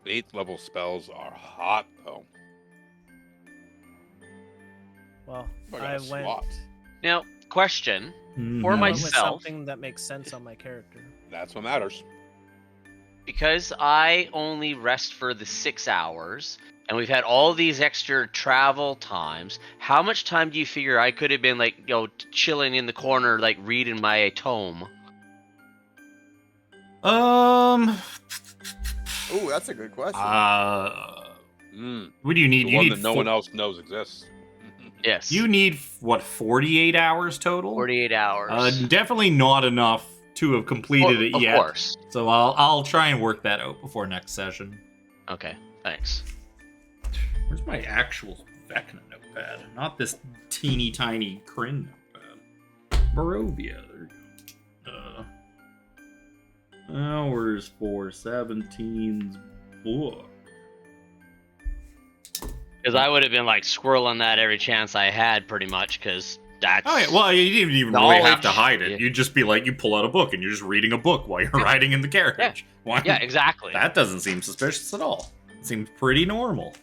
it. 8th level spells are hot, though. Well, I I got a went slot. Now, question. Mhm. For I went with myself, something that makes sense on my character. That's what matters. because I only rest for the 6 hours, and we've had all these extra travel times, how much time do you figure I could have been, like, chilling in the corner, like, reading my tome? Um. Ooh, that's a good question. What do you need? The You one need that no one else knows exists. Yes. You need what 48 hours total? 48 hours. Definitely not enough to have completed it of yet. course. So I'll try and work that out before next session. Okay, thanks. Where's my actual Vecna notepad? Not this teeny tiny Kryn notepad. Barovia. There you go. Hours for 17's book. Because I would have been, like, squirreling that every chance I had, pretty much, because that's... Oh yeah, well, you didn't even really have to Knowledge. hide it. Yeah. You'd just be like, you pull out a book and you're just reading a book while you're riding in the carriage. Why? Yeah, exactly. That doesn't seem suspicious at all. It seems pretty normal.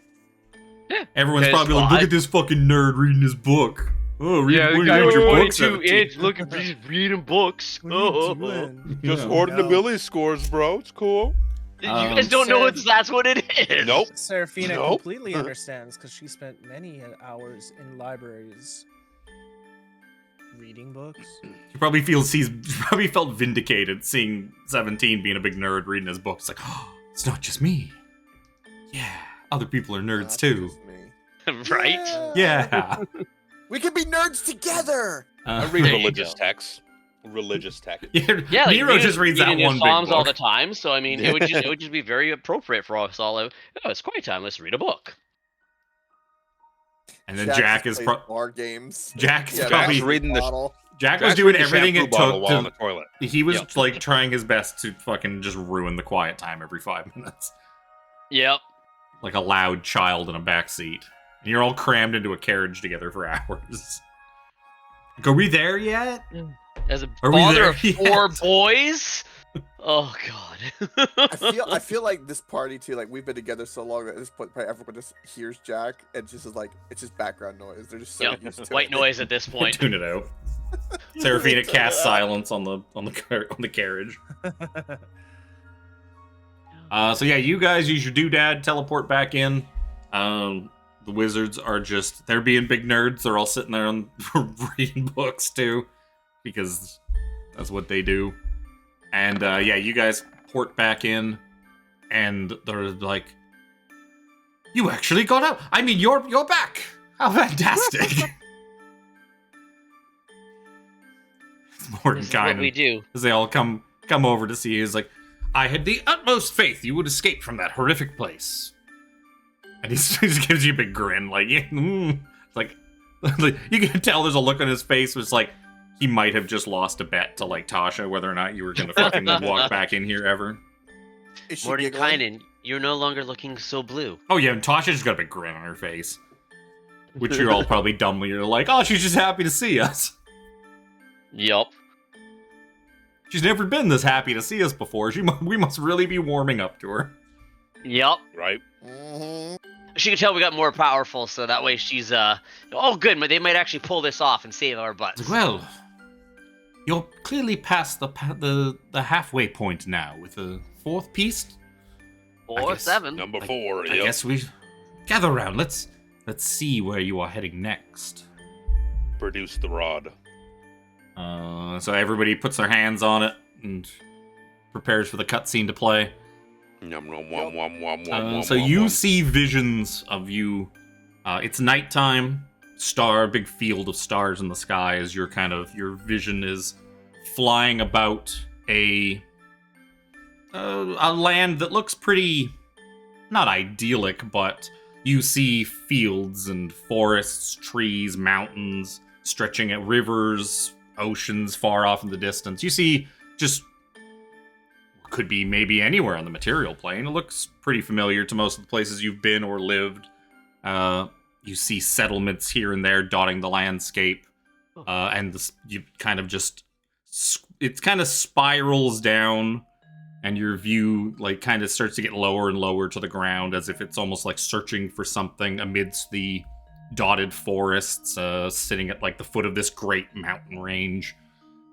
Yeah. Everyone's 'Cause, probably like, well, look at this fucking nerd reading his book. Oh, read your book, 17. Look, he's reading books. What are you doing? Just Yeah. hoarding the No. Billy scores, bro. It's cool. You guys don't know that's what it is. Nope. Seraphina Nope. completely understands because she spent many hours in libraries reading books. He probably felt vindicated seeing 17 being a big nerd reading his book. It's like, oh, it's not just me. Yeah, other people are nerds Not too. just me. Right? Yeah. We can be nerds together. I read There you religious go. texts. Religious text. Yeah, like Nero just reads that reading his one big Psalms all book. the time. So I mean, it would just be very appropriate for us all. Oh, it's quiet time. Let's read a book. And then Jack just is plays bar games. Jack's Yeah, probably Jack's reading the- bottle. Jack was Jack's doing reading the everything shampoo it bottle took while on the to. toilet. He was Yep. like trying his best to fucking just ruin the quiet time every 5 minutes, Yep. like a loud child in a backseat. And you're all crammed into a carriage together for hours. Like, are we there yet? As a Are we father there of 4 yet? boys. Oh God. I feel like this party too. Like we've been together so long that at this point, probably everyone just hears Jack and just is like, it's just background noise. They're just so Yep. used to White it. noise at this point. Tune it out. Seraphina casts silence on the carriage. So yeah, you guys use your doodad, teleport back in. The wizards are they're being big nerds. They're all sitting there reading books too, because that's what they do. And yeah, you guys port back in, and they're like, "You actually got out. I mean, you're back. How fantastic!" This is what we do. As they all come over to see you, he's like, I had the utmost faith you would escape from that horrific place. And he just gives you a big grin, like, yeah, like you can tell there's a look on his face, was like he might have just lost a bet to like Tasha whether or not you were gonna fucking walk back in here ever. Is she giggling? Mordenkainen, you're no longer looking so blue. Oh yeah, and Tasha just got a big grin on her face. Which you're all probably dumbly, you're like, oh, she's just happy to see us. Yup. She's never been this happy to see us before. We must really be warming up to her. Yup. Right? Mm-hmm. She can tell we got more powerful, so that way she's, oh, good, but they might actually pull this off and save our butts. Well, you're clearly past the halfway point now with the fourth piece. 4 or 7. Number 4, I guess we gather around. Let's see where you are heading next. Produce the rod. So everybody puts their hands on it and prepares for the cutscene to play. So you see visions of you. It's nighttime. Big field of stars in the sky as your vision is flying about a land that looks pretty, not idyllic, but you see fields and forests, trees, mountains, stretching at rivers, oceans far off in the distance. You see just could be maybe anywhere on the material plane. It looks pretty familiar to most of the places you've been or lived. You see settlements here and there dotting the landscape, and it kind of spirals down, and your view kind of starts to get lower and lower to the ground, as if it's almost like searching for something amidst the dotted forests, sitting at the foot of this great mountain range.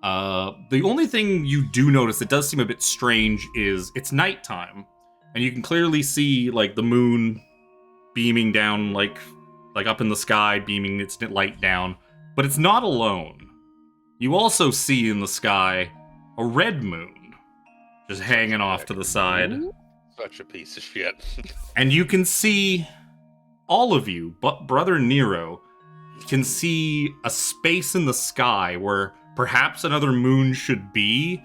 The only thing you do notice that does seem a bit strange is it's nighttime, and you can clearly see the moon beaming down up in the sky, beaming its light down, but it's not alone. You also see in the sky a red moon just hanging off to the side. Such a piece of shit. And you can see, all of you, but Brother Nero, can see a space in the sky where perhaps another moon should be.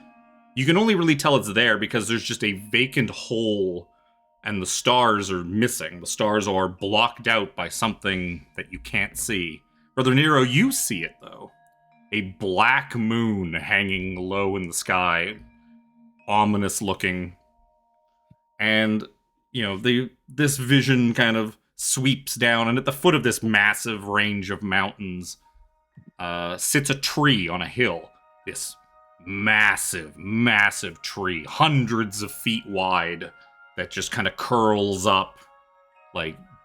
You can only really tell it's there because there's just a vacant hole and the stars are missing. The stars are blocked out by something that you can't see. Brother Nero, you see it, though. A black moon hanging low in the sky. Ominous looking. And, this vision kind of sweeps down, and at the foot of this massive range of mountains sits a tree on a hill. This massive, massive tree, hundreds of feet wide, that just kind of curls up,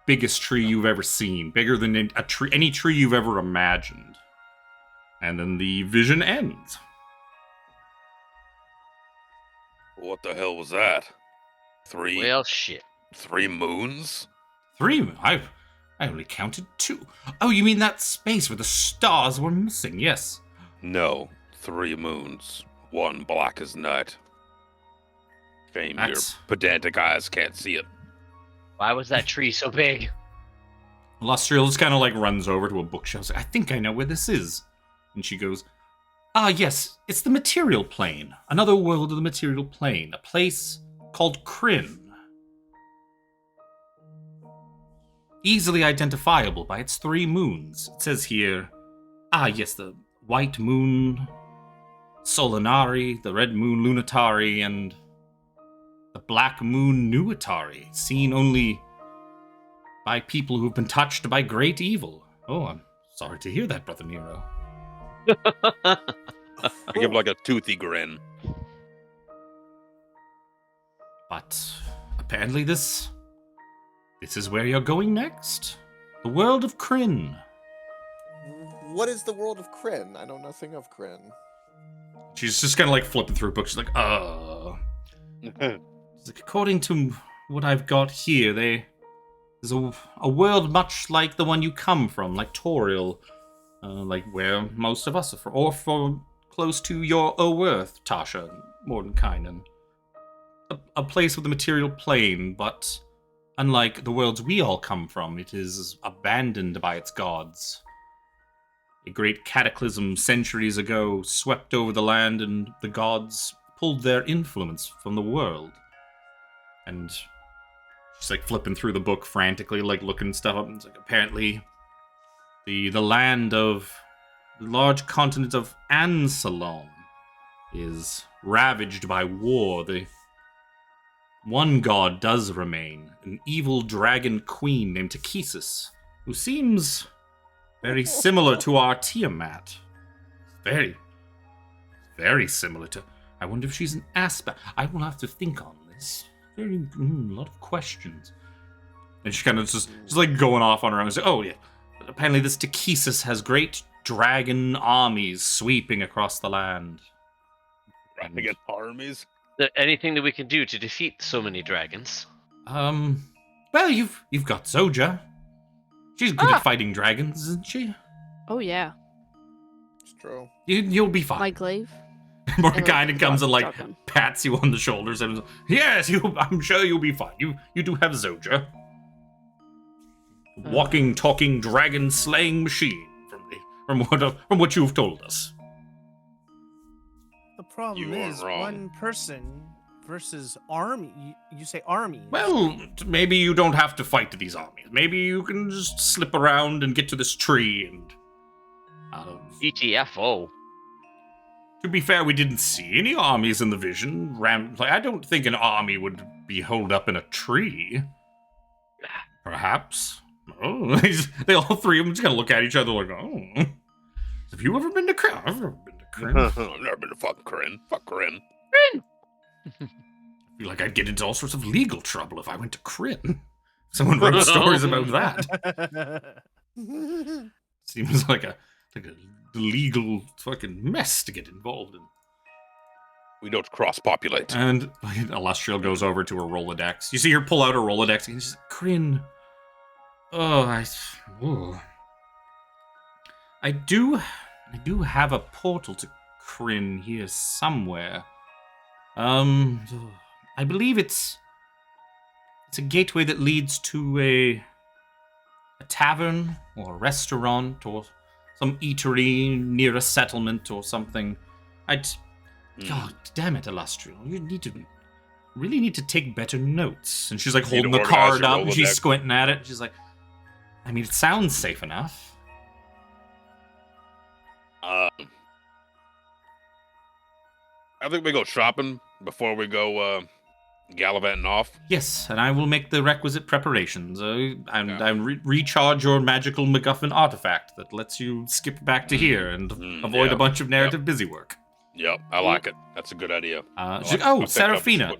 biggest tree you've ever seen, bigger than any tree you've ever imagined. And then the vision ends. What the hell was that? 3? Well, shit. 3 moons? 3? I only counted 2. Oh, you mean that space where the stars were missing? Yes. No, 3 moons. 1 black as night. Shame your pedantic eyes can't see it. Why was that tree so big? Lustriel just kind of runs over to a bookshelf. I think I know where this is. And she goes, yes, it's the material plane. Another world of the material plane. A place called Kryn. Easily identifiable by its 3 moons. It says here, yes, the white moon Solinari, the red moon Lunatari, and the black moon Nuatari, seen only by people who've been touched by great evil. Oh, I'm sorry to hear that, Brother Nero. I give a toothy grin. But apparently this is where you're going next. The world of Kryn. What is the world of Kryn? I know nothing of Kryn. She's just kind of flipping through books. She's according to what I've got here, there's a world much like the one you come from, like Toriel, where most of us are from, or for close to your Earth, Tasha, Mordenkainen. A place with a material plane, but unlike the worlds we all come from, it is abandoned by its gods. A great cataclysm centuries ago swept over the land, and the gods pulled their influence from the world. And she's flipping through the book frantically, looking stuff up. And it's apparently the land of the large continent of Ansalon is ravaged by war. The one god does remain, an evil dragon queen named Takesis, who seems Very similar to our Tiamat. Very, very similar to... I wonder if she's an aspect. I will have to think on this. A lot of questions. And she kind of just like going off on her own. She's like, oh, yeah. Apparently this Takesis has great dragon armies sweeping across the land. Dragon armies? Is there anything that we can do to defeat so many dragons? Well, you've got Zojja. She's good at fighting dragons, isn't she? Oh, yeah. It's true. You'll be fine. My glaive. Mordenkainen comes and like Dragon. pats you on the shoulders and yes, I'm sure you'll be fine. You do have Zojja. Walking, talking, dragon slaying machine from what you've told us. The problem You are is wrong. one person versus army. You say armies. Well, maybe you don't have to fight these armies. Maybe you can just slip around and get to this tree and. ETFO. To be fair, we didn't see any armies in the vision. I don't think an army would be holed up in a tree. Perhaps. Oh, they all three of them just kind of look at each other like, oh. Have you ever been to Kryn? I've never been to Kryn. I've never been to fucking Kryn. Fuck Kryn. I feel like I'd get into all sorts of legal trouble if I went to Kryn. Someone wrote stories about that. Seems like a legal fucking mess to get involved in. We don't cross-populate. And Illustrial goes over to her Rolodex. You see her pull out her Rolodex, and she's like, Kryn. I do have a portal to Kryn here somewhere. I believe it's a gateway that leads to a tavern or a restaurant or some eatery near a settlement or something. God damn it, Illustrial. You really need to take better notes. And she's like holding the card up and she's squinting at it. She's like, I mean, it sounds safe enough. I think we go shopping before we go gallivanting off. Yes, and I will make the requisite preparations. Recharge your magical MacGuffin artifact that lets you skip back to here and avoid a bunch of narrative busywork. Yep, I like it. That's a good idea. Seraphina.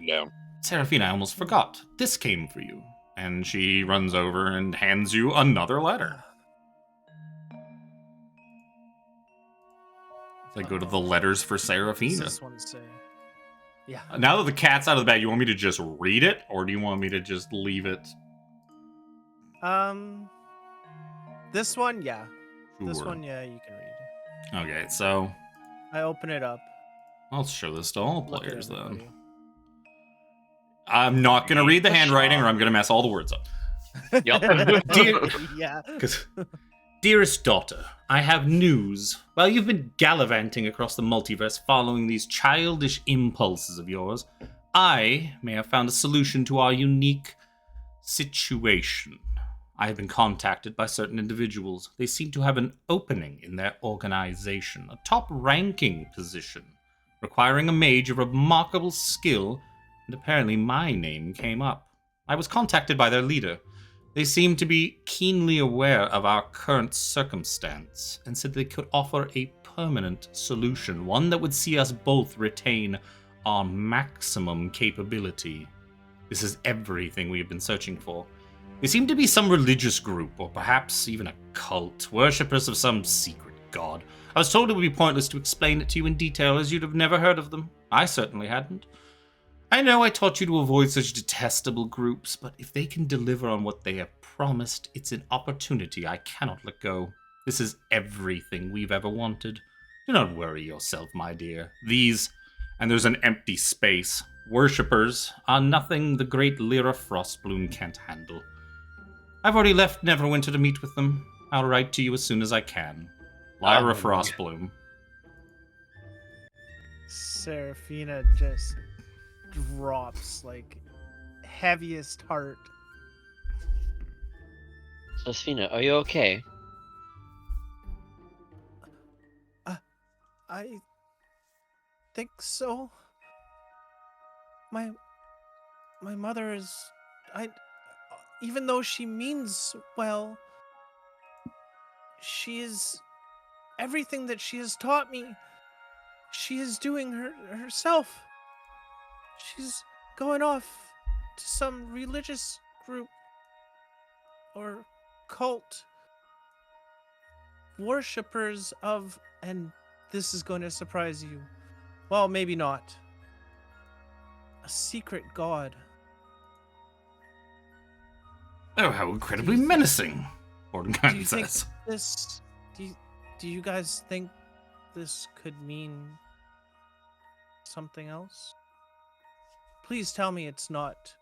Seraphina, I almost forgot. This came for you. And she runs over and hands you another letter. I go to the letters for Seraphina. This one say? Yeah. Now that the cat's out of the bag, you want me to just read it, or do you want me to just leave it? This one, yeah. Sure. This one, yeah, you can read. Okay, so I open it up. I'll show this to all Look at players then. everybody. I'm not going to read the handwriting, or I'm going to mess all the words up. Yep. Yeah. Dearest daughter, I have news. While you've been gallivanting across the multiverse following these childish impulses of yours, I may have found a solution to our unique situation. I have been contacted by certain individuals. They seem to have an opening in their organization, a top-ranking position, requiring a mage of remarkable skill, and apparently my name came up. I was contacted by their leader. They seemed to be keenly aware of our current circumstance and said they could offer a permanent solution, one that would see us both retain our maximum capability. This is everything we have been searching for. They seem to be some religious group, or perhaps even a cult, worshippers of some secret god. I was told it would be pointless to explain it to you in detail, as you'd have never heard of them. I certainly hadn't. I know I taught you to avoid such detestable groups, but if they can deliver on what they have promised, it's an opportunity I cannot let go. This is everything we've ever wanted. Do not worry yourself, my dear. These, and there's an empty space, worshippers are nothing the great Lyra Frostbloom can't handle. I've already left Neverwinter to meet with them. I'll write to you as soon as I can. Lyra Frostbloom. Seraphina just drops like heaviest heart. Seraphina, are you okay? I think so. My mother is even though she means well, she is everything that she has taught me. She is doing herself. She's going off to some religious group or cult. Worshippers of, and this is going to surprise you. Well, maybe not. A secret god. Oh, how incredibly menacing, Mordenkainen says. This, do you guys think this could mean something else? Please tell me it's not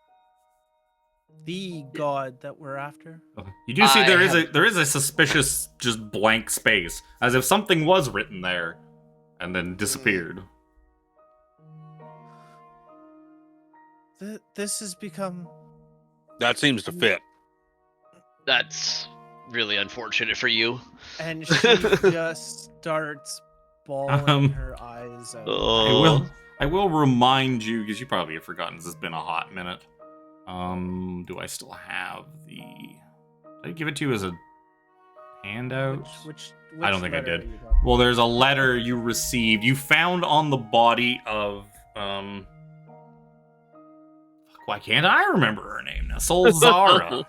the god that we're after. You do see there is a suspicious just blank space, as if something was written there and then disappeared. This has become... That seems to fit. That's really unfortunate for you. And she just starts bawling her eyes out. I will remind you, because you probably have forgotten, this has been a hot minute. Do I still have the... Did I give it to you as a handout? Which I don't think I did. Well, there's a letter you received. You found on the body of... Why can't I remember her name now? Solzara.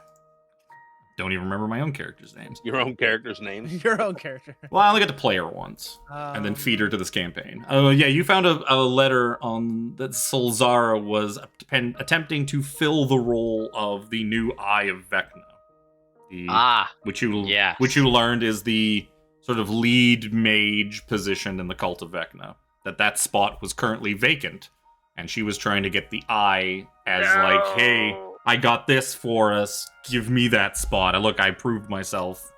Don't even remember my own character's names. Your own character's name? Your own character. Well, I only got to play her once, and then feed her to this campaign. Oh, yeah, you found a letter on that Solzara was attempting to fill the role of the new Eye of Vecna. Which you learned is the sort of lead mage position in the cult of Vecna. That spot was currently vacant, and she was trying to get the Eye as like, hey, I got this for us. Give me that spot. I proved myself.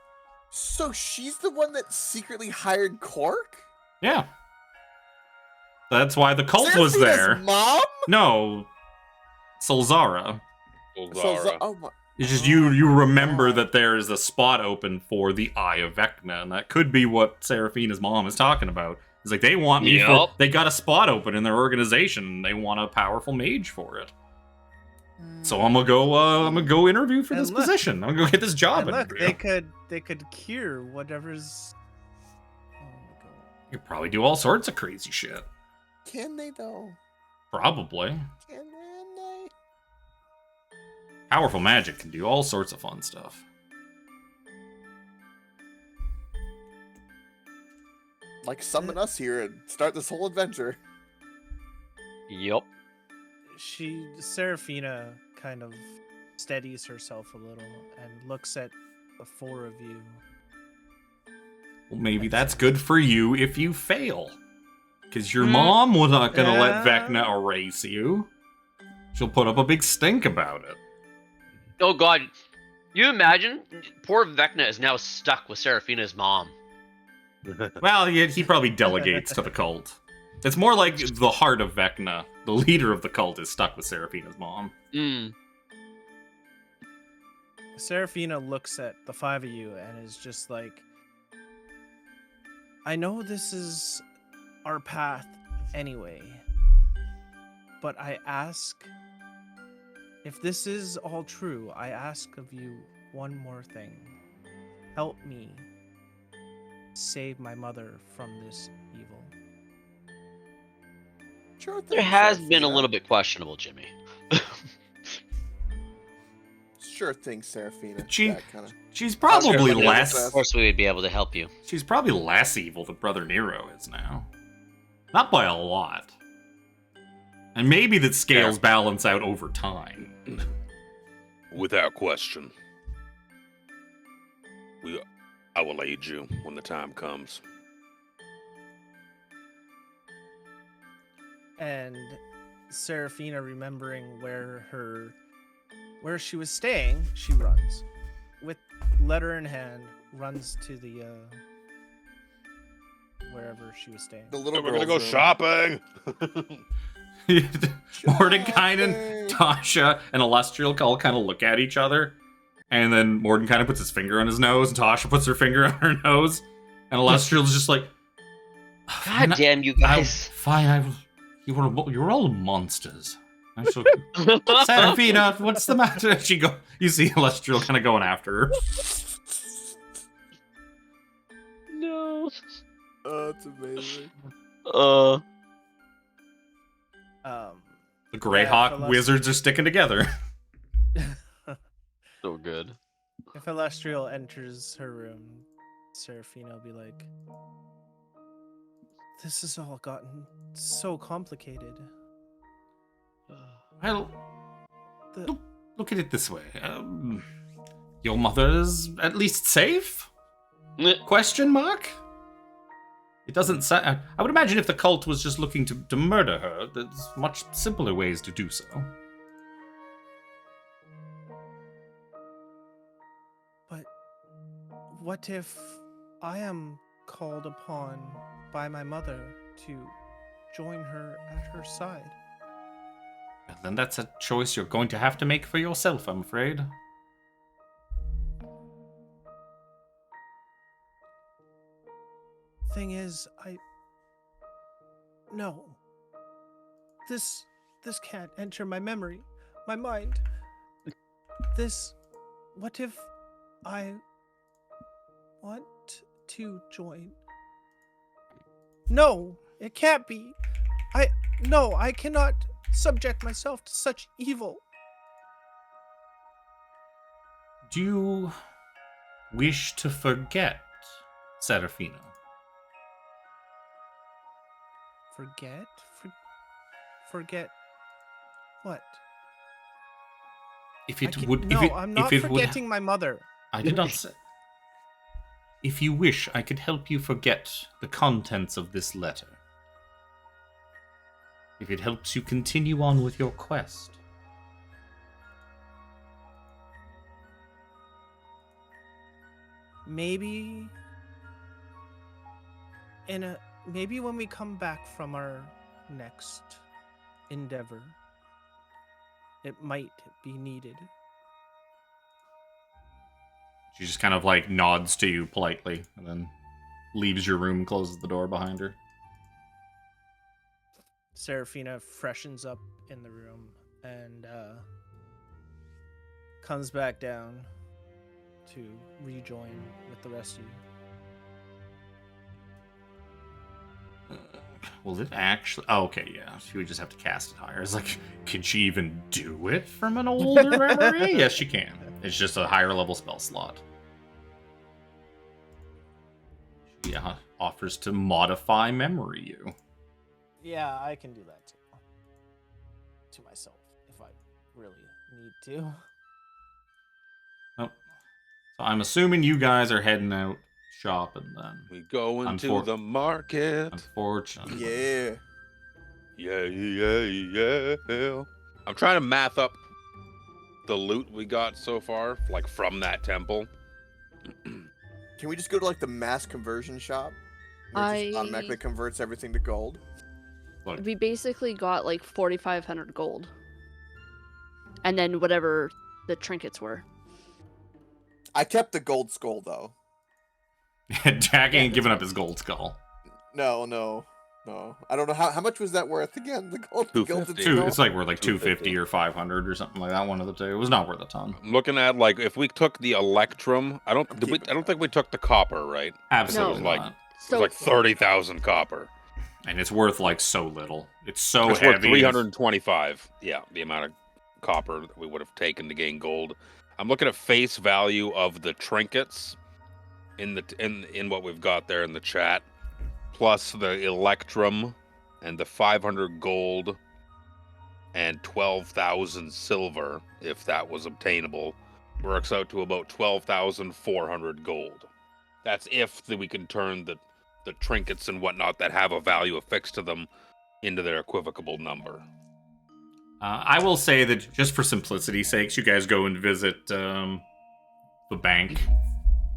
So she's the one that secretly hired Cork? Yeah. That's why the cult was there. Mom? No. Solzara. Oh my. It's just you remember that there is a spot open for the Eye of Vecna, and that could be what Seraphina's mom is talking about. It's like, they want me for... They got a spot open in their organization, and they want a powerful mage for it. So I'm gonna go interview for this position. I'm gonna go get this job. And look, they could cure whatever's. Oh my god. You could probably do all sorts of crazy shit. Can they though? Probably. Can they? Powerful magic can do all sorts of fun stuff. Like summon us here and start this whole adventure. Yep. Seraphina kind of steadies herself a little and looks at the four of you. Well, maybe that's good for you if you fail. Because your mom was not going to let Vecna erase you. She'll put up a big stink about it. Oh god. You imagine? Poor Vecna is now stuck with Seraphina's mom. Well, he probably delegates to the cult. It's more like the heart of Vecna, the leader of the cult, is stuck with Seraphina's mom. Seraphina looks at the five of you and is just like, I know this is our path anyway, but I ask, if this is all true, I ask of you one more thing. Help me save my mother from this evil. Sure thing, There has Seraphina. been a little bit questionable, Jimmy. Sure thing, Seraphina. She's probably less. Of course, we would be able to help you. She's probably less evil than Brother Nero is now. Not by a lot. And maybe that scales balance out over time. Without question. I will aid you when the time comes. And Seraphina, remembering where she was staying, she runs. With letter in hand, runs to the wherever she was staying. The little We're gonna go room. shopping. Mordenkainen, Tasha, and Illustrial all kind of look at each other, and then Mordenkainen puts his finger on his nose, and Tasha puts her finger on her nose, and Illustrial's just like, God damn you guys. You're all monsters. Seraphina, what's the matter? You see Illustrial kind of going after her. Oh, it's amazing. The Greyhawk wizards are sticking together. So good. If Elestrial enters her room, Seraphina will be like, "This has all gotten so complicated." Well, look at it this way. Your mother is at least safe? Question mark? It doesn't sound... I would imagine if the cult was just looking to murder her, there's much simpler ways to do so. But what if I am called upon by my mother to join her at her side? Then that's a choice you're going to have to make for yourself, I'm afraid. Thing is, No. This can't enter my memory, my mind. What if I want to join? No, it can't be. I cannot subject myself to such evil. Do you wish to forget, Seraphina? Forget? Forget what? I'm not forgetting my mother. I did not say. If you wish, I could help you forget the contents of this letter. If it helps you continue on with your quest. Maybe when we come back from our next endeavor, it might be needed. She just kind of like nods to you politely and then leaves your room, closes the door behind her. Seraphina freshens up in the room and comes back down to rejoin with the rest of you. Will it actually... Oh, okay, yeah. She would just have to cast it higher. It's like, can she even do it from an older memory? Yes, she can. It's just a higher level spell slot. She offers to modify memory you. Yeah, I can do that too. To myself, if I really need to. Oh. So I'm assuming you guys are heading out shopping then. We go into the market. Unfortunately. Yeah. I'm trying to math up the loot we got so far, like from that temple. Can we just go to like the mass conversion shop? Where it just automatically converts everything to gold. We basically got like 4,500 gold. And then whatever the trinkets were. I kept the gold skull though. Jack ain't giving up his gold skull. No. I don't know how much was that worth again. The gold skull. It's like worth like 250 or 500 or something like that. One of the two. It was not worth a ton. I'm looking at like if we took the electrum, I don't think we took the copper, right? Absolutely It was not. It was like 30,000 copper. And it's worth like so little. It's so it's heavy. Worth 325. Yeah, the amount of copper that we would have taken to gain gold. I'm looking at face value of the trinkets in what we've got there in the chat, plus the electrum and the 500 gold and 12,000 silver, if that was obtainable, works out to about 12,400 gold. That's if we can turn the trinkets and whatnot that have a value affixed to them into their equivocable number. I will say that just for simplicity's sakes, you guys go and visit the bank.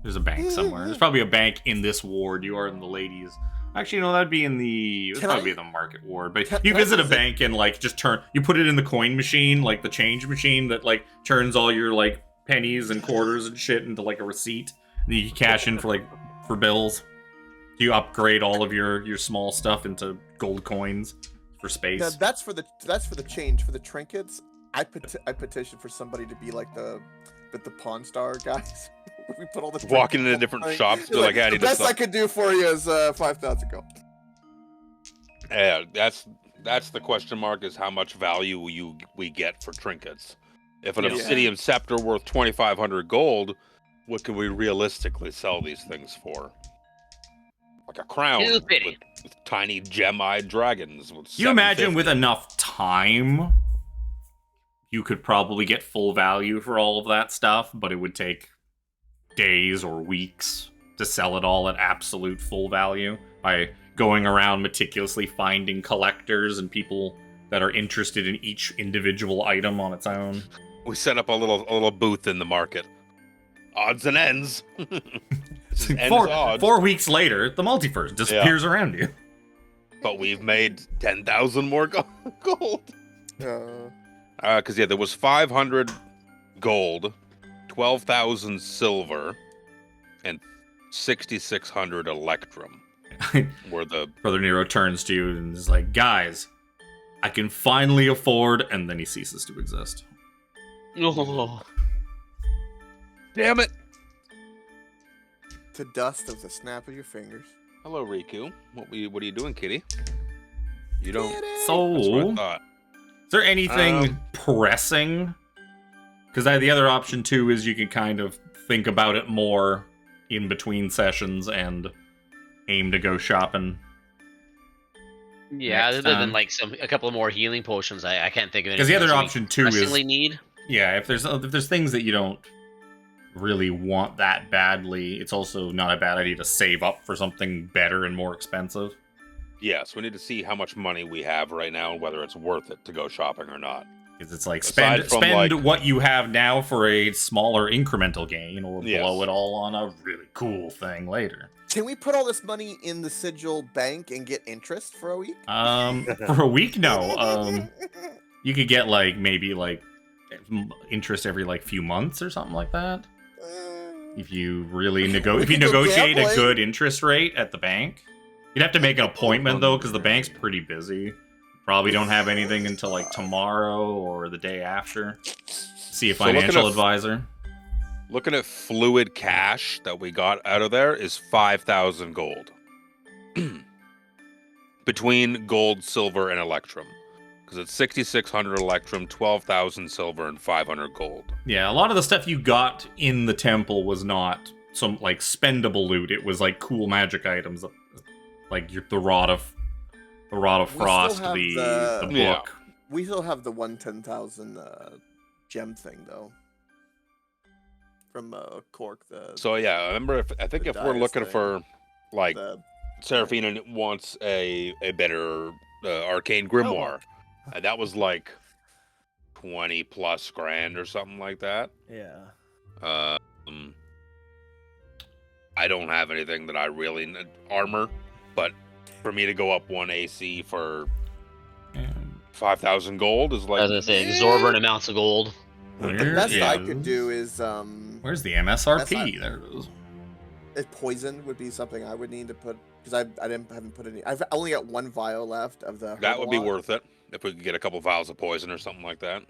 There's a bank somewhere. There's probably a bank in this ward. You are in the ladies. Actually, no, that'd be in the... It would probably be in the market ward. But you visit a bank and, like, just turn... You put it in the coin machine, like the change machine that, like, turns all your, like, pennies and quarters and shit into, like, a receipt. And you can cash in for bills. You upgrade all of your small stuff into gold coins for space. Now, that's for the change. For the trinkets, I petition for somebody to be like the Pawn Star guys. We put all the Walking into different shops, they're like, "I the need best to I could do for you is 5,000 gold. Yeah, that's the question mark, is how much value we get for trinkets. If an Yeah. obsidian scepter worth 2,500 gold, what can we realistically sell these things for? Like a crown It's a with, pity. with tiny gem-eyed dragons. With You imagine 750. with enough time, you could probably get full value for all of that stuff, but it would take days or weeks to sell it all at absolute full value by going around meticulously finding collectors and people that are interested in each individual item on its own. We set up a little booth in the market. Odds and ends. This is ends odds. 4 weeks later, the multiverse disappears around you. But we've made 10,000 more gold. Because there was 500 gold, 12,000 silver, and 6,600 electrum. Were the Brother Nero turns to you and is like, "Guys, I can finally afford," and then he ceases to exist. Oh. damn it! To dust with a snap of your fingers. Hello, Riku. What are you doing, kitty? You don't. That's what So, I thought. is there anything pressing? Because the other option too is you can kind of think about it more in between sessions and aim to go shopping. Yeah, Next other than time. like a couple more healing potions, I can't think of anything. Because the other else we option too is, pressingly need. yeah, if there's things that you don't really want that badly, it's also not a bad idea to save up for something better and more expensive. Yes, we need to see how much money we have right now and whether it's worth it to go shopping or not. Because it's like Aside spend from, like- what you have now for a smaller incremental gain, or Yes. blow it all on a really cool thing later. Can we put all this money in the sigil bank and get interest for a week? For a week, no. You could get maybe interest every few months or something like that. If you really We negotiate could go a gambling. good interest rate at the bank. You'd have to make an appointment though, because the bank's pretty busy. Probably don't have anything until tomorrow or the day after. See a So looking financial at- advisor. Looking at fluid cash that we got out of there is 5,000 gold. Between gold, silver, and electrum. Because it's 6,600 electrum, 12,000 silver, and 500 gold. Yeah, a lot of the stuff you got in the temple was not some spendable loot. It was cool magic items, like the rod of frost, have the the- Yeah. book. We still have the 110,000 gem thing though. From Cork, So yeah, I remember I think The if we're dice looking thing. for the Seraphina wants a better arcane grimoire, and that was 20 plus grand or something like that. Yeah. I don't have anything that I really need armor, but for me to go up 1 AC for 5,000 gold is As I like say, exorbitant amounts of gold. the best Where I is- could do is Where's the MSRP? That's There it is. poison would be something I would need to put because I haven't put any. I've only got one vial left of the. that would be Herbalot. worth it if we could get a couple vials of poison or something like that.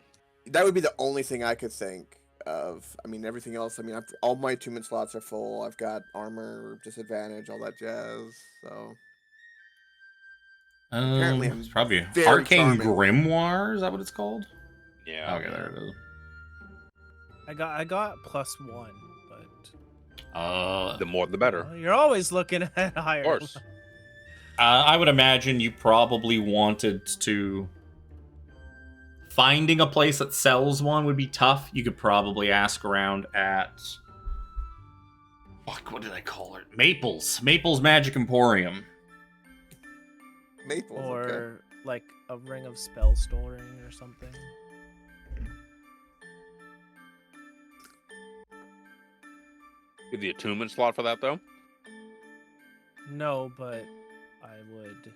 That would be the only thing I could think of. I mean, everything else. I mean, all my attunement slots are full. I've got armor, disadvantage, all that jazz. So Apparently I'm it's probably very Arcane charming. Grimoire. Is that what it's called? Yeah. Okay, there it is. I got +1, but The more the better. you're always looking at higher. Of course. I would imagine you probably wanted to. Finding a place that sells one would be tough. You could probably ask around at. What did I call it? Maples Magic Emporium. Maple. Or like a ring of spell storing or something. Give the attunement slot for that though. No, but I would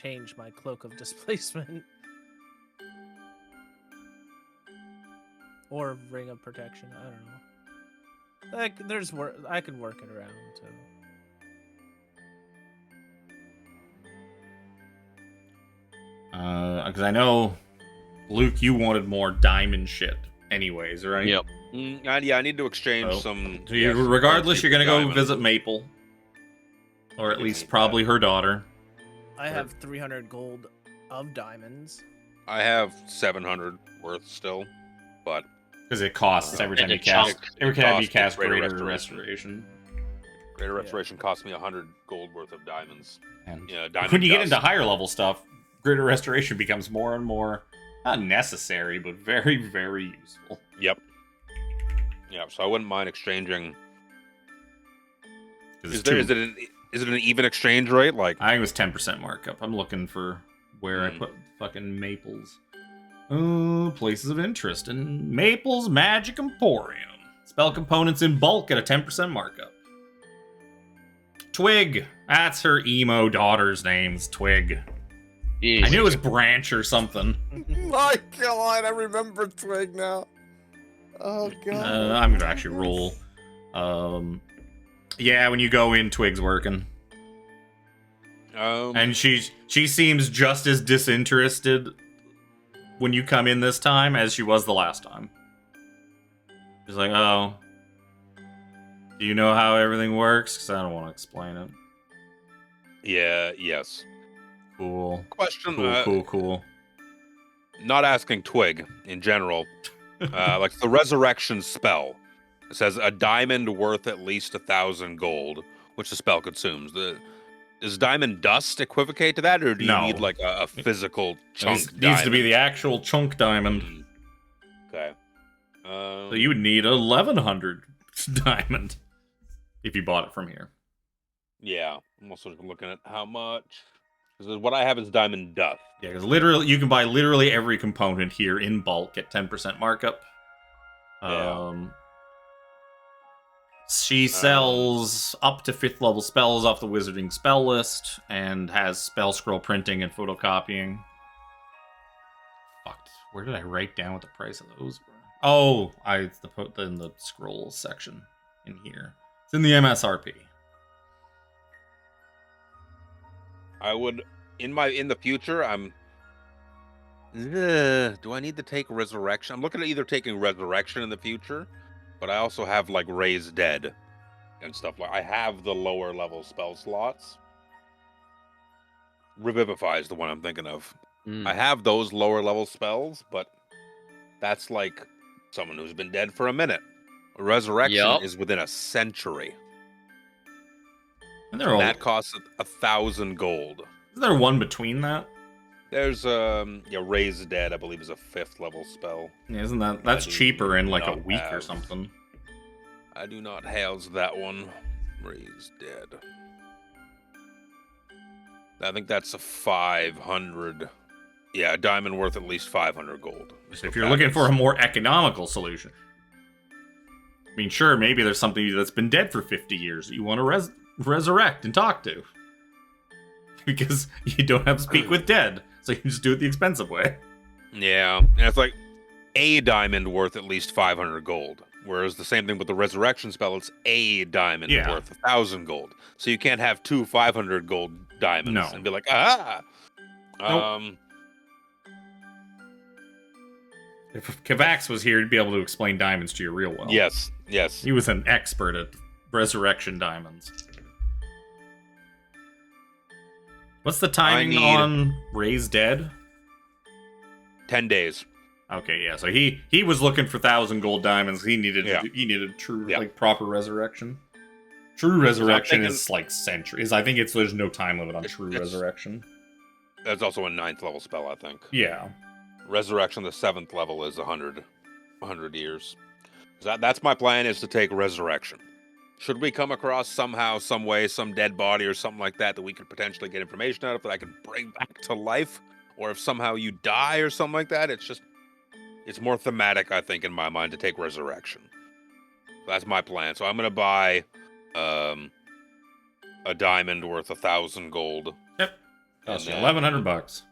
change my cloak of displacement. Or ring of protection. I don't know. There's work. I can work it around too. Because I know, Luke, you wanted more diamond shit anyways, right? Yep. Yeah, I need to exchange some. So yeah, some regardless, currency you're gonna for go diamonds. visit Maple, or at You least need probably her daughter. I have 300 gold of diamonds. I have 700 worth still, but Because it costs every And time a you cast. chunk. Every time you costs cast Greater Greater Restoration. Restoration. Greater Restoration cost me 100 gold worth of diamonds. And Yeah, diamond when you get dust. into higher level stuff, Greater Restoration becomes more and more not necessary, but very, very useful. Yep. Yeah, so I wouldn't mind exchanging. Is it an even exchange rate? Like, I think it was 10% markup. I'm looking for where I put fucking Maples. Oh, places of interest in Maple's Magic Emporium. Spell components in bulk at a 10% markup. Twig. That's her emo daughter's name's Twig. Jeez. I knew it was Branch or something. My God, I remember Twig now. Oh God. I'm gonna actually roll. Yeah, when you go in, Twig's working, and she seems just as disinterested when you come in this time as she was the last time. She's like, "Oh, do you know how everything works? Because I don't want to explain it." yeah, yes. Cool. Question. Cool. Not asking Twig in general. Like the resurrection spell. It says a diamond worth at least 1,000 gold, which the spell consumes. Does diamond dust equivocate to that, or do you No. need like a physical chunk It diamond? needs to be the actual chunk diamond. Okay. So you would need 1,100 diamond if you bought it from here. Yeah, I'm also looking at how much. Because what I have is diamond dust. Yeah, because literally, you can buy literally every component here in bulk at 10% markup. Yeah. She sells up to 5th level spells off the wizarding spell list and has spell scroll printing and photocopying. Fucked. Where did I write down what the price of those were? Oh, it's in the scrolls section in here. It's in the MSRP. I would in the future. Do I need to take resurrection? I'm looking at either taking resurrection in the future, but I also have like raise dead and stuff. Like I have the lower level spell slots. Revivify is the one I'm thinking of. I have those lower level spells, but that's like someone who's been dead for a minute. Resurrection is within a century. And that costs 1,000 gold. Isn't there one between that? There's Raise Dead, I believe, is a 5th level spell. Yeah, isn't that's cheaper in like a week or something? I do not house that one. Raise Dead. I think that's a 500. Yeah, a diamond worth at least 500 gold. So if you're looking for a more economical solution, I mean, sure, maybe there's something that's been dead for 50 years that you want to resurrect and talk to. Because you don't have to speak with dead, so you can just do it the expensive way. Yeah, and it's like a diamond worth at least 500 gold. Whereas the same thing with the resurrection spell, it's a diamond worth 1,000 gold. So you can't have 2 500 gold diamonds and be like, ah! Nope. If Kavax was here, he'd be able to explain diamonds to you real well. Yes. He was an expert at resurrection diamonds. What's the timing on Raise Dead? 10 days. Okay, yeah. So he was looking for 1,000 gold diamonds. He needed true like proper resurrection. True resurrection is like centuries. I think there's no time limit on true resurrection. That's also a 9th level spell, I think. Yeah. Resurrection, the 7th level, is 100 years. That's my plan, is to take resurrection. Should we come across somehow, some way, some dead body or something like that we could potentially get information out of that I can bring back to life, or if somehow you die or something like that, it's more thematic, I think, in my mind, to take resurrection. That's my plan. So I'm gonna buy a diamond worth 1,000 gold. Yep. Costs you $1,100.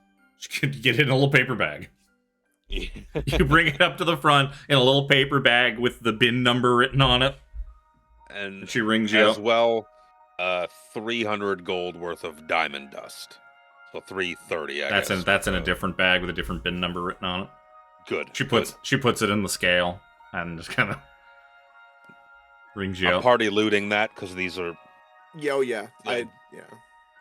You could get it in a little paper bag. You bring it up to the front in a little paper bag with the bin number written on it. And she rings you as up. well 300 gold worth of diamond dust. So 330, I guess. That's in a different bag with a different bin number written on it. Good. She puts it in the scale. and just kind of brings you I'm up. party looting that because these are Yeah, oh yeah. Yeah. Yeah.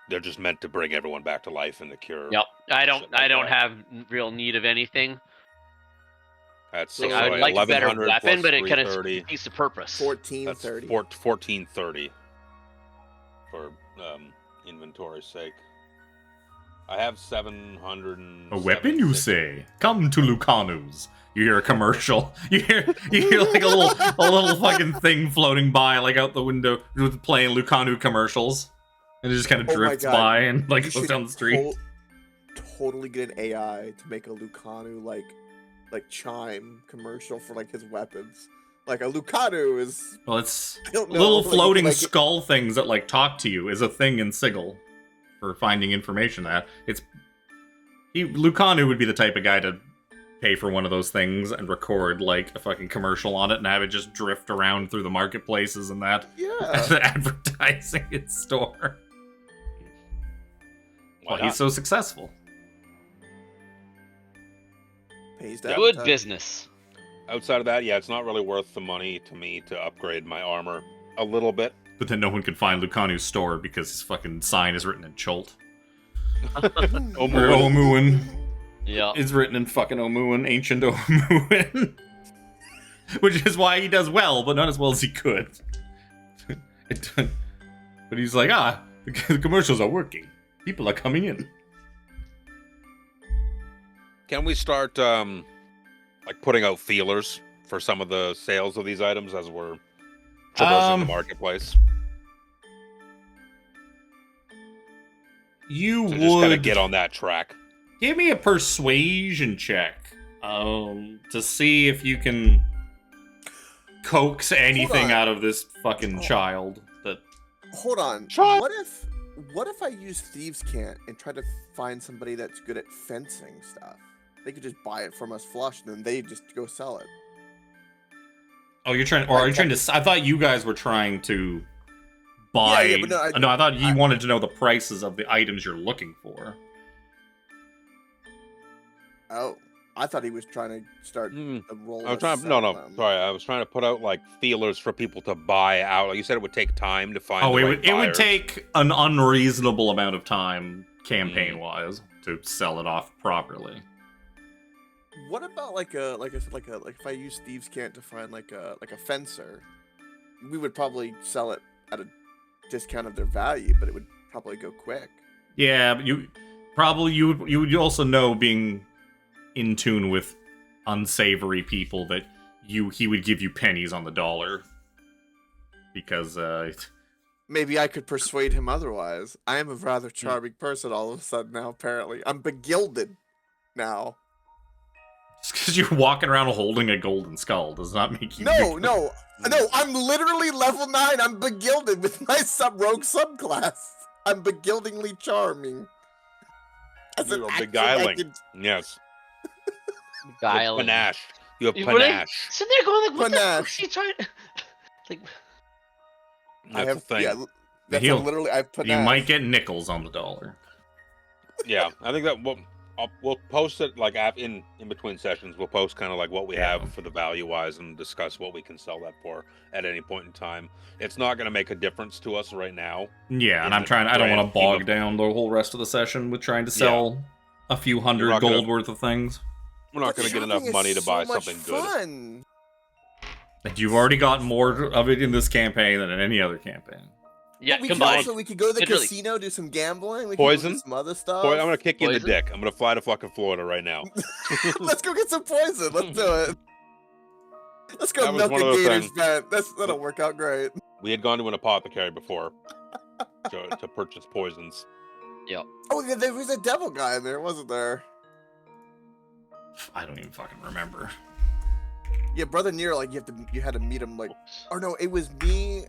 they're just meant to bring everyone back to life and the cure. Yep. I don't Shit like that. have real need of anything. That's Like, so I would like a better 1100 weapon, plus but it kind of 330. defeats the purpose. 1430. That's 1430 for inventory's sake. I have 700. A weapon, you say? Come to Lucanu's. You hear a commercial. You hear like a little fucking thing floating by, like out the window, with playing Lucanu commercials, and it just kind of Oh my drifts God. by and like You goes should down the street. Totally get an AI to make a Lucanu like chime commercial for like his weapons. Like a Lucanu is Well, it's I don't know, little like, you floating can, like, skull things that like talk to you is a thing in Sigil for finding information. That Lucanu would be the type of guy to pay for one of those things and record like a fucking commercial on it and have it just drift around through the marketplaces and that as yeah. advertising its store. Why Well, he's so successful. Pays to Good advertise. business. Outside of that, yeah, it's not really worth the money to me to upgrade my armor a little bit. But then no one can find Lucanu's store because his fucking sign is written in Chult. Or Omuan. Yeah. It's written in fucking Omuan, ancient Omuan. Which is why he does well, but not as well as he could. But he's like, the commercials are working. People are coming in. Can we start like putting out feelers for some of the sales of these items as we're traversing the marketplace? You So just kind of would get on that track. give me a persuasion check to see if you can coax anything on. out of this fucking Oh. child. That Hold on. Shut- What if I use Thieves' Cant and try to find somebody that's good at fencing stuff? They could just buy it from us flush, and then they just go sell it. oh, you're trying, or are you trying to? I thought you guys were trying to buy. Yeah, but no, I thought you wanted to know the prices of the items you're looking for. Oh, I thought he was trying to start Hmm. a roll. I was to trying. sell No, them. sorry. I was trying to put out like feelers for people to buy out. Like you said, it would take time to find. Oh, the it right would buyers. take an unreasonable amount of time, campaign-wise, to sell it off properly. What about like if I use Thieves' Cant to find like a fencer, we would probably sell it at a discount of their value, but it would probably go quick. Yeah, but you would also know, being in tune with unsavory people, that he would give you pennies on the dollar because Maybe I could persuade him otherwise. I am a rather charming person all of a sudden now. Apparently, I'm begilded now. just because you're walking around holding a golden skull does not make you No. I'm literally level 9. I'm begilded with my rogue subclass. I'm begildingly charming. As You're an action, I beguiling. could- Yes. Guiling. Panache. You have You really panache. sitting there going like, what the fuck Panache. is she trying? Like, I That's have the thing. yeah. That's He'll- literally I've put. you might get nickels on the dollar. Yeah, I think that we'll post it like in between sessions. We'll post kind of like what we have for the value wise and discuss what we can sell that for at any point in time. It's not going to make a difference to us right now. Yeah, and In I'm the trying. I don't grand want to scheme bog of- down the whole rest of the session with trying to sell a few hundred not gold gonna- worth of things. We're not going to get enough money to buy something good. Fun. And you've already got more of it in this campaign than in any other campaign. yeah, We could combined. also go to the Literally. casino, do some gambling. We Poison? Could do some other stuff. Boy, I'm going to kick you in the Poison? dick. I'm going to fly to fucking Florida right now. Let's go get some poison. Let's do it. Let's go That was milk one a of those gator's things. vent. That'll work out great. We had gone to an apothecary before to purchase poisons. Oh, yeah, there was a devil guy in there, wasn't there? I don't even fucking remember. Yeah, Brother Nero. Like you had to meet him. Like, or no, it was me.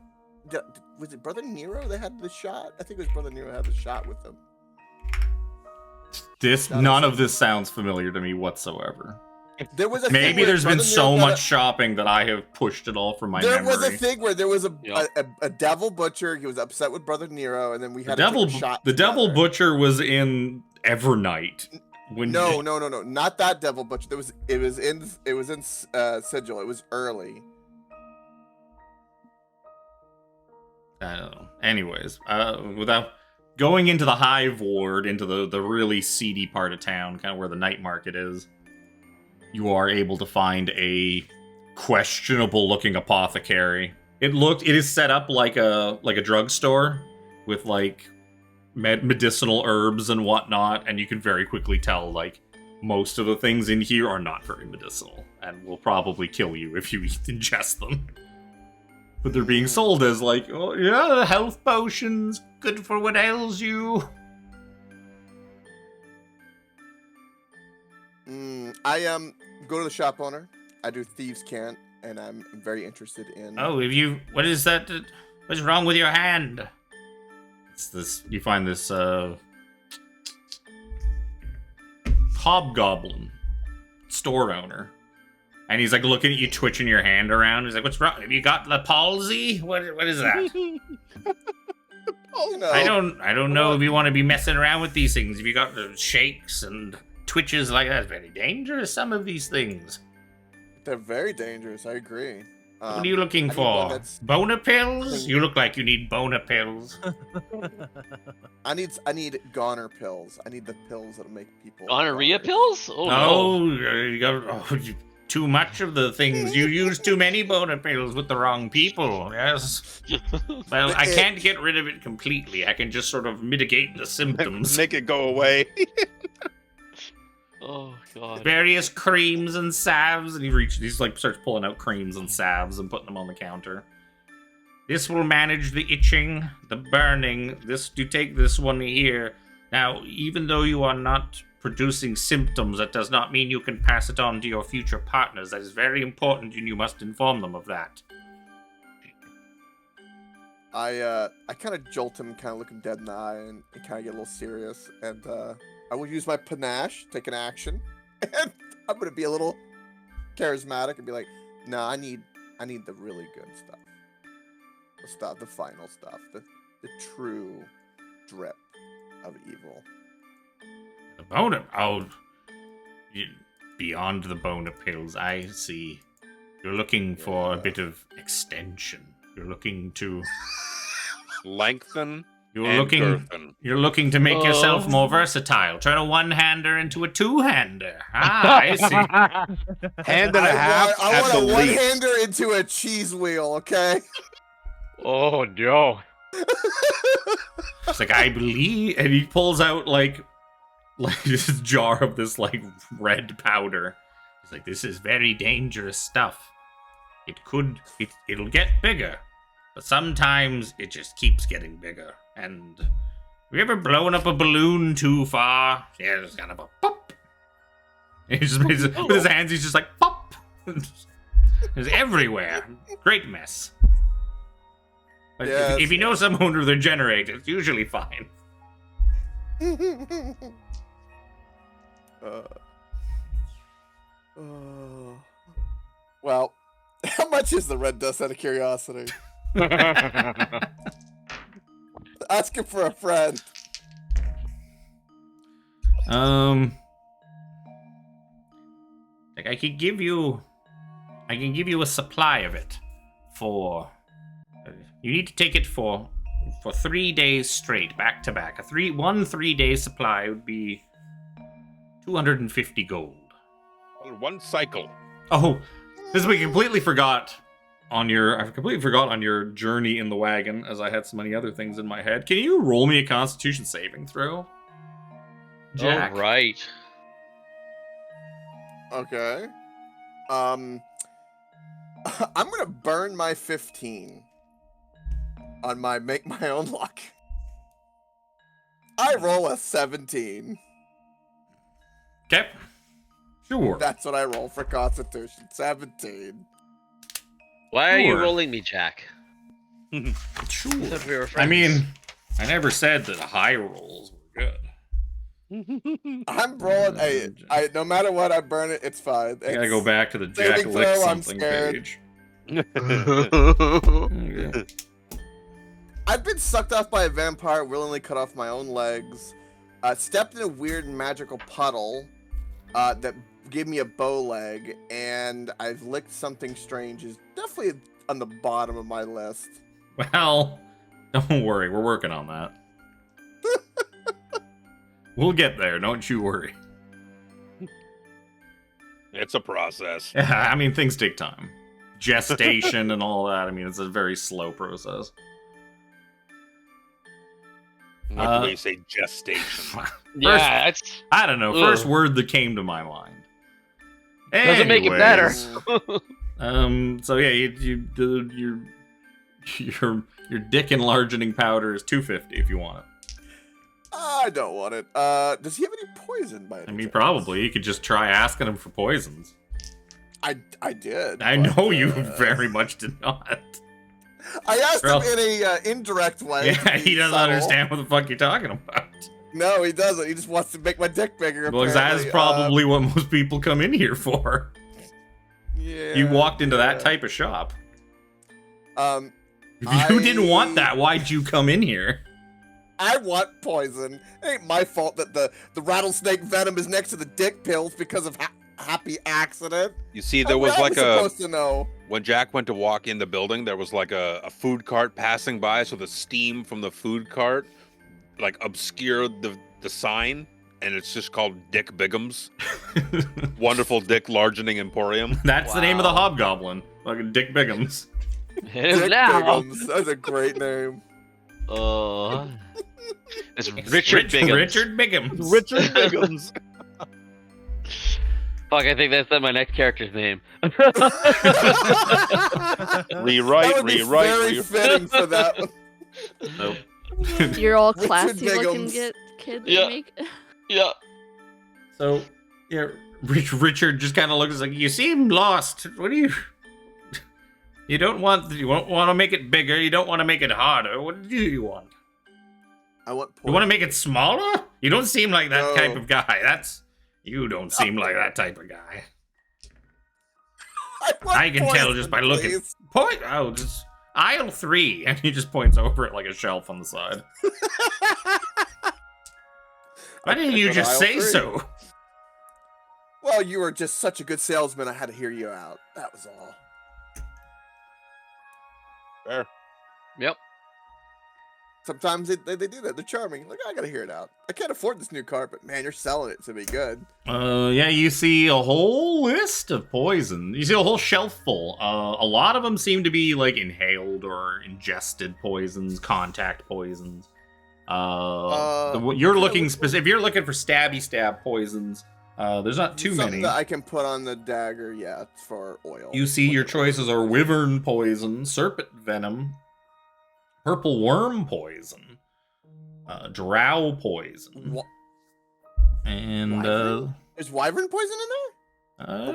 Was it Brother Nero that had the shot? I think it was Brother Nero that had the shot with him. None of this sounds familiar to me whatsoever. There was a Maybe thing where there's been Brother so Nero got much shopping that I have pushed it all from my There memory. was a thing where there was Yep. a devil butcher. He was upset with Brother Nero, and then we The had devil, to take a shot. the devil together. butcher was in Evernight. when No, not that devil butcher. It was in Sigil. It was early. I don't know. Anyways, without going into the Hive Ward, into the really seedy part of town, kind of where the night market is, you are able to find a questionable-looking apothecary. It is set up like a drugstore with like medicinal herbs and whatnot, and you can very quickly tell like most of the things in here are not very medicinal and will probably kill you if you ingest them. But they're being sold as like, oh yeah, health potions, good for what ails you. I go to the shop owner. I do thieves' cant, and I'm very interested in. Oh, what is that? What's wrong with your hand? It's this. You find this hobgoblin store owner. And he's like looking at you, twitching your hand around. He's like, "What's wrong? Have you got the palsy? What is that?" Oh no! I don't know if you want to be messing around with these things. If you got the shakes and twitches like that, it's very dangerous. Some of these things. They're very dangerous. I agree. What are you looking for? Boner pills? You look like you need boner pills. I need goner pills. I need the pills that'll make people. Gonorrhea pills? Oh no! You got too much of the things. You use too many boner pills with the wrong people. Yes. Well, I can't get rid of it completely. I can just sort of mitigate the symptoms. Make it go away. Oh god. Various creams and salves, and he's like starts pulling out creams and salves and putting them on the counter. This will manage the itching, the burning. You take this one here. Now, even though you are not producing symptoms, that does not mean you can pass it on to your future partners. That is very important, and you must inform them of that. I kind of jolt him, kind of look him dead in the eye, and kind of get a little serious. And I will use my panache, take an action, and I'm gonna be a little charismatic and be like, "No, I need the really good stuff, the final stuff, the true drip of evil." The boner, beyond the boner pills, I see. You're looking for a bit of extension. You're looking to lengthen. You're looking to make yourself more versatile. Turn a one-hander into a two-hander. Ah, I see. Hand and a half. I want a one-hander into a cheese wheel. Okay. Oh no. It's like, I believe, and he pulls out like this jar of this like red powder. He's like, this is very dangerous stuff. It'll get bigger, but sometimes it just keeps getting bigger. And have you ever blown up a balloon too far? Yeah, it's kind of a pop. And he just makes it, with his hands, he's just like pop. It's everywhere. Great mess. But yes. if you know someone with a generator, it's usually fine. Well, how much is the red dust out of curiosity? Asking for a friend. Like I can give you a supply of it for. You need to take it for 3 days straight, back to back. One 3-day supply would be 250 gold. One cycle. Oh, this we completely forgot on your journey in the wagon, as I had so many other things in my head. Can you roll me a Constitution saving throw, Jack? Oh, right. Okay. I'm gonna burn my 15 on my make my own luck. I roll a 17. Okay. Sure. That's what I roll for Constitution. 17. Why are you rolling me, Jack? Sure. I thought we were I friends. mean, I never said that high rolls were good. I'm rolling. No matter what, I burn it. It's fine. I gotta go back to the Jack saving Lick throw, I'm something scared. page. Okay. I've been sucked off by a vampire, willingly cut off my own legs. Stepped in a weird magical puddle that gave me a bow leg, and I've licked something strange is definitely on the bottom of my list. Well, don't worry, we're working on that. We'll get there, don't you worry. It's a process. Yeah, I mean, things take time. Gestation and all that, I mean, it's a very slow process. What do we say? Gestation. Yeah, that's I don't know. First word that came to my mind. doesn't make it better. So yeah, your dick enlarging powder is $250 if you want it. I don't want it. Does he have any poison by any I mean, chance? probably you could just try asking him for poisons. I did. I but, know you very much did not. I asked Well, him in a indirect way. Yeah, he doesn't subtle. understand what the fuck you're talking about. No, he doesn't. He just wants to make my dick bigger. Well, that's apparently. probably what most people come in here for. Yeah. You walked into that type of shop. Um, If you didn't want that, why'd you come in here? I want poison. It ain't my fault that the rattlesnake venom is next to the dick pills because of happy accident. You see, there was How like am I a supposed to know? when Jack went to walk in the building, there was like a food cart passing by, so the steam from the food cart like obscured the sign, and it's just called Dick Bigham's Wonderful Dick Largening Emporium. That's the name of the hobgoblin. Fucking Dick Bigham's. it is Dick now. Bigham's. That's a great name. It's Richard Biggums. Richard Bigham's. Richard Bigham's. Fuck, I think that's my next character's name. Rewrite, That would be very fitting for that one. Nope. You're all Richard classy looking Biggums. kid. Yeah. Make. Yeah. So, yeah, Richard just kind of looks like, you seem lost. What do you... You don't want to make it bigger. You don't want to make it harder. What do you want? I want poison. You want to make it smaller? You don't seem like that No. type of guy. You don't seem like that type of guy. want I can tell poison, just by looking. please. Just aisle 3, and he just points over at like a shelf on the side. Why didn't you Pick just aisle say 3. so? Well, you were just such a good salesman, I had to hear you out. That was all. Fair. Yep. Sometimes they do that. They're charming. Like, I gotta hear it out. I can't afford this new cart, but man, you're selling it to be good. Yeah, you see a whole list of poison. You see a whole shelf full. A lot of them seem to be like inhaled or ingested poisons, contact poisons. You're looking if you're looking for stabby stab poisons, there's not too Something many. that I can put on the dagger, yeah, it's for oil. You see your choices are wyvern poison, serpent venom, purple worm poison, drow poison, and Wyvern? Is wyvern poison in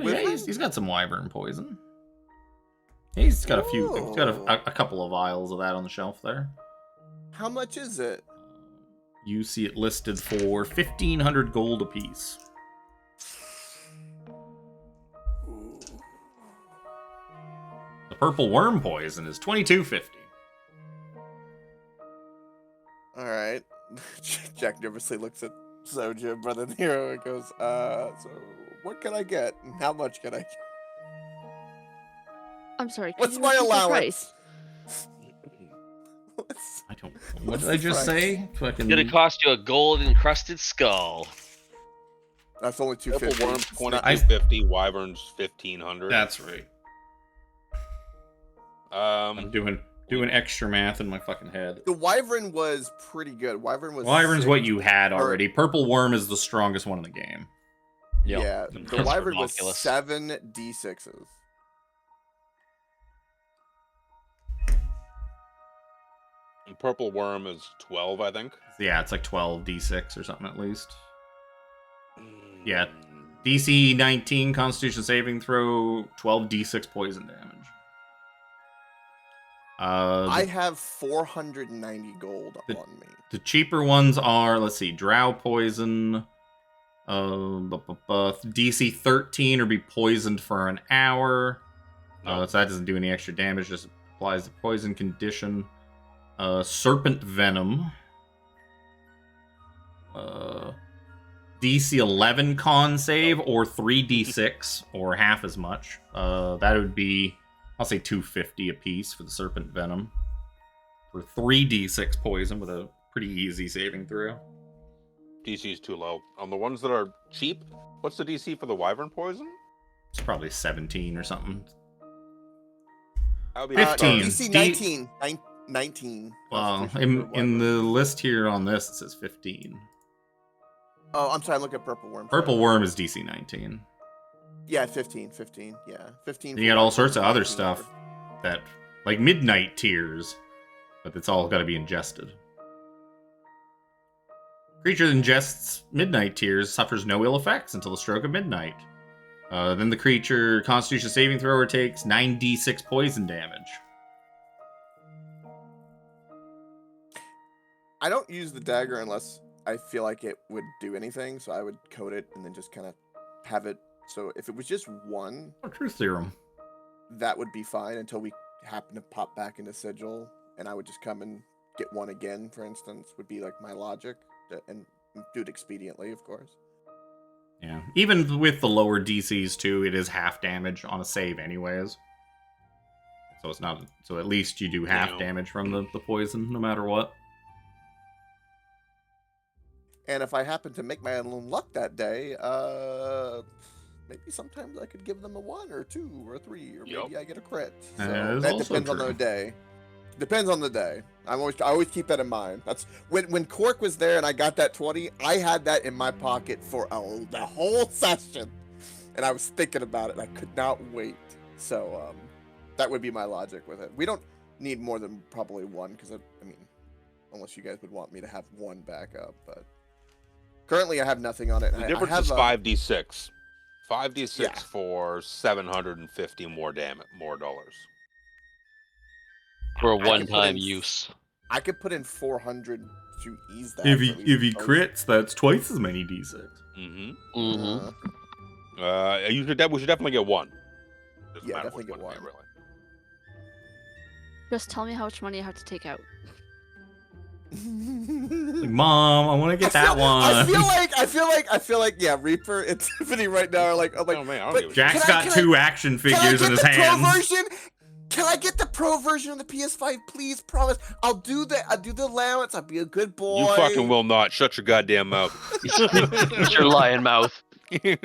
there? yeah, he's got some wyvern poison. He's got a few. He's got a couple of vials of that on the shelf there. How much is it? You see it listed for 1,500 gold apiece. The purple worm poison is 2,250. All right. Jack nervously looks at Zojja, Brother Nero, and goes, so what can I get? And how much can I get? I'm sorry. What's could you my repeat the allowance? price? I don't. What did I just say? Fucking. It's gonna cost you a gold encrusted skull. That's only Purple 250. worms It's not- 2250, wyverns 1500. That's right. I'm doing extra math in my fucking head. The wyvern was pretty good. Wyvern's Wyvern's sick. what you had already. Purple worm is the strongest one in the game. Yep. Yeah, the That's wyvern was ridiculous. 7 d6s. And purple worm is 12, I think. Yeah, it's like 12 d6 or something at least. Yeah. DC 19 Constitution saving throw, 12 d6 poison damage. I have 490 gold on me. The cheaper ones are, let's see, drow poison, DC 13 or be poisoned for an hour. So that doesn't do any extra damage, just applies the poison condition. Serpent venom. DC 11 con save or 3d6 or half as much. That would be, I'll say 250 apiece for the serpent venom. For 3d6 poison with a pretty easy saving throw. DC is too low. On the ones that are cheap, what's the DC for the wyvern poison? It's probably 17 or something. That would be 15. DC 19. 19. Well, in the list here on this, it says 15. Oh, I'm sorry. Look at Purple Worm. Purple Worm is DC 19. Yeah, 15. Yeah, 15. You got all sorts of other stuff that, like Midnight Tears, but it's all got to be ingested. Creature that ingests Midnight Tears suffers no ill effects until the stroke of midnight. Then the creature Constitution saving thrower takes 9d6 poison damage. I don't use the dagger unless I feel like it would do anything, so I would coat it and then just kind of have it. So if it was just one, Truth Serum, that would be fine until we happen to pop back into Sigil, and I would just come and get one again, for instance, would be like my logic, and do it expediently, of course. Yeah, even with the lower DCs too, it is half damage on a save anyways. So it's not. So at least you do half damage from the poison, no matter what. And if I happen to make my own luck that day, maybe sometimes I could give them a 1 or 2 or 3, or maybe I get a crit. So that depends on the day. Depends on the day. I always keep that in mind. That's when Cork was there and I got that 20. I had that in my pocket for the whole session, and I was thinking about it. And I could not wait. So that would be my logic with it. We don't need more than probably 1, because I mean, unless you guys would want me to have 1 backup, but currently I have nothing on it. The difference is 5d6. 5d6 for 750 more dollars. For a one-time use. I could put in 400 to ease that. If he crits, that's twice as many d6. Mm-hmm. Mm-hmm. We should definitely get 1. Yeah, definitely get 1. Really. Just tell me how much money I have to take out. Like, Mom, I want to get that one. I feel like, yeah, Reaper and Tiffany right now are like, oh man, I don't give a Jack's got 2 action figures in his hands. Can I get the pro version of the PS5, please? Promise. I'll do the allowance. I'll be a good boy. You fucking will not. Shut your goddamn mouth. Shut your lying mouth. Get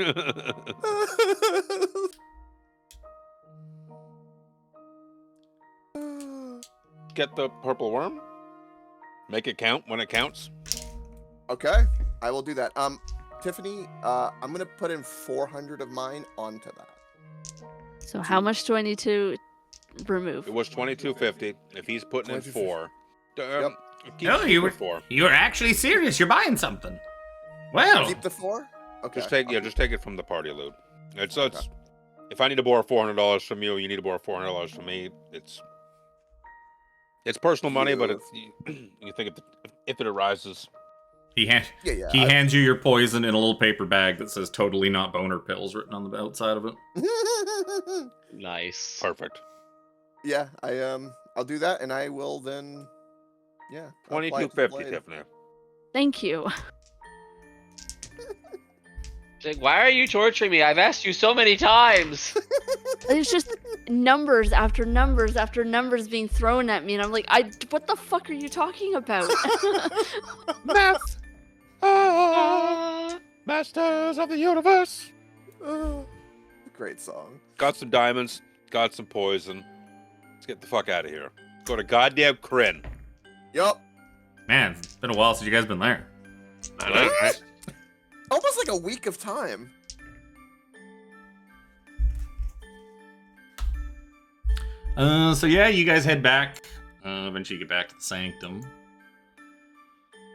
the purple worm. Make it count when it counts. Okay, I will do that. Tiffany, I'm gonna put in 400 of mine onto that. So how much do I need to remove? It was 2250. If he's putting in 4, Yep. No, you were actually serious. You're buying something. Well, Keep the 4. Okay. Just take it from the party loot. It's if I need to borrow $400 from you, you need to borrow $400 from me. It's personal money, but it's you think if it arises. He hands you your poison in a little paper bag that says "totally not boner pills" written on the outside of it. Nice. Perfect. Yeah, I'll do that, and I will then. Yeah. 2250, Tiffany. Thank you. Like, why are you torturing me? I've asked you so many times. It's just numbers after numbers after numbers being thrown at me, and I'm like, what the fuck are you talking about? Math. Masters of the universe. Great song. Got some diamonds. Got some poison. Let's get the fuck out of here. Go to goddamn Kryn. Yup. Man, it's been a while since you guys been there. What? Almost like a week of time. So yeah, you guys head back. Eventually get back to the sanctum.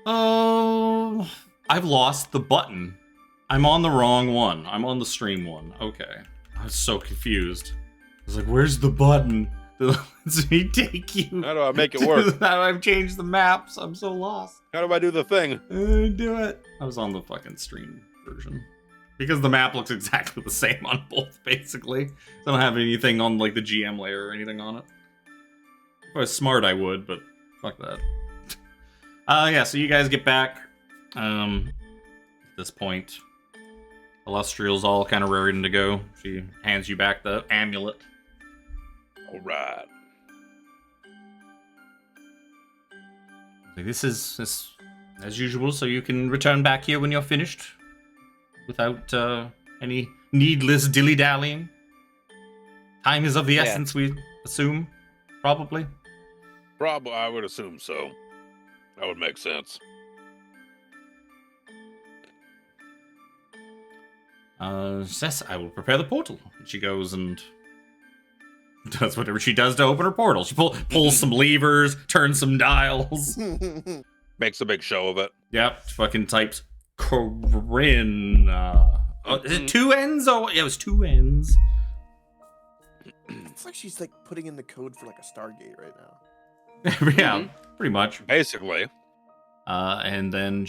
Oh, I've lost the button. I'm on the wrong one. I'm on the stream one. Okay. I was so confused. I was like, where's the button? Does he take you? How do I make it work? How do I change the maps? I'm so lost. How do I do the thing? Do it. I was on the fucking stream version. Because the map looks exactly the same on both, basically. I don't have anything on like the GM layer or anything on it. If I was smart, I would, but fuck that. Yeah, so you guys get back. At this point, Illustrial's all kind of raring to go. She hands you back the amulet. All right. This is as usual, so you can return back here when you're finished, without any needless dilly-dallying. Time is of the essence, we assume, probably. Probably, I would assume so. That would make sense. Says, I will prepare the portal. And she goes and does whatever she does to open her portal. She pulls some levers, turns some dials. Makes a big show of it. Yep, fucking types Corinne. Is it 2 N's? Oh, yeah, it was 2 N's. It's like she's like putting in the code for like a Stargate right now. Yeah, pretty much. Basically. And then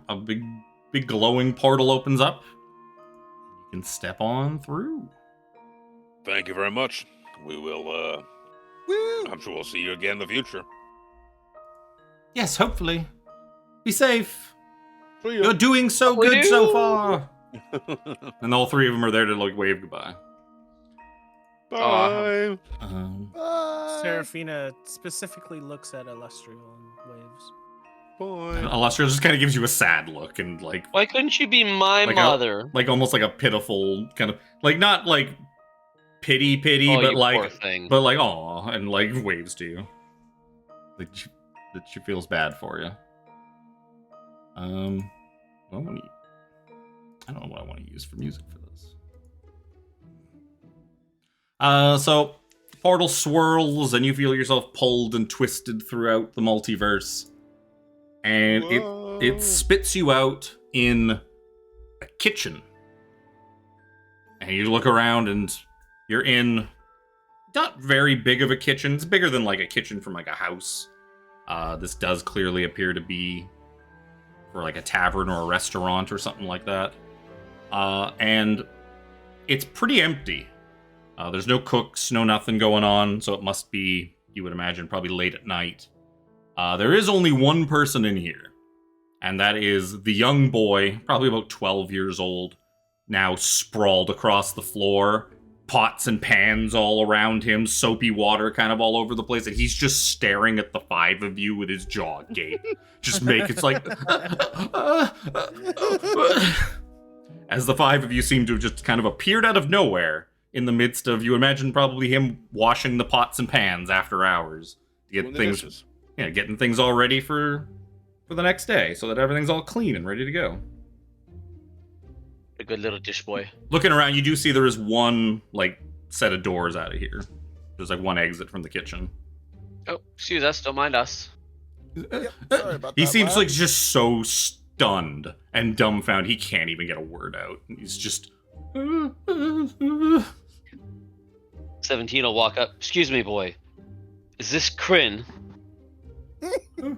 a big glowing portal opens up. You can step on through. Thank you very much. We will, Woo! I'm sure we'll see you again in the future. Yes, hopefully. Be safe. See ya. You're doing so good so far. And all 3 of them are there to like wave goodbye. Bye. Bye. Seraphina specifically looks at Illustrial and waves. Bye. Illustrial just kind of gives you a sad look and like Why couldn't you be my like mother? like almost like a pitiful kind of like not like pity, Oh, but you like poor thing. aw, and like waves to you. Like that she feels bad for you. Well, I don't know what I want to use for music for this. So portal swirls and you feel yourself pulled and twisted throughout the multiverse. And it spits you out in a kitchen. And you look around and you're in not very big of a kitchen. It's bigger than like a kitchen from like a house. This does clearly appear to be for like a tavern or a restaurant or something like that. And it's pretty empty. There's no cooks, no nothing going on, so it must be, you would imagine, probably late at night. There is only one person in here, and that is the young boy, probably about 12 years old, now sprawled across the floor, pots and pans all around him, soapy water kind of all over the place, and he's just staring at the 5 of you with his jaw agape. Just it's like... As the 5 of you seem to have just kind of appeared out of nowhere in the midst of, you imagine, probably him washing the pots and pans after hours to get things... Yeah, getting things all ready for the next day, so that everything's all clean and ready to go. A good little dish boy. Looking around, you do see there is one, like, set of doors out of here. There's, like, one exit from the kitchen. Oh, excuse us, don't mind us. Yep, sorry about He that, seems lad. like just so stunned and dumbfounded, he can't even get a word out. He's just... 17 will walk up. Excuse me, boy. Is this Kryn?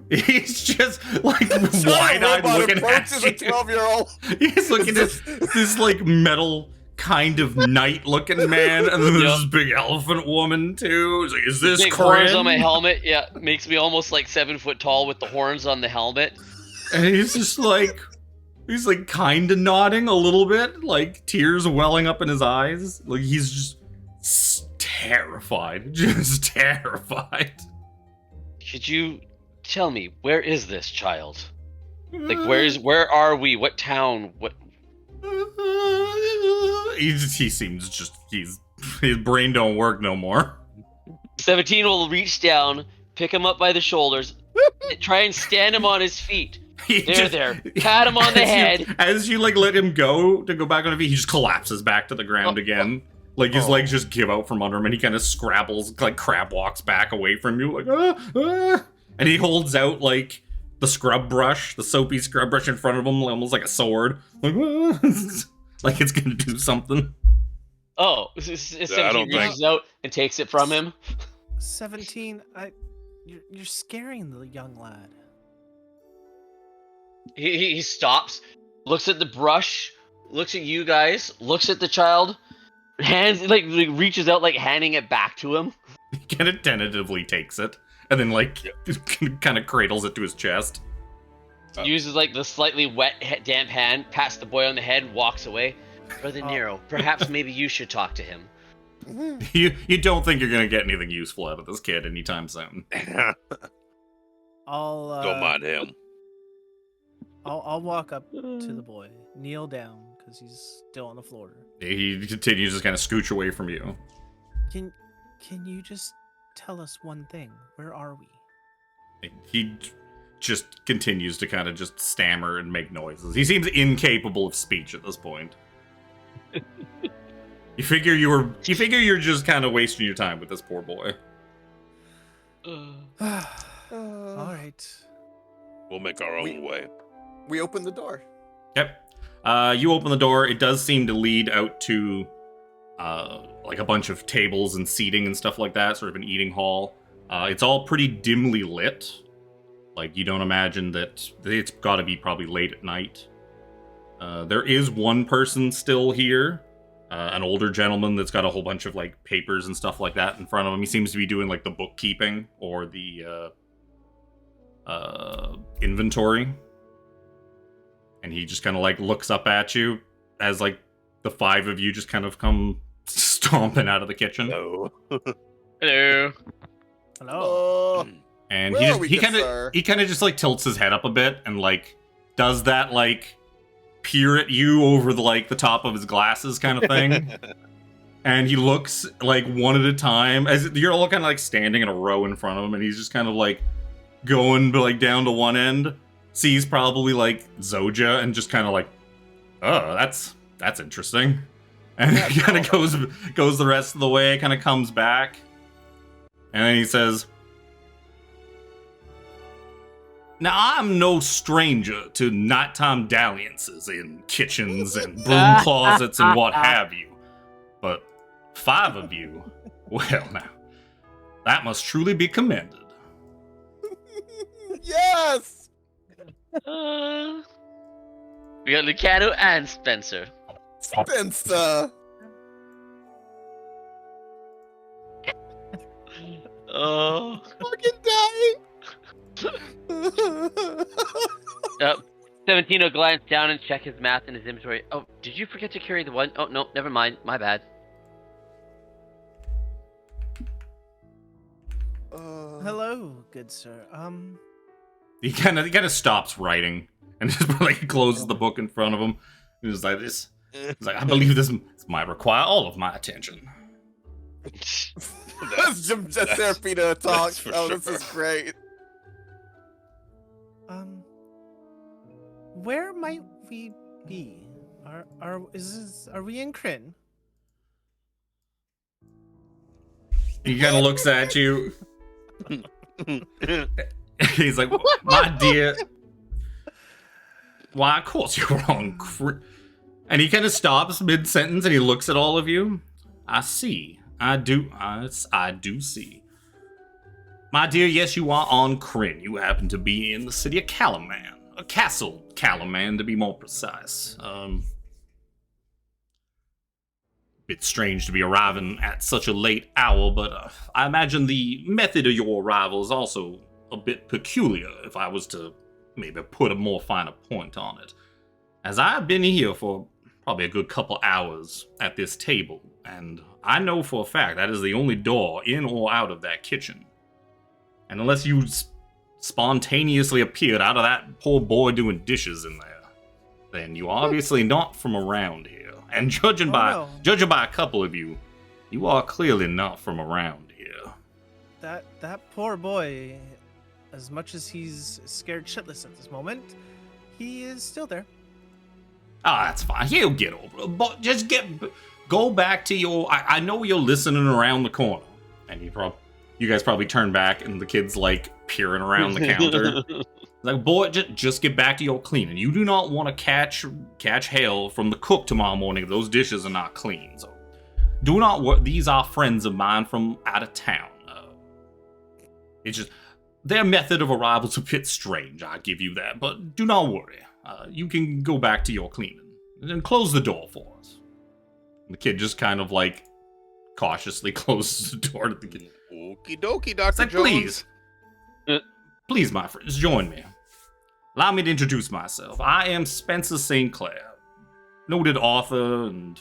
He's just, like, wide-eyed looking at a you. 12-year-old. He's looking at this like metal kind of knight-looking man, and then there's this big elephant woman too. He's like, is this Big horns Kryn? on my helmet. Yeah, makes me almost like 7 foot tall with the horns on the helmet. And he's just like, he's like kind of nodding a little bit, like tears welling up in his eyes. Like he's just terrified, just terrified. Could you tell me, where is this child? Like, where are we? What town? What? He seems just, his brain don't work no more. 17 will reach down, pick him up by the shoulders, try and stand him on his feet. There. Pat him on the head. As you like let him go to go back on his feet, he just collapses back to the ground again. Like his legs just give out from under him, and he kind of scrabbles, like crab walks back away from you, like and he holds out like the scrub brush, the soapy scrub brush in front of him, almost like a sword, like like it's gonna do something. Oh, 17 reaches out and takes it from him. 17, you're scaring the young lad. He stops, looks at the brush, looks at you guys, looks at the child, hands like reaches out, like handing it back to him. He kind of tentatively takes it, and then like kind of cradles it to his chest. uses like the slightly wet, damp hand, pats the boy on the head, walks away. Brother Nero, perhaps maybe you should talk to him. You don't think you're gonna get anything useful out of this kid anytime soon? Don't mind him. I'll walk up to the boy, kneel down because he's still on the floor. He continues to kind of scooch away from you. Can you just tell us one thing? Where are we? He just continues to kind of just stammer and make noises. He seems incapable of speech at this point. You figure you're just kind of wasting your time with this poor boy. All right. We'll make our own way. We open the door. Yep. You open the door. It does seem to lead out to like a bunch of tables and seating and stuff like that, sort of an eating hall. It's all pretty dimly lit. Like, you don't imagine that it's got to be probably late at night. There is one person still here, an older gentleman that's got a whole bunch of like papers and stuff like that in front of him. He seems to be doing like the bookkeeping or the inventory. And he just kind of like looks up at you as like the five of you just kind of come stomping out of the kitchen. No. Hello. Hello. And Where are he we, kind of just like tilts his head up a bit and like does that like peer at you over the top of his glasses kind of thing. And he looks like one at a time as you're all kind of like standing in a row in front of him, and he's just kind of like going like down to one end, sees probably like Zojja, and just kind of like, oh, that's interesting. And he kind of goes the rest of the way, kind of comes back, and then he says, "Now, I'm no stranger to nighttime dalliances in kitchens and broom closets and what have you. But 5 of you, well now, that must truly be commended." Yes! We got Lucano and Spencer. Spencer! Oh. Fucking dying! 17 will glance down and check his math in his inventory. Oh, did you forget to carry the one? Oh, no, never mind. My bad. Hello, good sir. He kind of stops writing and just like closes the book in front of him. He's like, this. He's like, I believe this might require all of my attention. That's just Seraphina talk. Oh, sure. this is great. Where might we be? Are we in Kryn? He kind of looks at you. He's like, my dear. Why, of course you're wrong. And he kind of stops mid-sentence and he looks at all of you. I see. I do see. My dear, yes, you are on Kryn. You happen to be in the city of Calaman. A castle Calaman, to be more precise. Bit strange to be arriving at such a late hour, but I imagine the method of your arrival is also a bit peculiar, if I was to maybe put a more finer point on it. As I've been here for probably a good couple hours at this table, and I know for a fact that is the only door in or out of that kitchen. And unless you spontaneously appeared out of that poor boy doing dishes in there, then you are obviously not from around here. And judging by a couple of you, you are clearly not from around here. That poor boy, as much as he's scared shitless at this moment, he is still there. Ah, that's fine. He'll get over it. But just go back to your. I know you're listening around the corner, and you guys probably turn back, and the kid's like peering around the counter. Like, boy, just get back to your cleaning. You do not want to catch hell from the cook tomorrow morning if those dishes are not clean. So, do not worry. These are friends of mine from out of town. It's just their method of arrival is a bit strange. I give you that, but do not worry. You can go back to your cleaning and close the door for us. And the kid just kind of like cautiously closes the door to the kid. Okie dokie, Dr. Like, Jones. please, my friends, join me. allow me to introduce myself. I am Spencer St. Clair, noted author and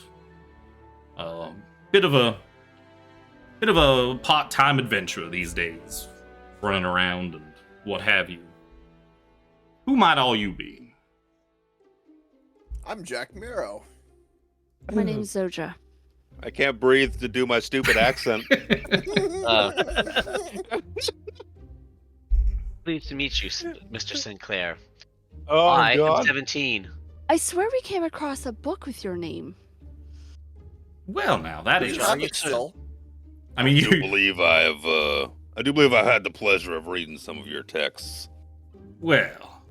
bit of a part-time adventurer these days, running around and what have you. Who might all you be? I'm Jack Miro. My name's Zojja. I can't breathe to do my stupid accent. Pleased to meet you, Mr. Sinclair. Oh, I God. am 17. I swear we came across a book with your name. Well, now that Do is. you have it still? I mean, I do you. believe I had the pleasure of reading some of your texts. Well,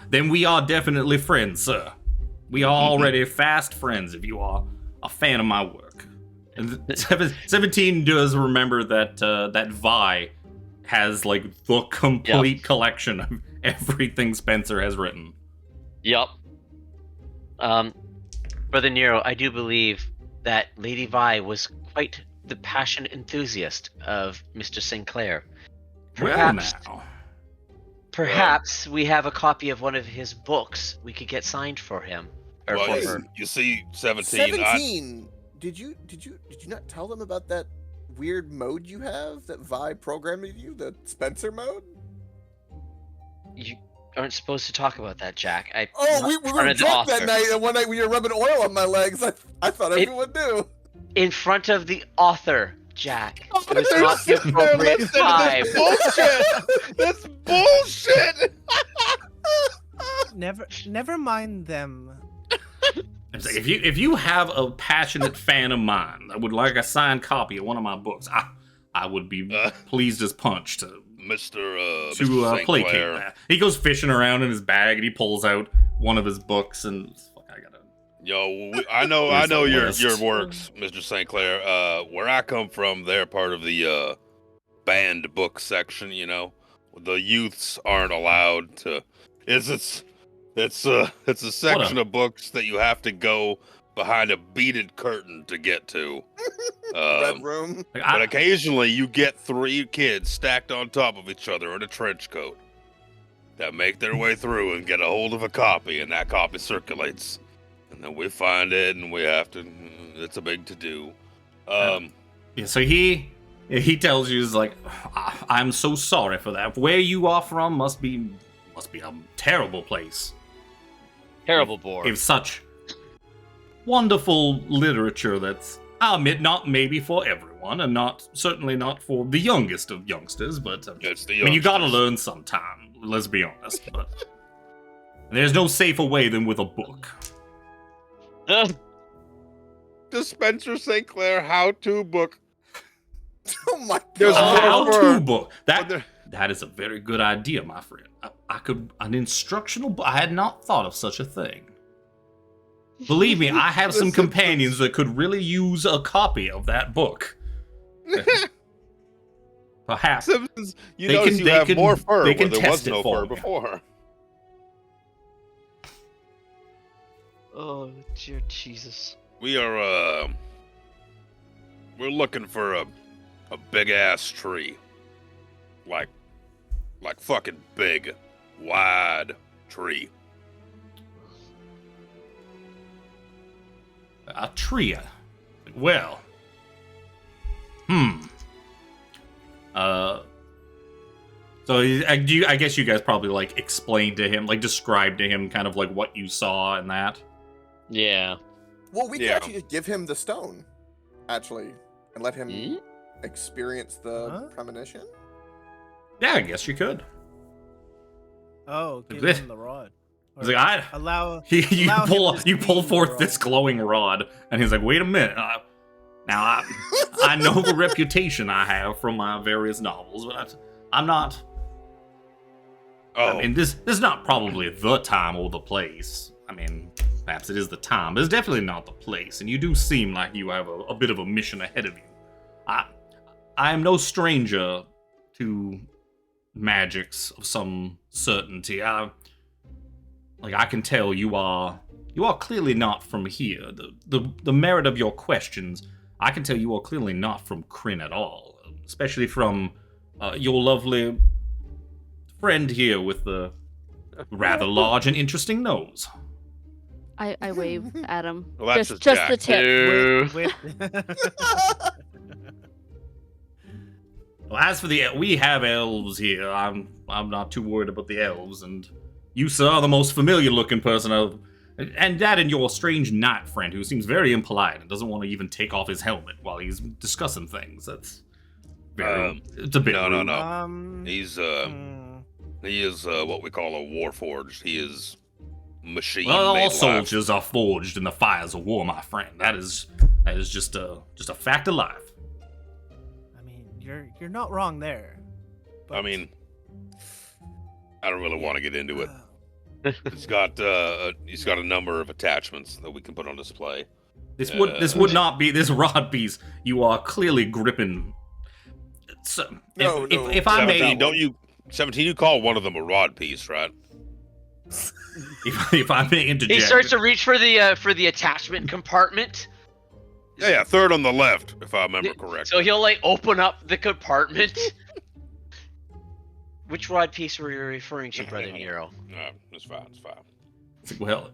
then we are definitely friends, sir. We are already fast friends if you are a fan of my work. And 17 does remember that that Vi has like the complete collection of everything Spencer has written. Yup. Brother Nero, I do believe that Lady Vi was quite the passionate enthusiast of Mr. Sinclair. Perhaps we have a copy of one of his books we could get signed for him. Or Well, for her. you see, 17. 17. Did you not tell them about that weird mode you have that Vi programmed you, the Spencer mode? You aren't supposed to talk about that, Jack. We were drunk that night, and one night when you were rubbing oil on my legs, I thought everyone knew. In front of the author, Jack. It was not the appropriate time. This bullshit! Never mind them. If you have a passionate fan of mine that would like a signed copy of one of my books, I would be pleased as punch to Mr. placate that. He goes fishing around in his bag and he pulls out one of his books and I know your list. works, Mr. St. Clair. Where I come from, they're part of the banned book section. You know, the youths aren't allowed to. It's a section of books that you have to go behind a beaded curtain to get to. Red room. But occasionally you get 3 kids stacked on top of each other in a trench coat that make their way through and get a hold of a copy, and that copy circulates. And then we find it, and we have to. It's a big to-do. So he tells you, he's like, I'm so sorry for that. Where you are from must be a terrible place. Terrible bore. If such wonderful literature that's, I'll admit, not maybe for everyone, and certainly not for the youngest of youngsters, but It's the I mean, you gotta youngsters. learn sometime, let's be honest. But there's no safer way than with a book. The Spencer St. Clair how-to book. Oh my god. There's A more how-to for- book. That is a very good idea, my friend. An instructional book. I had not thought of such a thing. Believe me, I have some companions that could really use a copy of that book. Perhaps. Simpsons, you They notice can- you they have can- more fur they where can there test was it no for fur me. before. Oh, dear Jesus. We are we're looking for a big ass tree. Like fucking big, wide tree. A tree. Well. So I guess you guys probably like explained to him, like described to him kind of like what you saw and that. Yeah. Well, we could Yeah. actually just give him the stone, actually, and let him experience the premonition. Yeah, I guess you could. Oh, give him the rod. He's like, Allow. you allow him to you pull see forth the this rod. glowing rod, and he's like, wait a minute. Now I know the reputation I have from my various novels, but I'm not. Oh, I mean, this is not probably the time or the place. I mean, perhaps it is the time, but it's definitely not the place. And you do seem like you have a bit of a mission ahead of you. I am no stranger to magics of some certainty. I can tell you are clearly not from here. The merit of your questions, I can tell you are clearly not from Kryn at all, especially from your lovely friend here with the rather large and interesting nose. I wave at him. Well, that's just Jack. the tip. Well, as for we have elves here. I'm not too worried about the elves, and you, sir, are the most familiar-looking person and that and your strange knight friend who seems very impolite and doesn't want to even take off his helmet while he's discussing things. That's very, it's a bit rude. No. He is what we call a warforged. He is machine. Well, made all soldiers are forged in the fires of war, my friend. That is just a fact of life. I mean, you're not wrong there. But... I mean, I don't really want to get into it. He's got a number of attachments that we can put on display. This would not be this rod piece. You are clearly gripping. So, if I may, 17, you call one of them a rod piece, right? if I may interject, He starts to reach for the attachment compartment. Yeah, third on the left, if I remember correctly. So he'll like open up the compartment. Which rod piece were you referring to, Brother Nero? No, it's fine. Well,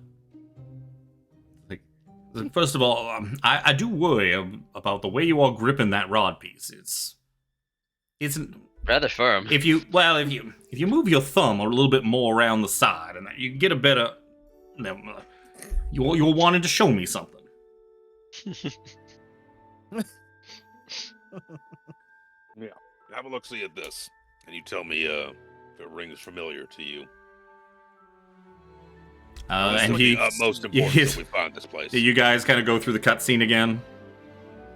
first of all, I do worry about the way you are gripping that rod piece. It's rather firm. If you move your thumb a little bit more around the side, and you get a better. You're wanting to show me something. Yeah, have a look-see at this, and you tell me if it rings familiar to you. And most important that we find this place. You guys kind of go through the cutscene again,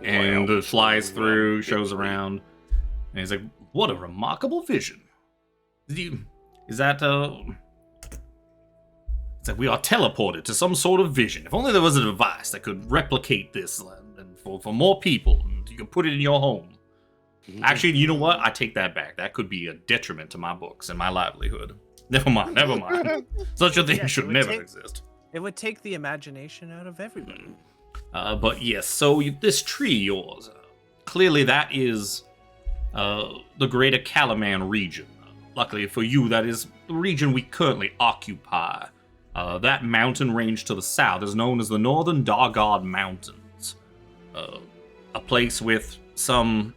and it flies through, shows around, and he's like, "What a remarkable vision! Is that It's like we are teleported to some sort of vision. If only there was a device that could replicate this, and for more people, and you could put it in your home." Actually, you know what? I take that back. That could be a detriment to my books and my livelihood. Never mind. Such a thing should never exist. It would take the imagination out of everybody. But yes, so this tree yours, clearly that is the greater Calaman region. Luckily for you, that is the region we currently occupy. That mountain range to the south is known as the Northern Dargard Mountains. A place with some,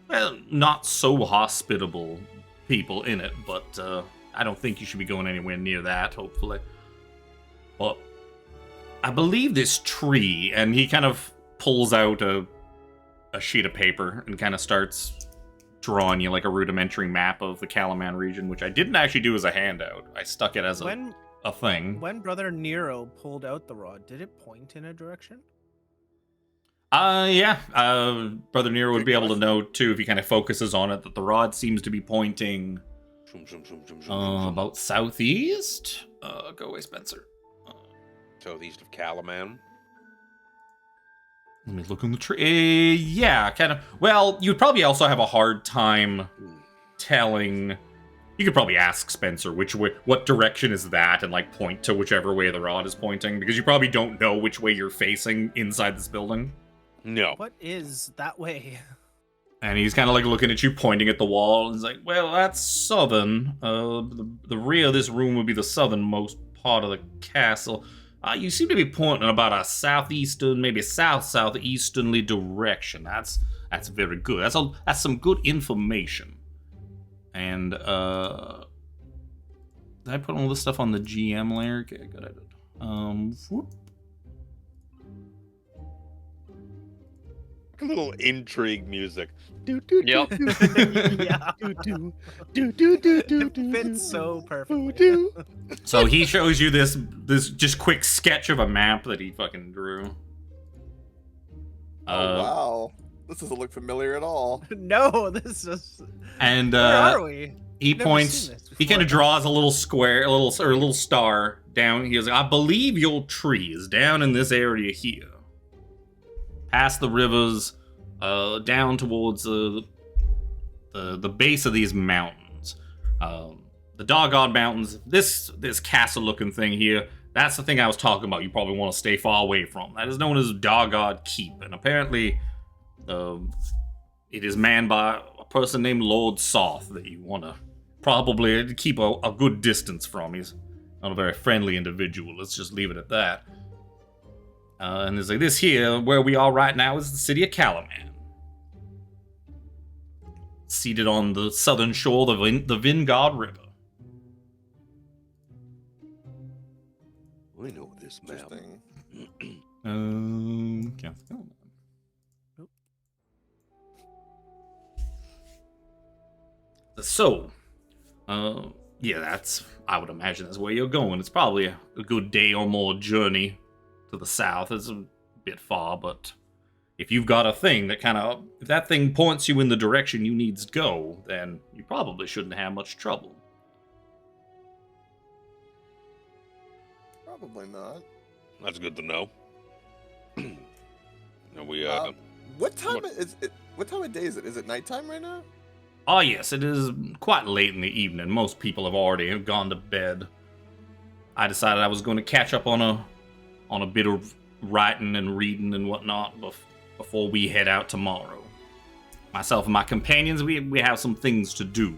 well, not so hospitable people in it, but I don't think you should be going anywhere near that, hopefully. Well, I believe this tree, and he kind of pulls out a sheet of paper and kind of starts drawing you like a rudimentary map of the Calaman region, which I didn't actually do as a handout. I stuck it as a thing. When Brother Nero pulled out the rod, did it point in a direction? Yeah. Brother Nero would be able to know, too, if he kind of focuses on it, that the rod seems to be pointing about southeast. Go away, Spencer. Southeast of Calaman. Let me look in the tree. Yeah, kind of. Well, you'd probably also have a hard time telling. You could probably ask Spencer what direction is that, and like point to whichever way the rod is pointing, because you probably don't know which way you're facing inside this building. No. What is that way? And he's kind of like looking at you, pointing at the wall, and he's like, "Well, that's southern. The rear of this room would be the southernmost part of the castle. You seem to be pointing about a southeastern, maybe southeasternly direction. That's very good. That's some good information." And did I put all this stuff on the GM layer? Okay, good. I did. Whoop. A little intrigue music. Yep. Yeah. It fits so perfectly. So he shows you this just quick sketch of a map that he fucking drew. Oh wow, this doesn't look familiar at all. No, this is. And where are we? He Never points. seen this He kind of before. draws a little square, a little star down. He goes, "I believe your tree is down in this area here, past the rivers, down towards the base of these mountains, the Doggone Mountains. This castle-looking thing here. That's the thing I was talking about. You probably want to stay far away from. That is known as Doggone Keep, and apparently, it is manned by a person named Lord Soth that you want to probably keep a good distance from. He's not a very friendly individual. Let's just leave it at that. And there's like, this here, where we are right now, is the city of Calaman. Seated on the southern shore of the Vingard River. We know this map. So, yeah, I would imagine that's where you're going. It's probably a good day or more journey to the south. It's a bit far, but if you've got a thing that if that thing points you in the direction you need to go, then you probably shouldn't have much trouble. Probably not. That's good to know. What time is it? What time of day is it? Is it nighttime right now? Oh yes, it is quite late in the evening. Most people have already gone to bed. I decided I was going to catch up on a bit of writing and reading and whatnot before we head out tomorrow. Myself and my companions, we have some things to do.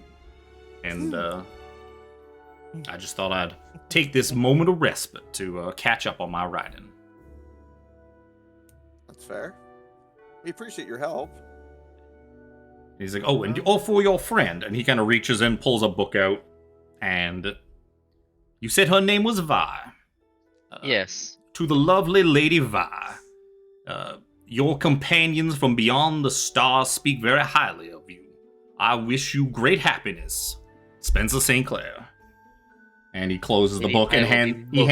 And I just thought I'd take this moment of respite to catch up on my writing. That's fair. We appreciate your help. He's like, oh, and for your friend. And he kind of reaches in, pulls a book out, and you said her name was Vi. Yes. To the lovely Lady Vi. Your companions from beyond the stars speak very highly of you. I wish you great happiness. Spencer St. Clair. And he closes the book and he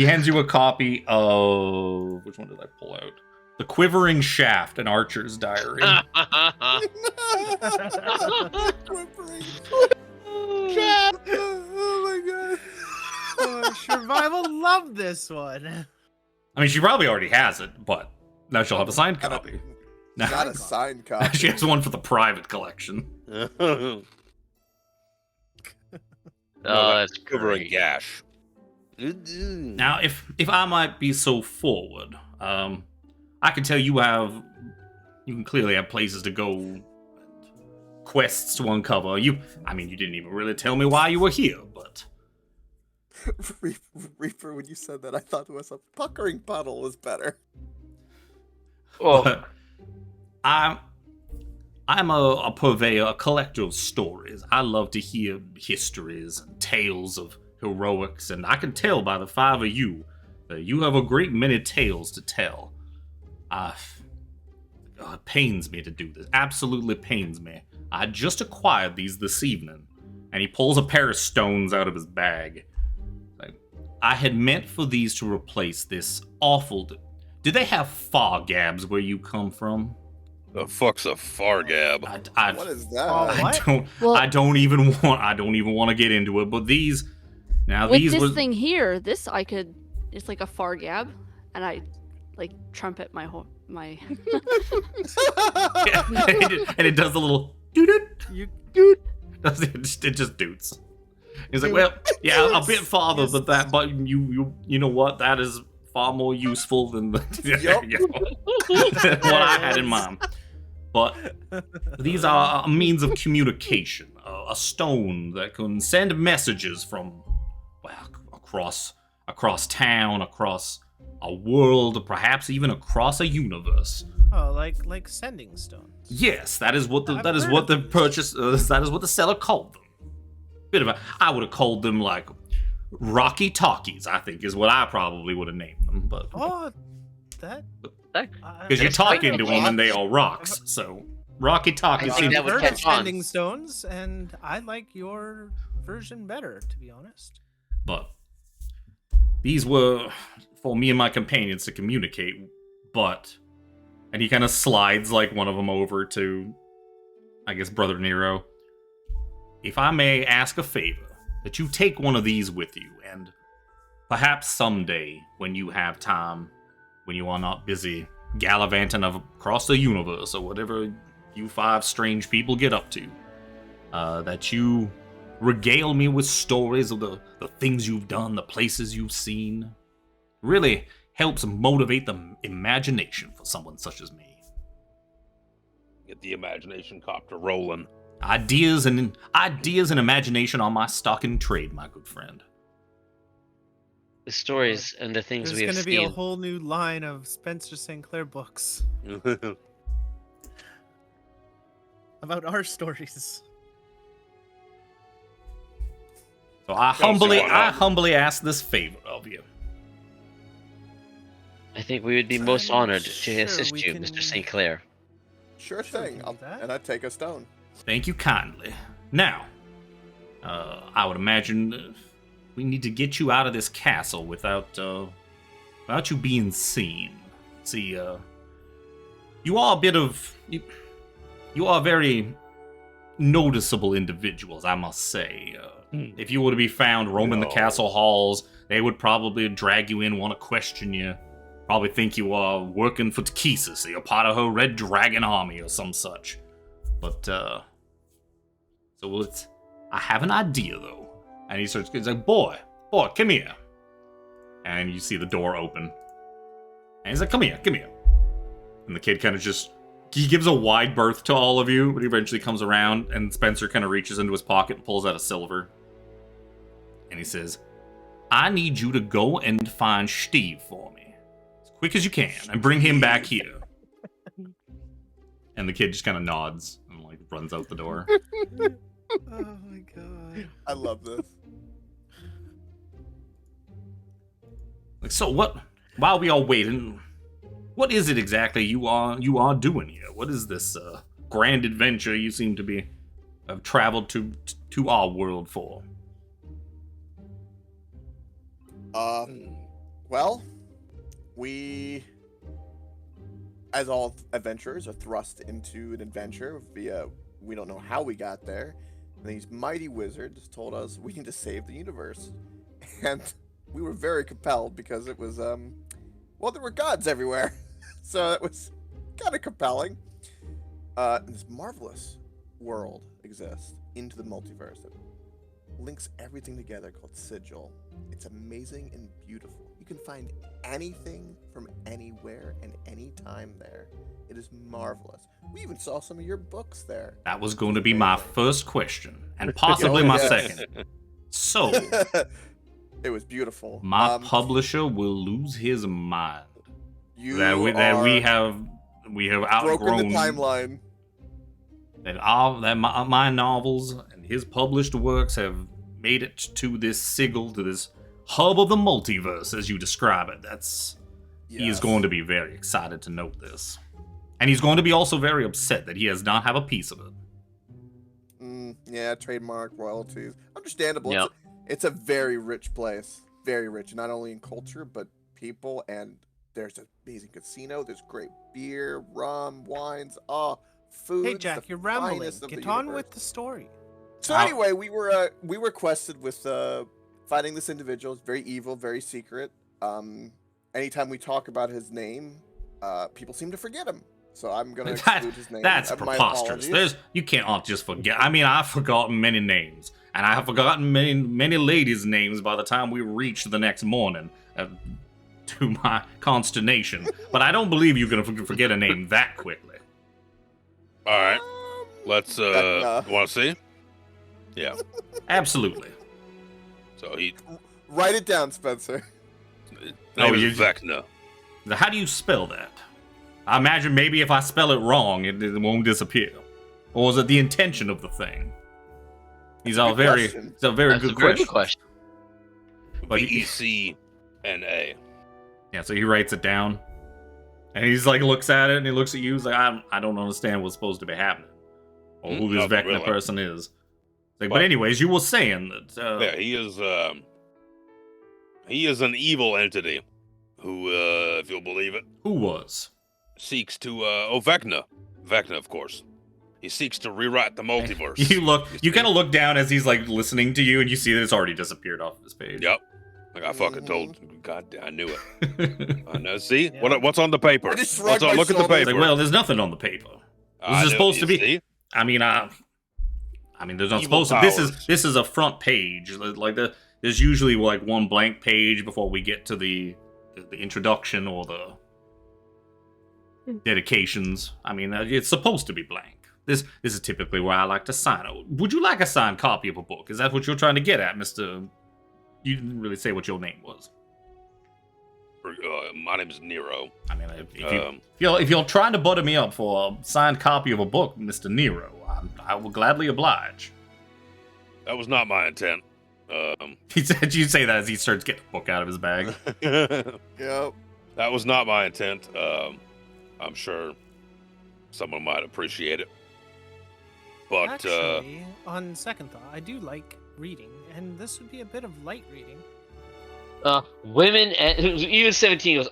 hands you a copy of... Which one did I pull out? The Quivering Shaft, an Archer's Diary. Quivering Shaft! Oh my god. Oh, Survival loved this one. I mean, she probably already has it, but now she'll have a signed copy. Not a signed copy. She has one for the private collection. That's Covering great. gash. Now, if I might be so forward, I can tell you can clearly have places to go, quests to uncover. You didn't even really tell me why you were here, but... Reaper, when you said that, I thought to myself, puckering puddle was better. Oh. But I'm a purveyor, a collector of stories. I love to hear histories and tales of heroics, and I can tell by the five of you that you have a great many tales to tell. It pains me to do this. Absolutely pains me. I just acquired these this evening. And he pulls a pair of stones out of his bag. I had meant for these to replace this awful... Do they have fargabs where you come from? The fuck's a fargab? What is that? I don't even want to get into it, but these... Now with these this thing here, it's like a fargab, and I like trumpet my yeah, and it does the little doot. It just doots. He's like, well, yeah, a bit farther than that, but you know what? That is far more useful than what I had in mind. But these are a means of communication, a stone that can send messages from across town, across a world, perhaps even across a universe. Oh, like sending stones. Yes, that is what the seller called them. I would have called them like Rocky Talkies, I think is what I probably would have named them. But because you talk into them and they are rocks, so Rocky Talkies. That would catch on. Sending stones, and I like your version better, to be honest. But these were for me and my companions to communicate, and he kind of slides like one of them over to, I guess, Brother Nero. If I may ask a favor, that you take one of these with you, and perhaps someday, when you have time, when you are not busy gallivanting across the universe, or whatever you five strange people get up to, that you regale me with stories of the things you've done, the places you've seen. Really helps motivate the imagination for someone such as me. Get the imagination copter rolling. Ideas and imagination are my stock in trade, my good friend. The stories and the things we have There's seen. going to be a whole new line of Spencer St. Clair books about our stories. So I humbly ask this favor of you. I think we would be most honored to sure assist we you, can- Mr. St. Clair. Sure Sure, we thing. can do that. And I take a stone. Thank you kindly. Now, I would imagine we need to get you out of this castle without you being seen. See, you are you are very noticeable individuals, I must say. If you were to be found roaming the castle halls, they would probably drag you in, want to question you. Probably think you are working for Takesis, you're part of her Red Dragon army or some such. But, I have an idea, though. And he's like, boy, come here. And you see the door open. And he's like, come here. And the kid kind of he gives a wide berth to all of you, but he eventually comes around, and Spencer kind of reaches into his pocket and pulls out a silver. And he says, I need you to go and find Steve for me. As quick as you can, and bring him back here. And the kid just kind of nods and, runs out the door. Oh my god. I love this. So what, while we are waiting, what is it exactly you are doing here? What is this grand adventure you seem to have traveled to our world for? Well, we, as all adventurers, are thrust into an adventure via, we don't know how we got there. And these mighty wizards told us we need to save the universe. And we were very compelled because it was, there were gods everywhere. So it was kind of compelling. This marvelous world exists into the multiverse that links everything together called Sigil. It's amazing and beautiful. You can find anything from anywhere and anytime there. It is marvelous. We even saw some of your books there. That was going to be my first question, and possibly my second. So, it was beautiful. My publisher will lose his mind. You that we have outgrown broken the timeline. That my novels and his published works have made it to this sigil, to this hub of the multiverse, as you describe it. He is going to be very excited to note this. And he's going to be also very upset that he does not have a piece of it. Yeah, trademark, royalties. Understandable. Yep. It's a very rich place. Very rich, not only in culture, but people. And there's an amazing casino. There's great beer, rum, wines. Food. Hey, Jack, you're rambling. Get on with the story. So anyway, we were quested with finding this individual. It's very evil, very secret. Anytime we talk about his name, people seem to forget him. So I'm gonna exclude his name. That's preposterous. You can't just forget. I mean, I've forgotten many names, and I have forgotten many ladies' names by the time we reached the next morning. To my consternation, but I don't believe you're gonna forget a name that quickly. All right, let's. Want to see? Yeah, absolutely. So he write it down, Spencer. Vecna. How do you spell that? I imagine maybe if I spell it wrong, it won't disappear. Or is it the intention of the thing? It's a very good question. Vecna. Yeah, so he writes it down, and he's looks at it, and he looks at you. He's like, I don't understand what's supposed to be happening, or who this Vecna person is. But anyways, you were saying that. Yeah, he is an evil entity who, if you'll believe it, seeks to Vecna, of course. He seeks to rewrite the multiverse. You kind of look down as he's listening to you, and you see that it's already disappeared off this page. Yep. I fucking told you. God, I knew it. I know. See? Yeah. What's on the paper? Look at the paper. Well, there's nothing on the paper. This is supposed to be. See? I mean, there's not supposed to. This is a front page. There's usually one blank page before we get to the introduction or the dedications. I mean, it's supposed to be blank. This is typically where I like to sign. Would you like a signed copy of a book? Is that what you're trying to get at, Mr. You didn't really say what your name was. My name is Nero. I mean, if you're trying to butter me up for a signed copy of a book, Mr. Nero, I will gladly oblige. That was not my intent. He said you say that as he starts getting a book out of his bag. Yep. That was not my intent. I'm sure someone might appreciate it. But actually, on second thought, I do like reading, and this would be a bit of light reading. Women, and even 17 goes,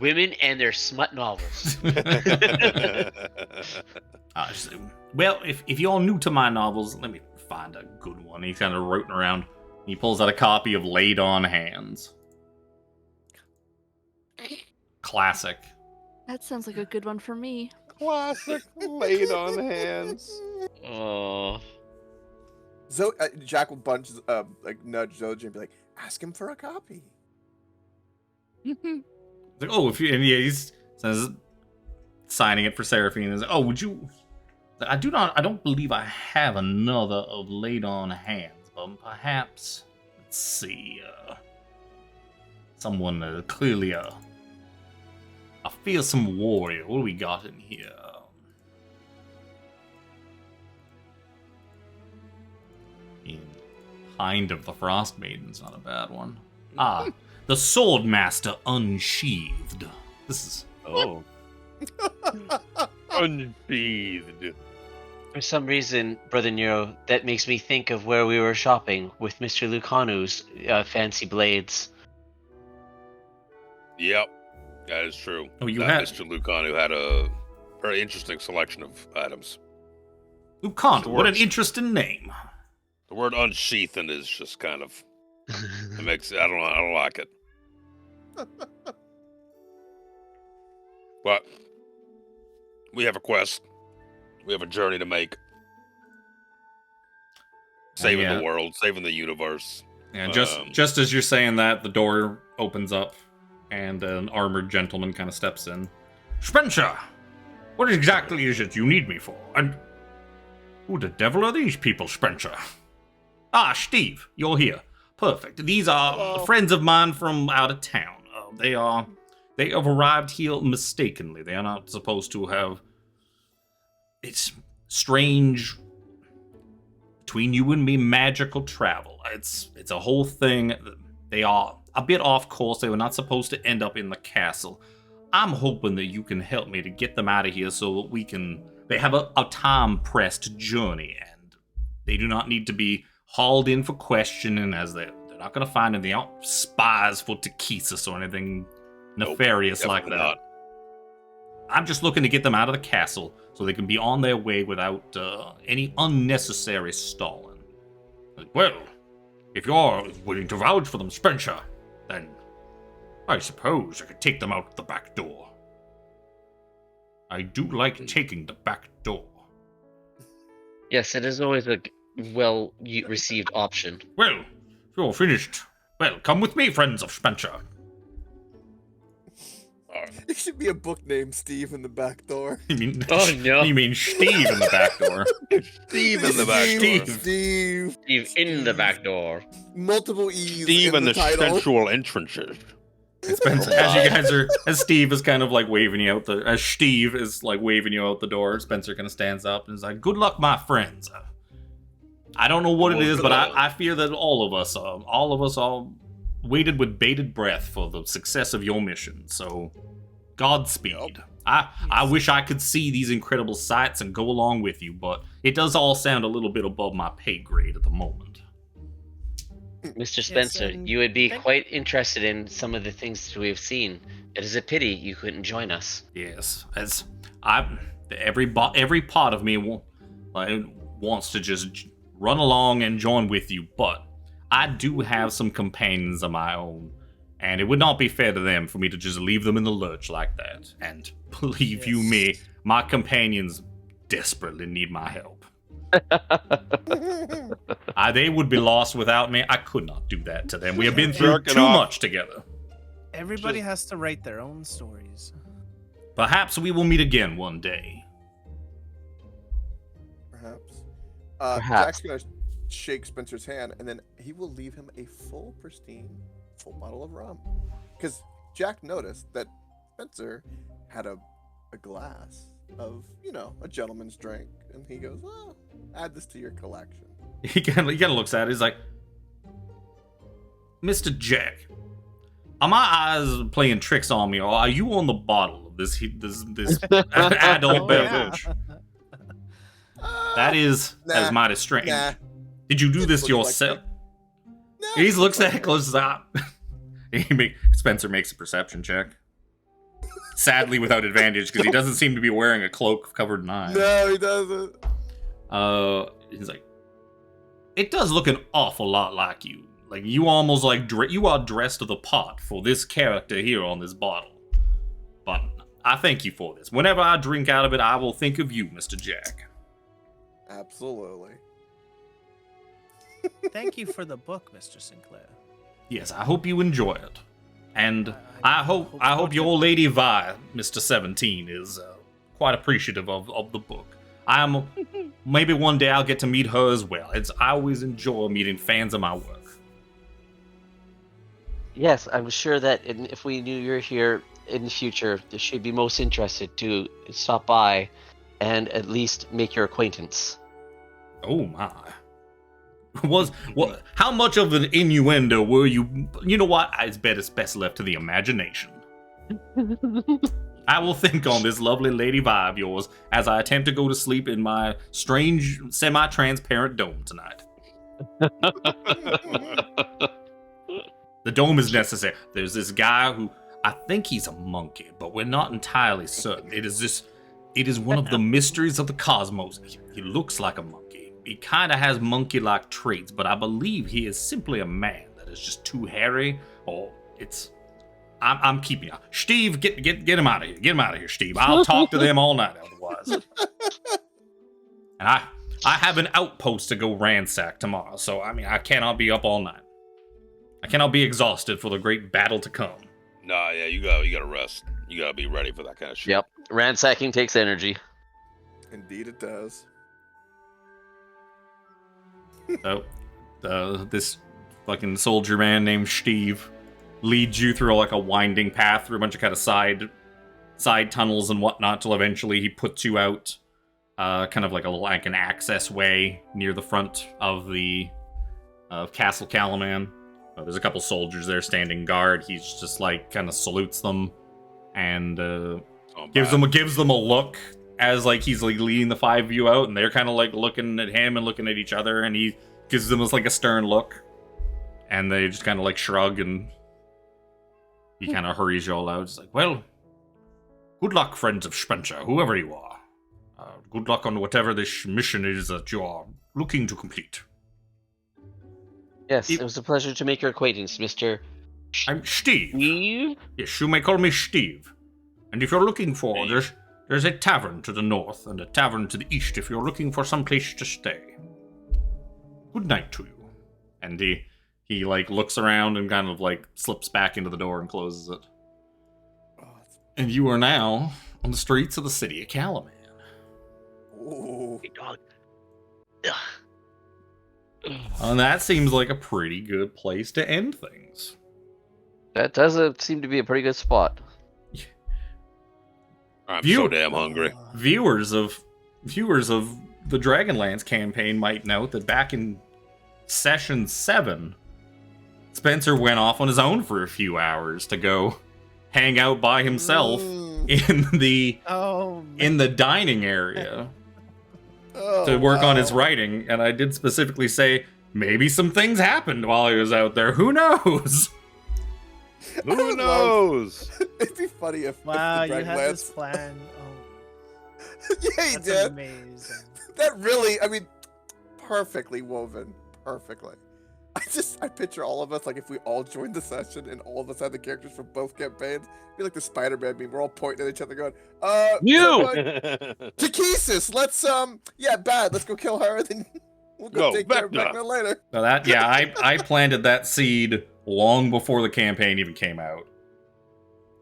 women and their smut novels. Well, if you're new to my novels, let me find a good one. He's kind of rooting around. He pulls out a copy of Laid on Hands. Classic. That sounds like a good one for me. Classic Laid on Hands. Oh. Jack will nudge Zojja and be like, ask him for a copy. Like, and he's says, signing it for Seraphina. Like, would you? I don't believe I have another of Laid on Hands, but perhaps, let's see, someone clearly a fearsome warrior. What do we got in here? Hind of the Frost Maiden's not a bad one. The Swordmaster Unsheathed. This is... Oh. Unsheathed. For some reason, Brother Nero, that makes me think of where we were shopping with Mr. Lucanu's fancy blades. Yep, that is true. Mr. Lucanu had a very interesting selection of items. Lucanu, what an interesting name. The word unsheathen is just kind of... I don't like it. But we have a quest. We have a journey to make. Saving the world, saving the universe. Yeah, just as you're saying that, the door opens up and an armored gentleman kind of steps in. Spencer, what exactly is it you need me for? And who the devil are these people, Spencer? Steve, you're here. Perfect. These are friends of mine from out of town. They have arrived here mistakenly. They are not supposed to have... It's strange between you and me magical travel. It's a whole thing. They are a bit off course. They were not supposed to end up in the castle. I'm hoping that you can help me to get them out of here so that we can... They have a time-pressed journey, and they do not need to be hauled in for questioning, as they're not going to find anything out spies for Takesis or anything nefarious like that. Not. I'm just looking to get them out of the castle so they can be on their way without any unnecessary stalling. Well, if you're willing to vouch for them, Spencer, then I suppose I could take them out the back door. I do like taking the back door. Yes, it is always a well-received option. Well, if you're finished, well, come with me, friends of Spencer. It should be a book named Steve in the back door. You mean, no. You mean Steve in the back door. Steve in the back door. Steve in the back door. Multiple E's Steve in the title. sensual entrances. Spencer, as Steve is kind of like waving you out as Steve is like waving you out the door, Spencer kind of stands up and is like, "Good luck, my friends." I don't know what it is, but I fear that all of us are waited with bated breath for the success of your mission. So, Godspeed. Yep. I wish I could see these incredible sights and go along with you, but it does all sound a little bit above my pay grade at the moment. Mr. Spencer, you would be quite interested in some of the things we have seen. It is a pity you couldn't join us. Yes, as every part of me wants to just run along and join with you, but I do have some companions of my own, and it would not be fair to them for me to just leave them in the lurch like that. And believe you me, my companions desperately need my help. They would be lost without me. I could not do that to them. We have been through too much together. Everybody has to write their own stories. Perhaps we will meet again one day. Perhaps. Perhaps. Jack's gonna shake Spencer's hand, and then he will leave him a full, pristine, full bottle of rum. Because Jack noticed that Spencer had a glass of, a gentleman's drink, and he goes, "Oh, add this to your collection." He kind of looks at it. He's like, Mr. Jack, are my eyes playing tricks on me, or are you on the bottle of this adult beverage? That is mighty strange. Nah. Did you do It this looks yourself? No, He looks at it, closes up. Spencer makes a perception check. Sadly, without advantage, because he doesn't seem to be wearing a cloak covered in eyes. No, he doesn't. He's like, it does look an awful lot like you. Like, you almost like, you are dressed to the part for this character here on this bottle. But I thank you for this. Whenever I drink out of it, I will think of you, Mr. Jack. Absolutely. Thank you for the book, Mr. Sinclair. Yes, I hope you enjoy it. And I hope your Lady Vi, Mr. 17, is quite appreciative of the book. Maybe one day I'll get to meet her as well. I always enjoy meeting fans of my work. Yes, I'm sure that if we knew you're here in the future, she'd be most interested to stop by and at least make your acquaintance. Oh my. How much of an innuendo were you? You know what? It's best left to the imagination. I will think on this lovely Lady Vi of yours as I attempt to go to sleep in my strange, semi-transparent dome tonight. The dome is necessary. There's this guy who, I think he's a monkey, but we're not entirely certain. It is one of the mysteries of the cosmos. He looks like a monkey. He kind of has monkey-like traits, but I believe he is simply a man that is just too hairy, or it's... I'm keeping you. Steve, get him out of here. Get him out of here, Steve. I'll talk to them all night otherwise. And I have an outpost to go ransack tomorrow, so I cannot be up all night. I cannot be exhausted for the great battle to come. Nah, yeah, you gotta rest. You gotta be ready for that kind of shit. Yep, ransacking takes energy. Indeed it does. So, this fucking soldier man named Steve leads you through like a winding path through a bunch of kind of side tunnels and whatnot till eventually he puts you out kind of like an access way near the front of the Castle Calaman. There's a couple soldiers there standing guard. He's just like kind of salutes them and gives them a look as like he's like leading the five of you out, and they're kind of like looking at him and looking at each other, and he gives them like a stern look, and they just kind of like shrug, and he kind of hurries you all out. It's like, well, good luck, friends of Spencer, whoever you are. Good luck on whatever this mission is that you are looking to complete. Yes, it was a pleasure to make your acquaintance, Mr. I'm Steve. Steve? Yes, you may call me Steve. And if you're looking for, there's a tavern to the north and a tavern to the east if you're looking for some place to stay. Good night to you. And he like looks around and kind of like slips back into the door and closes it. And you are now on the streets of the city of Calaman. Ooh. Hey, dog. And that seems like a pretty good place to end things. That does seem to be a pretty good spot. I'm so damn hungry. Viewers of the Dragonlance campaign might note that back in Session 7, Spencer went off on his own for a few hours to go hang out by himself in the dining area to work on his writing, and I did specifically say maybe some things happened while he was out there. Who knows? Who knows? It'd be funny if Wow, if the you had Dragonlance... this plan. Oh, Yeah, he that's did. amazing. That really, perfectly woven. Perfectly. I picture all of us, like, if we all joined the session and all of us had the characters from both campaigns, it'd be like the Spider-Man meme. We're all pointing at each other going, Takesis, let's, bad, let's go kill her, and then we'll go take care of Vecna later. So I planted that seed long before the campaign even came out.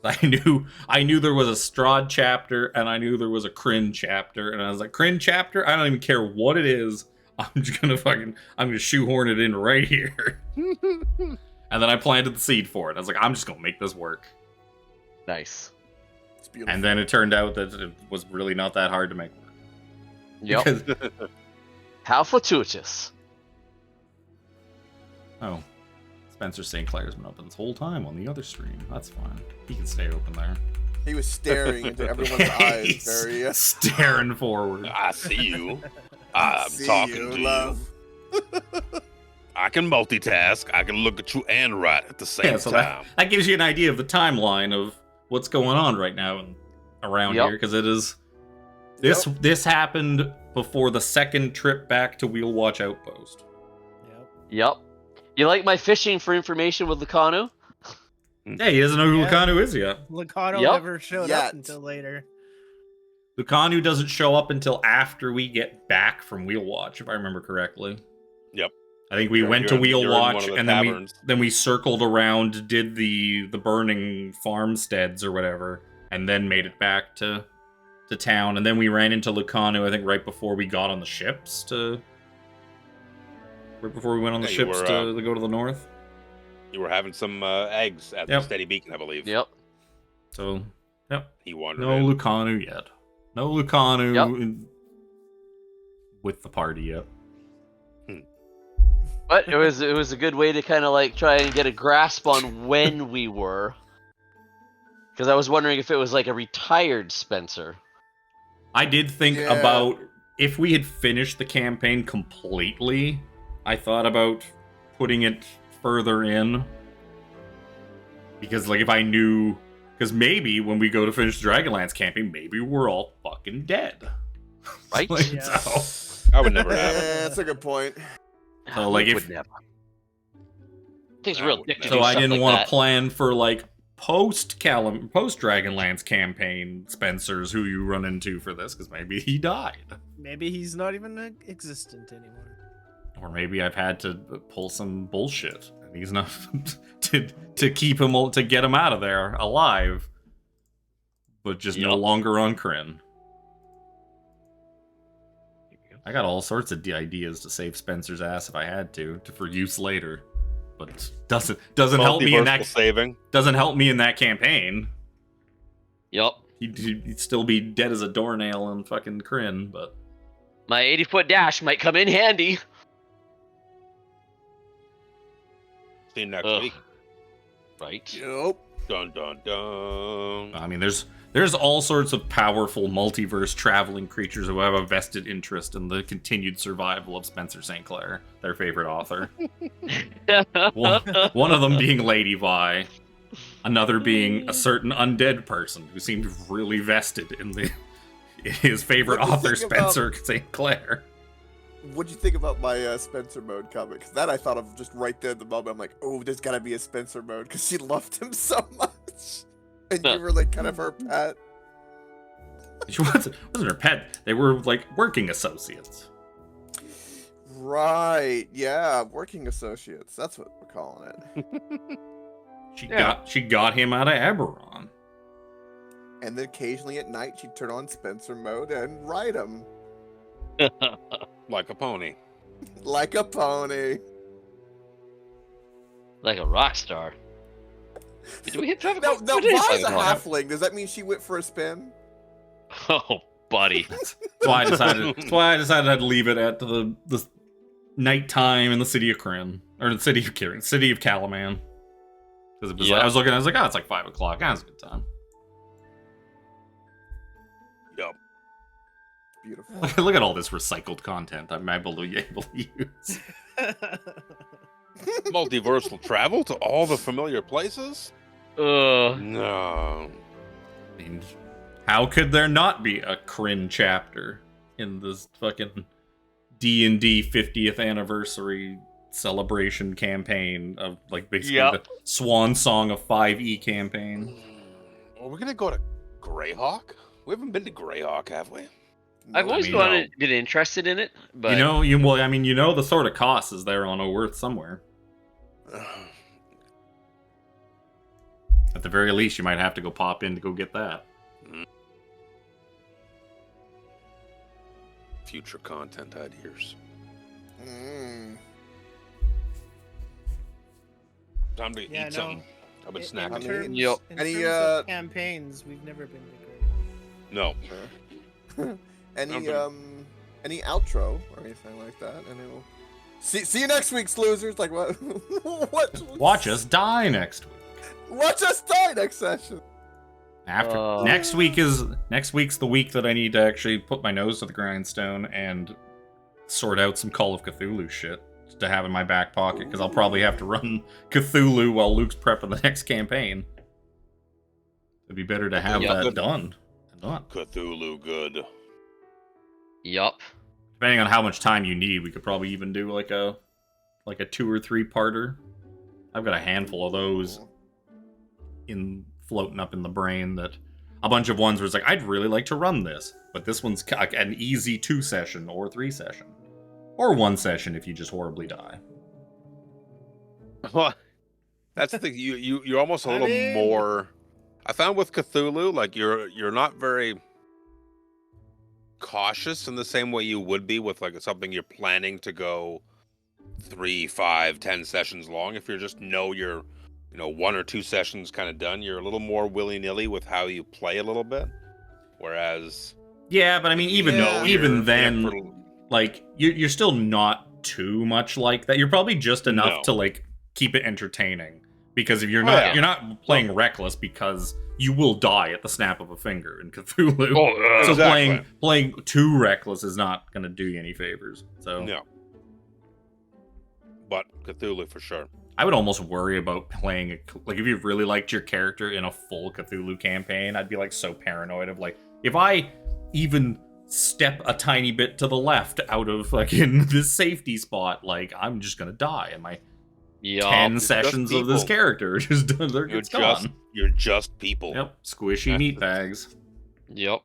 I knew there was a Strahd chapter, and I knew there was a Kryn chapter, and I was like, Kryn chapter? I don't even care what it is. I'm just gonna shoehorn it in right here. And then I planted the seed for it. I was like, I'm just gonna make this work. Nice. It's beautiful. And then it turned out that it was really not that hard to make work. Yep. Because, How fortuitous. oh, Spencer St. Clair's been open this whole time on the other stream. That's fine. He can stay open there. He was staring into everyone's eyes, He's very staring forward. I see you. I'm see talking you, to love. you. I can multitask. I can look at you and write at the same So time. that gives you an idea of the timeline of what's going on right now and around Yep. here, because it is this happened before the second trip back to Wheel Watch Outpost. Yep. You like my fishing for information with Lucanu? Hey, he doesn't know who Yeah. Lucanu is yet. Lucano Yep. never showed Yet. up until later. Lucanu doesn't show up until after we get back from Wheel Watch, if I remember correctly. Yep. I think we You're- went to you're- Wheel you're in one Watch, of the and taverns. then we circled around, did the burning farmsteads or whatever, and then made it back to town. And then we ran into Lucanu, I think, right before we got on the ships right before we went on the Yeah, you ships were, to go to the north. You were having some eggs at Yep. the Steady Beacon, I believe. Yep. So, yep. He wandered No in. Lucanu yet. No Lucanu Yep. with the party yet. But it was a good way to kind of like try and get a grasp on when we were. Because I was wondering if it was like a retired Spencer. I did think Yeah. about if we had finished the campaign completely, I thought about putting it further in. Because, like, if I knew... Because maybe when we go to finish Dragonlance campaign, maybe we're all fucking dead. Right? Like, Yeah. so, I would never Yeah, have it. that's a good point. So, like, Luke if- would never. Takes a real dick to so do I stuff didn't like want that. to plan for, like, post-Dragonlance campaign Spencers who you run into for this, because maybe he died. Maybe he's not even existent anymore. Or maybe I've had to pull some bullshit, and he's not to keep him to get him out of there alive, but just no Yup. longer on Kryn. I got all sorts of ideas to save Spencer's ass if I had to for use later, but doesn't help me in Multiversal that saving. doesn't help me in that campaign. Yup. He'd still be dead as a doornail in fucking Kryn, but My 80-foot dash might come in handy. See you next Ugh. week. Right? Yep. Dun dun dun. I mean, there's all sorts of powerful multiverse traveling creatures who have a vested interest in the continued survival of Spencer St. Clair, their favorite author. One of them being Lady Vi, another being a certain undead person who seemed really vested in his favorite What do you author, think about- Spencer St. Clair. What'd you think about my Spencer mode comic? 'Cause that I thought of just right there at the moment. I'm like, oh, there's gotta be a Spencer mode because she loved him so much, and you were like kind of her pet. She wasn't her pet. They were like working associates. Right? Yeah, working associates. That's what we're calling it. She got him out of Eberron. And then occasionally at night, she'd turn on Spencer mode and ride him Like a pony. like a pony. Like a rock star. Do we hit traffic? Now, What now is Vi's this a thing? halfling. Does that mean she went for a spin? Oh, buddy. That's why I decided I'd leave it at the nighttime in the city of Kryn, or the city of Kirin, city of Calaman. Because it was Yeah. I was looking, oh, it's like 5 o'clock. That's a good time. Yup. Beautiful. Look at all this recycled content I'm able to use. Multiversal travel to all the familiar places? Uh, No. I mean, how could there not be a Kryn chapter in this fucking D&D 50th anniversary celebration campaign of, like, basically Yep. the swan song of 5e campaign? Are we gonna go to Greyhawk? We haven't been to Greyhawk, have we? I've always I mean, been interested in it, but the sort of cost is there on Oworth somewhere. At the very least, you might have to go pop in to go get that. Future content ideas. Time to eat something. I've been snacking. In terms of campaigns, we've never been to No. Any outro or anything like that? See you next week, losers. Like what? What? Watch us die next week. Watch us die next session. After next week's the week that I need to actually put my nose to the grindstone and sort out some Call of Cthulhu shit to have in my back pocket, because I'll probably have to run Cthulhu while Luke's prepping the next campaign. It'd be better to have that done. Cthulhu good. Yup. Depending on how much time you need, we could probably even do like a 2 or 3 parter. I've got a handful of those floating up in the brain, that a bunch of ones where it's like, I'd really like to run this, but this one's an easy 2 session or 3 session. Or 1 session if you just horribly die. Well, that's the thing. You're almost a little more. I found with Cthulhu, like you're not very cautious in the same way you would be with like something you're planning to go 3, 5, 10 sessions long. If you're just you're 1 or 2 sessions kind of done, you're a little more willy-nilly with how you play a little bit. Whereas, yeah, but I mean, even then, like you're still not too much like that. You're probably just enough to like keep it entertaining, because if you're not you're not playing reckless, because you will die at the snap of a finger in Cthulhu. So exactly. playing too reckless is not going to do you any favors. So no. But Cthulhu for sure. I would almost worry about playing like if you really liked your character in a full Cthulhu campaign, I'd be like so paranoid of like, if I even step a tiny bit to the left out of fucking this safety spot, like I'm just gonna die, and my 10 sessions of this character just it's gone. You're just people. Yep, squishy meat bags. Yep.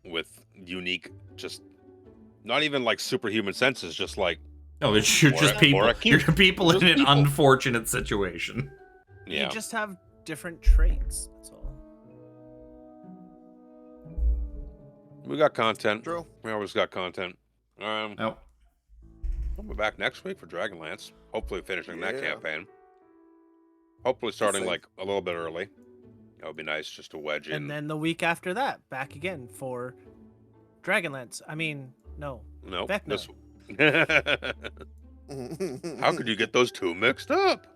With unique, just not even like superhuman senses, just like you're just people. You're people in an unfortunate situation. Yeah. You just have different traits. That's all. We got content. True. We always got content. Nope. We'll be back next week for Dragonlance. Hopefully finishing that campaign. Hopefully starting like a little bit early. That would be nice just to wedge in. And then the week after that, back again for Dragonlance. No, Vecna. How could you get those two mixed up?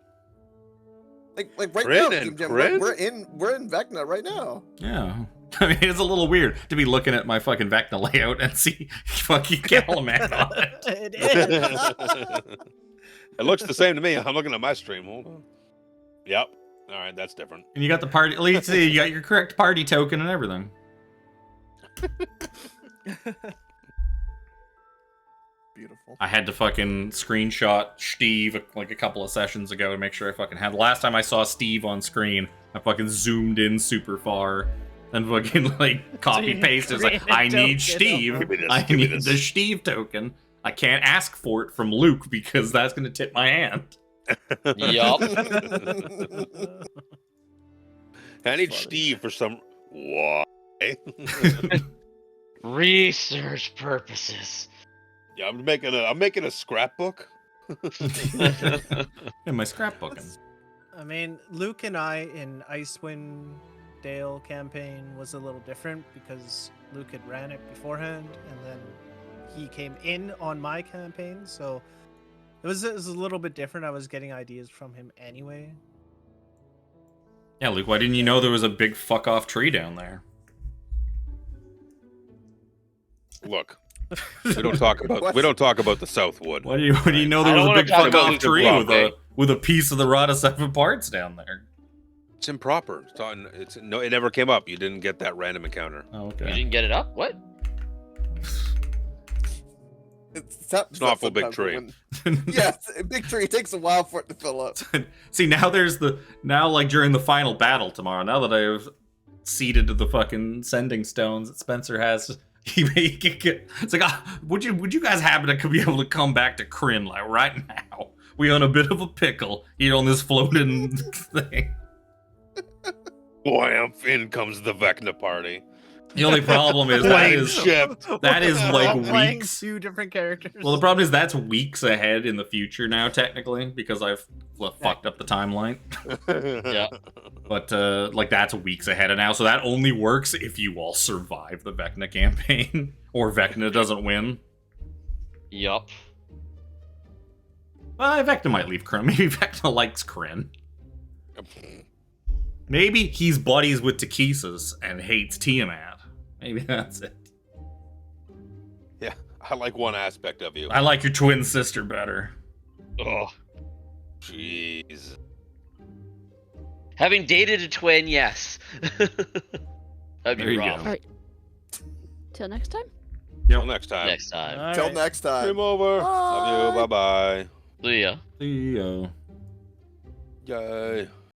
Like right Kryn now, and Jim, Kryn? we're in Vecna right now. Yeah. I mean, it's a little weird to be looking at my fucking Vecna layout and see fucking Galaman on it. It is. It looks the same to me. I'm looking at my stream. Hold on. Yep. All right, that's different. And you got the party. At least you got your correct party token and everything. Beautiful. I had to fucking screenshot Steve like a couple of sessions ago to make sure I fucking had. Last time I saw Steve on screen, I fucking zoomed in super far and fucking like copy paste. It's like, I need Steve. I need the Steve token. I can't ask for it from Luke because that's gonna tip my hand. Yup. I need Steve for some. Why? Research purposes. Yeah, I'm making a scrapbook. In my scrapbooking. I mean, Luke and I in Icewind Dale campaign was a little different because Luke had ran it beforehand, and then he came in on my campaign, so it was a little bit different. I was getting ideas from him anyway. Yeah, Luke, why didn't you know there was a big fuck off tree down there? Look, we don't talk about the Southwood. Why do you know there was a big fuck off tree with a piece of the rod of 7 parts down there? It's improper. It never came up. You didn't get that random encounter. Oh, okay. You didn't get it up? What? It's an awful big tree. Yeah, a big tree. It takes a while for it to fill up. See, now like during the final battle tomorrow, now that I've seeded the fucking sending stones that Spencer has, it's like, would you guys happen to be able to come back to Kryn like right now? We on a bit of a pickle here on this floating thing. Wham! In comes the Vecna party. The only problem is Plane shift. that is We're like all playing weeks. 2 different characters. Well, the problem is that's weeks ahead in the future now, technically, because I've fucked up the timeline. Yeah. But like that's weeks ahead of now, so that only works if you all survive the Vecna campaign, or Vecna doesn't win. Yup. Well, Vecna might leave Kryn. Maybe Vecna likes Kryn. Maybe he's buddies with Takisas and hates Tiamat. Maybe that's it. Yeah, I like one aspect of you. I like your twin sister better. Oh. Jeez. Having dated a twin, yes. That'd There be you rough. go. Alright. Till next time. Till next time. Next time. All Till right. next time. Game over. Love you. Bye bye. See ya. See ya. Yay.